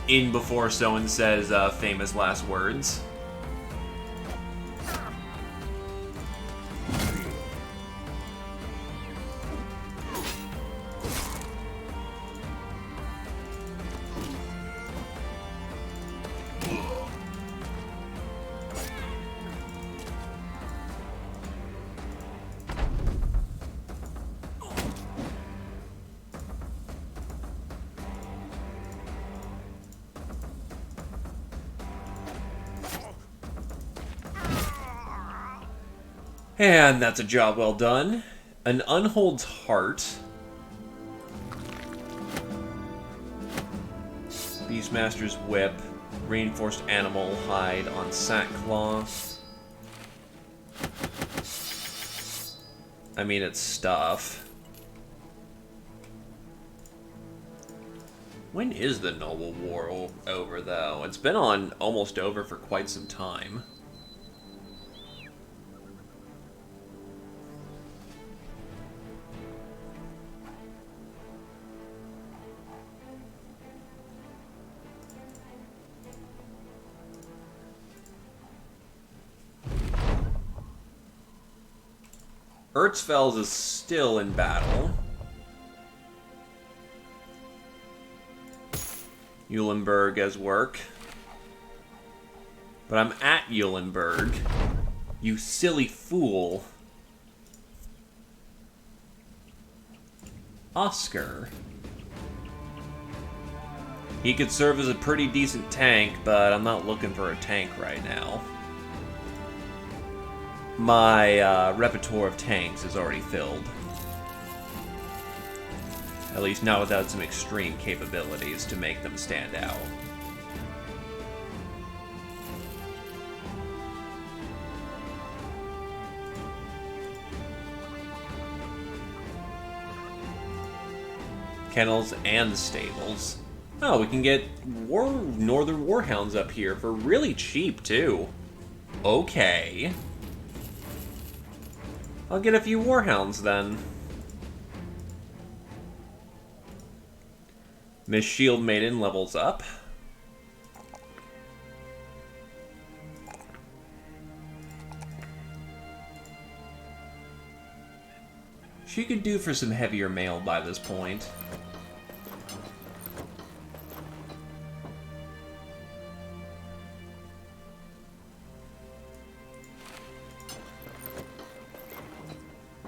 In before someone says famous last words. And that's a job well done. An Unhold's Heart. Beastmaster's Whip. Reinforced Animal Hide on Sackcloth. I mean, it's stuff. When is the Noble War over, though? It's been on almost over for quite some time. Erzfels is still in battle. Eulenberg as work. But I'm at Eulenberg. You silly fool. Oscar. He could serve as a pretty decent tank, but I'm not looking for a tank right now. My repertoire of tanks is already filled. At least not without some extreme capabilities to make them stand out. Kennels and stables. Oh, we can get Northern Warhounds up here for really cheap, too. Okay. I'll get a few Warhounds, then. Miss Shield Maiden levels up. She could do for some heavier mail by this point.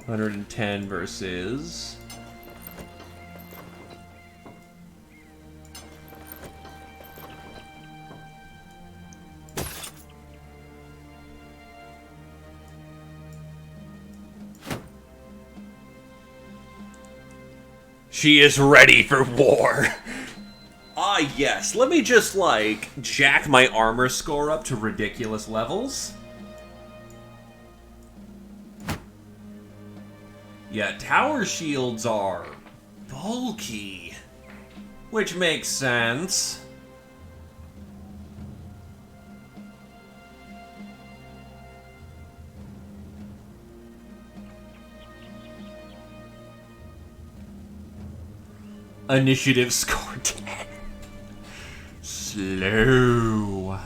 $110 versus... She is ready for war! Ah, yes. Let me just, like, jack my armor score up to ridiculous levels. Yeah, tower shields are bulky, which makes sense. Initiative score 10. Slow.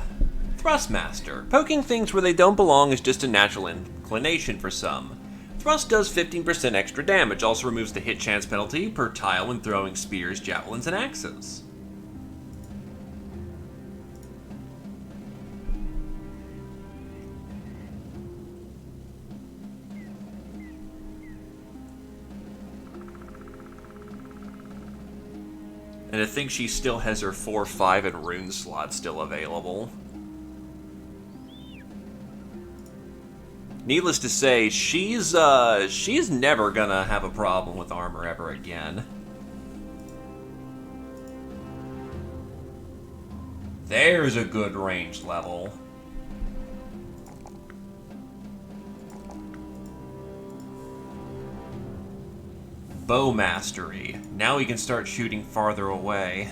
Thrustmaster. Poking things where they don't belong is just a natural inclination for some. Thrust does 15% extra damage, also removes the hit chance penalty per tile when throwing spears, javelins, and axes. And I think she still has her 4, 5, and rune slot still available. Needless to say, she's never gonna have a problem with armor ever again. There's a good range level. Bow mastery. Now we can start shooting farther away.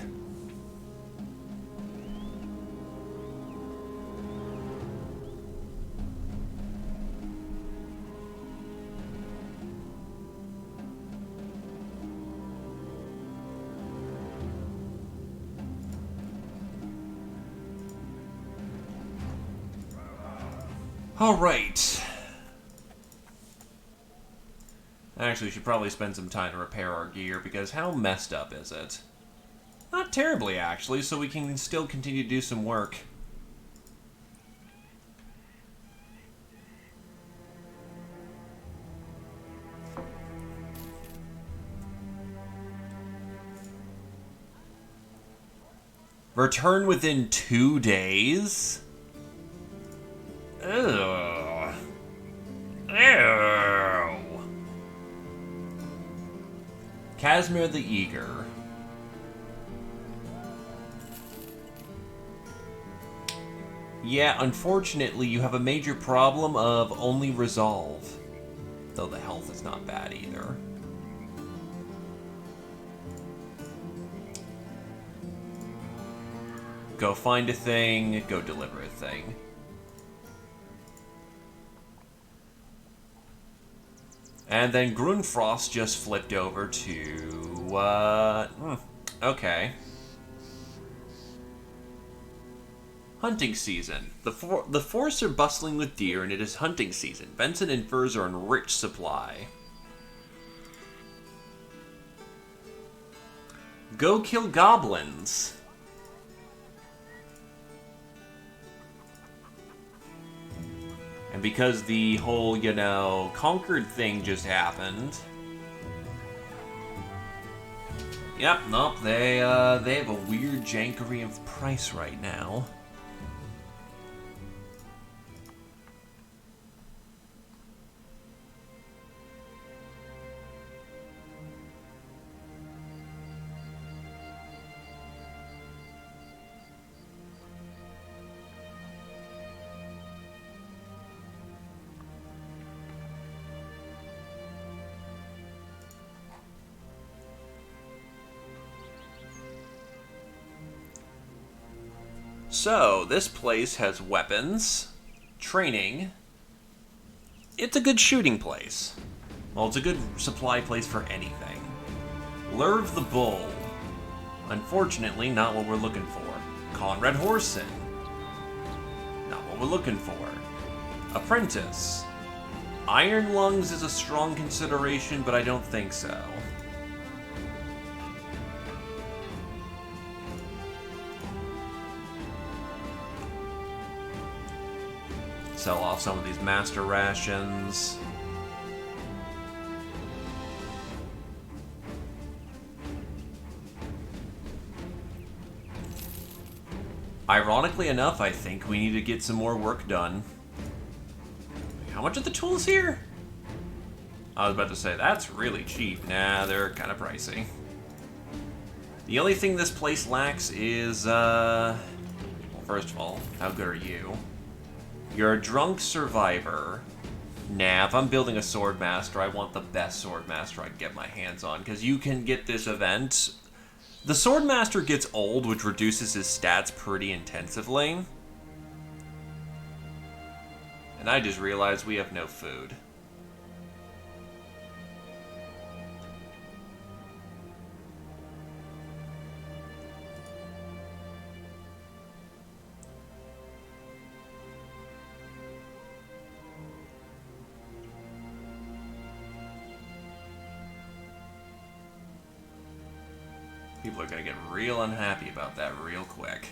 Alright. Actually, we should probably spend some time to repair our gear, because how messed up is it? Not terribly, actually, so we can still continue to do some work. Return within 2 days? Ew. Ew. Casimir the Eager. Yeah, unfortunately, you have a major problem of only resolve. Though the health is not bad either. Go find a thing, go deliver a thing. And then Grunfrost just flipped over to, okay. Hunting season. The forests are bustling with deer, and it is hunting season. Venison and furs are in rich supply. Go kill goblins. And because the whole, you know, Conquered thing just happened, Yep, nope, they have a weird jankery of price right now. So, this place has weapons, training. It's a good shooting place. Well, it's a good supply place for anything. Lurv the Bull. Unfortunately, not what we're looking for. Conrad Horson. Not what we're looking for. Apprentice. Iron Lungs is a strong consideration, but I don't think so. Sell off some of these master rations. Ironically enough, I think we need to get some more work done. How much are the tools here? I was about to say, that's really cheap. Nah, they're kind of pricey. The only thing this place lacks is, well, first of all, how good are you? You're a drunk survivor. Nah, if I'm building a Swordmaster, I want the best Swordmaster I can get my hands on, because you can get this event. The Swordmaster gets old, which reduces his stats pretty intensively. And I just realized we have no food. People are gonna get real unhappy about that real quick.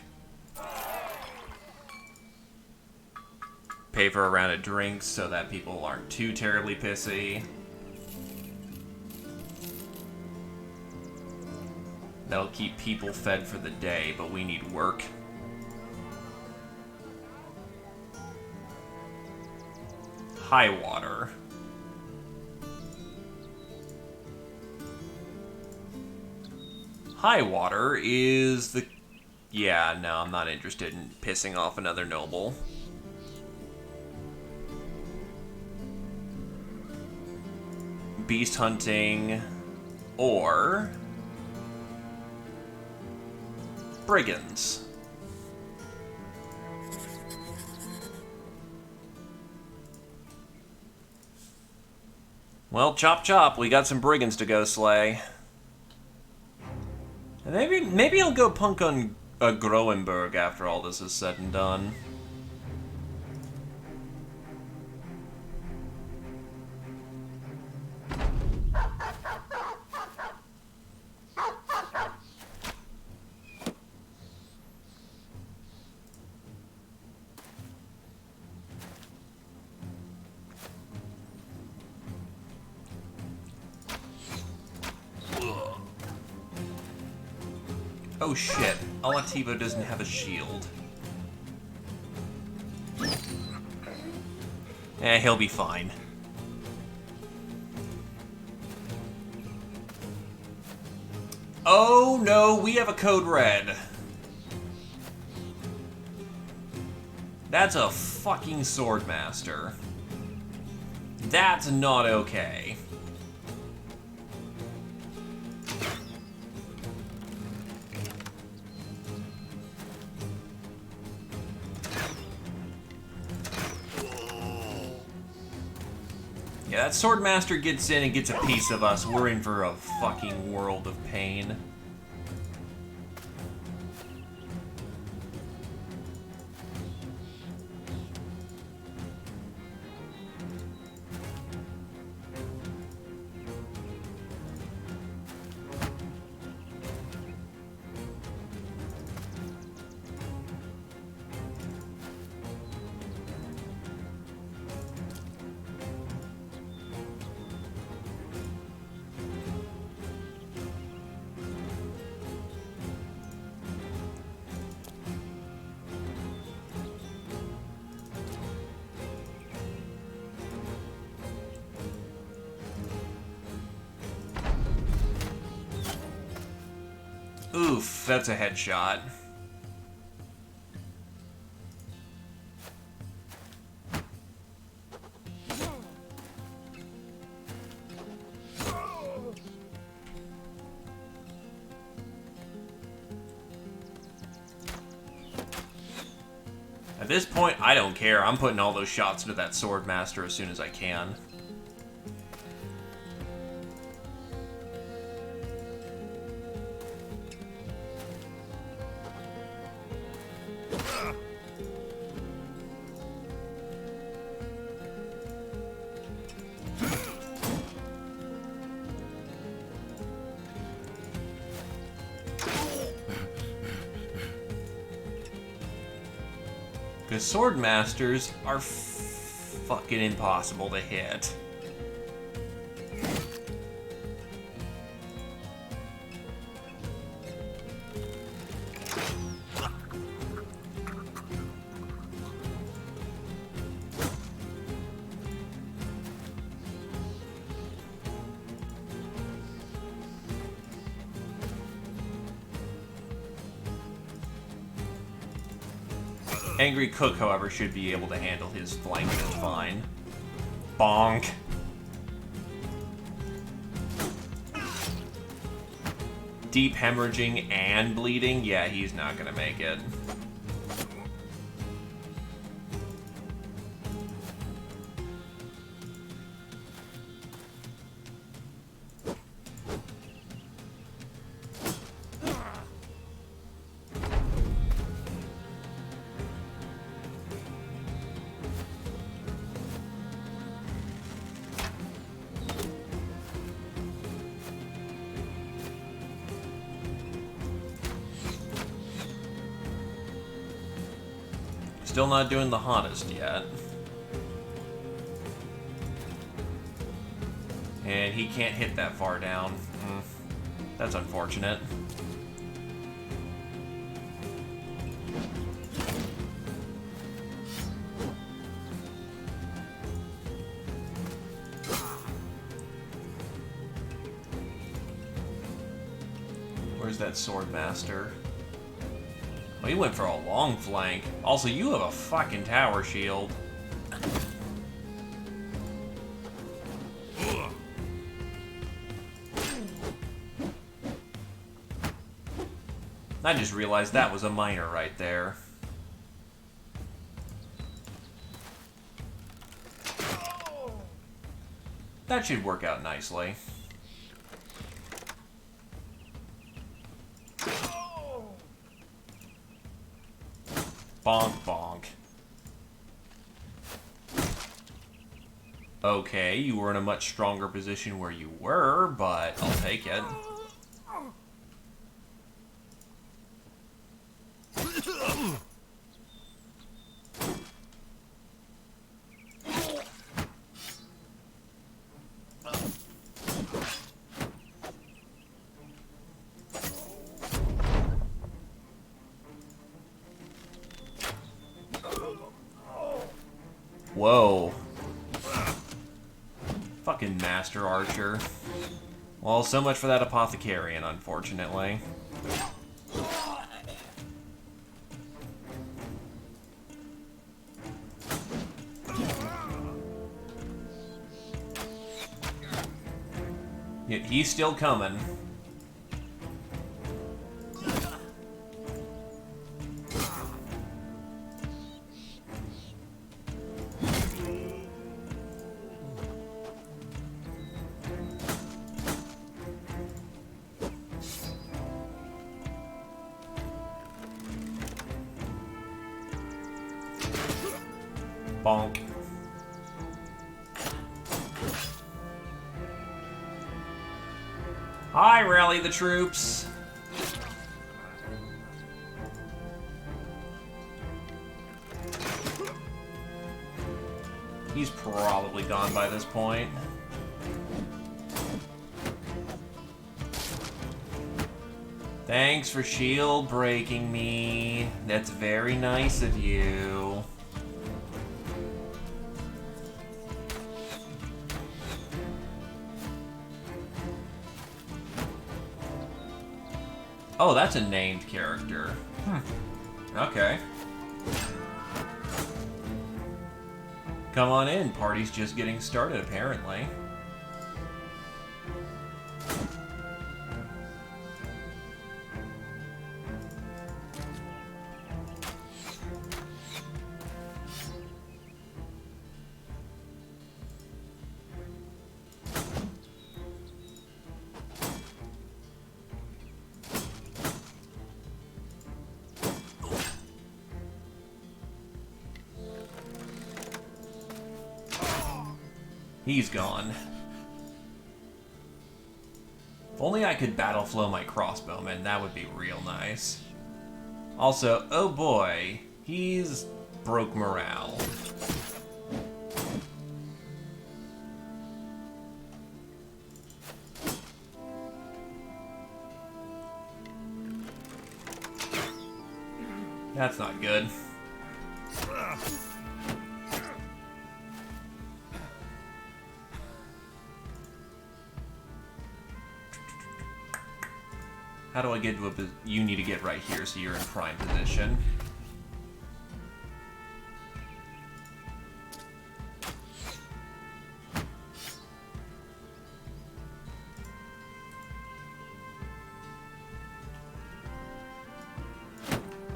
Pay for a round of drinks so that people aren't too terribly pissy. That'll keep people fed for the day, but we need work. High water. High water is the... Yeah, no, I'm not interested in pissing off another noble. Beast hunting, or brigands. Well, chop chop, we got some brigands to go slay. And maybe I'll go punk on Groenberg after all this is said and done. Oh shit, Alativo doesn't have a shield. He'll be fine. Oh no, we have a code red. That's a fucking Swordmaster. That's not okay. Yeah, that Swordmaster gets in and gets a piece of us. We're in for a fucking world of pain. Oof, that's a headshot. At this point, I don't care. I'm putting all those shots into that Sword Master as soon as I can. Because Sword Masters are fucking impossible to hit. Angry Cook, however, should be able to handle his flank just fine. Bonk. Deep hemorrhaging and bleeding? Yeah, he's not gonna make it. Still not doing the hottest yet. And he can't hit that far down. That's unfortunate. Where's that Sword Master? Well, he went for a long flank. Also, you have a fucking tower shield. I just realized that was a miner right there. That should work out nicely. Bonk, bonk. Okay, you were in a much stronger position where you were, but I'll take it. Whoa. Fucking Master Archer. Well, so much for that Apothecarian, unfortunately. Yet he's still coming. Bonk. I rally the troops. He's probably gone by this point. Thanks for shield breaking me. That's very nice of you. Oh, that's a named character. Hmm. Okay. Come on in. Party's just getting started, apparently. He's gone. If only I could battle flow my crossbowman, that would be real nice. Also, oh boy, he's broke morale. That's not good. How do I get to a... You need to get right here so you're in prime position.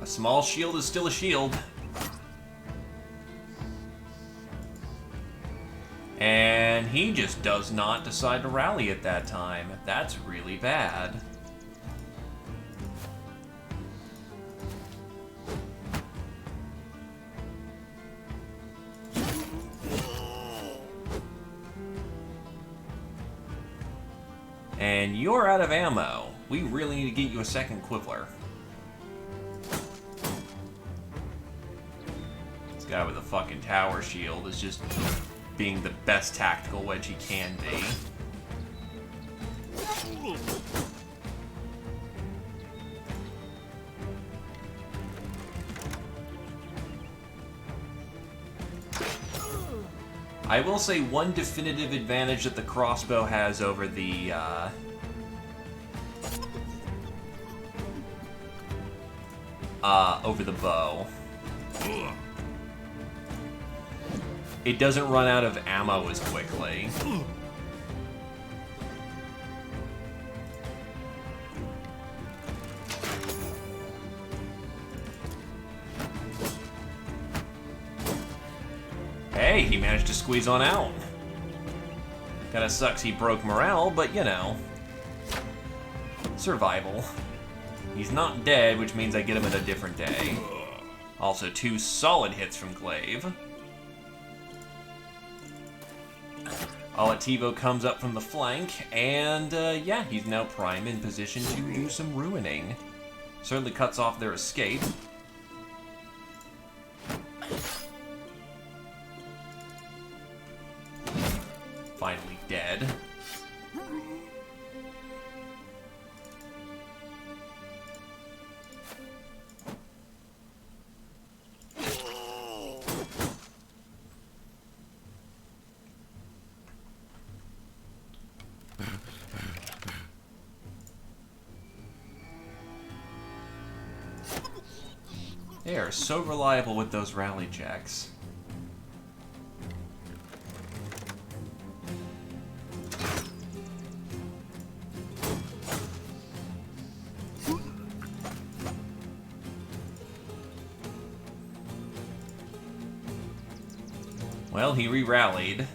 A small shield is still a shield. And he just does not decide to rally at that time. That's really bad. And you're out of ammo. We really need to get you a second Quibbler. This guy with a fucking tower shield is just being the best tactical wedge he can be. I will say one definitive advantage that the crossbow has over the bow. It doesn't run out of ammo as quickly. Hey, he managed to squeeze on out. Kinda sucks he broke morale, but you know. Survival. He's not dead, which means I get him at a different day. Also, 2 solid hits from Glaive. Alativo comes up from the flank, and yeah, he's now prime in position to do some ruining. Certainly cuts off their escape. Finally dead. They are so reliable with those rally checks. Well, he re-rallied.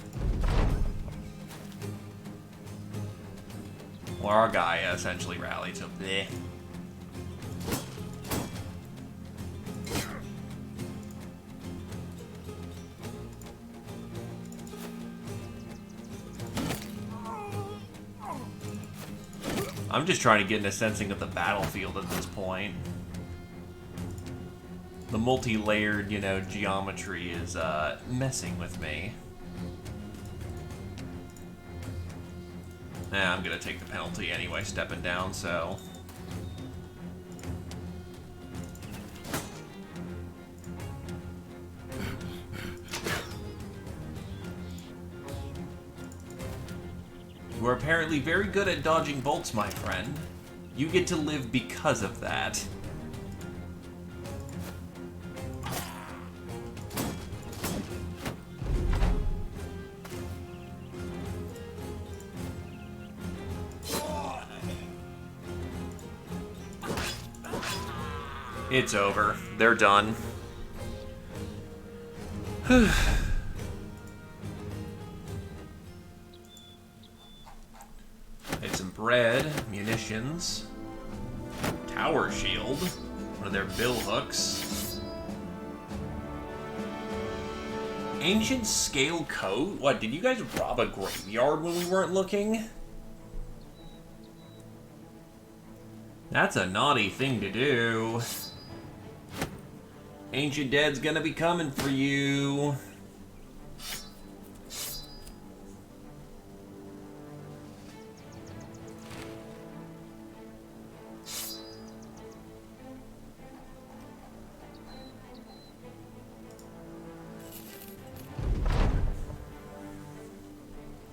Well, our guy essentially rallied, so bleh. I'm just trying to get in a sensing of the battlefield at this point. The multi-layered, you know, geometry is messing with me. Nah, I'm gonna take the penalty anyway, stepping down, so... You are apparently very good at dodging bolts, my friend. You get to live because of that. It's over. They're done. Had some bread, munitions, tower shield, one of their bill hooks, ancient scale coat. What, did you guys rob a graveyard when we weren't looking? That's a naughty thing to do. Ancient Dead's gonna be coming for you.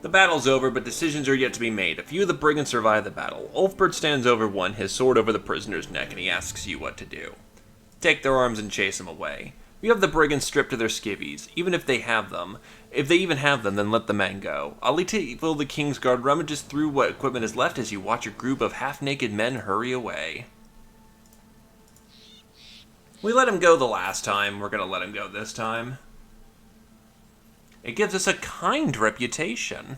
The battle's over, but decisions are yet to be made. A few of the brigands survive the battle. Ulfbert stands over one, his sword over the prisoner's neck, and he asks you what to do. Take their arms and chase them away. You have the brigands stripped to their skivvies, even if they have them. If they even have them, then let the men go. Ali Tevil, the King's Guard, rummages through what equipment is left as you watch a group of half-naked men hurry away. We let him go the last time, we're gonna let him go this time. It gives us a kind reputation.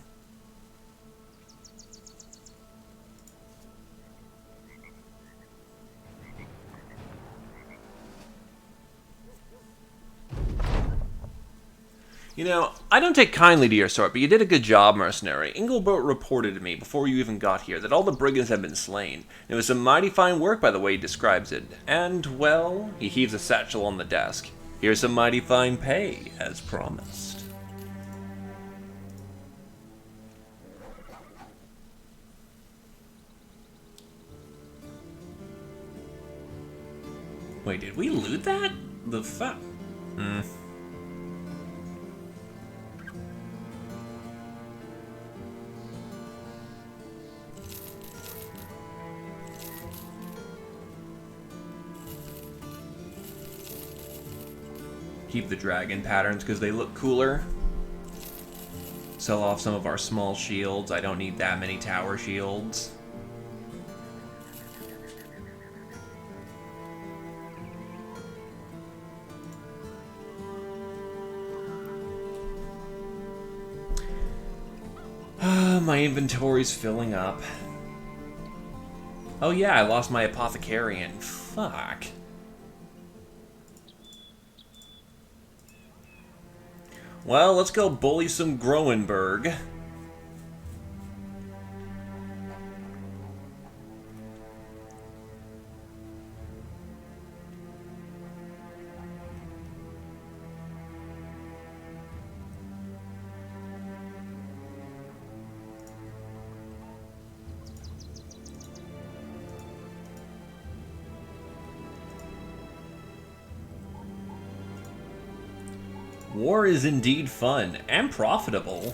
You know, I don't take kindly to your sort, but you did a good job, mercenary. Engelbert reported to me before you even got here that all the brigands had been slain. It was some mighty fine work by the way he describes it. And, well, he heaves a satchel on the desk. Here's some mighty fine pay, as promised. Wait, did we loot that? The fuck? Keep the dragon patterns because they look cooler. Sell off some of our small shields. I don't need that many tower shields. My inventory's filling up. Oh yeah, I lost my apothecarian. Fuck. Well, let's go bully some Groenberg. War is indeed fun and profitable.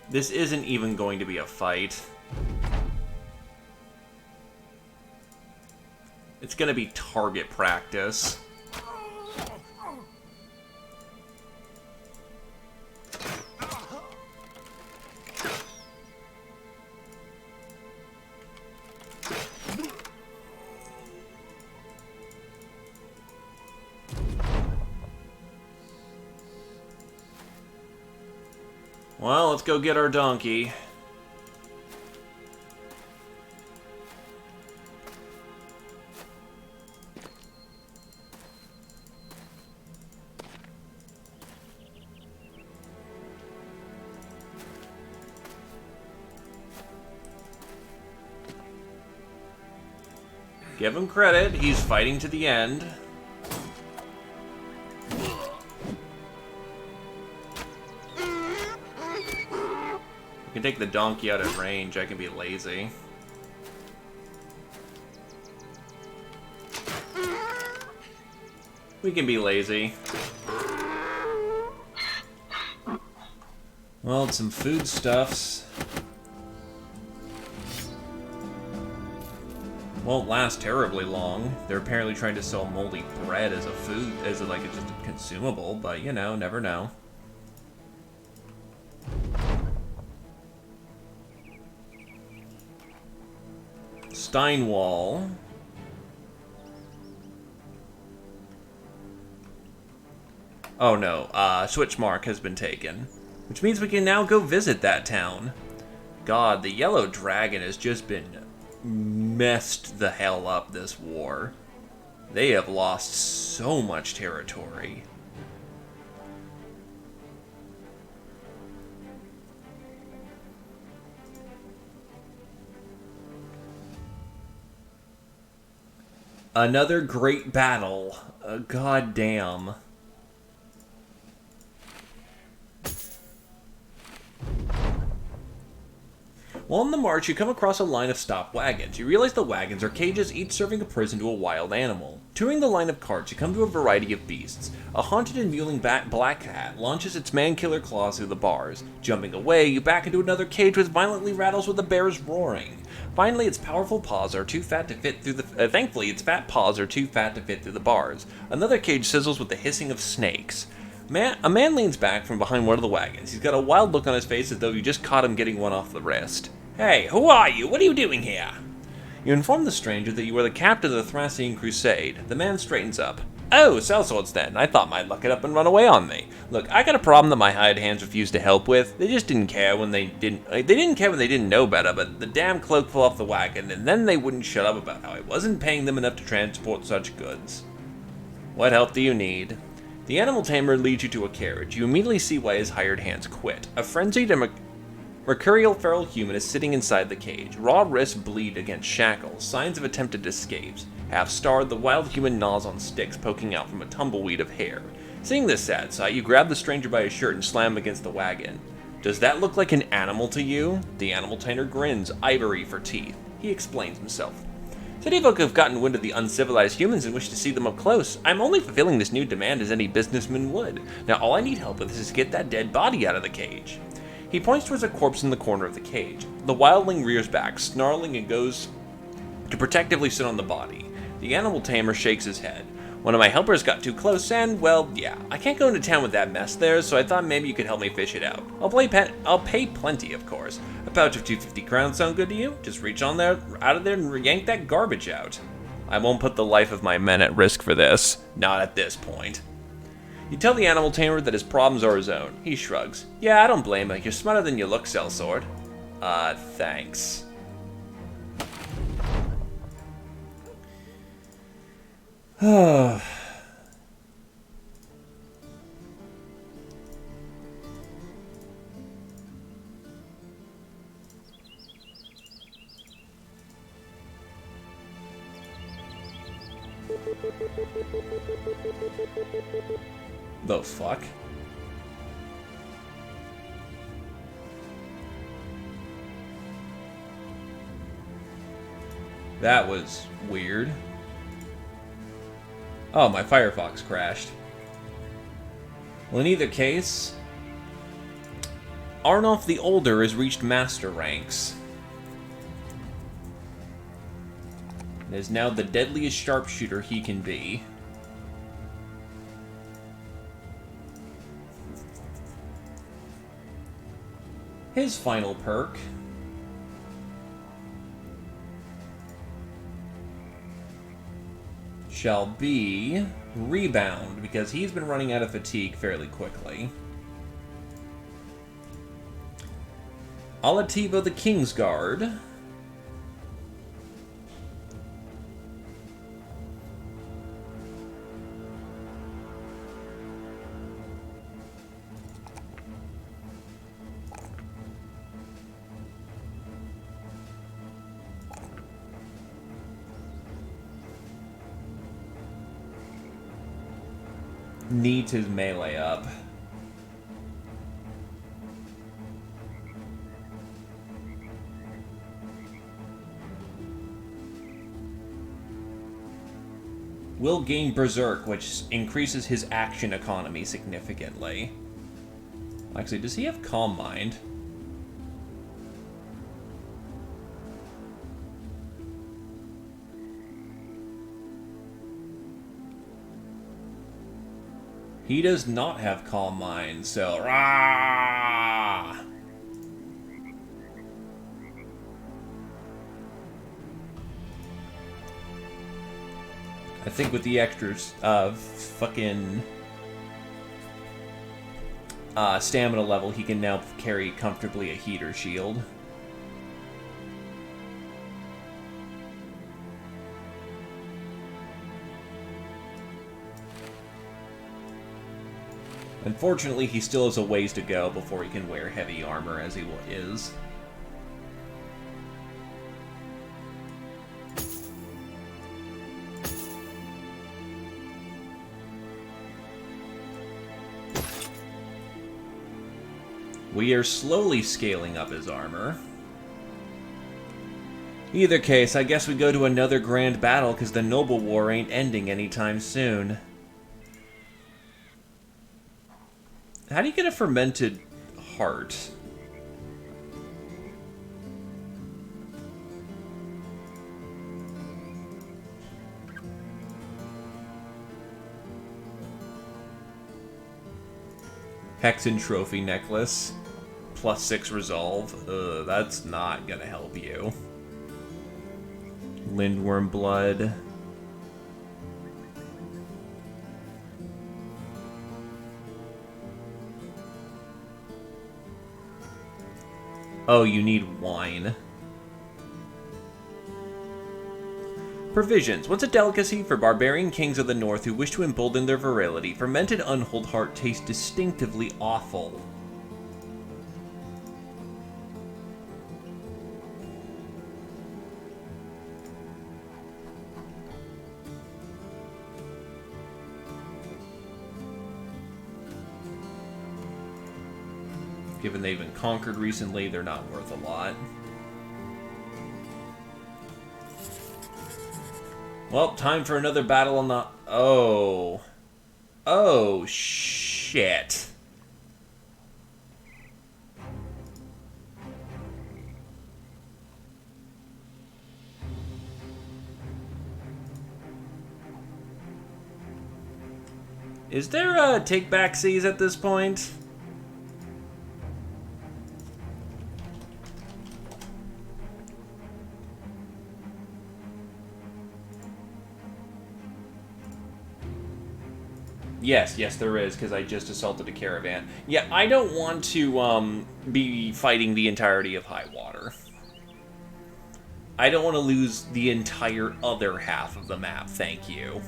This isn't even going to be a fight. It's going to be target practice. Well, let's go get our donkey. Give him credit. He's fighting to the end. We can take the donkey out at range. I can be lazy. We can be lazy. Well, it's some foodstuffs. Won't last terribly long. They're apparently trying to sell moldy bread as a food, as like it's just a consumable, but you know, never know. Steinwall. Oh no, Switchmark has been taken. Which means we can now go visit that town. God, the Yellow Dragon has just been messed the hell up this war. They have lost so much territory. Another great battle. God damn. While on the march, you come across a line of stopped wagons. You realize the wagons are cages, each serving a prison to a wild animal. Touring the line of carts, you come to a variety of beasts. A haunted and mewling black cat launches its man-killer claws through the bars. Jumping away, you back into another cage which violently rattles with the bear's roaring. Finally, its powerful paws are too fat to fit through the. Thankfully, its fat paws are too fat to fit through the bars. Another cage sizzles with the hissing of snakes. A man leans back from behind one of the wagons. He's got a wild look on his face as though you just caught him getting one off the wrist. Hey, who are you? What are you doing here? You inform the stranger that you are the captain of the Thracian Crusade. The man straightens up. Oh, sellswords then. I thought might luck it up and run away on me. Look, I got a problem that my hired hands refused to help with. They just didn't care when they didn't know better, but the damn cloak fell off the wagon, and then they wouldn't shut up about how I wasn't paying them enough to transport such goods. What help do you need? The animal tamer leads you to a carriage. You immediately see why his hired hands quit. A frenzied and mercurial feral human is sitting inside the cage. Raw wrists bleed against shackles, signs of attempted escapes. Half-starved, the wild human gnaws on sticks poking out from a tumbleweed of hair. Seeing this sad sight, you grab the stranger by his shirt and slam him against the wagon. Does that look like an animal to you? The animal tamer grins, ivory for teeth. He explains himself. City folk have gotten wind of the uncivilized humans and wish to see them up close. I'm only fulfilling this new demand as any businessman would. Now all I need help with is to get that dead body out of the cage. He points towards a corpse in the corner of the cage. The wildling rears back, snarling, and goes to protectively sit on the body. The animal tamer shakes his head. One of my helpers got too close and, well, yeah, I can't go into town with that mess there, so I thought maybe you could help me fish it out. I'll pay plenty, of course. A pouch of 250 crowns sound good to you? Just reach on there, out of there and yank that garbage out. I won't put the life of my men at risk for this. Not at this point. You tell the animal tamer that his problems are his own. He shrugs. Yeah, I don't blame you. You're smarter than you look, sellsword. Thanks. The fuck? That was weird. Oh, my Firefox crashed. Well, in either case, Arnulf the Older has reached master ranks. And is now the deadliest sharpshooter he can be. His final perk shall be Rebound, because he's been running out of fatigue fairly quickly. Alativo the Kingsguard. needs his melee up. Will gain Berserk, which increases his action economy significantly. Actually, does he have Calm Mind? He does not have Calm Mind, so... Rah! I think with the extras of fucking stamina level, he can now carry comfortably a heater shield. Unfortunately, he still has a ways to go before he can wear heavy armor as he is. We are slowly scaling up his armor. Either case, I guess we go to another grand battle because the Noble War ain't ending anytime soon. How do you get a fermented heart? Hexen Trophy Necklace. +6 Resolve. That's not gonna help you. Lindworm Blood. Oh, you need wine. Provisions. Once a delicacy for barbarian kings of the north who wish to embolden their virility, fermented unhulled heart tastes distinctively awful. Given they've been conquered recently, they're not worth a lot. Well, time for another battle on the... Oh. Oh, shit. Is there a take-back-seas at this point? Yes, there is, because I just assaulted a caravan. Yeah, I don't want to be fighting the entirety of High Water. I don't want to lose the entire other half of the map, thank you.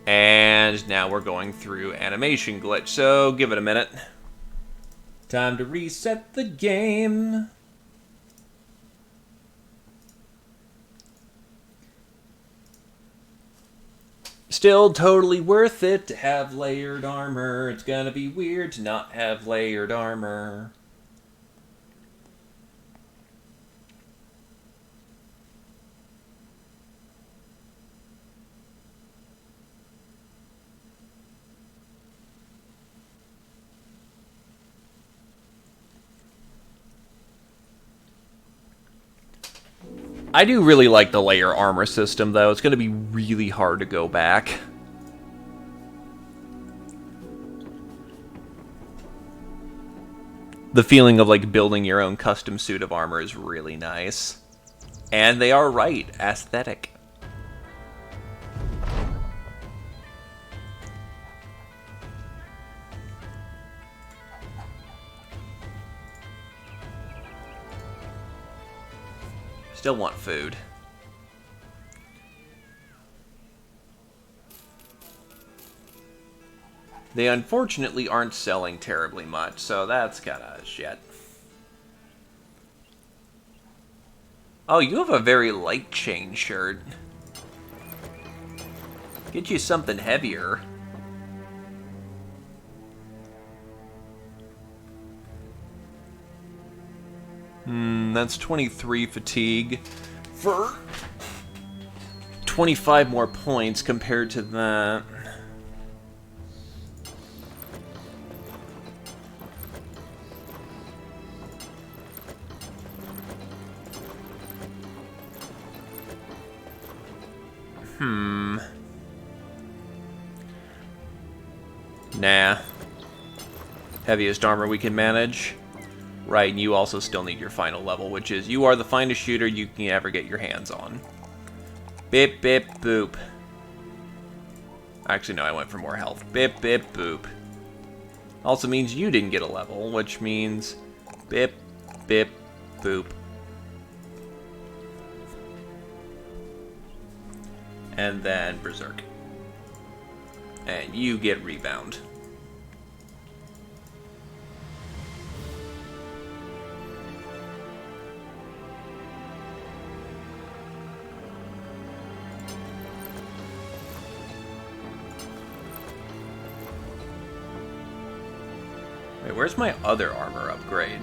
And now we're going through animation glitch, so give it a minute. Time to reset the game. Still totally worth it to have layered armor. It's gonna be weird to not have layered armor. I do really like the layer armor system, though. It's going to be really hard to go back. The feeling of, like, building your own custom suit of armor is really nice. And they are right. Aesthetic. Still want food. They unfortunately aren't selling terribly much, so that's kind of shit. Oh, you have a very light chain shirt. Get you something heavier. That's 23 fatigue for 25 more points compared to that. Nah. Heaviest armor we can manage. Right, and you also still need your final level, which is you are the finest shooter you can ever get your hands on. Bip, bip, boop. Actually, no, I went for more health. Bip, bip, boop. Also means you didn't get a level, which means bip, bip, boop. And then Berserk. And you get Rebound. Wait, where's my other armor upgrade?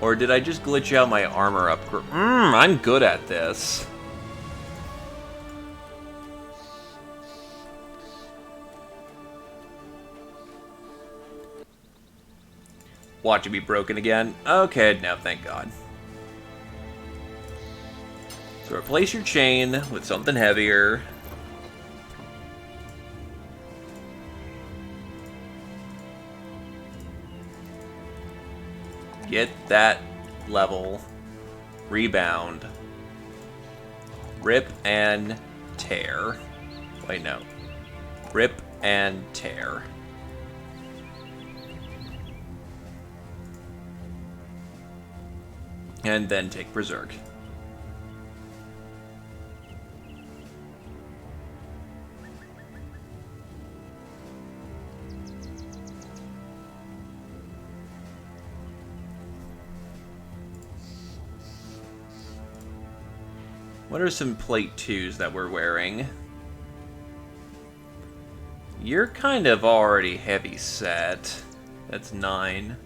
Or did I just glitch out my armor upgrade? I'm good at this. Watch it be broken again. Okay, no, thank God. So replace your chain with something heavier. Get that level. Rebound. Rip and tear. Wait, no. Rip and tear. And then take Berserk. What are some plate 2s that we're wearing? You're kind of already heavy set. That's 9.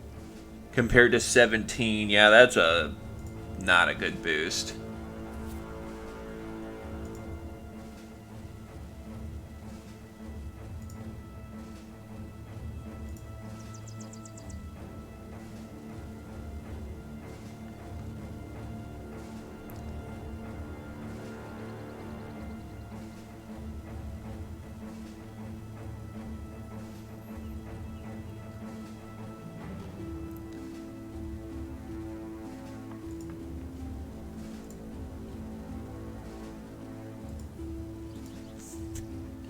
Compared to 17, yeah, that's not a good boost.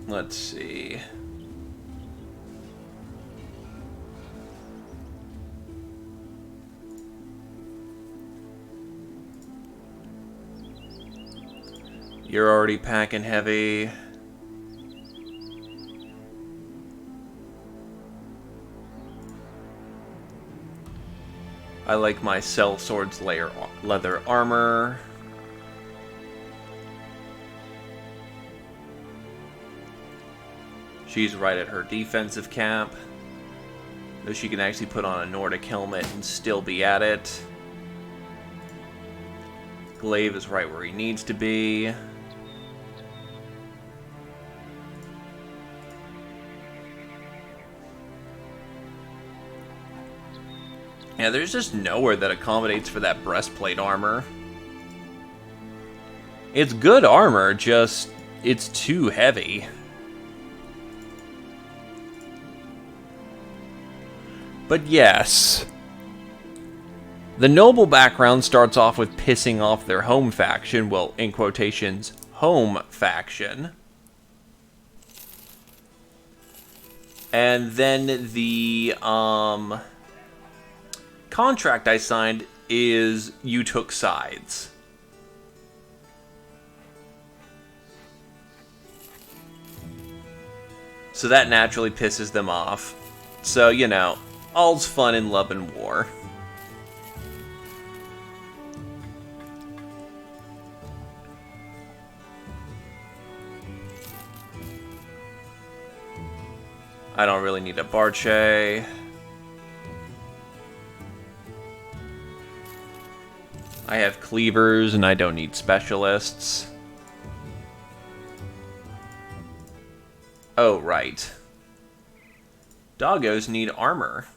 Let's see. You're already packing heavy. I like my Cell Sword's leather armor. She's right at her defensive camp. Though she can actually put on a Nordic helmet and still be at it. Glaive is right where he needs to be. Yeah, there's just nowhere that accommodates for that breastplate armor. It's good armor, just it's too heavy. But yes, the noble background starts off with pissing off their home faction, well, in quotations, home faction. And then the contract I signed is you took sides. So that naturally pisses them off. So, you know, all's fun in love and war. I don't really need a Barche. I have cleavers and I don't need specialists. Oh, right. Doggos need armor.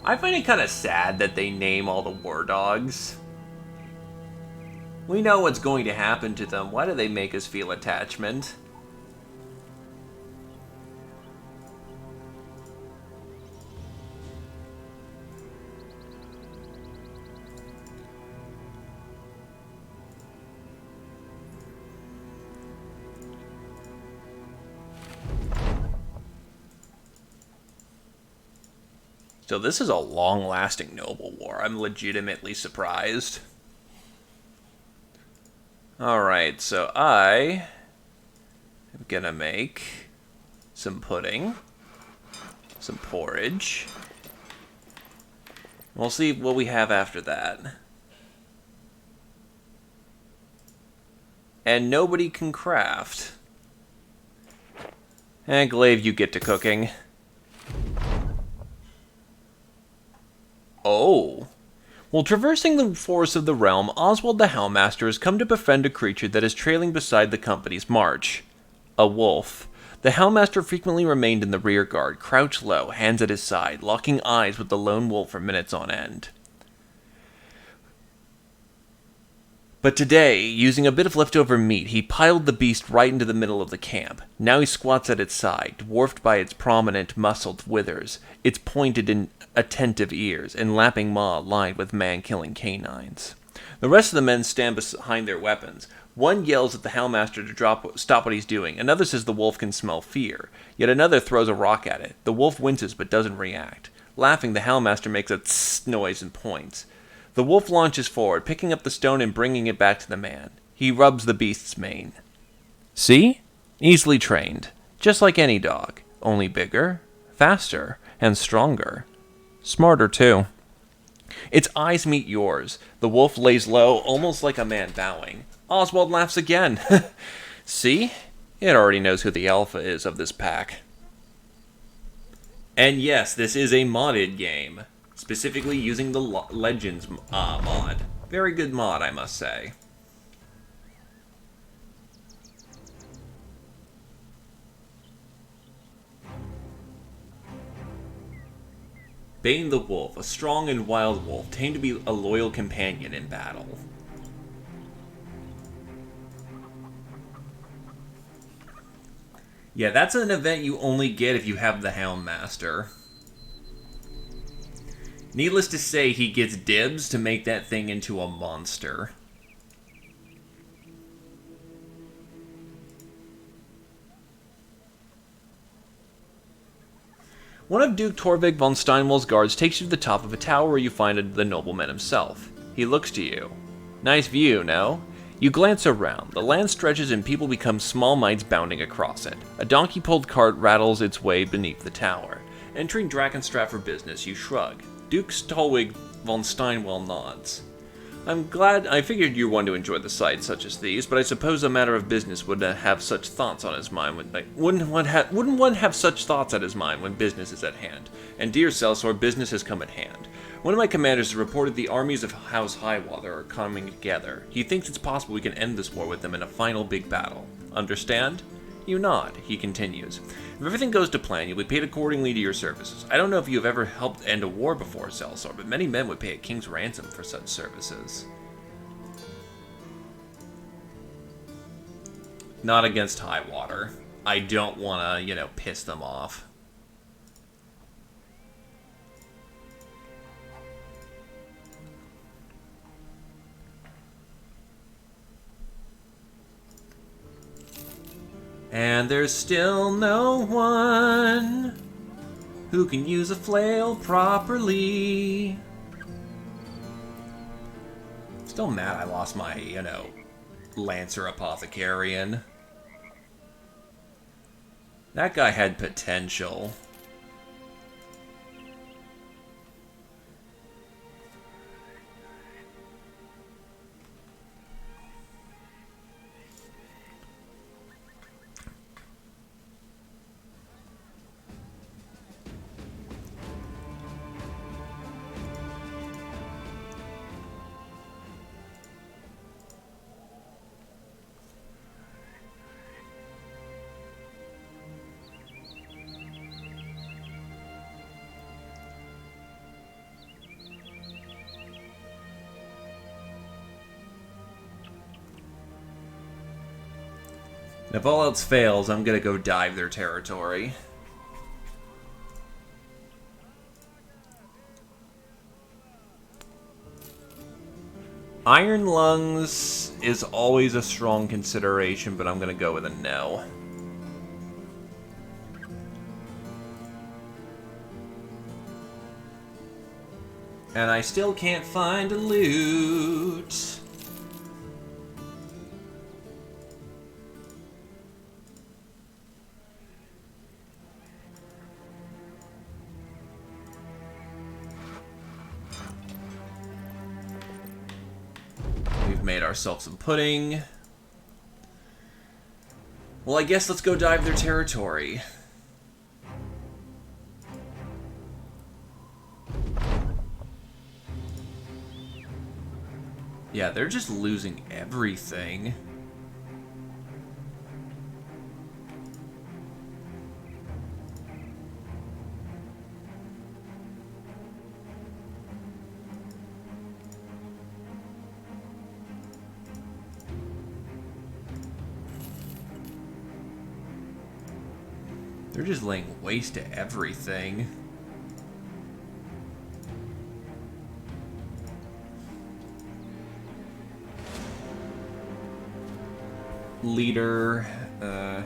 I find it kind of sad that they name all the war dogs. We know what's going to happen to them. Why do they make us feel attachment? So this is a long-lasting noble war. I'm legitimately surprised. Alright, so I am gonna make some pudding, some porridge. We'll see what we have after that. And nobody can craft. And Glaive, you get to cooking. Oh. While traversing the forests of the realm, Oswald the Houndmaster has come to befriend a creature that is trailing beside the company's march. A wolf. The Houndmaster frequently remained in the rear guard, crouched low, hands at his side, locking eyes with the lone wolf for minutes on end. But today, using a bit of leftover meat, he piled the beast right into the middle of the camp. Now he squats at its side, dwarfed by its prominent, muscled withers, its pointed and attentive ears, and lapping maw lined with man-killing canines. The rest of the men stand behind their weapons. One yells at the Houndmaster to stop what he's doing. Another says the wolf can smell fear. Yet another throws a rock at it. The wolf winces but doesn't react. Laughing, the Houndmaster makes a tss noise and points. The wolf launches forward, picking up the stone and bringing it back to the man. He rubs the beast's mane. See? Easily trained. Just like any dog. Only bigger, faster, and stronger. Smarter, too. Its eyes meet yours. The wolf lays low, almost like a man bowing. Oswald laughs again. See? It already knows who the alpha is of this pack. And yes, this is a modded game. Specifically using the Legends mod. Very good mod, I must say. Bane the Wolf, a strong and wild wolf, tamed to be a loyal companion in battle. Yeah, that's an event you only get if you have the Houndmaster. Needless to say, he gets dibs to make that thing into a monster. One of Duke Torvig von Steinwall's guards takes you to the top of a tower where you find the nobleman himself. He looks to you. Nice view, no? You glance around. The land stretches and people become small mites bounding across it. A donkey-pulled cart rattles its way beneath the tower. Entering Drakenstrat for business, you shrug. Duke Torvig von Steinwall nods. I figured you were one to enjoy the sights such as these, but I suppose a matter of business would have such thoughts on his mind wouldn't one have such thoughts at his mind when business is at hand? And dear Celsor, business has come at hand. One of my commanders has reported the armies of House Highwater are coming together. He thinks it's possible we can end this war with them in a final big battle. Understand? You nod, he continues. If everything goes to plan, you'll be paid accordingly to your services. I don't know if you have ever helped end a war before, Celsor, but many men would pay a king's ransom for such services. Not against Highwater. I don't want to, piss them off. And there's still no one who can use a flail properly. Still mad I lost my, Lancer Apothecarian. That guy had potential. And if all else fails, I'm gonna go dive their territory. Iron Lungs is always a strong consideration, but I'm gonna go with a no. And I still can't find a loot. We've made ourselves some pudding. Well, I guess let's go dive their territory. Yeah, they're just losing everything. They're just laying waste to everything. Leader, I'm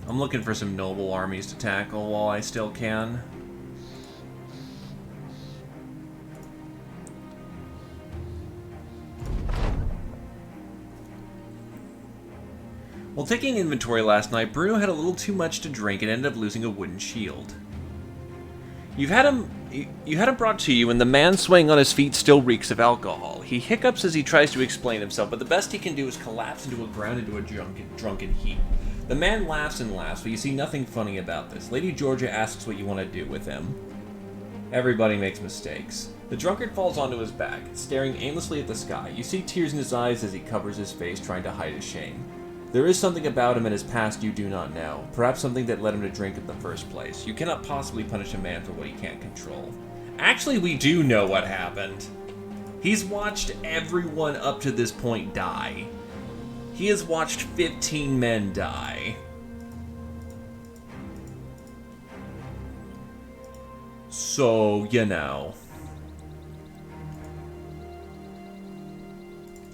looking for some noble armies to tackle while I still can. While taking inventory last night, Bruno had a little too much to drink and ended up losing a wooden shield. You had him brought to you, and the man swaying on his feet still reeks of alcohol. He hiccups as he tries to explain himself, but the best he can do is collapse into a drunken heap. The man laughs and laughs, but you see nothing funny about this. Lady Georgia asks what you want to do with him. Everybody makes mistakes. The drunkard falls onto his back, staring aimlessly at the sky. You see tears in his eyes as he covers his face, trying to hide his shame. There is something about him and his past you do not know. Perhaps something that led him to drink in the first place. You cannot possibly punish a man for what he can't control. Actually, we do know what happened. He's watched everyone up to this point die. He has watched 15 men die. So, you know.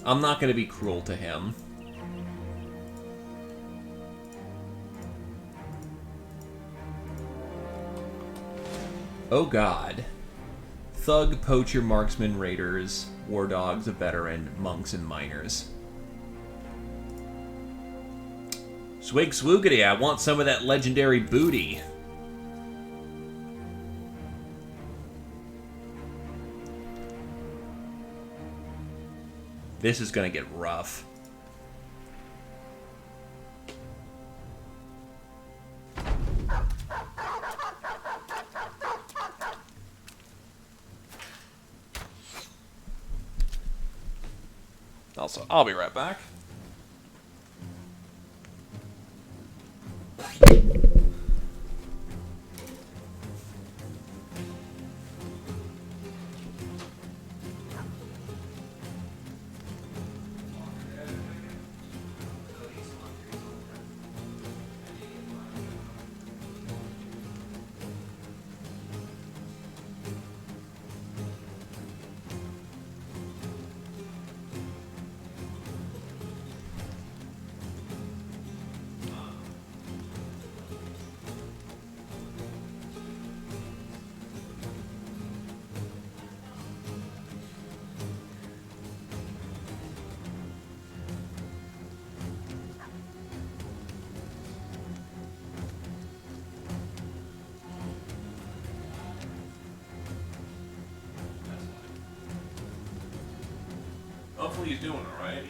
I'm not going to be cruel to him. Oh god. Thug, poacher, marksman, raiders, war dogs, a veteran, monks, and miners. Swig swoogity, I want some of that legendary booty. This is gonna get rough. Also, I'll be right back. Hopefully he's doing alright.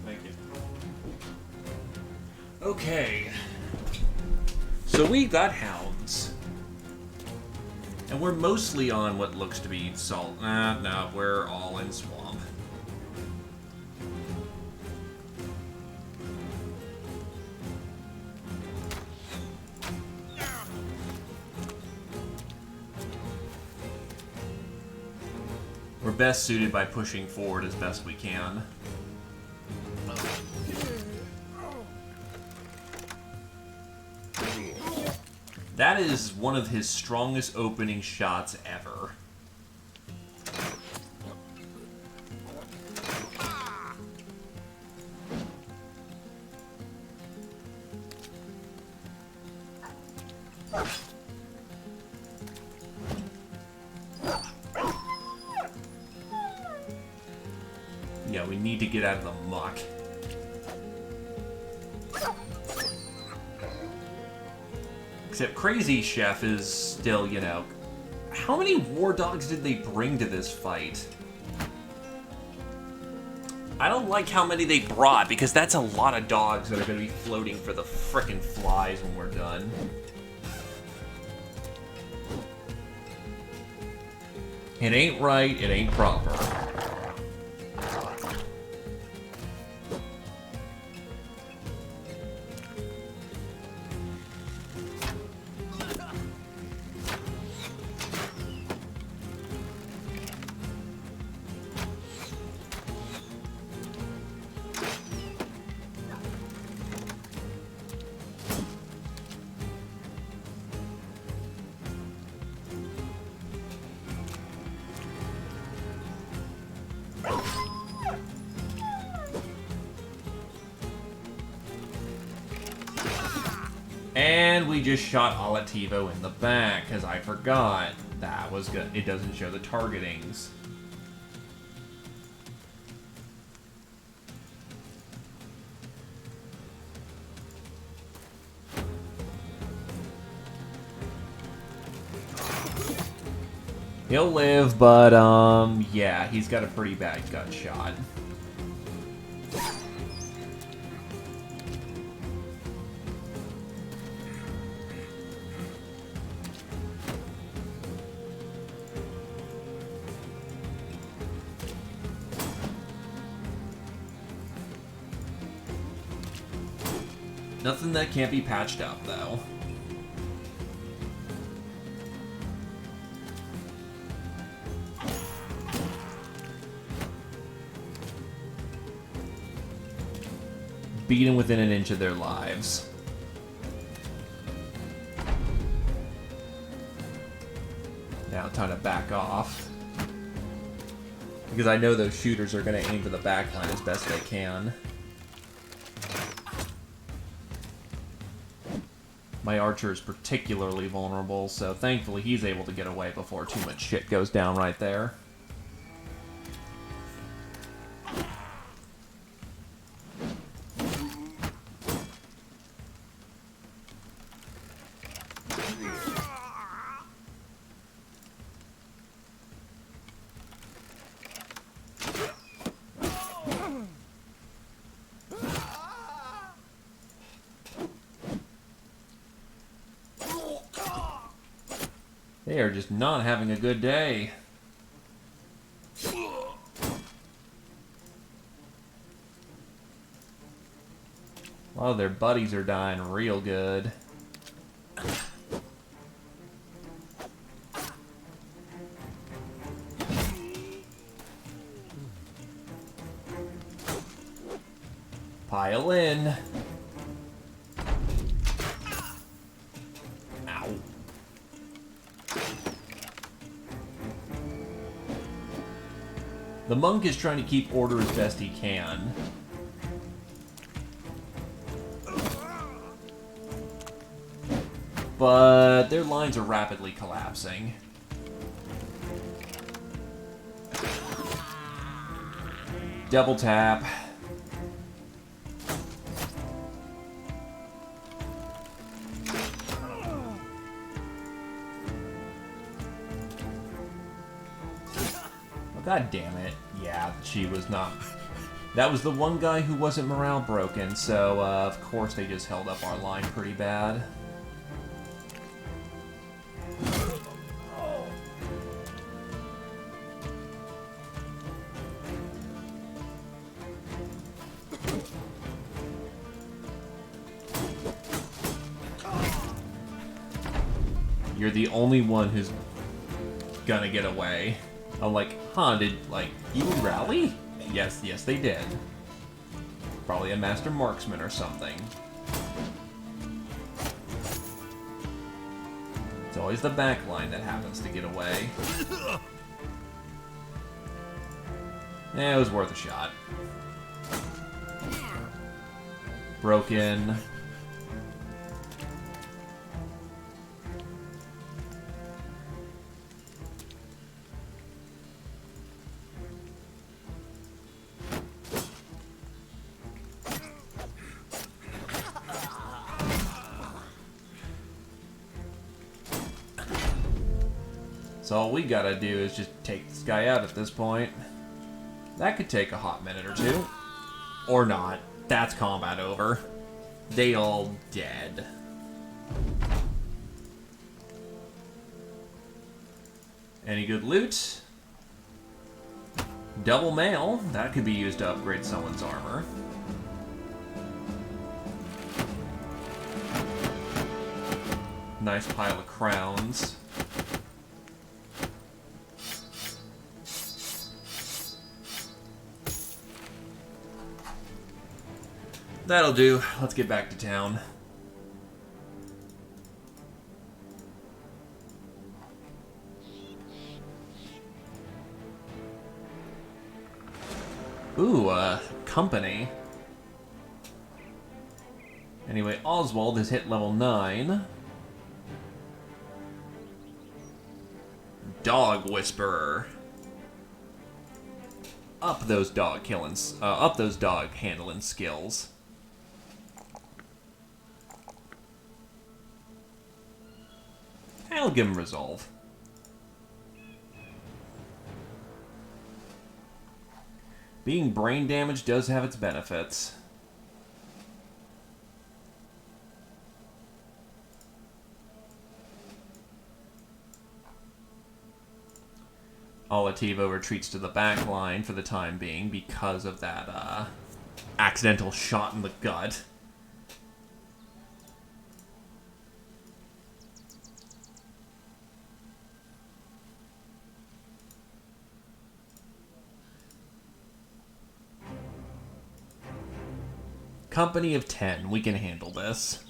Thank you. Okay. So we got hounds. And we're mostly on what looks to be salt. No, we're all in swamp. We're best suited by pushing forward as best we can. That is one of his strongest opening shots ever. Yeah, we need to get out of the muck. Except Crazy Chef is still, you know... How many war dogs did they bring to this fight? I don't like how many they brought, because that's a lot of dogs that are going to be floating for the frickin' flies when we're done. It ain't right, it ain't proper. And we just shot Olativo in the back, because I forgot. That was good. It doesn't show the targetings. He'll live, but, yeah, he's got a pretty bad gut shot. Nothing that can't be patched up, though. Beaten within an inch of their lives. Now time to back off. Because I know those shooters are going to aim for the backline as best they can. My archer is particularly vulnerable, so thankfully he's able to get away before too much shit goes down right there. They are just not having a good day. A lot of their buddies are dying real good. Pile in. Ow. The monk is trying to keep order as best he can. But their lines are rapidly collapsing. Double tap. God damn it. Yeah, she was not... That was the one guy who wasn't morale broken, so of course they just held up our line pretty bad. You're the only one who's gonna get away. I'm like, huh, did, like, you rally? Yes, they did. Probably a master marksman or something. It's always the back line that happens to get away. It was worth a shot. Broken. So all we gotta do is just take this guy out at this point. That could take a hot minute or two. Or not. That's combat over. They all dead. Any good loot? Double mail. That could be used to upgrade someone's armor. Nice pile of crowns. That'll do. Let's get back to town. Ooh, company. Anyway, Oswald has hit level 9. Dog Whisperer. Up those dog killings. Up those dog handling skills. I'll give him resolve. Being brain damaged does have its benefits. Olativo retreats to the back line for the time being because of that accidental shot in the gut. Company of 10, we can handle this.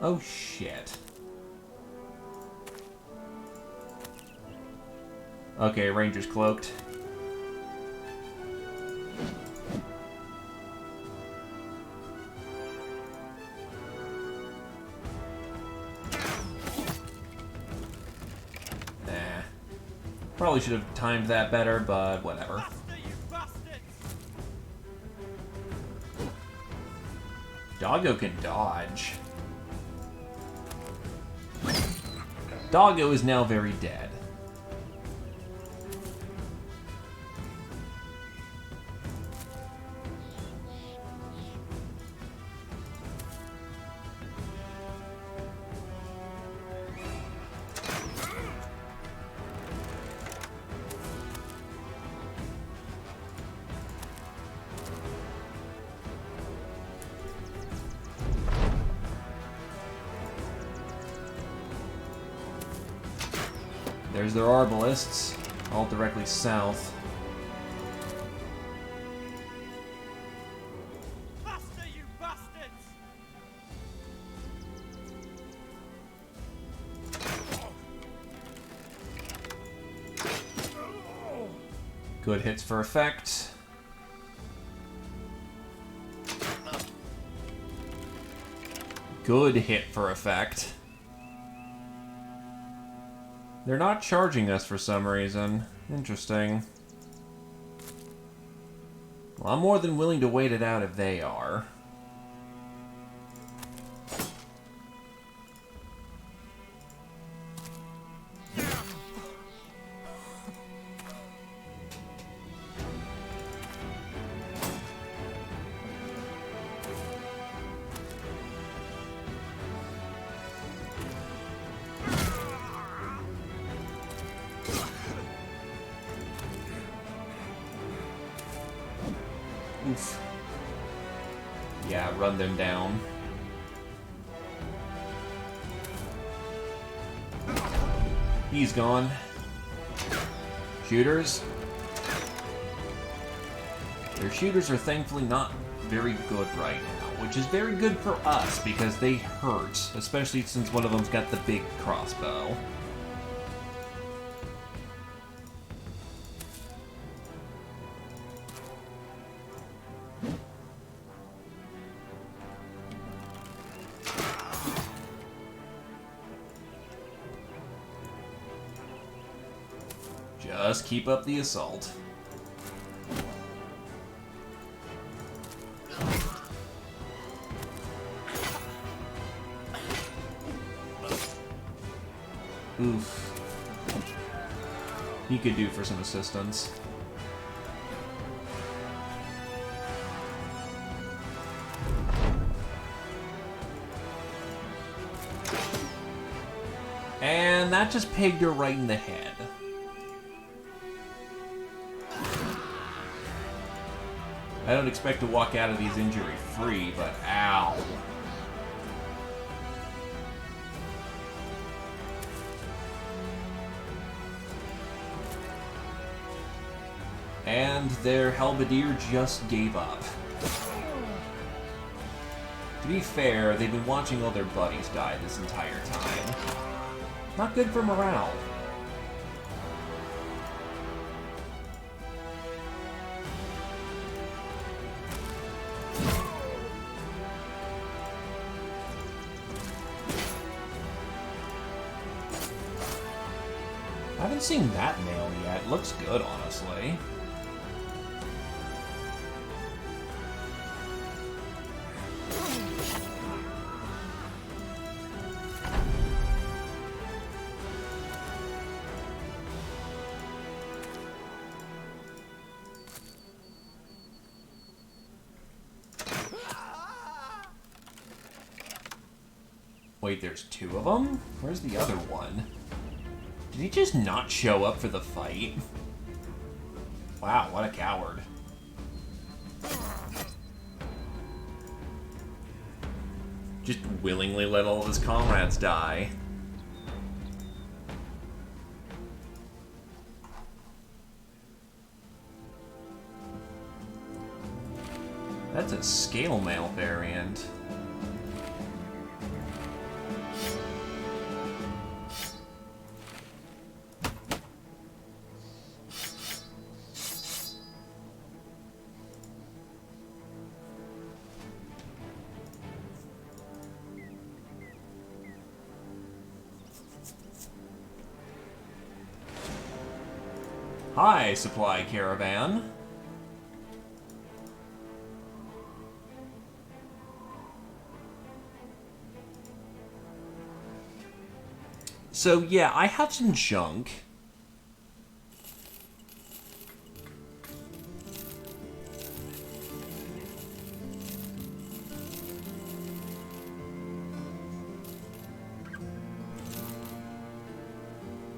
Oh shit. Okay, Ranger's cloaked. Probably should have timed that better, but whatever. Faster, you bastards! Doggo can dodge. Doggo is now very dead. There's their arbalists, all directly south. Faster, you bastards! Good hits for effect. Good hit for effect. They're not charging us for some reason. Interesting. Well, I'm more than willing to wait it out if they are. Yeah, run them down. He's gone. Shooters. Their shooters are thankfully not very good right now, which is very good for us because they hurt, especially since one of them's got the big crossbow. Just keep up the assault. Oof. He could do for some assistance. And that just pegged her right in the head. I don't expect to walk out of these injury-free, but ow. And their halberdier just gave up. To be fair, they've been watching all their buddies die this entire time. Not good for morale. I haven't seen that nail yet. Looks good, honestly. Wait, there's two of them? Where's the other one? Did he just not show up for the fight? Wow, what a coward. Just willingly let all of his comrades die. That's a scale mail variant. Hi, supply caravan. So yeah, I have some junk.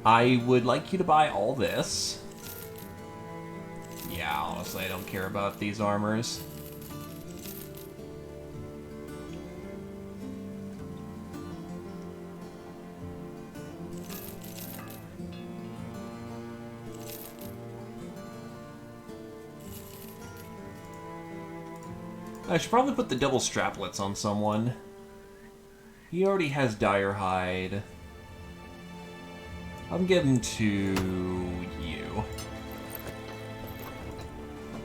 I would like you to buy all this. Yeah, honestly, I don't care about these armors. I should probably put the double straplets on someone. He already has dire hide. I'll give him to you.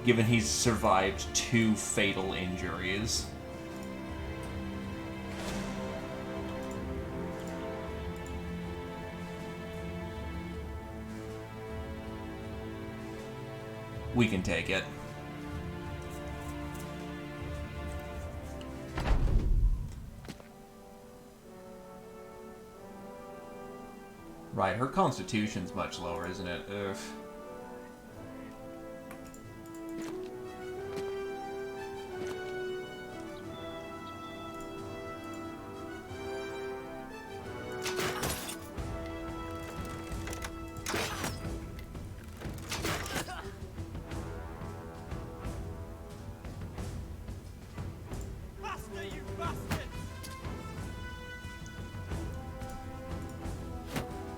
Given he's survived 2 fatal injuries. We can take it. Right, her constitution's much lower, isn't it? Ugh.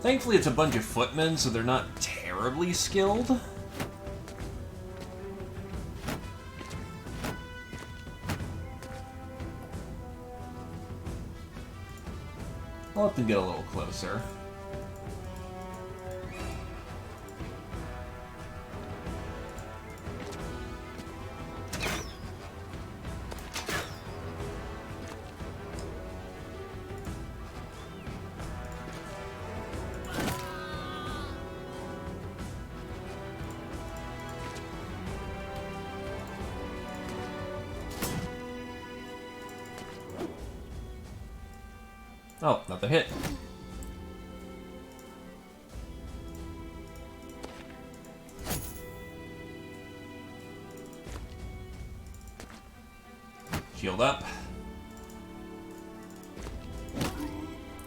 Thankfully, it's a bunch of footmen, so they're not terribly skilled. I'll let them get a little closer. Oh, another hit. Shield up.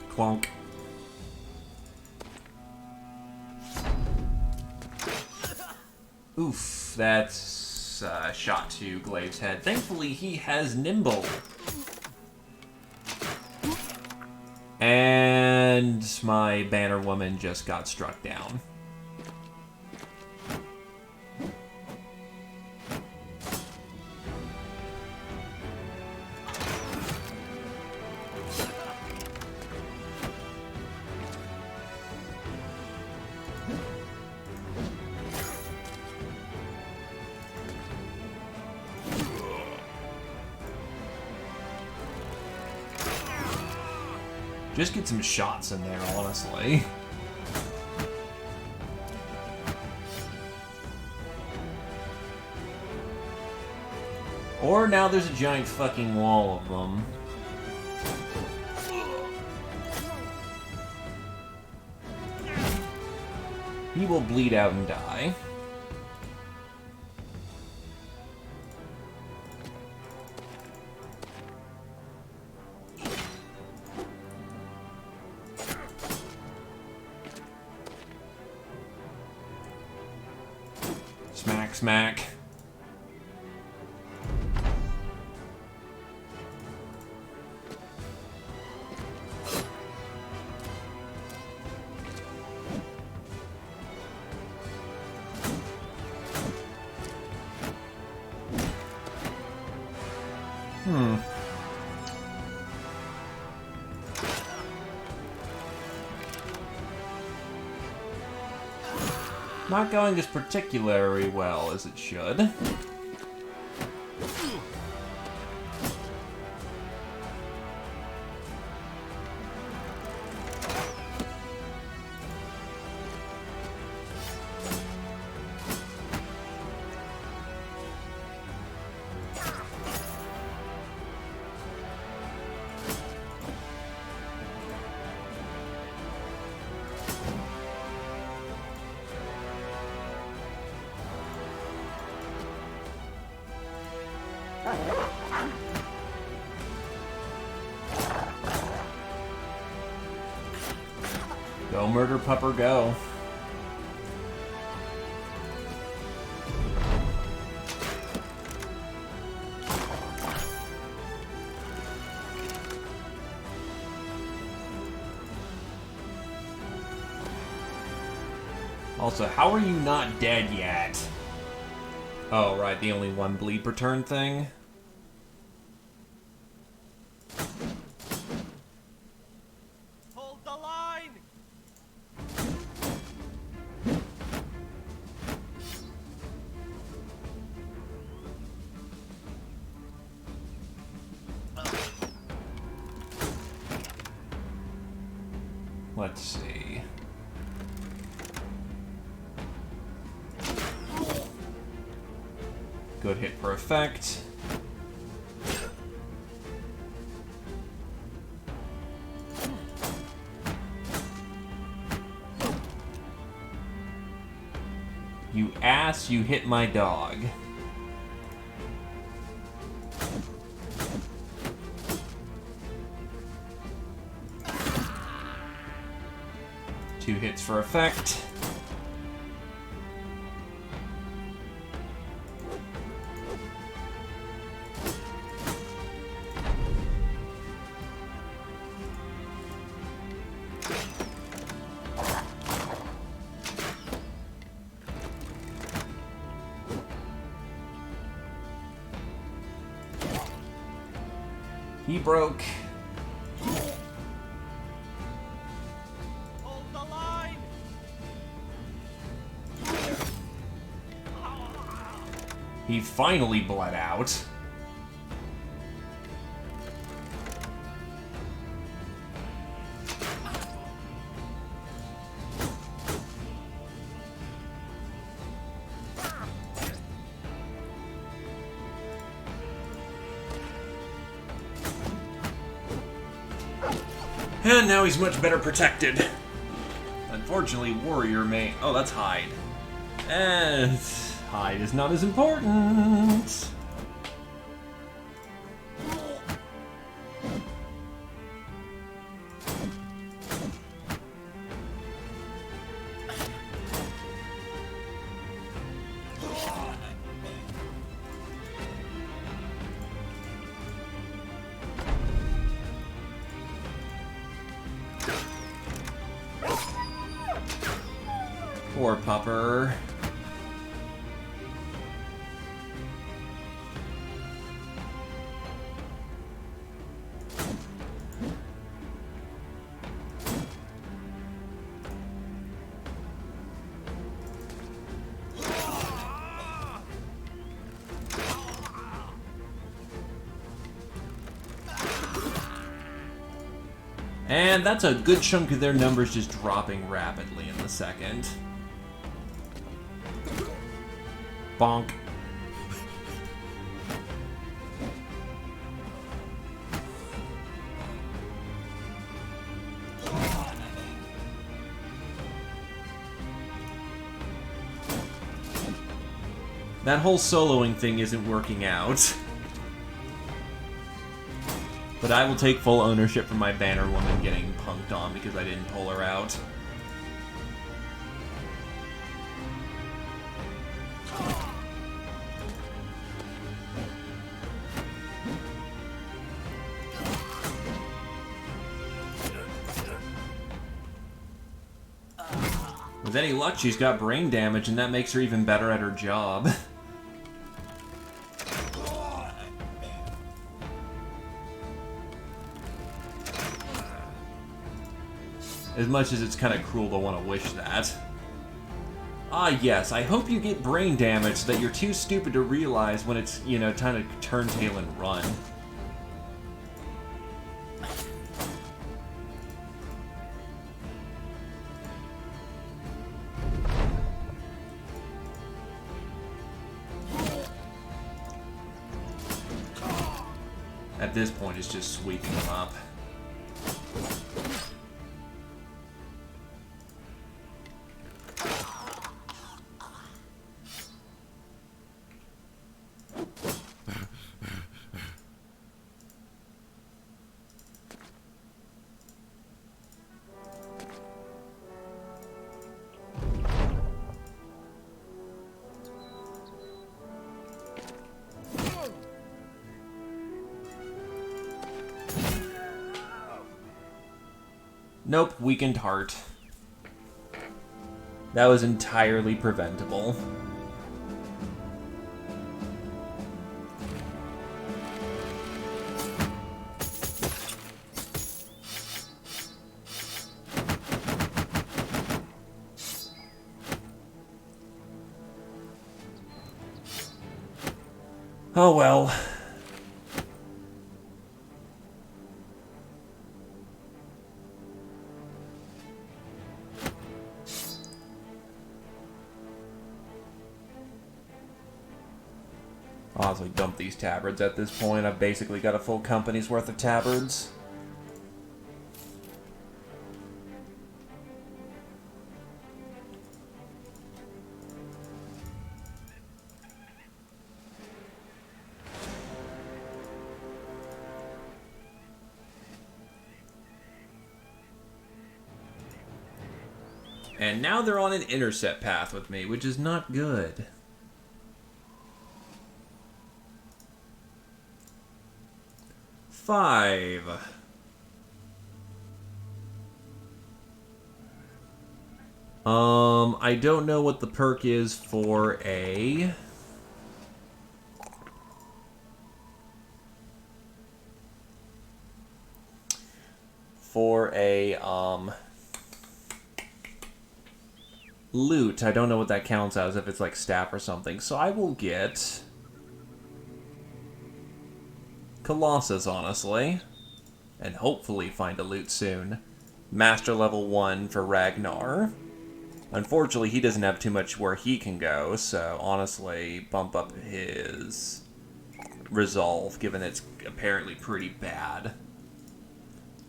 Clunk. Oof, that's a shot to Glaive's head. Thankfully, he has Nimble. And my banner woman just got struck down. Just get some shots in there, honestly. Or now there's a giant fucking wall of them. He will bleed out and die. Smack, smack. Not going as particularly well as it should. Go, murder pupper, go. Also, how are you not dead yet? Oh, right, the only one bleed per turn thing. Hold the line! Let's see. Good hit for effect. You ass, you hit my dog. Two hits for effect. He broke. Hold the line! He finally bled out. And now he's much better protected. Unfortunately, Warrior may... Oh, that's Hide. And Hide is not as important. Poor pupper. And that's a good chunk of their numbers just dropping rapidly in the second. Bonk. That whole soloing thing isn't working out. But I will take full ownership for my banner woman getting punked on because I didn't pull her out. With any luck, she's got brain damage, and that makes her even better at her job. As much as it's kind of cruel to want to wish that. Ah, yes, I hope you get brain damage so that you're too stupid to realize when it's, you know, time to turn tail and run. At this point, it's just sweeping them up. Nope, weakened heart. That was entirely preventable. Oh well. Honestly, dump these tabards at this point. I've basically got a full company's worth of tabards. And now they're on an intercept path with me, which is not good. Five. I don't know what the perk is for A. for a, loot. I don't know what that counts as, if it's like staff or something. So I will get Colossus, honestly. And hopefully find a loot soon. Master level 1 for Ragnar. Unfortunately, he doesn't have too much where he can go, so honestly, bump up his resolve, given it's apparently pretty bad.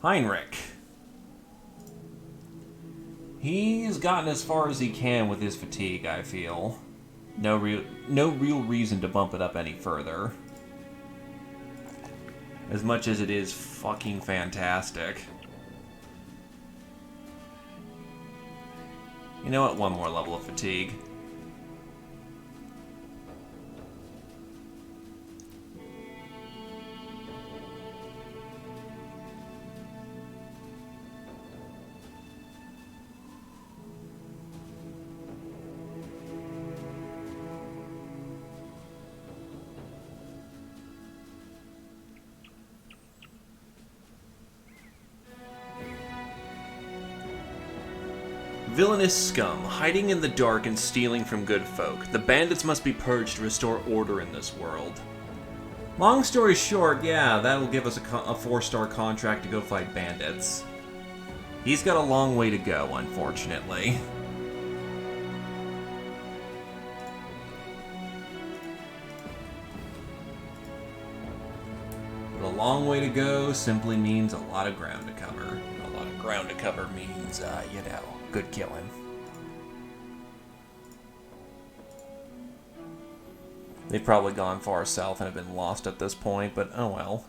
Heinrich. He's gotten as far as he can with his fatigue, I feel. No real reason to bump it up any further. As much as it is fucking fantastic. You know what? One more level of fatigue. Villainous scum, hiding in the dark and stealing from good folk. The bandits must be purged to restore order in this world. Long story short, yeah, that'll give us a 4-star contract to go fight bandits. He's got a long way to go, unfortunately. But a long way to go simply means a lot of ground to cover. A lot of ground to cover means, you know, good killing. They've probably gone far south and have been lost at this point, but oh well.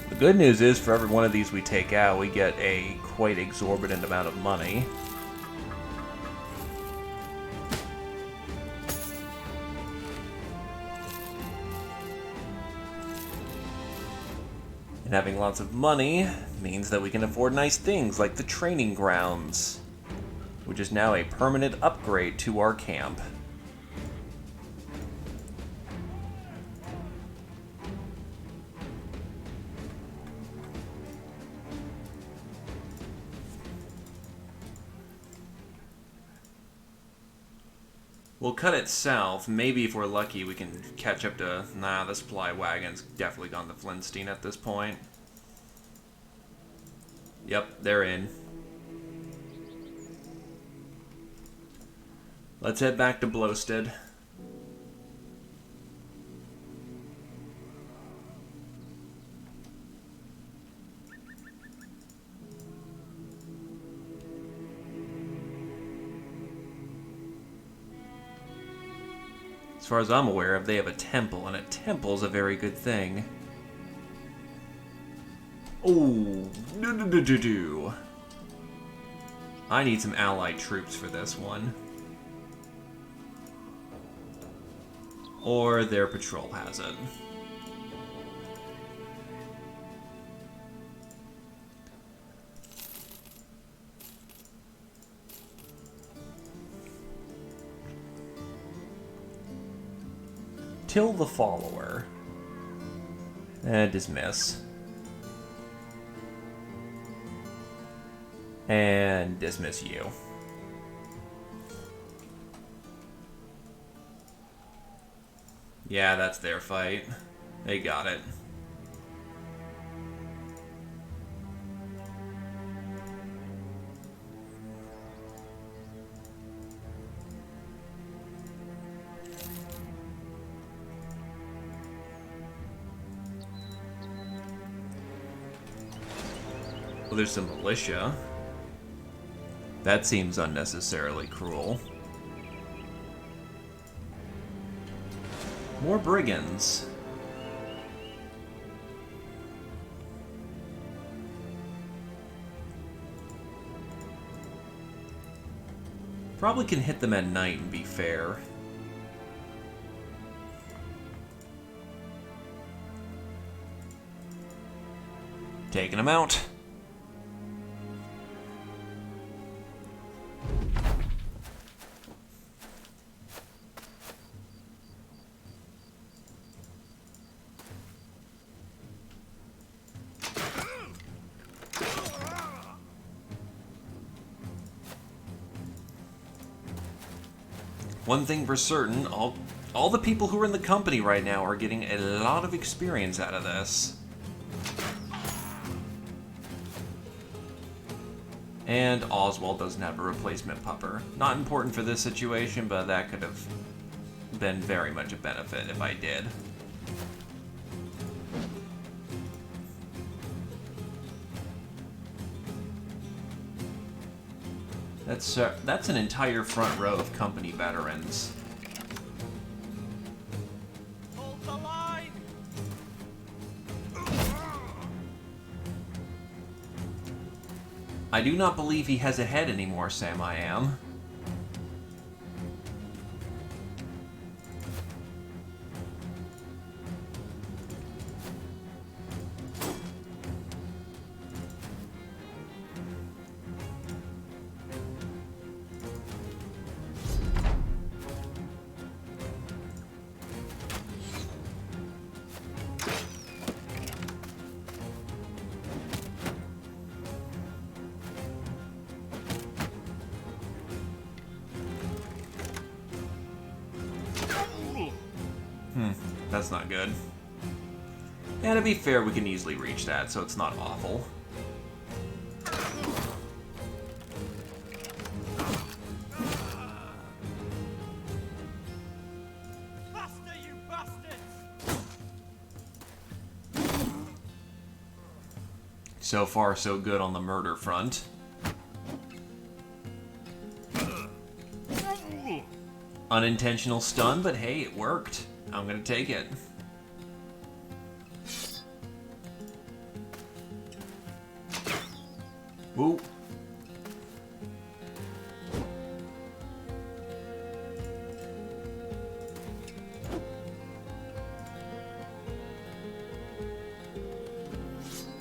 The good news is, for every one of these we take out, we get a quite exorbitant amount of money. And having lots of money means that we can afford nice things like the training grounds, which is now a permanent upgrade to our camp. We'll cut it south. Maybe if we're lucky, we can catch up to... Nah, the supply wagon's definitely gone to Flintstein at this point. Yep, they're in. Let's head back to Blowstead. As far as I'm aware of, they have a temple, and a temple's a very good thing. Oh, do. I need some allied troops for this one. Or their patrol has it. Kill the follower. And dismiss. And dismiss you. Yeah, that's their fight. They got it. Well, there's some militia. That seems unnecessarily cruel. More brigands. Probably can hit them at night and be fair. Taking him out. One thing for certain, all the people who are in the company right now are getting a lot of experience out of this. And Oswald doesn't have a replacement pupper. Not important for this situation, but that could have been very much a benefit if I did. That's an entire front row of company veterans. Hold the line! I do not believe he has a head anymore, Sam I am. That's not good. And to be fair, we can easily reach that, so it's not awful. Faster, you bastards! So far, so good on the murder front. Unintentional stun, but hey, it worked. I'm gonna take it. Ooh.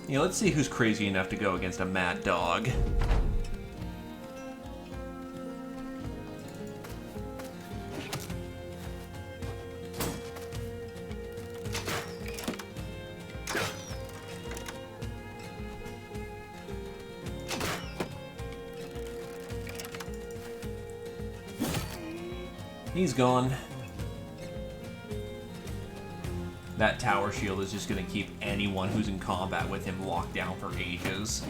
Yeah, let's see who's crazy enough to go against a mad dog. He's gone. That tower shield is just going to keep anyone who's in combat with him locked down for ages.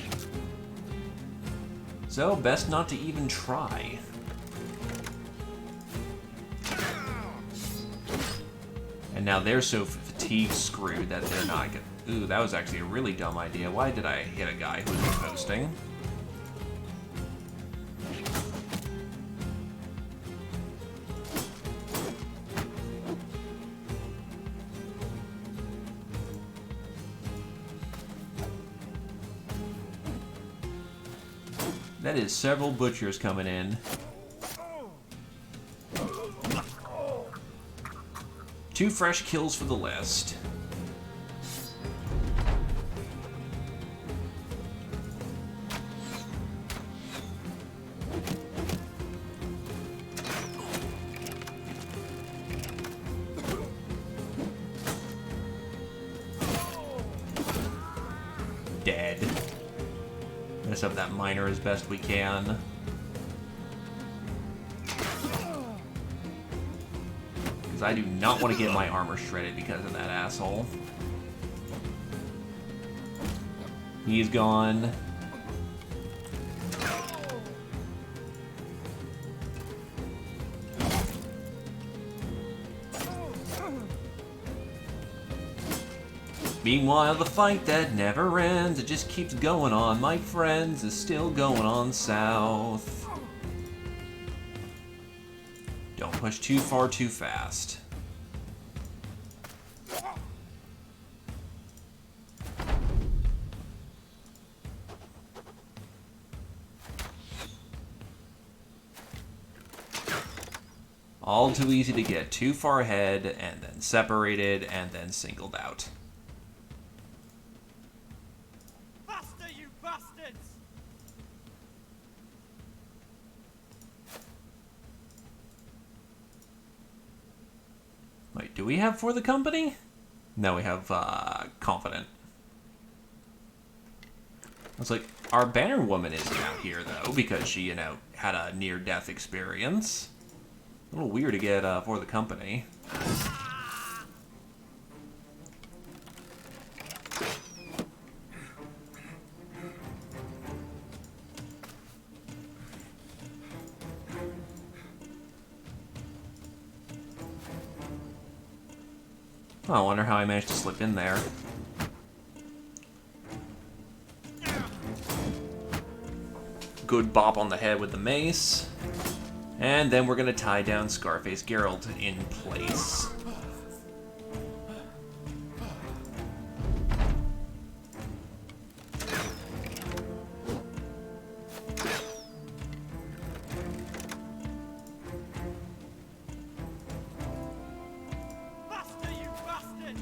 So, best not to even try. And now they're so fatigue screwed that they're not gonna... Ooh, that was actually a really dumb idea. Why did I hit a guy who was posting? That is several butchers coming in. 2 fresh kills for the list. Dead. Mess up that miner as best we can. Because I do not want to get my armor shredded because of that asshole. He's gone. Meanwhile, the fight that never ends, it just keeps going on, my friends, is still going on south. Don't push too far too fast. All too easy to get too far ahead, and then separated, and then singled out. Wait, do we have For the Company? No, we have Confident. I was like, our banner woman isn't out here, though, because she, you know, had a near-death experience. A little weird to get For the Company. Oh, I wonder how I managed to slip in there. Good bop on the head with the mace. And then we're gonna tie down Scarface Geralt in place. Faster, you bastards!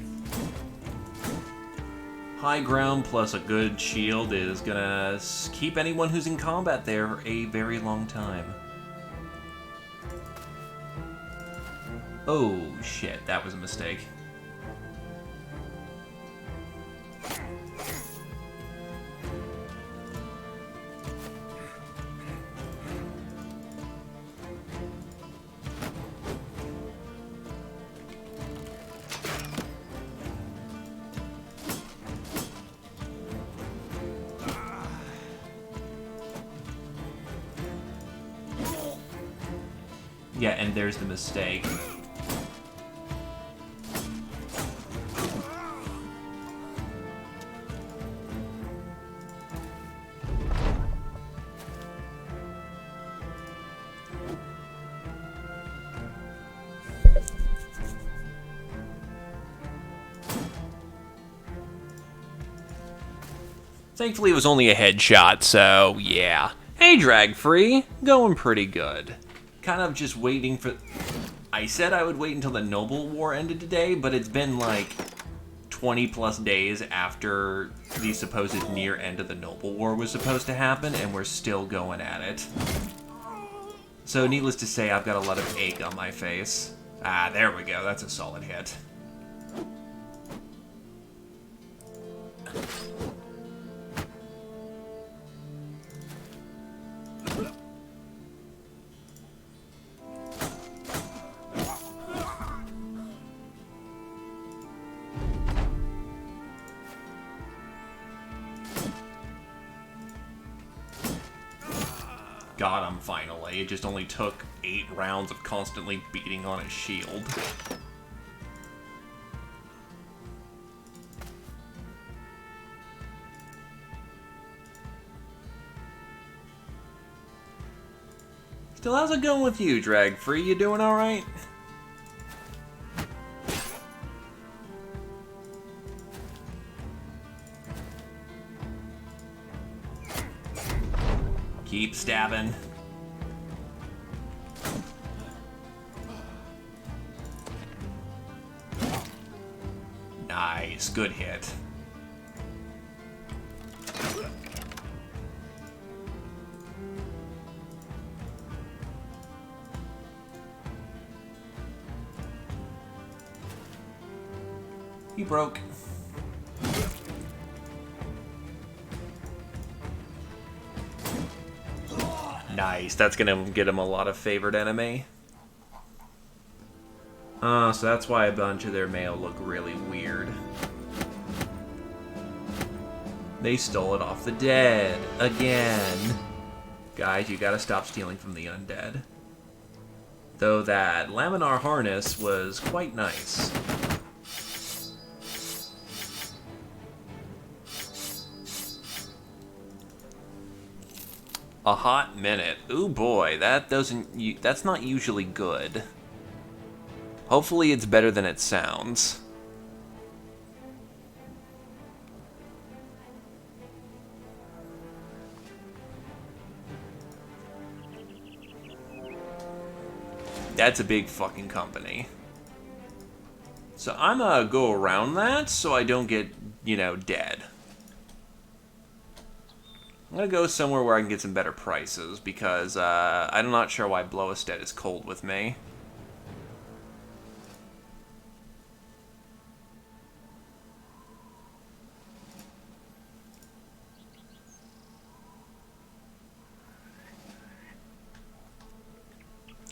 High ground plus a good shield is gonna keep anyone who's in combat there for a very long time. Oh shit, that was a mistake. Yeah, and there's the mistake. Thankfully, it was only a headshot, so yeah. Hey, Drag Free, going pretty good. Kind of just waiting for... I said I would wait until the Noble War ended today, but it's been like 20 plus days after the supposed near end of the Noble War was supposed to happen, and we're still going at it. So needless to say, I've got a lot of ache on my face. Ah, there we go, that's a solid hit. Got him, finally. It just only took 8 rounds of constantly beating on his shield. Still, how's it going with you, Drag Free? You doing alright? Keep stabbing. Nice, good hit. He broke. Nice, that's gonna get him a lot of favored enemy. So that's why a bunch of their mail look really weird. They stole it off the dead, again. Guys, you gotta stop stealing from the undead. Though that laminar harness was quite nice. A hot minute. Ooh boy, that's not usually good. Hopefully it's better than it sounds. That's a big fucking company. So I'm gonna go around that so I don't get, you know, dead. I'm gonna go somewhere where I can get some better prices, because I'm not sure why Blow-A-Stead is cold with me.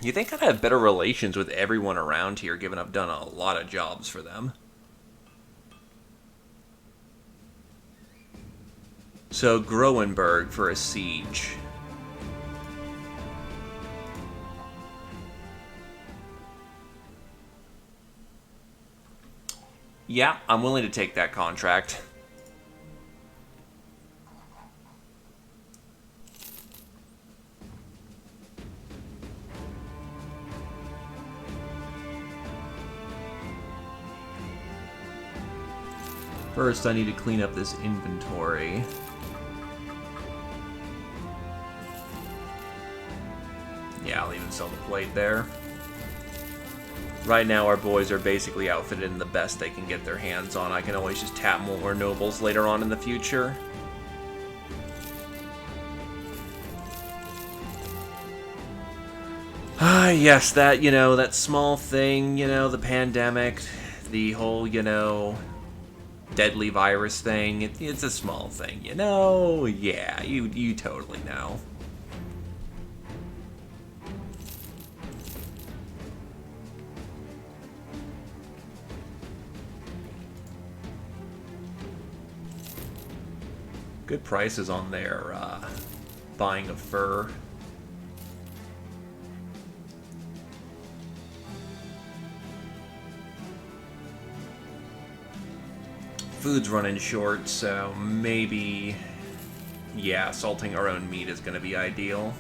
You think I'd have better relations with everyone around here, given I've done a lot of jobs for them. So, Groenberg for a siege. Yeah, I'm willing to take that contract. First, I need to clean up this inventory. Yeah, I'll even sell the plate there. Right now, our boys are basically outfitted in the best they can get their hands on. I can always just tap more nobles later on in the future. Ah, yes, that, that small thing, the pandemic, the whole, deadly virus thing. It's a small thing, Yeah, you totally know. Good prices on their buying of fur. Food's running short, so maybe, yeah, salting our own meat is going to be ideal.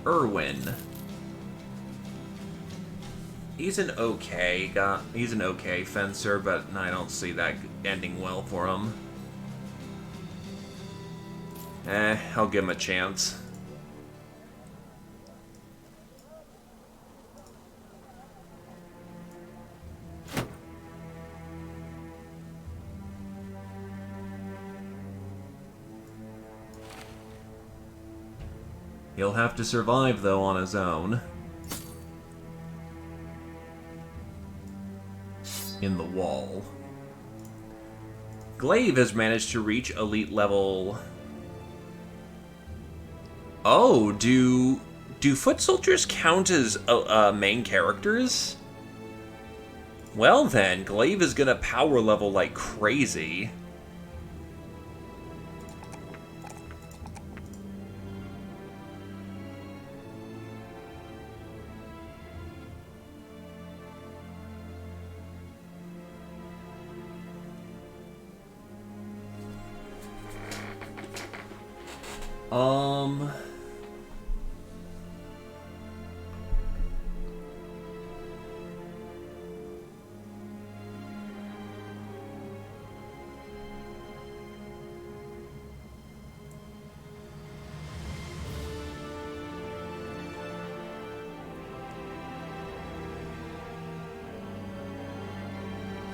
Irwin. He's an okay guy. He's an okay fencer, but I don't see that ending well for him. I'll give him a chance. He'll have to survive, though, on his own. In the wall. Glaive has managed to reach elite level... Oh, do foot soldiers count as main characters? Well then, Glaive is gonna power level like crazy.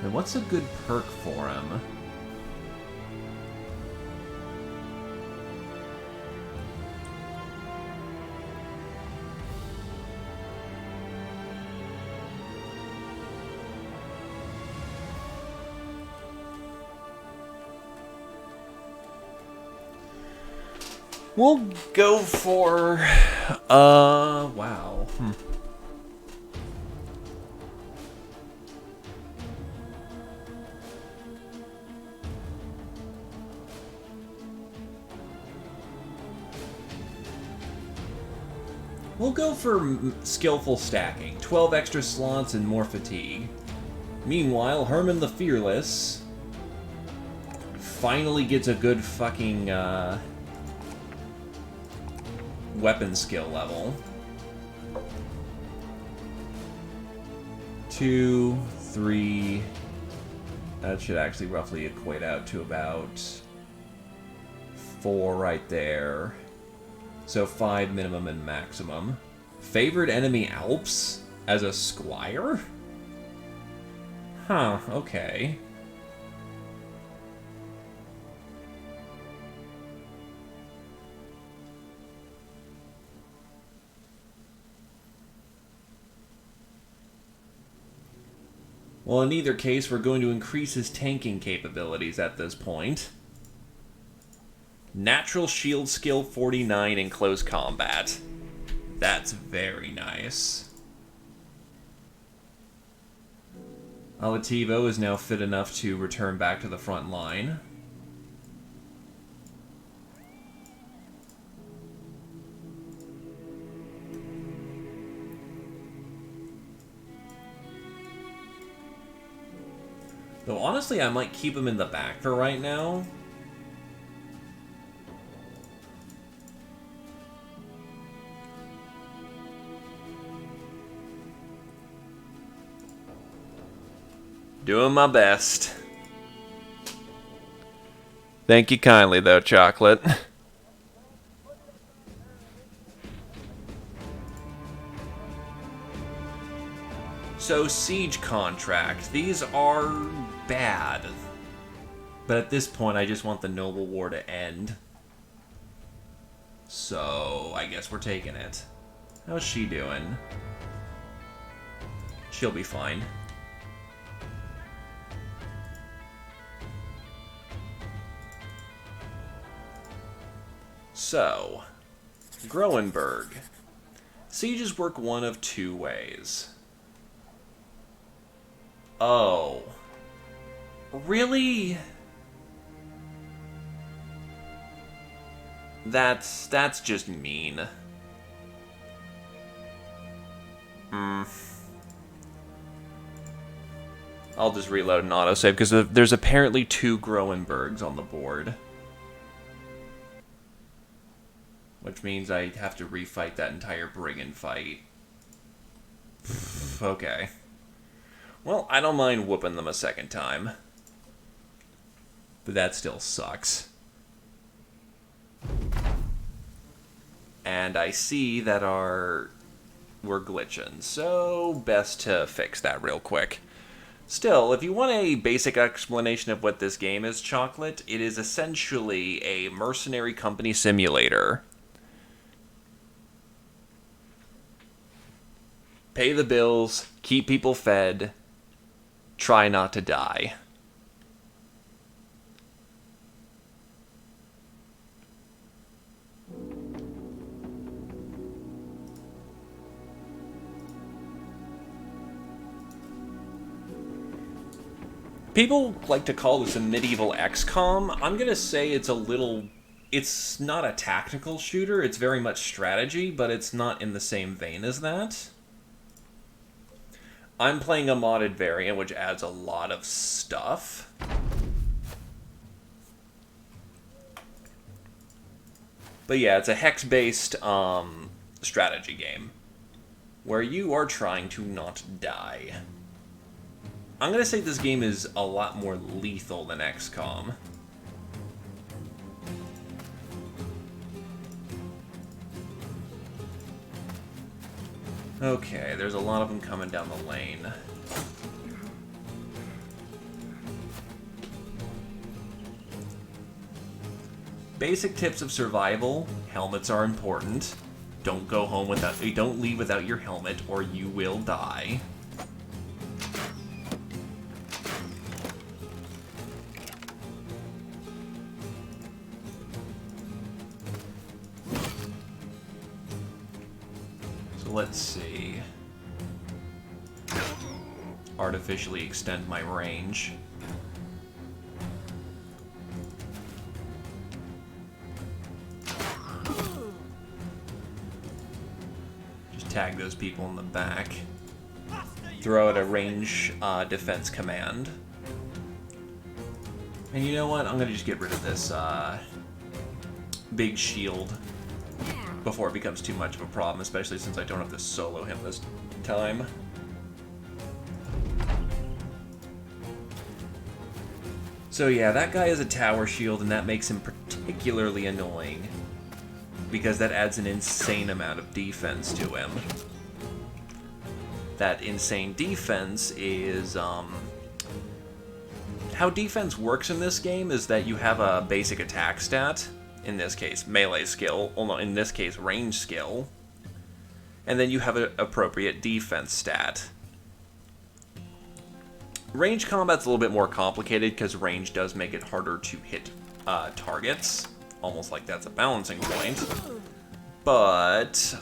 And what's a good perk for him? We'll go for... wow. We'll go for skillful stacking. 12 extra slots and more fatigue. Meanwhile, Herman the Fearless finally gets a good fucking, weapon skill level. 2, 3... That should actually roughly equate out to about 4 right there. So 5 minimum and maximum. Favored enemy Alps as a squire? Huh, okay. Well, in either case, we're going to increase his tanking capabilities at this point. Natural shield skill 49 in close combat. That's very nice. Alativo is now fit enough to return back to the front line. Though honestly, I might keep him in the back for right now. Doing my best. Thank you kindly, though, Chocolate. So, siege contract. These are bad. But at this point, I just want the Noble War to end. So, I guess we're taking it. How's she doing? She'll be fine. So, Groenberg. Sieges work one of two ways. Oh. Really? That's just mean. I'll just reload an autosave, because there's apparently 2 Groenbergs on the board. Which means I have to refight that entire brigand fight. Okay. Well, I don't mind whooping them a second time. But that still sucks. And I see that we're glitching, so best to fix that real quick. Still, if you want a basic explanation of what this game is, Chocolate, it is essentially a mercenary company simulator. Pay the bills, keep people fed, try not to die. People like to call this a medieval XCOM. I'm gonna say it's not a tactical shooter, it's very much strategy, but it's not in the same vein as that. I'm playing a modded variant, which adds a lot of stuff. But yeah, it's a hex-based strategy game, where you are trying to not die. I'm going to say this game is a lot more lethal than XCOM. Okay, there's a lot of them coming down the lane. Basic tips of survival. Helmets are important. Don't leave without your helmet or you will die. Let's see. Artificially extend my range. Just tag those people in the back. Throw out a range defense command. And you know what? I'm gonna just get rid of this big shield before it becomes too much of a problem, especially since I don't have to solo him this time. So yeah, that guy has a tower shield, and that makes him particularly annoying, because that adds an insane amount of defense to him. That insane defense is, how defense works in this game is that you have a basic attack stat, in this case, melee skill, well, no, in this case, range skill, and then you have an appropriate defense stat. Range combat's a little bit more complicated because range does make it harder to hit targets. Almost like that's a balancing point. But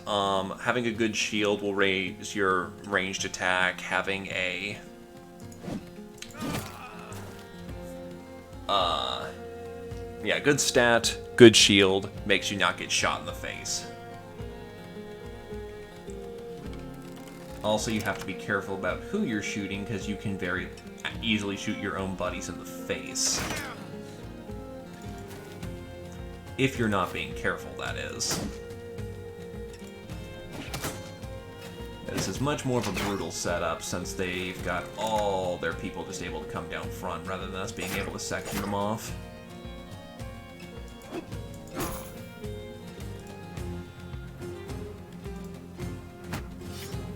having a good shield will raise your ranged attack. Having a yeah, good stat, good shield makes you not get shot in the face. Also, you have to be careful about who you're shooting because you can very easily shoot your own buddies in the face. If you're not being careful, that is. This is much more of a brutal setup since they've got all their people just able to come down front rather than us being able to section them off.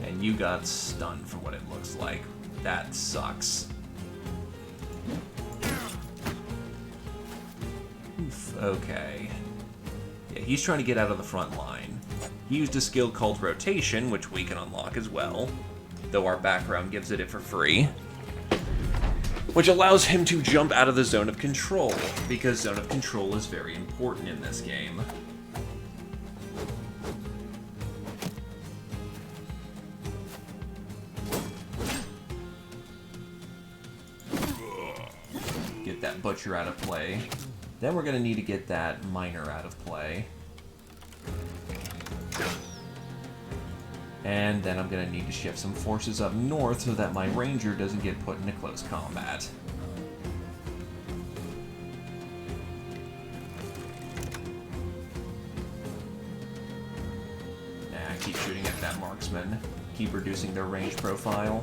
And you got stunned for what it looks like. That sucks. Oof, okay. Yeah, he's trying to get out of the front line. He used a skill called Rotation, which we can unlock as well, though our background gives it for free, which allows him to jump out of the zone of control, because zone of control is very important in this game. Get that butcher out of play. Then we're going to need to get that miner out of play. And then I'm going to need to shift some forces up north so that my ranger doesn't get put into close combat. Keep shooting at that marksman. Keep reducing their range profile.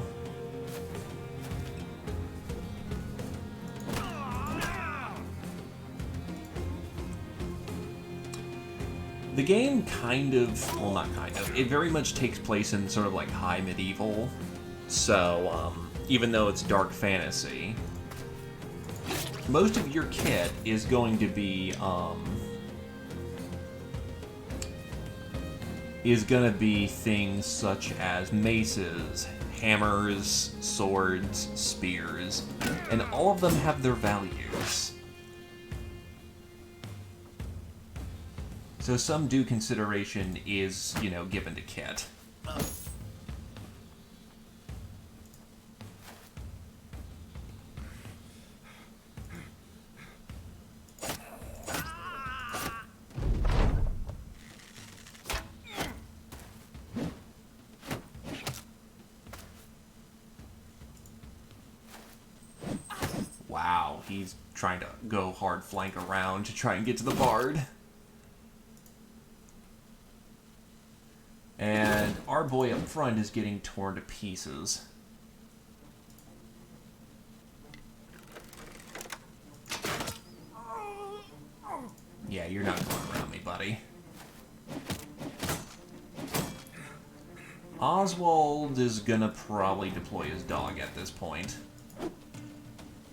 The game kind of, well, not kind of, it very much takes place in sort of like high medieval. So, even though it's dark fantasy, most of your kit is going to be, things such as maces, hammers, swords, spears, and all of them have their values. So some due consideration is, you know, given to kit. Wow, he's trying to go hard flank around to try and get to the bard. And our boy up front is getting torn to pieces. Yeah, you're not going around me, buddy. Oswald is gonna probably deploy his dog at this point.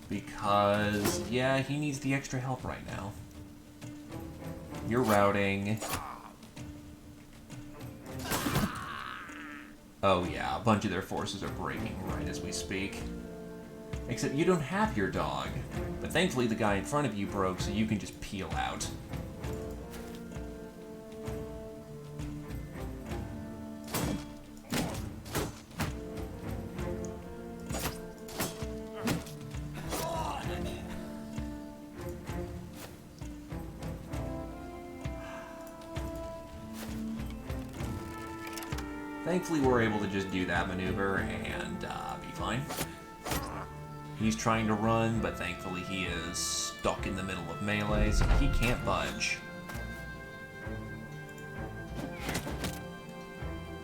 Because, yeah, he needs the extra help right now. You're routing. Oh yeah, a bunch of their forces are breaking right as we speak. Except you don't have your dog. But thankfully the guy in front of you broke, so you can just peel out. Thankfully, we're able to just do that maneuver and be fine. He's trying to run, but thankfully he is stuck in the middle of melee, so he can't budge.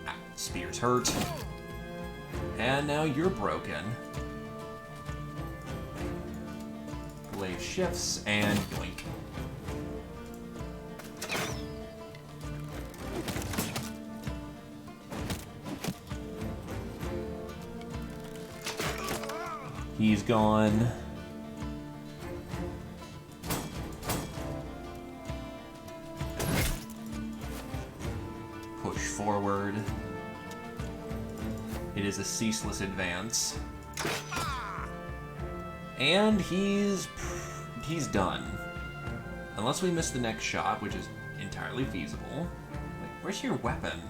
Ah, spear's hurt. And now you're broken. Glaive shifts, and yoink. He's gone. Push forward. It is a ceaseless advance. And he's done. Unless we miss the next shot, which is entirely feasible. Like, where's your weapon?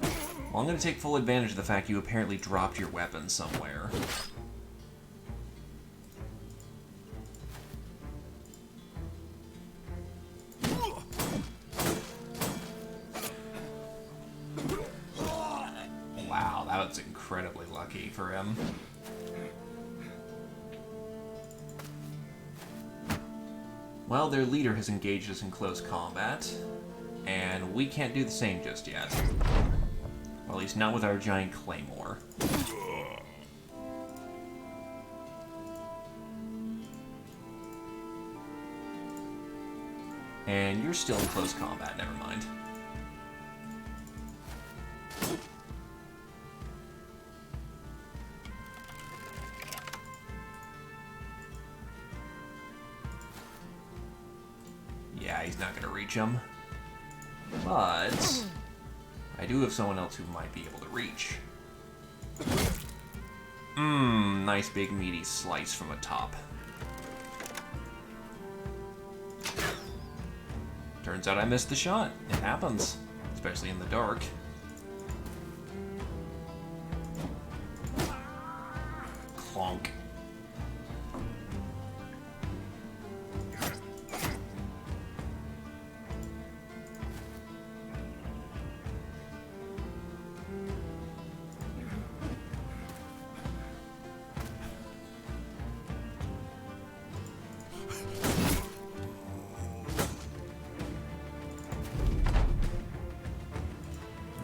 Well, I'm going to take full advantage of the fact you apparently dropped your weapon somewhere. Wow, that was incredibly lucky for him. Well, their leader has engaged us in close combat, and we can't do the same just yet. Or at least not with our giant claymore. And you're still in close combat, never mind. Yeah, he's not gonna reach him. But I do have someone else who might be able to reach. Nice big meaty slice from atop. Turns out I missed the shot. It happens, especially in the dark. Clonk.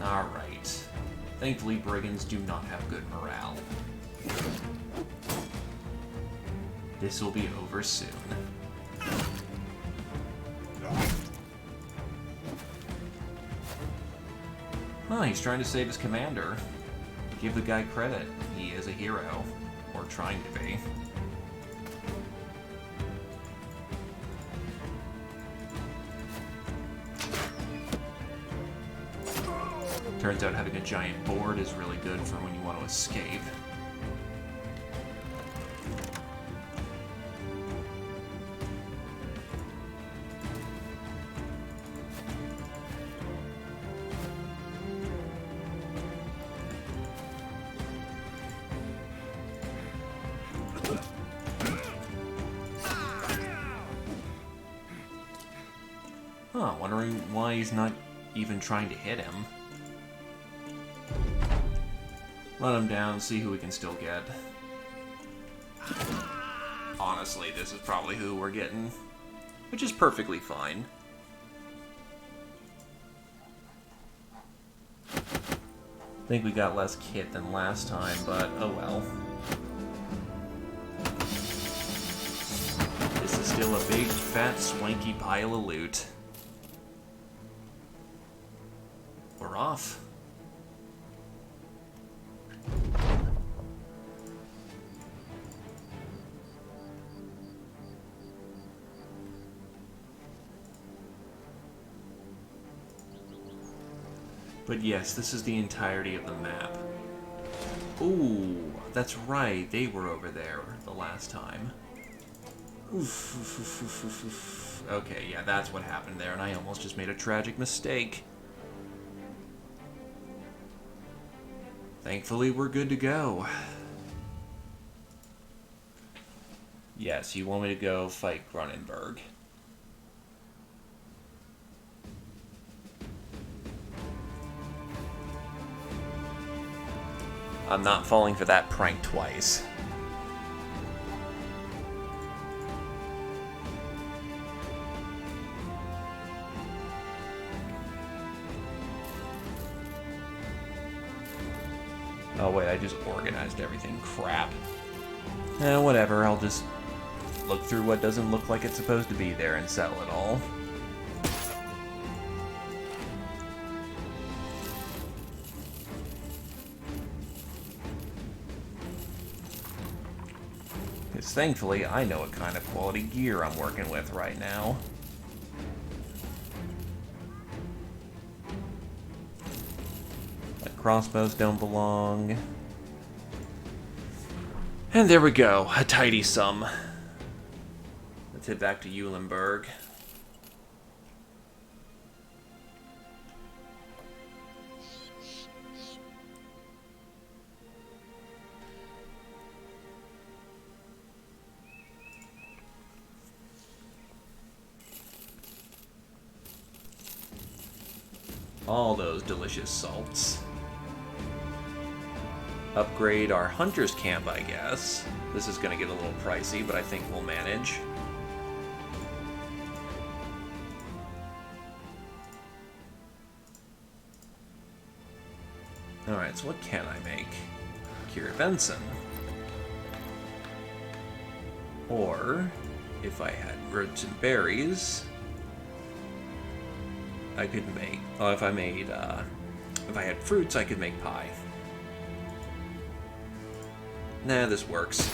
Alright. Thankfully, brigands do not have good morale. This will be over soon. Huh, he's trying to save his commander. Give the guy credit. He is a hero. Or trying to be. Turns out having a giant board is really good for when you want to escape. Huh, wondering why he's not even trying to hit him. Run him down, see who we can still get. Honestly, this is probably who we're getting, which is perfectly fine. I think we got less kit than last time, but oh well. This is still a big, fat, swanky pile of loot. We're off. But yes, this is the entirety of the map. Ooh, that's right, they were over there the last time. Oof. Okay, yeah, that's what happened there, and I almost just made a tragic mistake. Thankfully, we're good to go. Yes, you want me to go fight Grunenberg. I'm not falling for that prank twice. Oh wait, I just organized everything. Crap. Whatever, I'll just look through what doesn't look like it's supposed to be there and settle it all. Because thankfully, I know what kind of quality gear I'm working with right now. Crossbows don't belong. And there we go, a tidy sum. Let's head back to Eulenberg. All those delicious salts. Upgrade our hunter's camp, I guess. This is going to get a little pricey, but I think we'll manage. Alright, so what can I make? Cure Benson. Or, if I had roots and berries, I could make... Oh, if I had fruits, I could make pie. Nah, this works.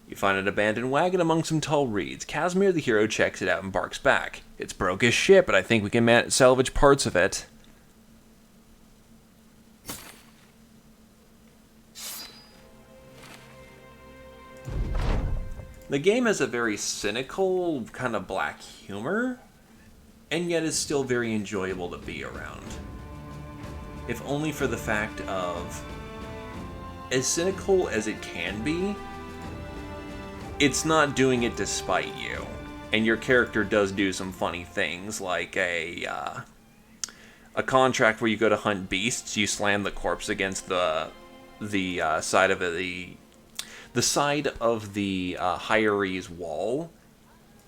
You find an abandoned wagon among some tall reeds. Casimir the hero checks it out and barks back. It's broke as shit, but I think we can salvage parts of it. The game has a very cynical, kind of black humor, and yet is still very enjoyable to be around. If only for the fact of, as cynical as it can be, it's not doing it despite you. And your character does do some funny things, like a contract where you go to hunt beasts, you slam the corpse against the side of the side of the hiree's wall,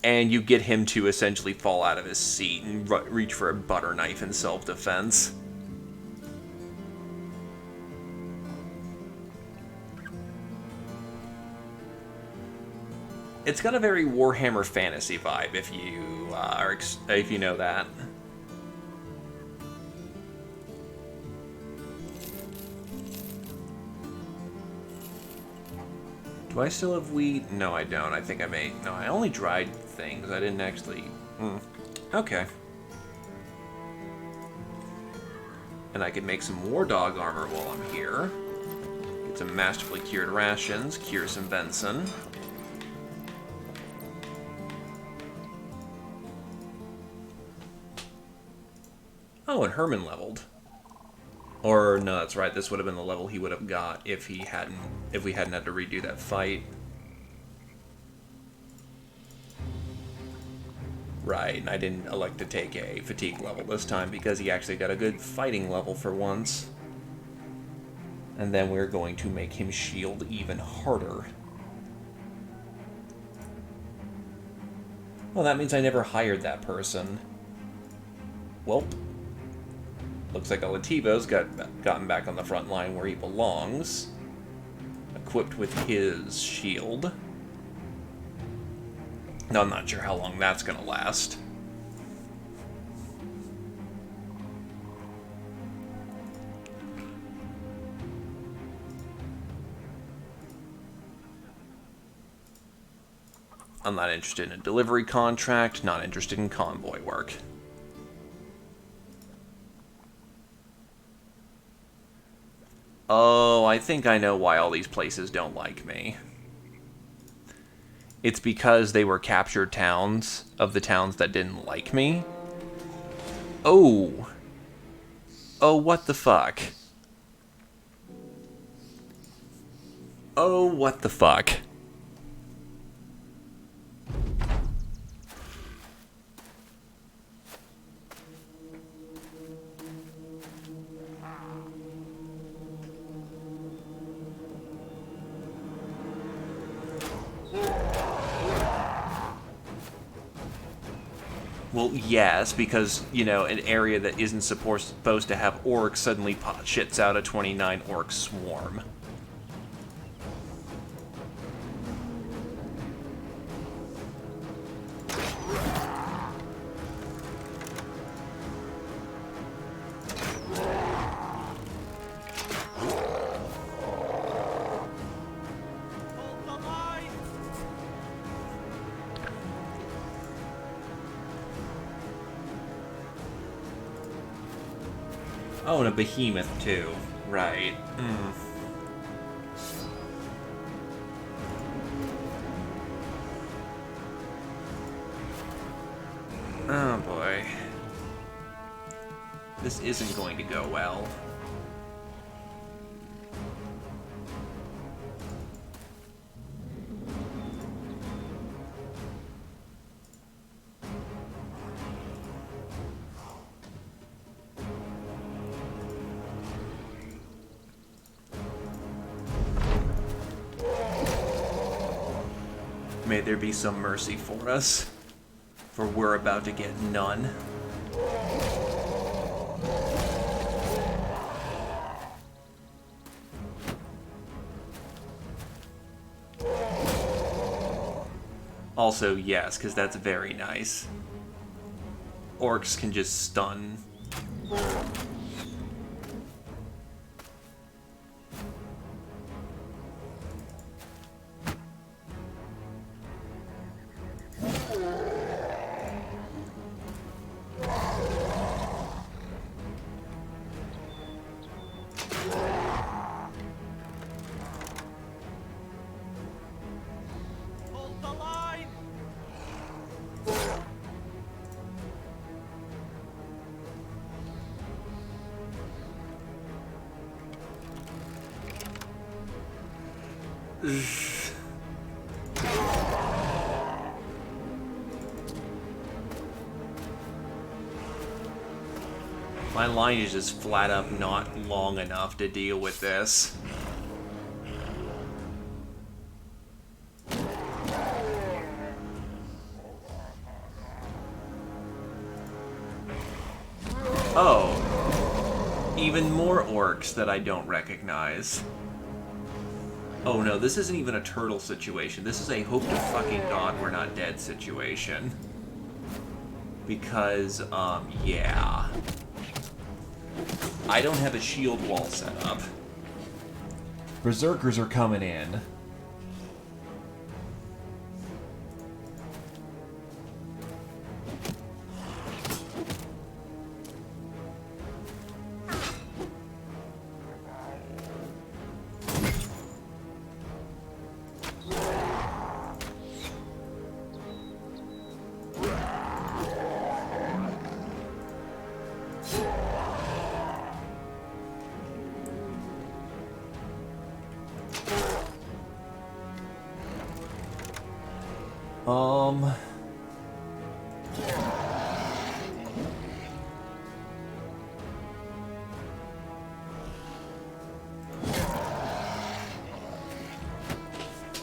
and you get him to essentially fall out of his seat and reach for a butter knife in self-defense. It's got a very Warhammer Fantasy vibe, if you know that. Do I still have wheat? No, I don't. I think I made... No, I only dried things. I didn't actually... Okay. And I can make some war dog armor while I'm here. Get some masterfully cured rations. Cure some Benson. Oh, and Herman leveled. Or, no, that's right, this would have been the level he would have got if we hadn't had to redo that fight. Right, and I didn't elect to take a fatigue level this time because he actually got a good fighting level for once. And then we're going to make him shield even harder. Well, that means I never hired that person. Welp. Looks like Alativo's gotten back on the front line where he belongs. Equipped with his shield. Now, I'm not sure how long that's going to last. I'm not interested in a delivery contract, not interested in convoy work. Oh, I think I know why all these places don't like me. It's because they were captured towns of the towns that didn't like me. Oh. Oh, what the fuck? Oh, what the fuck? Well, yes, because, you know, an area that isn't supposed to have orcs suddenly shits out a 29 orc swarm. Hold the line! Oh, and a behemoth, too. Right. Oh, boy. This isn't going to go well. May there be some mercy for us, for we're about to get none. Also, yes, because that's very nice. Orcs can just stun. Hold the line! My line is just flat up not long enough to deal with this. Oh. Even more orcs that I don't recognize. Oh no, this isn't even a turtle situation. This is a hope to fucking god we're not dead situation. Because, yeah. I don't have a shield wall set up. Berserkers are coming in.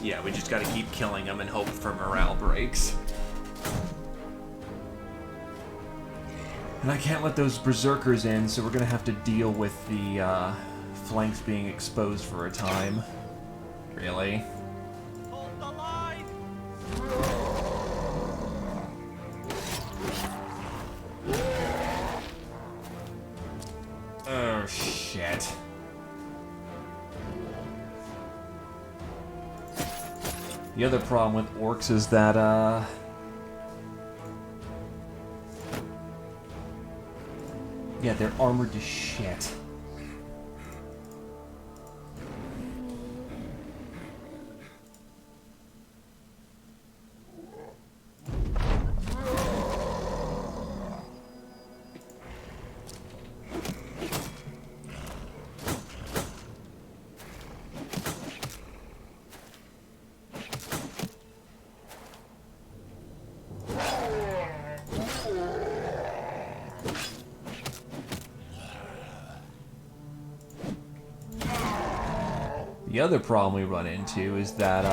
Yeah, we just gotta keep killing them and hope for morale breaks. And I can't let those berserkers in, so we're gonna have to deal with the flanks being exposed for a time. Really? Hold the line! Oh, shit. The other problem with orcs is that, yeah, they're armored to shit. The other problem we run into is that,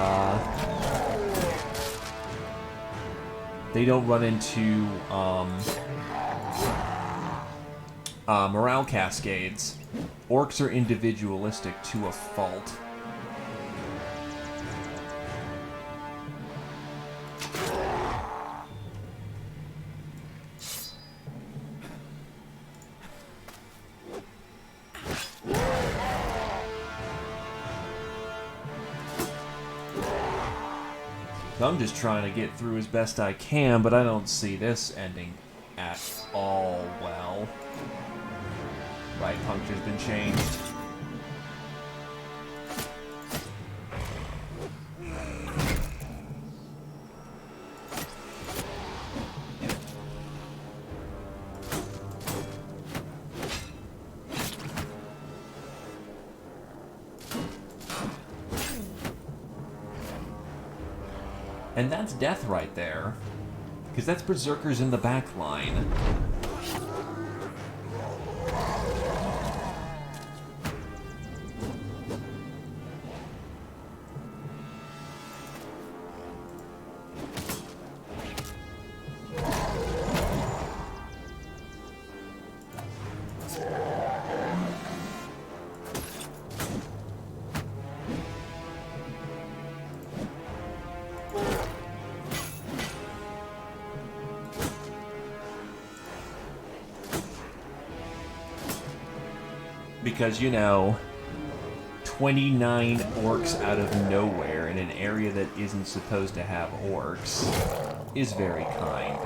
they don't run into, morale cascades. Orcs are individualistic to a fault. I'm just trying to get through as best I can, but I don't see this ending at all well. Right puncture's been changed. And that's death right there. Because that's berserkers in the back line. Because, you know, 29 orcs out of nowhere in an area that isn't supposed to have orcs is very kind.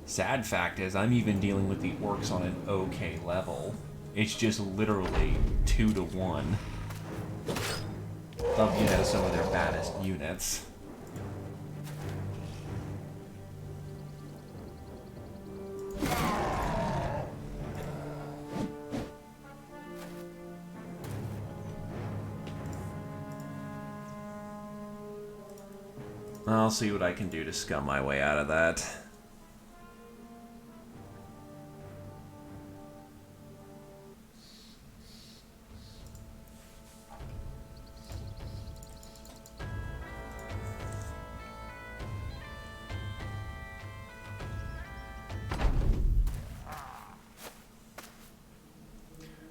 Sad fact is, I'm even dealing with the orcs on an okay level. It's just literally 2 to 1 of, you know, some of their baddest units. I'll see what I can do to scum my way out of that.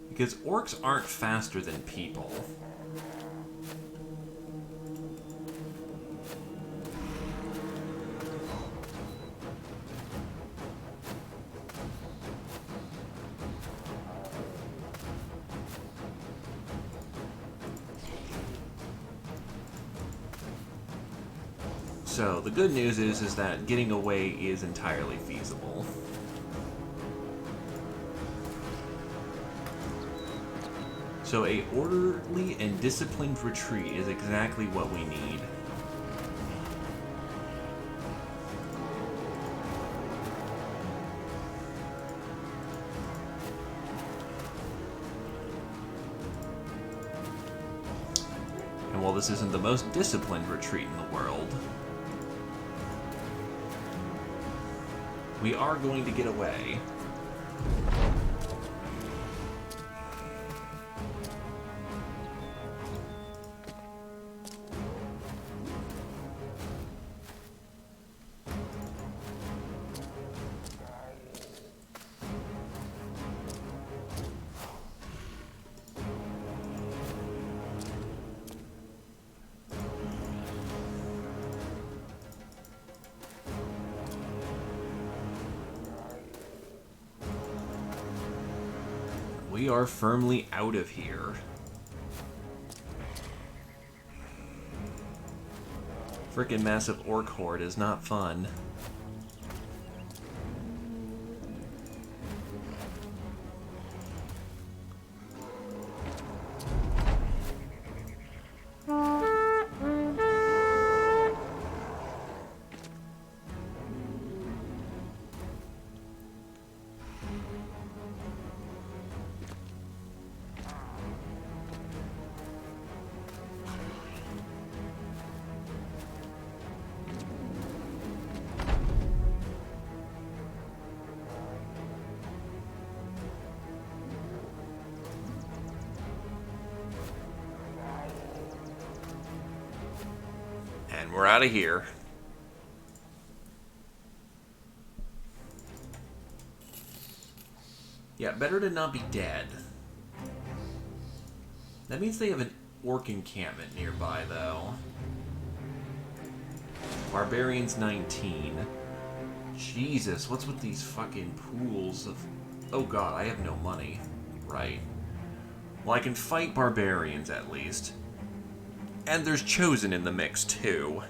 Because orcs aren't faster than people. So, the good news is that getting away is entirely feasible. So a orderly and disciplined retreat is exactly what we need. And while this isn't the most disciplined retreat in the world, we are going to get away. We are firmly out of here. Frickin' massive orc horde is not fun. And we're out of here. Yeah, better to not be dead. That means they have an orc encampment nearby, though. Barbarians 19. Jesus, what's with these fucking pools of... Oh god, I have no money. Right. Well, I can fight barbarians, at least. And there's Chosen in the mix, too.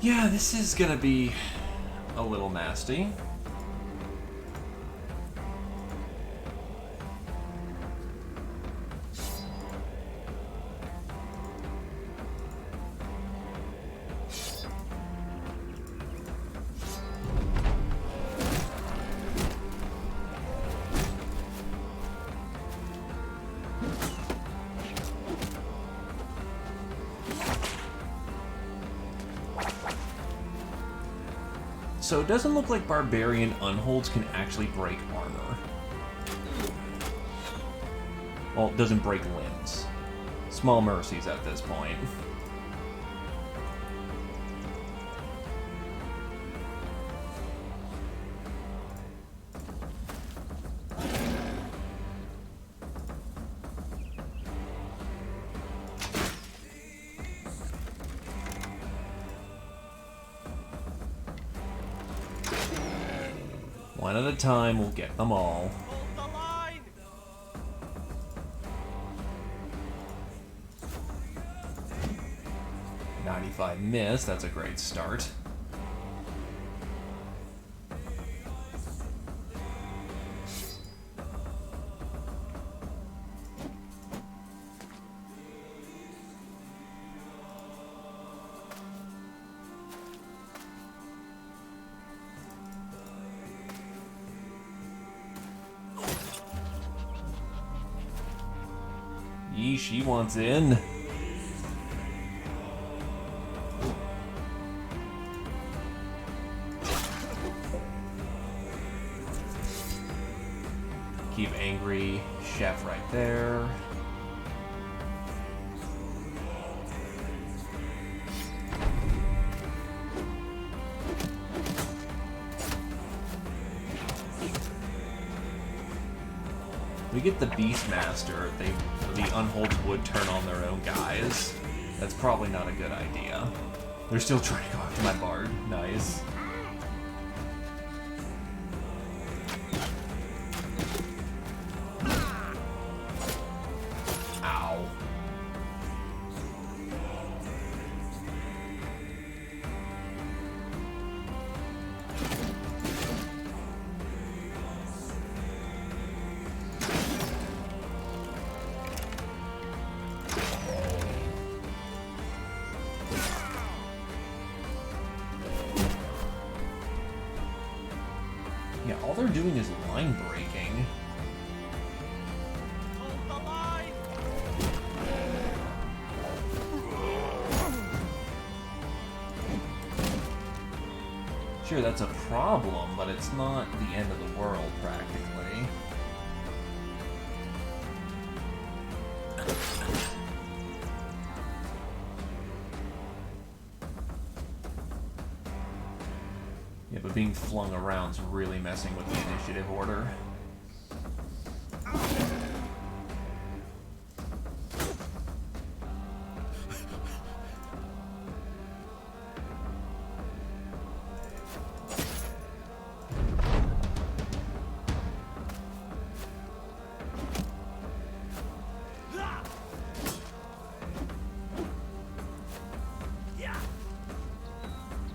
Yeah, this is gonna be a little nasty. So it doesn't look like Barbarian Unholds can actually break armor. Well, it doesn't break limbs. Small mercies at this point. One at a time, we'll get them all. Hold the line! 95 miss, that's a great start. Yee, she wants in. Keep angry chef right there. We get the Beastmaster. The Unholds would turn on their own guys. That's probably not a good idea. They're still trying to go after my bard. Nice. Ow. Yeah, all they're doing is line breaking. Hold the line! Sure, that's a problem, but it's not the end of the world, practically. Yeah, but being flung around's really messing with the initiative order.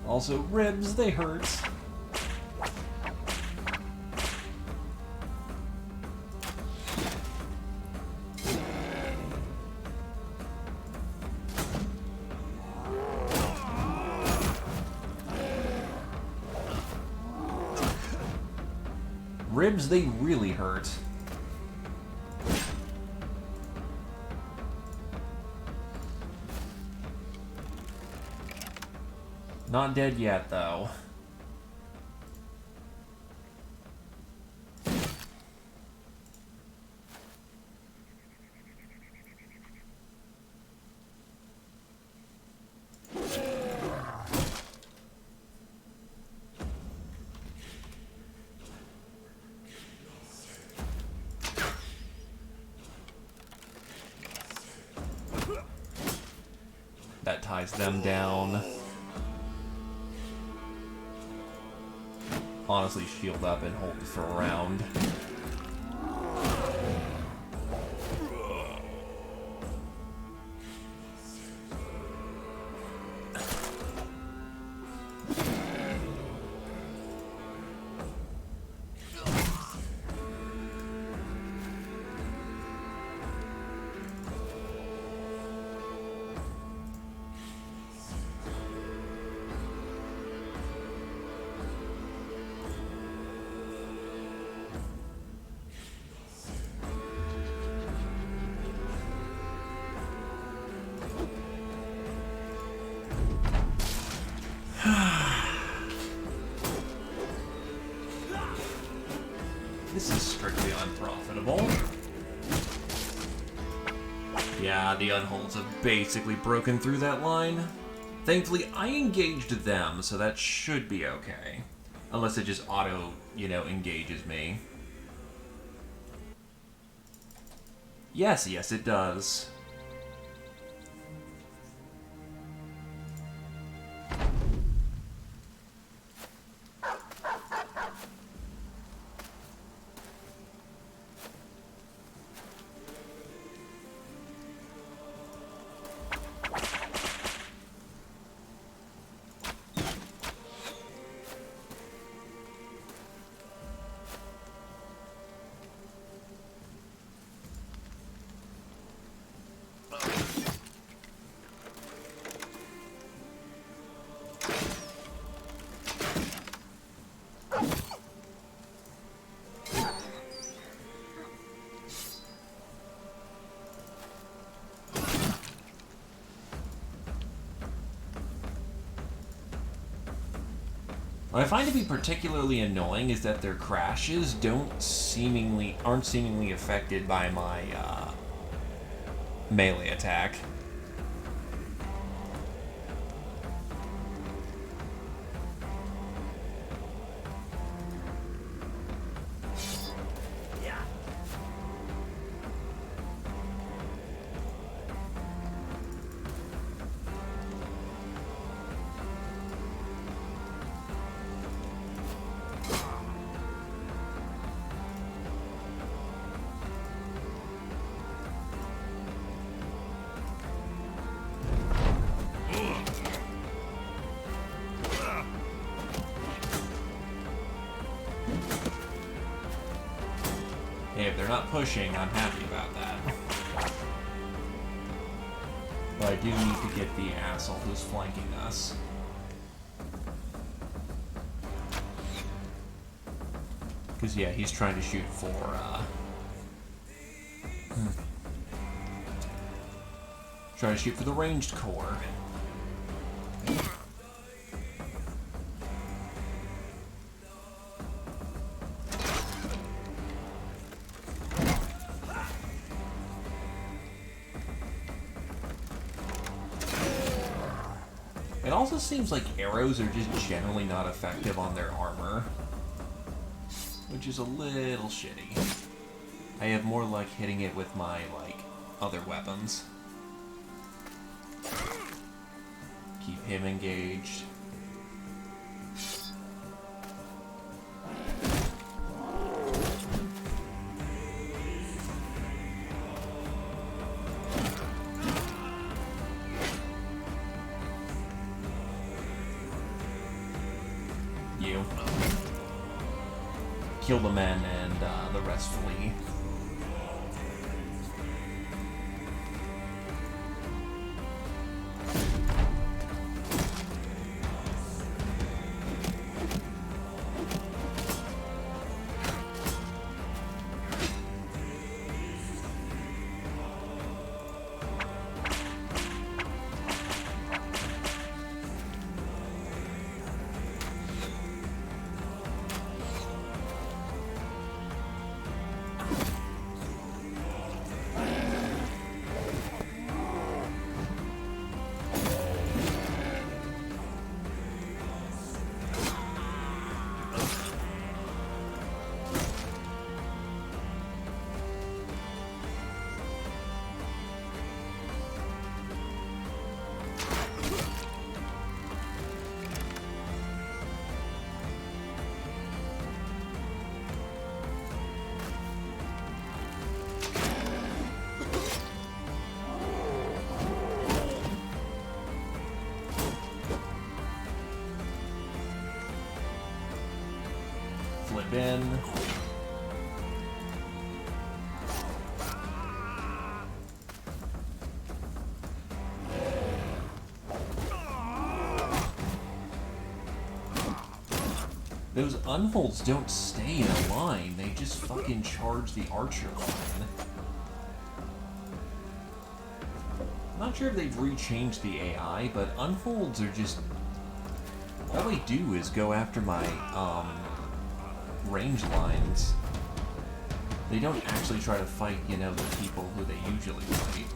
Also, ribs, they hurt. ribs, they really hurt. Not dead yet, though. That ties them down. Honestly, shield up and hold for a round. This is strictly unprofitable. Yeah, the unholds have basically broken through that line. Thankfully, I engaged them, so that should be okay. Unless it just auto, engages me. Yes, it does. What I find to be particularly annoying is that their crashes aren't seemingly affected by my melee attack. Hey, if they're not pushing, I'm happy about that. But I do need to get the asshole who's flanking us. Because, yeah, he's trying to shoot for, trying to shoot for the ranged core. It also seems like arrows are just generally not effective on their armor, which is a little shitty. I have more luck hitting it with my, other weapons. Keep him engaged. You. Kill the men and the rest flee. in. Those unholds don't stay in a line, they just fucking charge the archer line. I'm not sure if they've rechanged the AI, but unholds are just... all they do is go after my, range lines. They don't actually try to fight, you know, the people who they usually fight.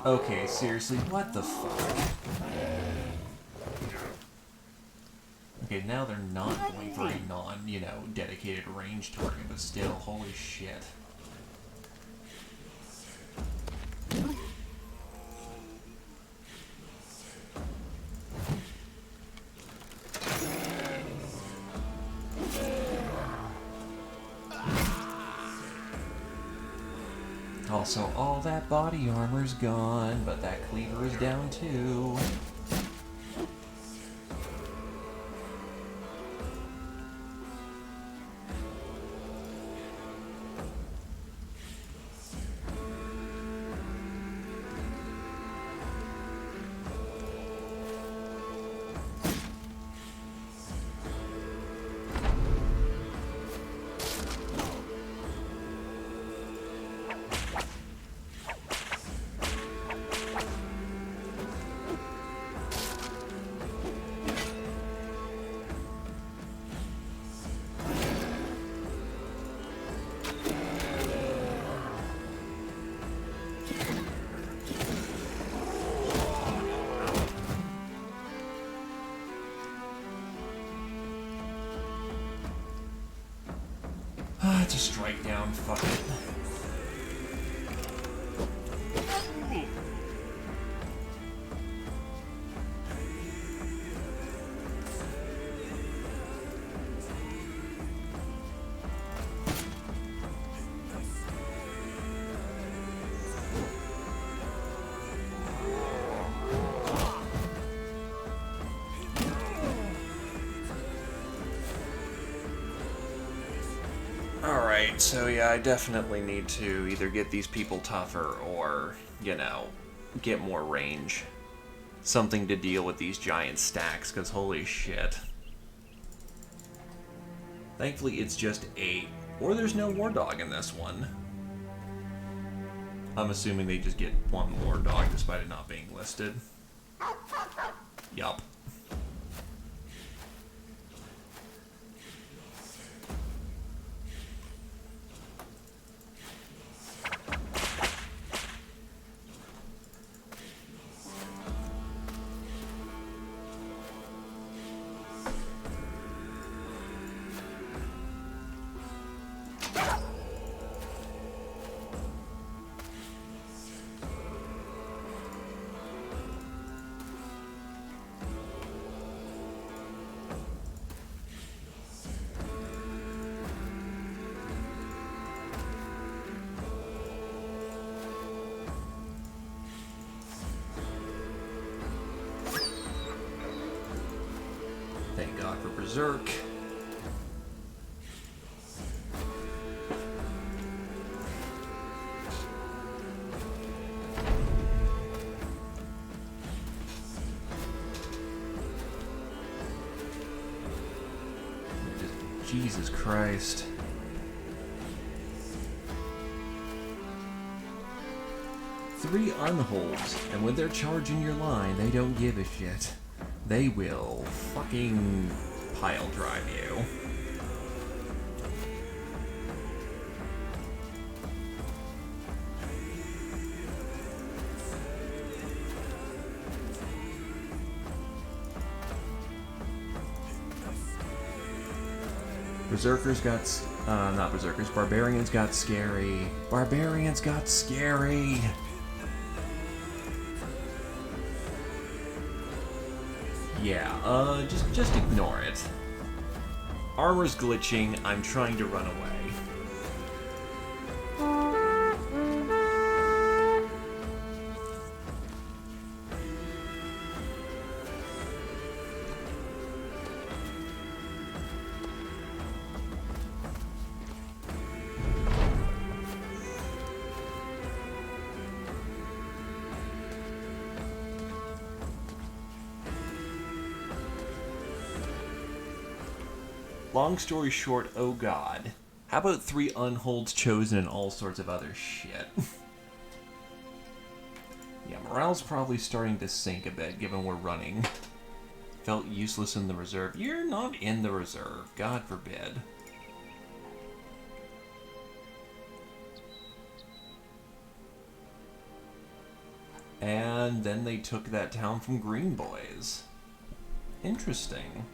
Okay, seriously, what the fuck? Okay, now they're not going for a non, you know, dedicated range target, but still, holy shit. Also, all that body armor's gone, but that cleaver is down too. It's a strike down, fuck it. Alright, so yeah, I definitely need to either get these people tougher or, you know, get more range. Something to deal with these giant stacks, because holy shit. Thankfully, it's just 8, or there's no war dog in this one. I'm assuming they just get one war dog despite it not being listed. Yup. Thank God for Berserk. Jesus Christ. Three unholds, and when they're charging your line, they don't give a shit. They will fucking pile drive you. Berserkers got... not Berserkers. Barbarians got scary. Barbarians got scary! Yeah, just ignore it. Armor's glitching. I'm trying to run away. Long story short, oh god. How about 3 unholds chosen and all sorts of other shit? Yeah, morale's probably starting to sink a bit, given we're running. Felt useless in the reserve. You're not in the reserve, God forbid. And then they took that town from Green Boys. Interesting.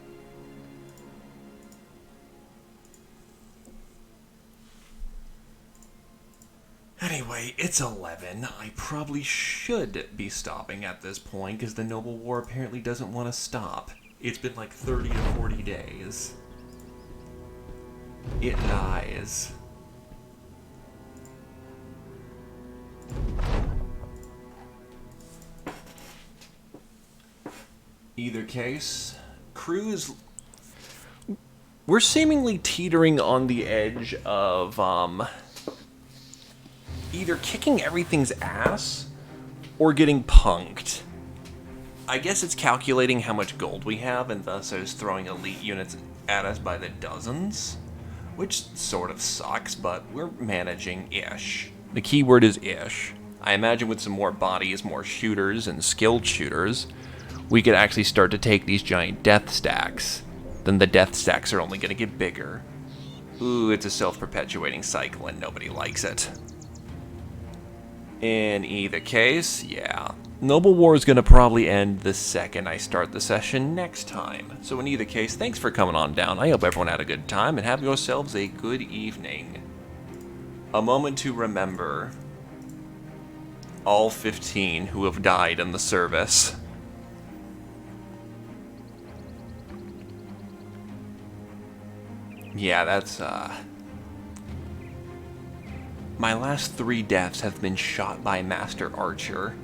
Anyway, it's 11. I probably should be stopping at this point, because the Noble War apparently doesn't want to stop. It's been like 30 to 40 days. It lies. Either case, crews... We're seemingly teetering on the edge of, either kicking everything's ass or getting punked. I guess it's calculating how much gold we have, and thus is throwing elite units at us by the dozens, which sort of sucks, but we're managing-ish. The key word is ish. I imagine with some more bodies, more shooters, and skilled shooters, we could actually start to take these giant death stacks. Then the death stacks are only going to get bigger. Ooh, it's a self-perpetuating cycle and nobody likes it. In either case, yeah. Noble War is going to probably end the second I start the session next time. So in either case, thanks for coming on down. I hope everyone had a good time, and have yourselves a good evening. A moment to remember all 15 who have died in the service. Yeah, that's, my last 3 deaths have been shot by Master Archer.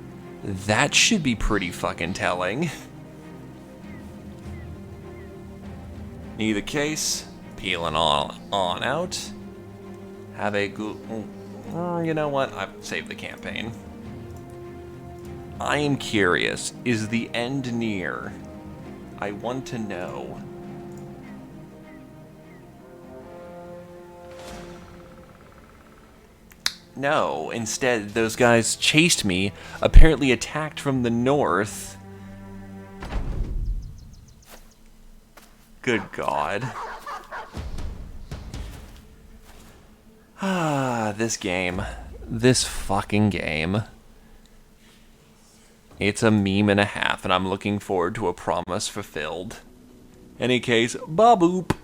That should be pretty fucking telling. In either case, peeling on out. Have a good... You know what? I've saved the campaign. I am curious. Is the end near? I want to know. No, instead, those guys chased me, apparently attacked from the north. Good God. Ah, this game. This fucking game. It's a meme and a half, and I'm looking forward to a promise fulfilled. Any case, baboop.